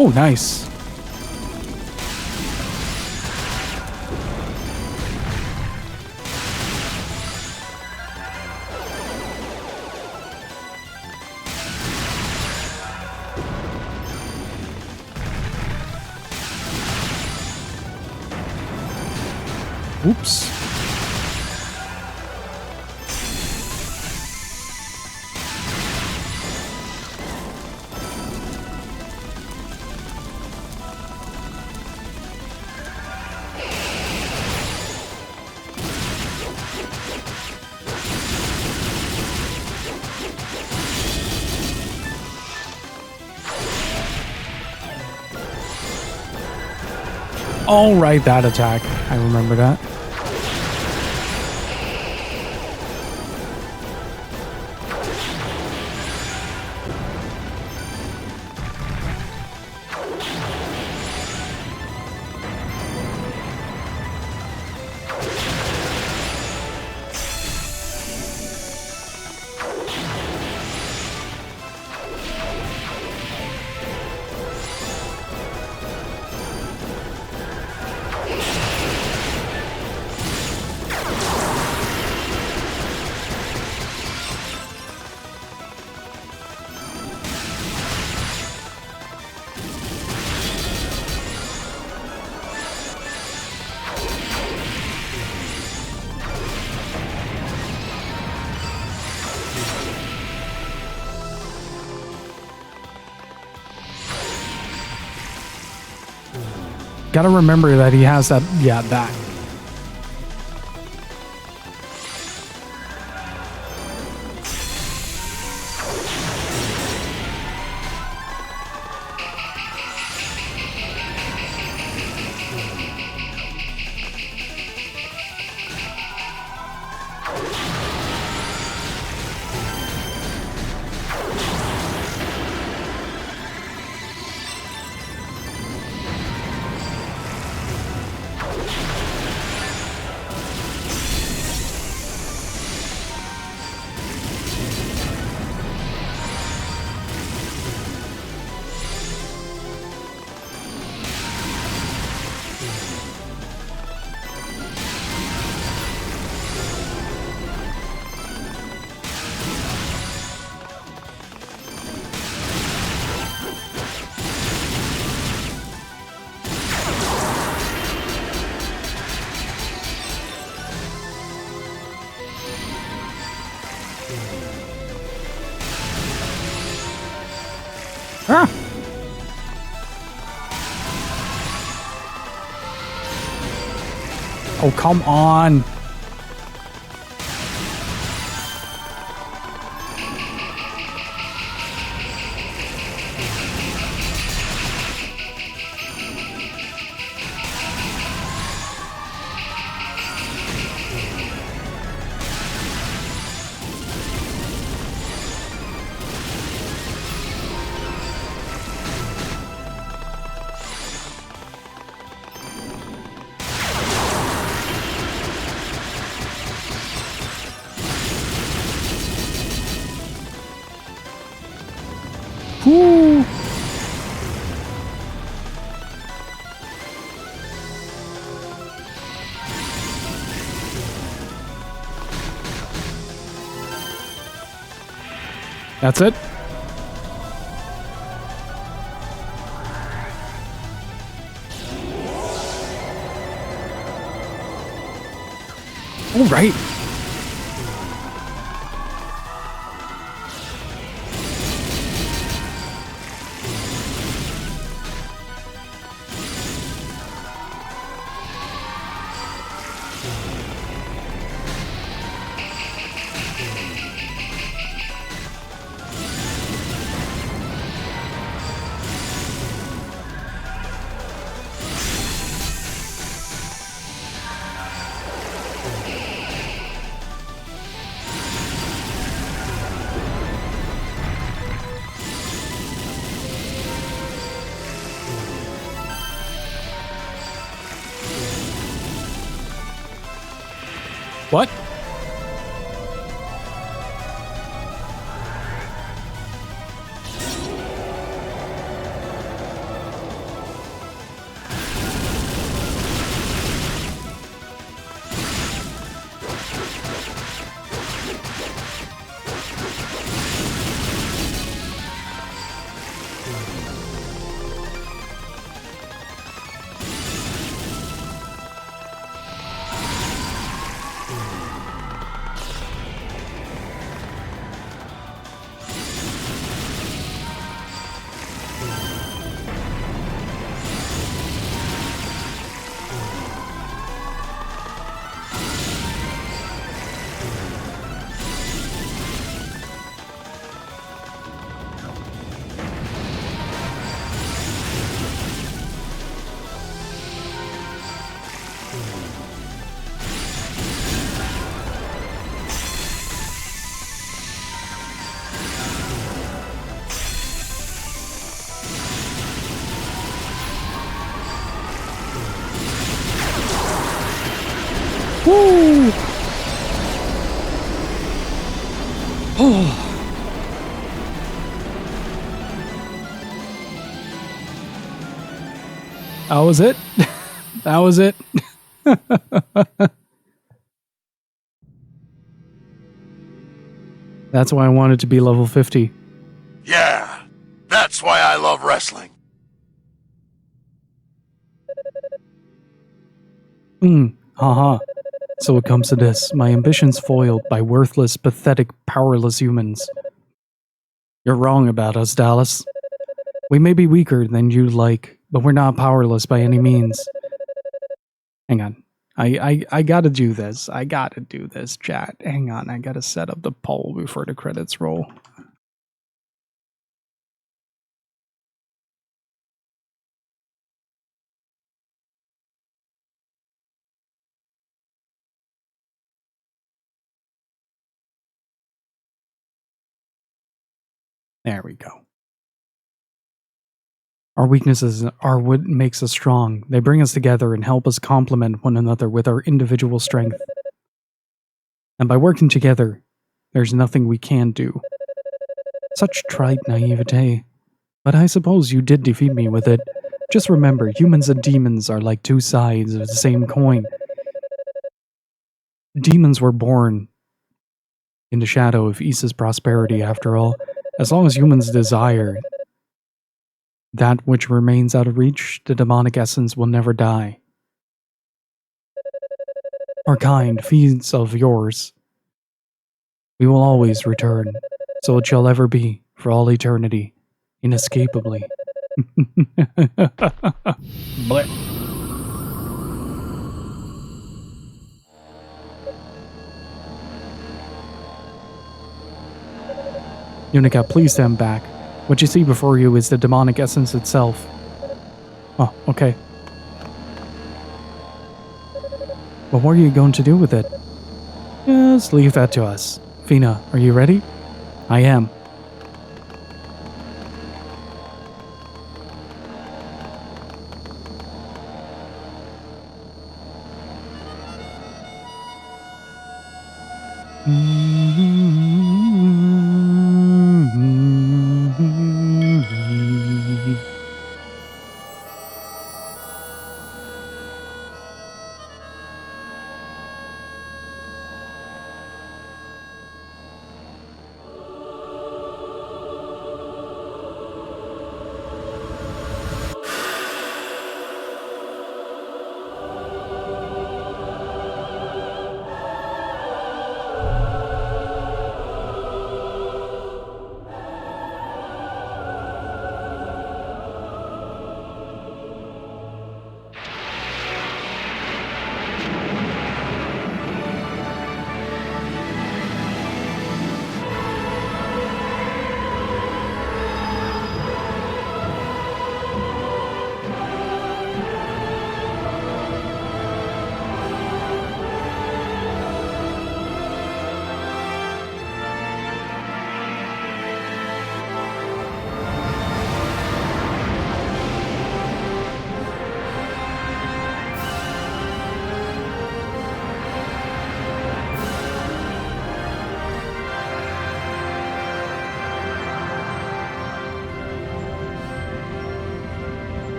Oh, nice. Oops. All right, that attack. I remember that. Gotta remember that he has that, yeah, that. Ah! Oh, come on. Whew. That's it. All right. What? Woo! Oh. That was it. That was it. That's why I wanted to be level 50. Yeah, that's why I love wrestling. Haha. So it comes to this. My ambitions foiled by worthless, pathetic, powerless humans. You're wrong about us, Dallas. We may be weaker than you'd like, but we're not powerless by any means. Hang on. I gotta do this. I gotta do this, chat. Hang on. I gotta set up the poll before the credits roll. There we go. Our weaknesses are what makes us strong. They bring us together and help us complement one another with our individual strength. And by working together, there's nothing we can't do. Such trite naivete. But I suppose you did defeat me with it. Just remember, humans and demons are like two sides of the same coin. Demons were born in the shadow of Issa's prosperity, after all. As long as humans desire that which remains out of reach, the demonic essence will never die. Our kind feeds of yours. We will always return, so it shall ever be, for all eternity, inescapably. Blech. Yunica, please stand back. What you see before you is the demonic essence itself. Oh, okay. But what are you going to do with it? Just leave that to us. Fina, are you ready? I am.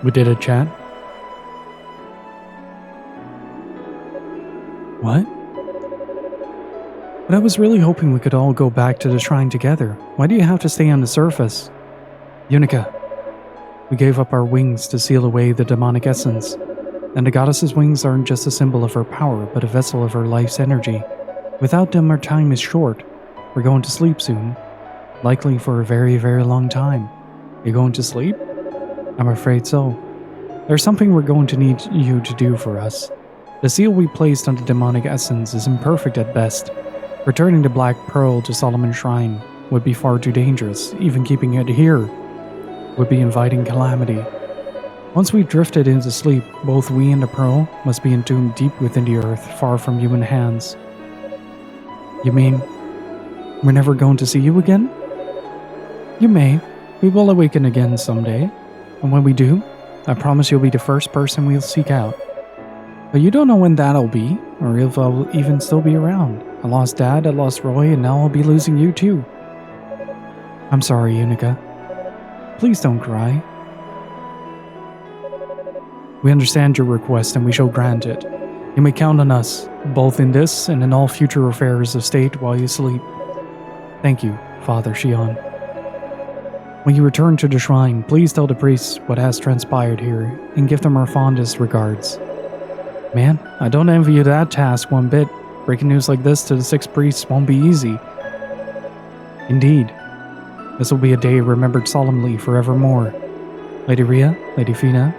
We did a chat? What? But I was really hoping we could all go back to the shrine together. Why do you have to stay on the surface? Yunica, we gave up our wings to seal away the demonic essence. And the goddess's wings aren't just a symbol of her power, but a vessel of her life's energy. Without them, our time is short. We're going to sleep soon. Likely for a very, very long time. You're going to sleep? I'm afraid so. There's something we're going to need you to do for us. The seal we placed on the demonic essence is imperfect at best. Returning the Black Pearl to Solomon's Shrine would be far too dangerous. Even keeping it here would be inviting calamity. Once we've drifted into sleep, both we and the Pearl must be entombed deep within the earth, far from human hands. You mean we're never going to see you again? You may. We will awaken again someday. And when we do, I promise you'll be the first person we'll seek out. But you don't know when that'll be, or if I'll even still be around. I lost Dad, I lost Roy, and now I'll be losing you too. I'm sorry, Yunica. Please don't cry. We understand your request and we shall grant it. You may count on us, both in this and in all future affairs of state while you sleep. Thank you, Father Shion. When you return to the shrine, please tell the priests what has transpired here and give them our fondest regards. Man, I don't envy you that task one bit. Breaking news like this to the 6 priests won't be easy. Indeed. This will be a day remembered solemnly forevermore. Lady Rhea, Lady Fina,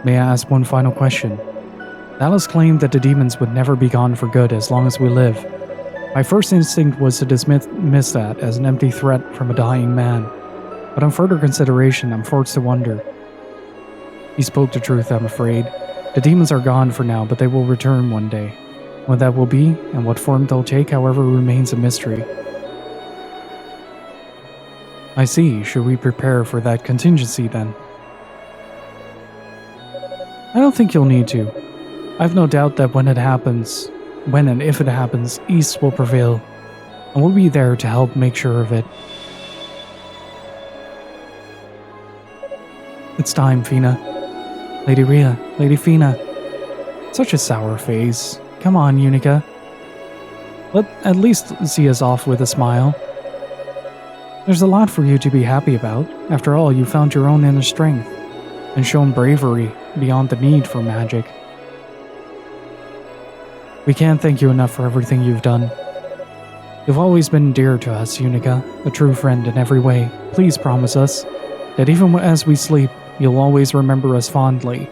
may I ask one final question? Dallas claimed that the demons would never be gone for good as long as we live. My first instinct was to dismiss that as an empty threat from a dying man. But on further consideration, I'm forced to wonder. He spoke the truth, I'm afraid. The demons are gone for now, but they will return one day. When that will be, and what form they'll take, however, remains a mystery. I see. Should we prepare for that contingency then? I don't think you'll need to. I've no doubt that when and if it happens, East will prevail, and we'll be there to help make sure of it. It's time, Fina. Lady Rhea, Lady Fina. Such a sour face. Come on, Yunica. Let at least see us off with a smile. There's a lot for you to be happy about. After all, you found your own inner strength and shown bravery beyond the need for magic. We can't thank you enough for everything you've done. You've always been dear to us, Yunica, a true friend in every way. Please promise us that even as we sleep, you'll always remember us fondly.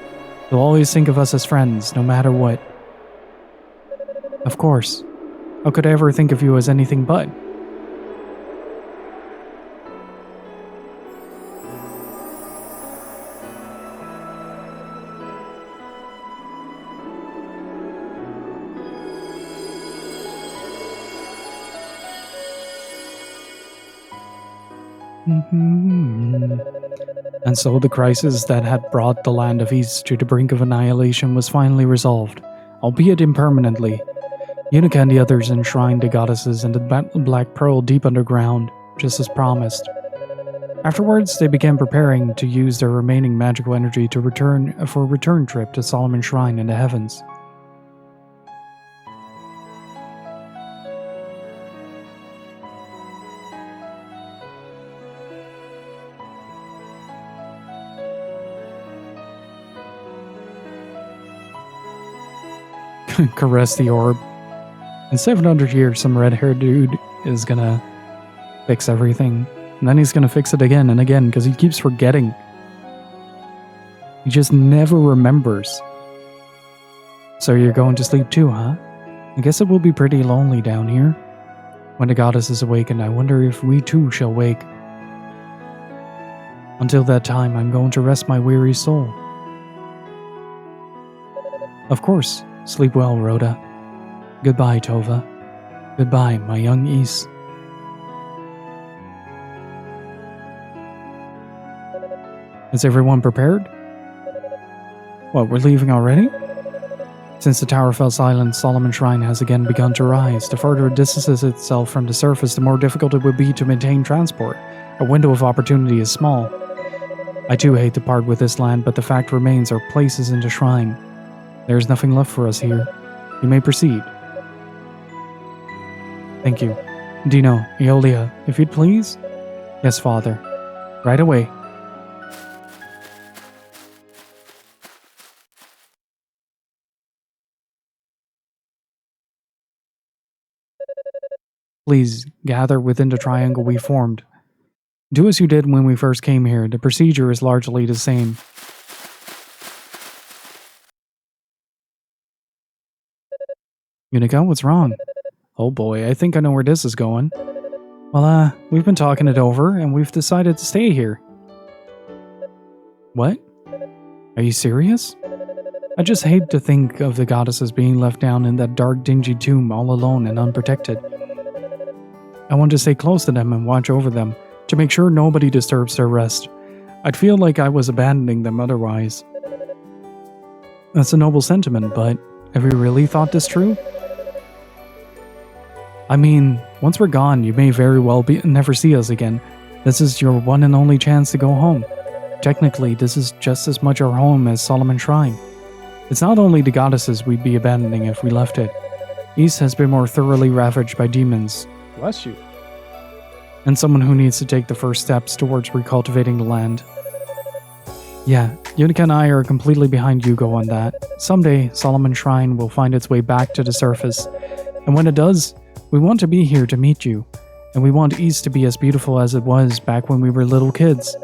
You'll always think of us as friends, no matter what. Of course. How could I ever think of you as anything but? And so the crisis that had brought the land of East to the brink of annihilation was finally resolved, albeit impermanently. Yunica and the others enshrined the goddesses in the Black Pearl deep underground, just as promised. Afterwards, they began preparing to use their remaining magical energy to return for a return trip to Solomon's Shrine in the heavens. Caress the orb. In 700 years, some red-haired dude is gonna fix everything. And then he's gonna fix it again and again, because he keeps forgetting. He just never remembers. So you're going to sleep too, huh? I guess it will be pretty lonely down here. When the goddess is awakened, I wonder if we too shall wake. Until that time, I'm going to rest my weary soul. Of course. Sleep well, Rhoda. Goodbye, Tova. Goodbye, my young Ys. Is everyone prepared? What, we're leaving already? Since the tower fell silent, Solomon's Shrine has again begun to rise. The further it distances itself from the surface, the more difficult it would be to maintain transport. A window of opportunity is small. I too hate to part with this land, but the fact remains our place is in the shrine. There is nothing left for us here. You may proceed. Thank you. Dino, Eolia, if you'd please? Yes, Father. Right away. Please, gather within the triangle we formed. Do as you did when we first came here. The procedure is largely the same. Yunica, what's wrong? Oh boy, I think I know where this is going. Well, we've been talking it over, and we've decided to stay here. What? Are you serious? I just hate to think of the goddesses being left down in that dark, dingy tomb all alone and unprotected. I want to stay close to them and watch over them, to make sure nobody disturbs their rest. I'd feel like I was abandoning them otherwise. That's a noble sentiment, but have you really thought this true? I mean, once we're gone, you may very well never see us again. This is your one and only chance to go home. Technically, this is just as much our home as Solomon Shrine. It's not only the goddesses we'd be abandoning if we left it. East has been more thoroughly ravaged by demons. Bless you. And someone who needs to take the first steps towards recultivating the land. Yeah, Yunica and I are completely behind Yugo on that. Someday, Solomon Shrine will find its way back to the surface. And when it does, we want to be here to meet you. And we want East to be as beautiful as it was back when we were little kids.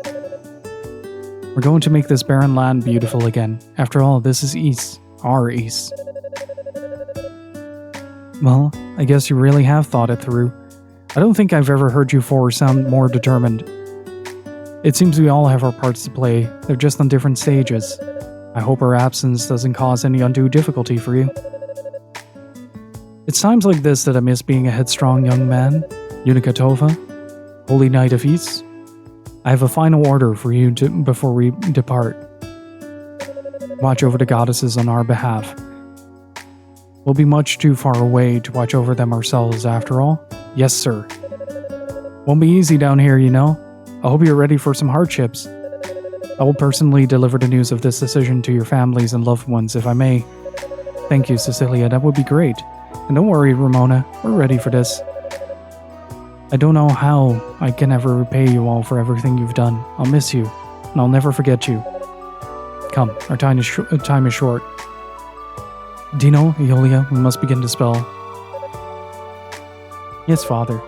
We're going to make this barren land beautiful again. After all, this is East. Our East. Well, I guess you really have thought it through. I don't think I've ever heard you four sound more determined. It seems we all have our parts to play, they're just on different stages. I hope our absence doesn't cause any undue difficulty for you. It's times like this that I miss being a headstrong young man. Yunica Tova, Holy Knight of East. I have a final order for you before we depart. Watch over the goddesses on our behalf. We'll be much too far away to watch over them ourselves after all. Yes, sir. Won't be easy down here, you know. I hope you're ready for some hardships. I will personally deliver the news of this decision to your families and loved ones, if I may. Thank you, Cecilia, that would be great. And don't worry, Ramona, we're ready for this. I don't know how I can ever repay you all for everything you've done. I'll miss you, and I'll never forget you. Come, our time is short. Dino, Eolia, we must begin to spell. Yes, Father.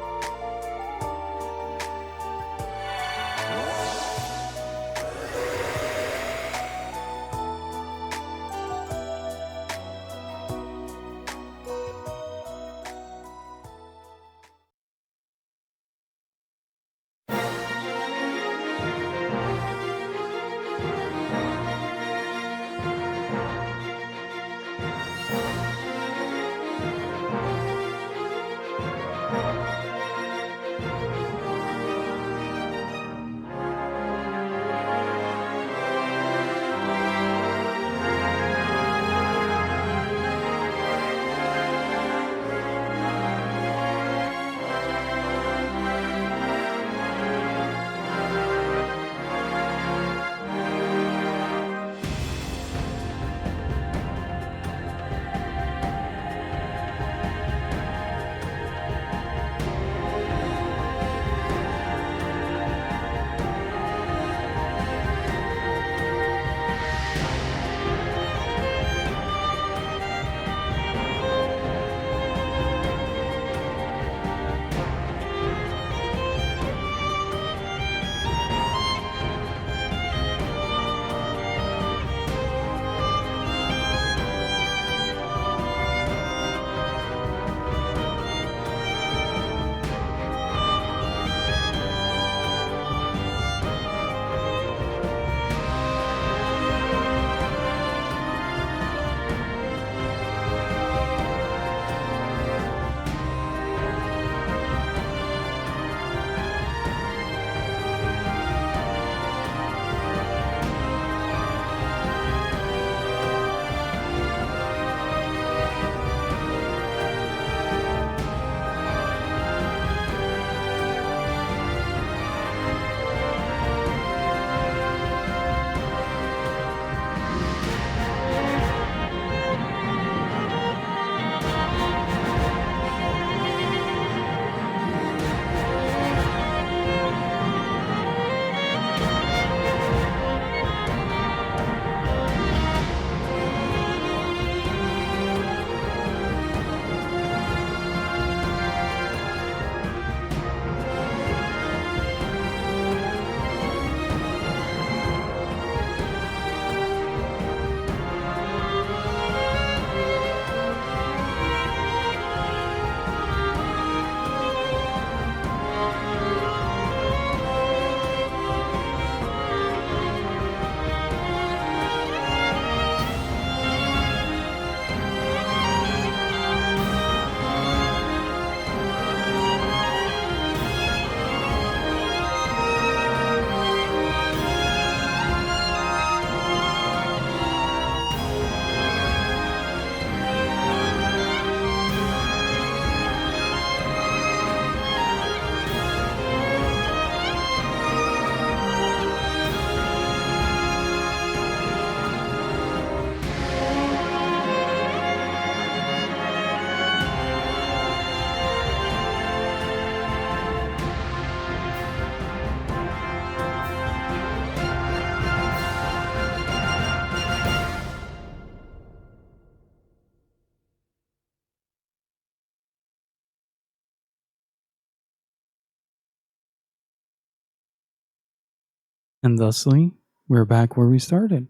And thusly, we're back where we started.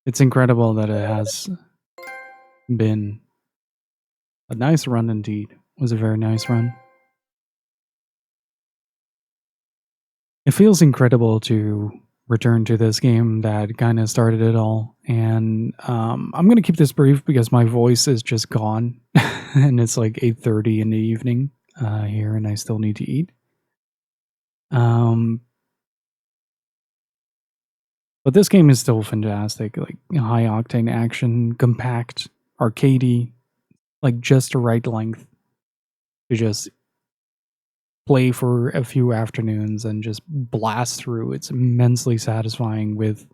It's incredible that it has been a nice run indeed. It was a very nice run. It feels incredible to return to this game that kind of started it all. And I'm going to keep this brief because my voice is just gone. And it's like 8:30 in the evening here, and I still need to eat. But this game is still fantastic. Like high octane action, compact, arcadey, like just the right length to just play for a few afternoons and just blast through. It's immensely satisfying with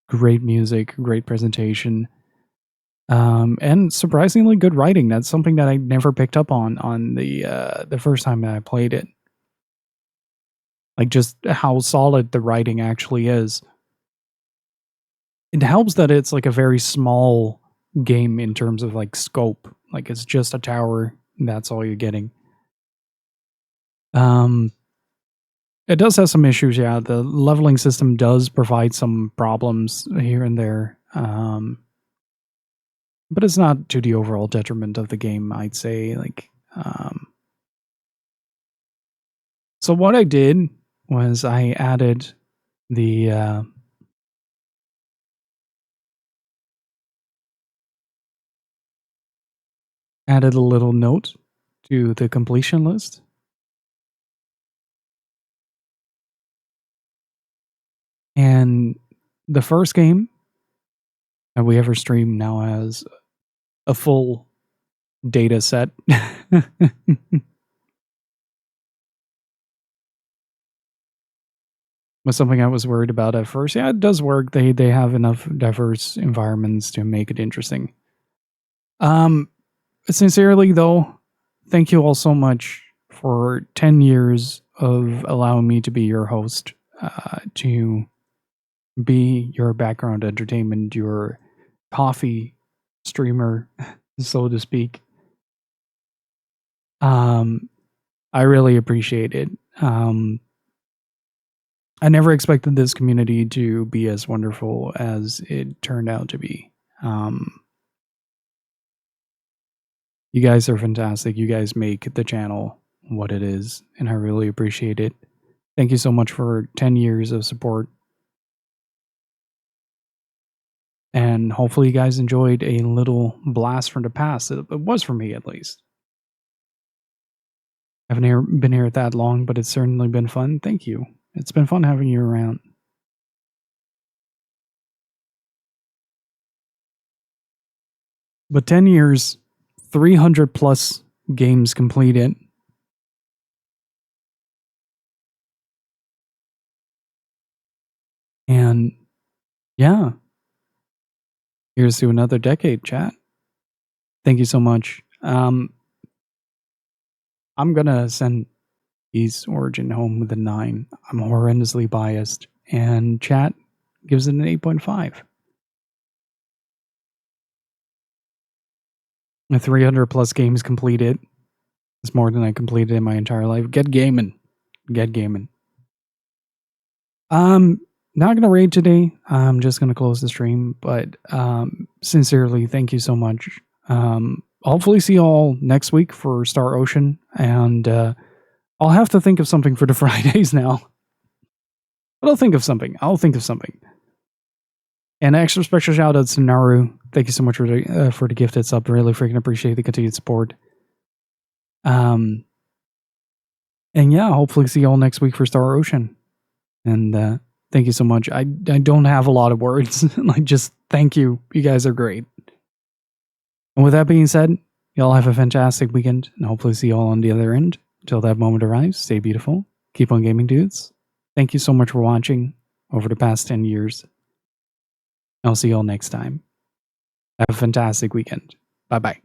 great music, great presentation, and surprisingly good writing. That's something that I never picked up on the first time that I played it. Like just how solid the writing actually is. It helps that it's like a very small game in terms of like scope. Like it's just a tower, and that's all you're getting. It does have some issues, yeah. The leveling system does provide some problems here and there. But it's not to the overall detriment of the game, I'd say. Like, so what I did was I added the added a little note to the completion list. And the first game that we ever streamed now has a full data set. Was something I was worried about at first. Yeah, it does work. They have enough diverse environments to make it interesting. Sincerely though, thank you all so much for 10 years of allowing me to be your host, to be your background entertainment, your coffee streamer, so to speak. I really appreciate it. I never expected this community to be as wonderful as it turned out to be. You guys are fantastic. You guys make the channel what it is, and I really appreciate it. Thank you so much for 10 years of support. And hopefully you guys enjoyed a little blast from the past. It was for me, at least. I haven't been here that long, but it's certainly been fun. Thank you. It's been fun having you around. But 10 years, 300 plus games completed. And yeah, here's to another decade, chat. Thank you so much. I'm gonna send East Origin home with a 9. I'm horrendously biased, and chat gives it an 8.5. 300 plus games completed. It's more than I completed in my entire life. Get gaming. Get gaming. Not gonna raid today. I'm just gonna close the stream, but sincerely, thank you so much. Hopefully see you all next week for Star Ocean, and I'll have to think of something for the Fridays now. But I'll think of something. And extra special shout outs to Naru. Thank you so much for the gifted sub. Really freaking appreciate the continued support. And yeah, hopefully see you all next week for Star Ocean. And thank you so much. I don't have a lot of words. Like, just thank you. You guys are great. And with that being said, y'all have a fantastic weekend, and hopefully see you all on the other end. Until that moment arrives, stay beautiful. Keep on gaming, dudes. Thank you so much for watching over the past 10 years. I'll see you all next time. Have a fantastic weekend. Bye-bye.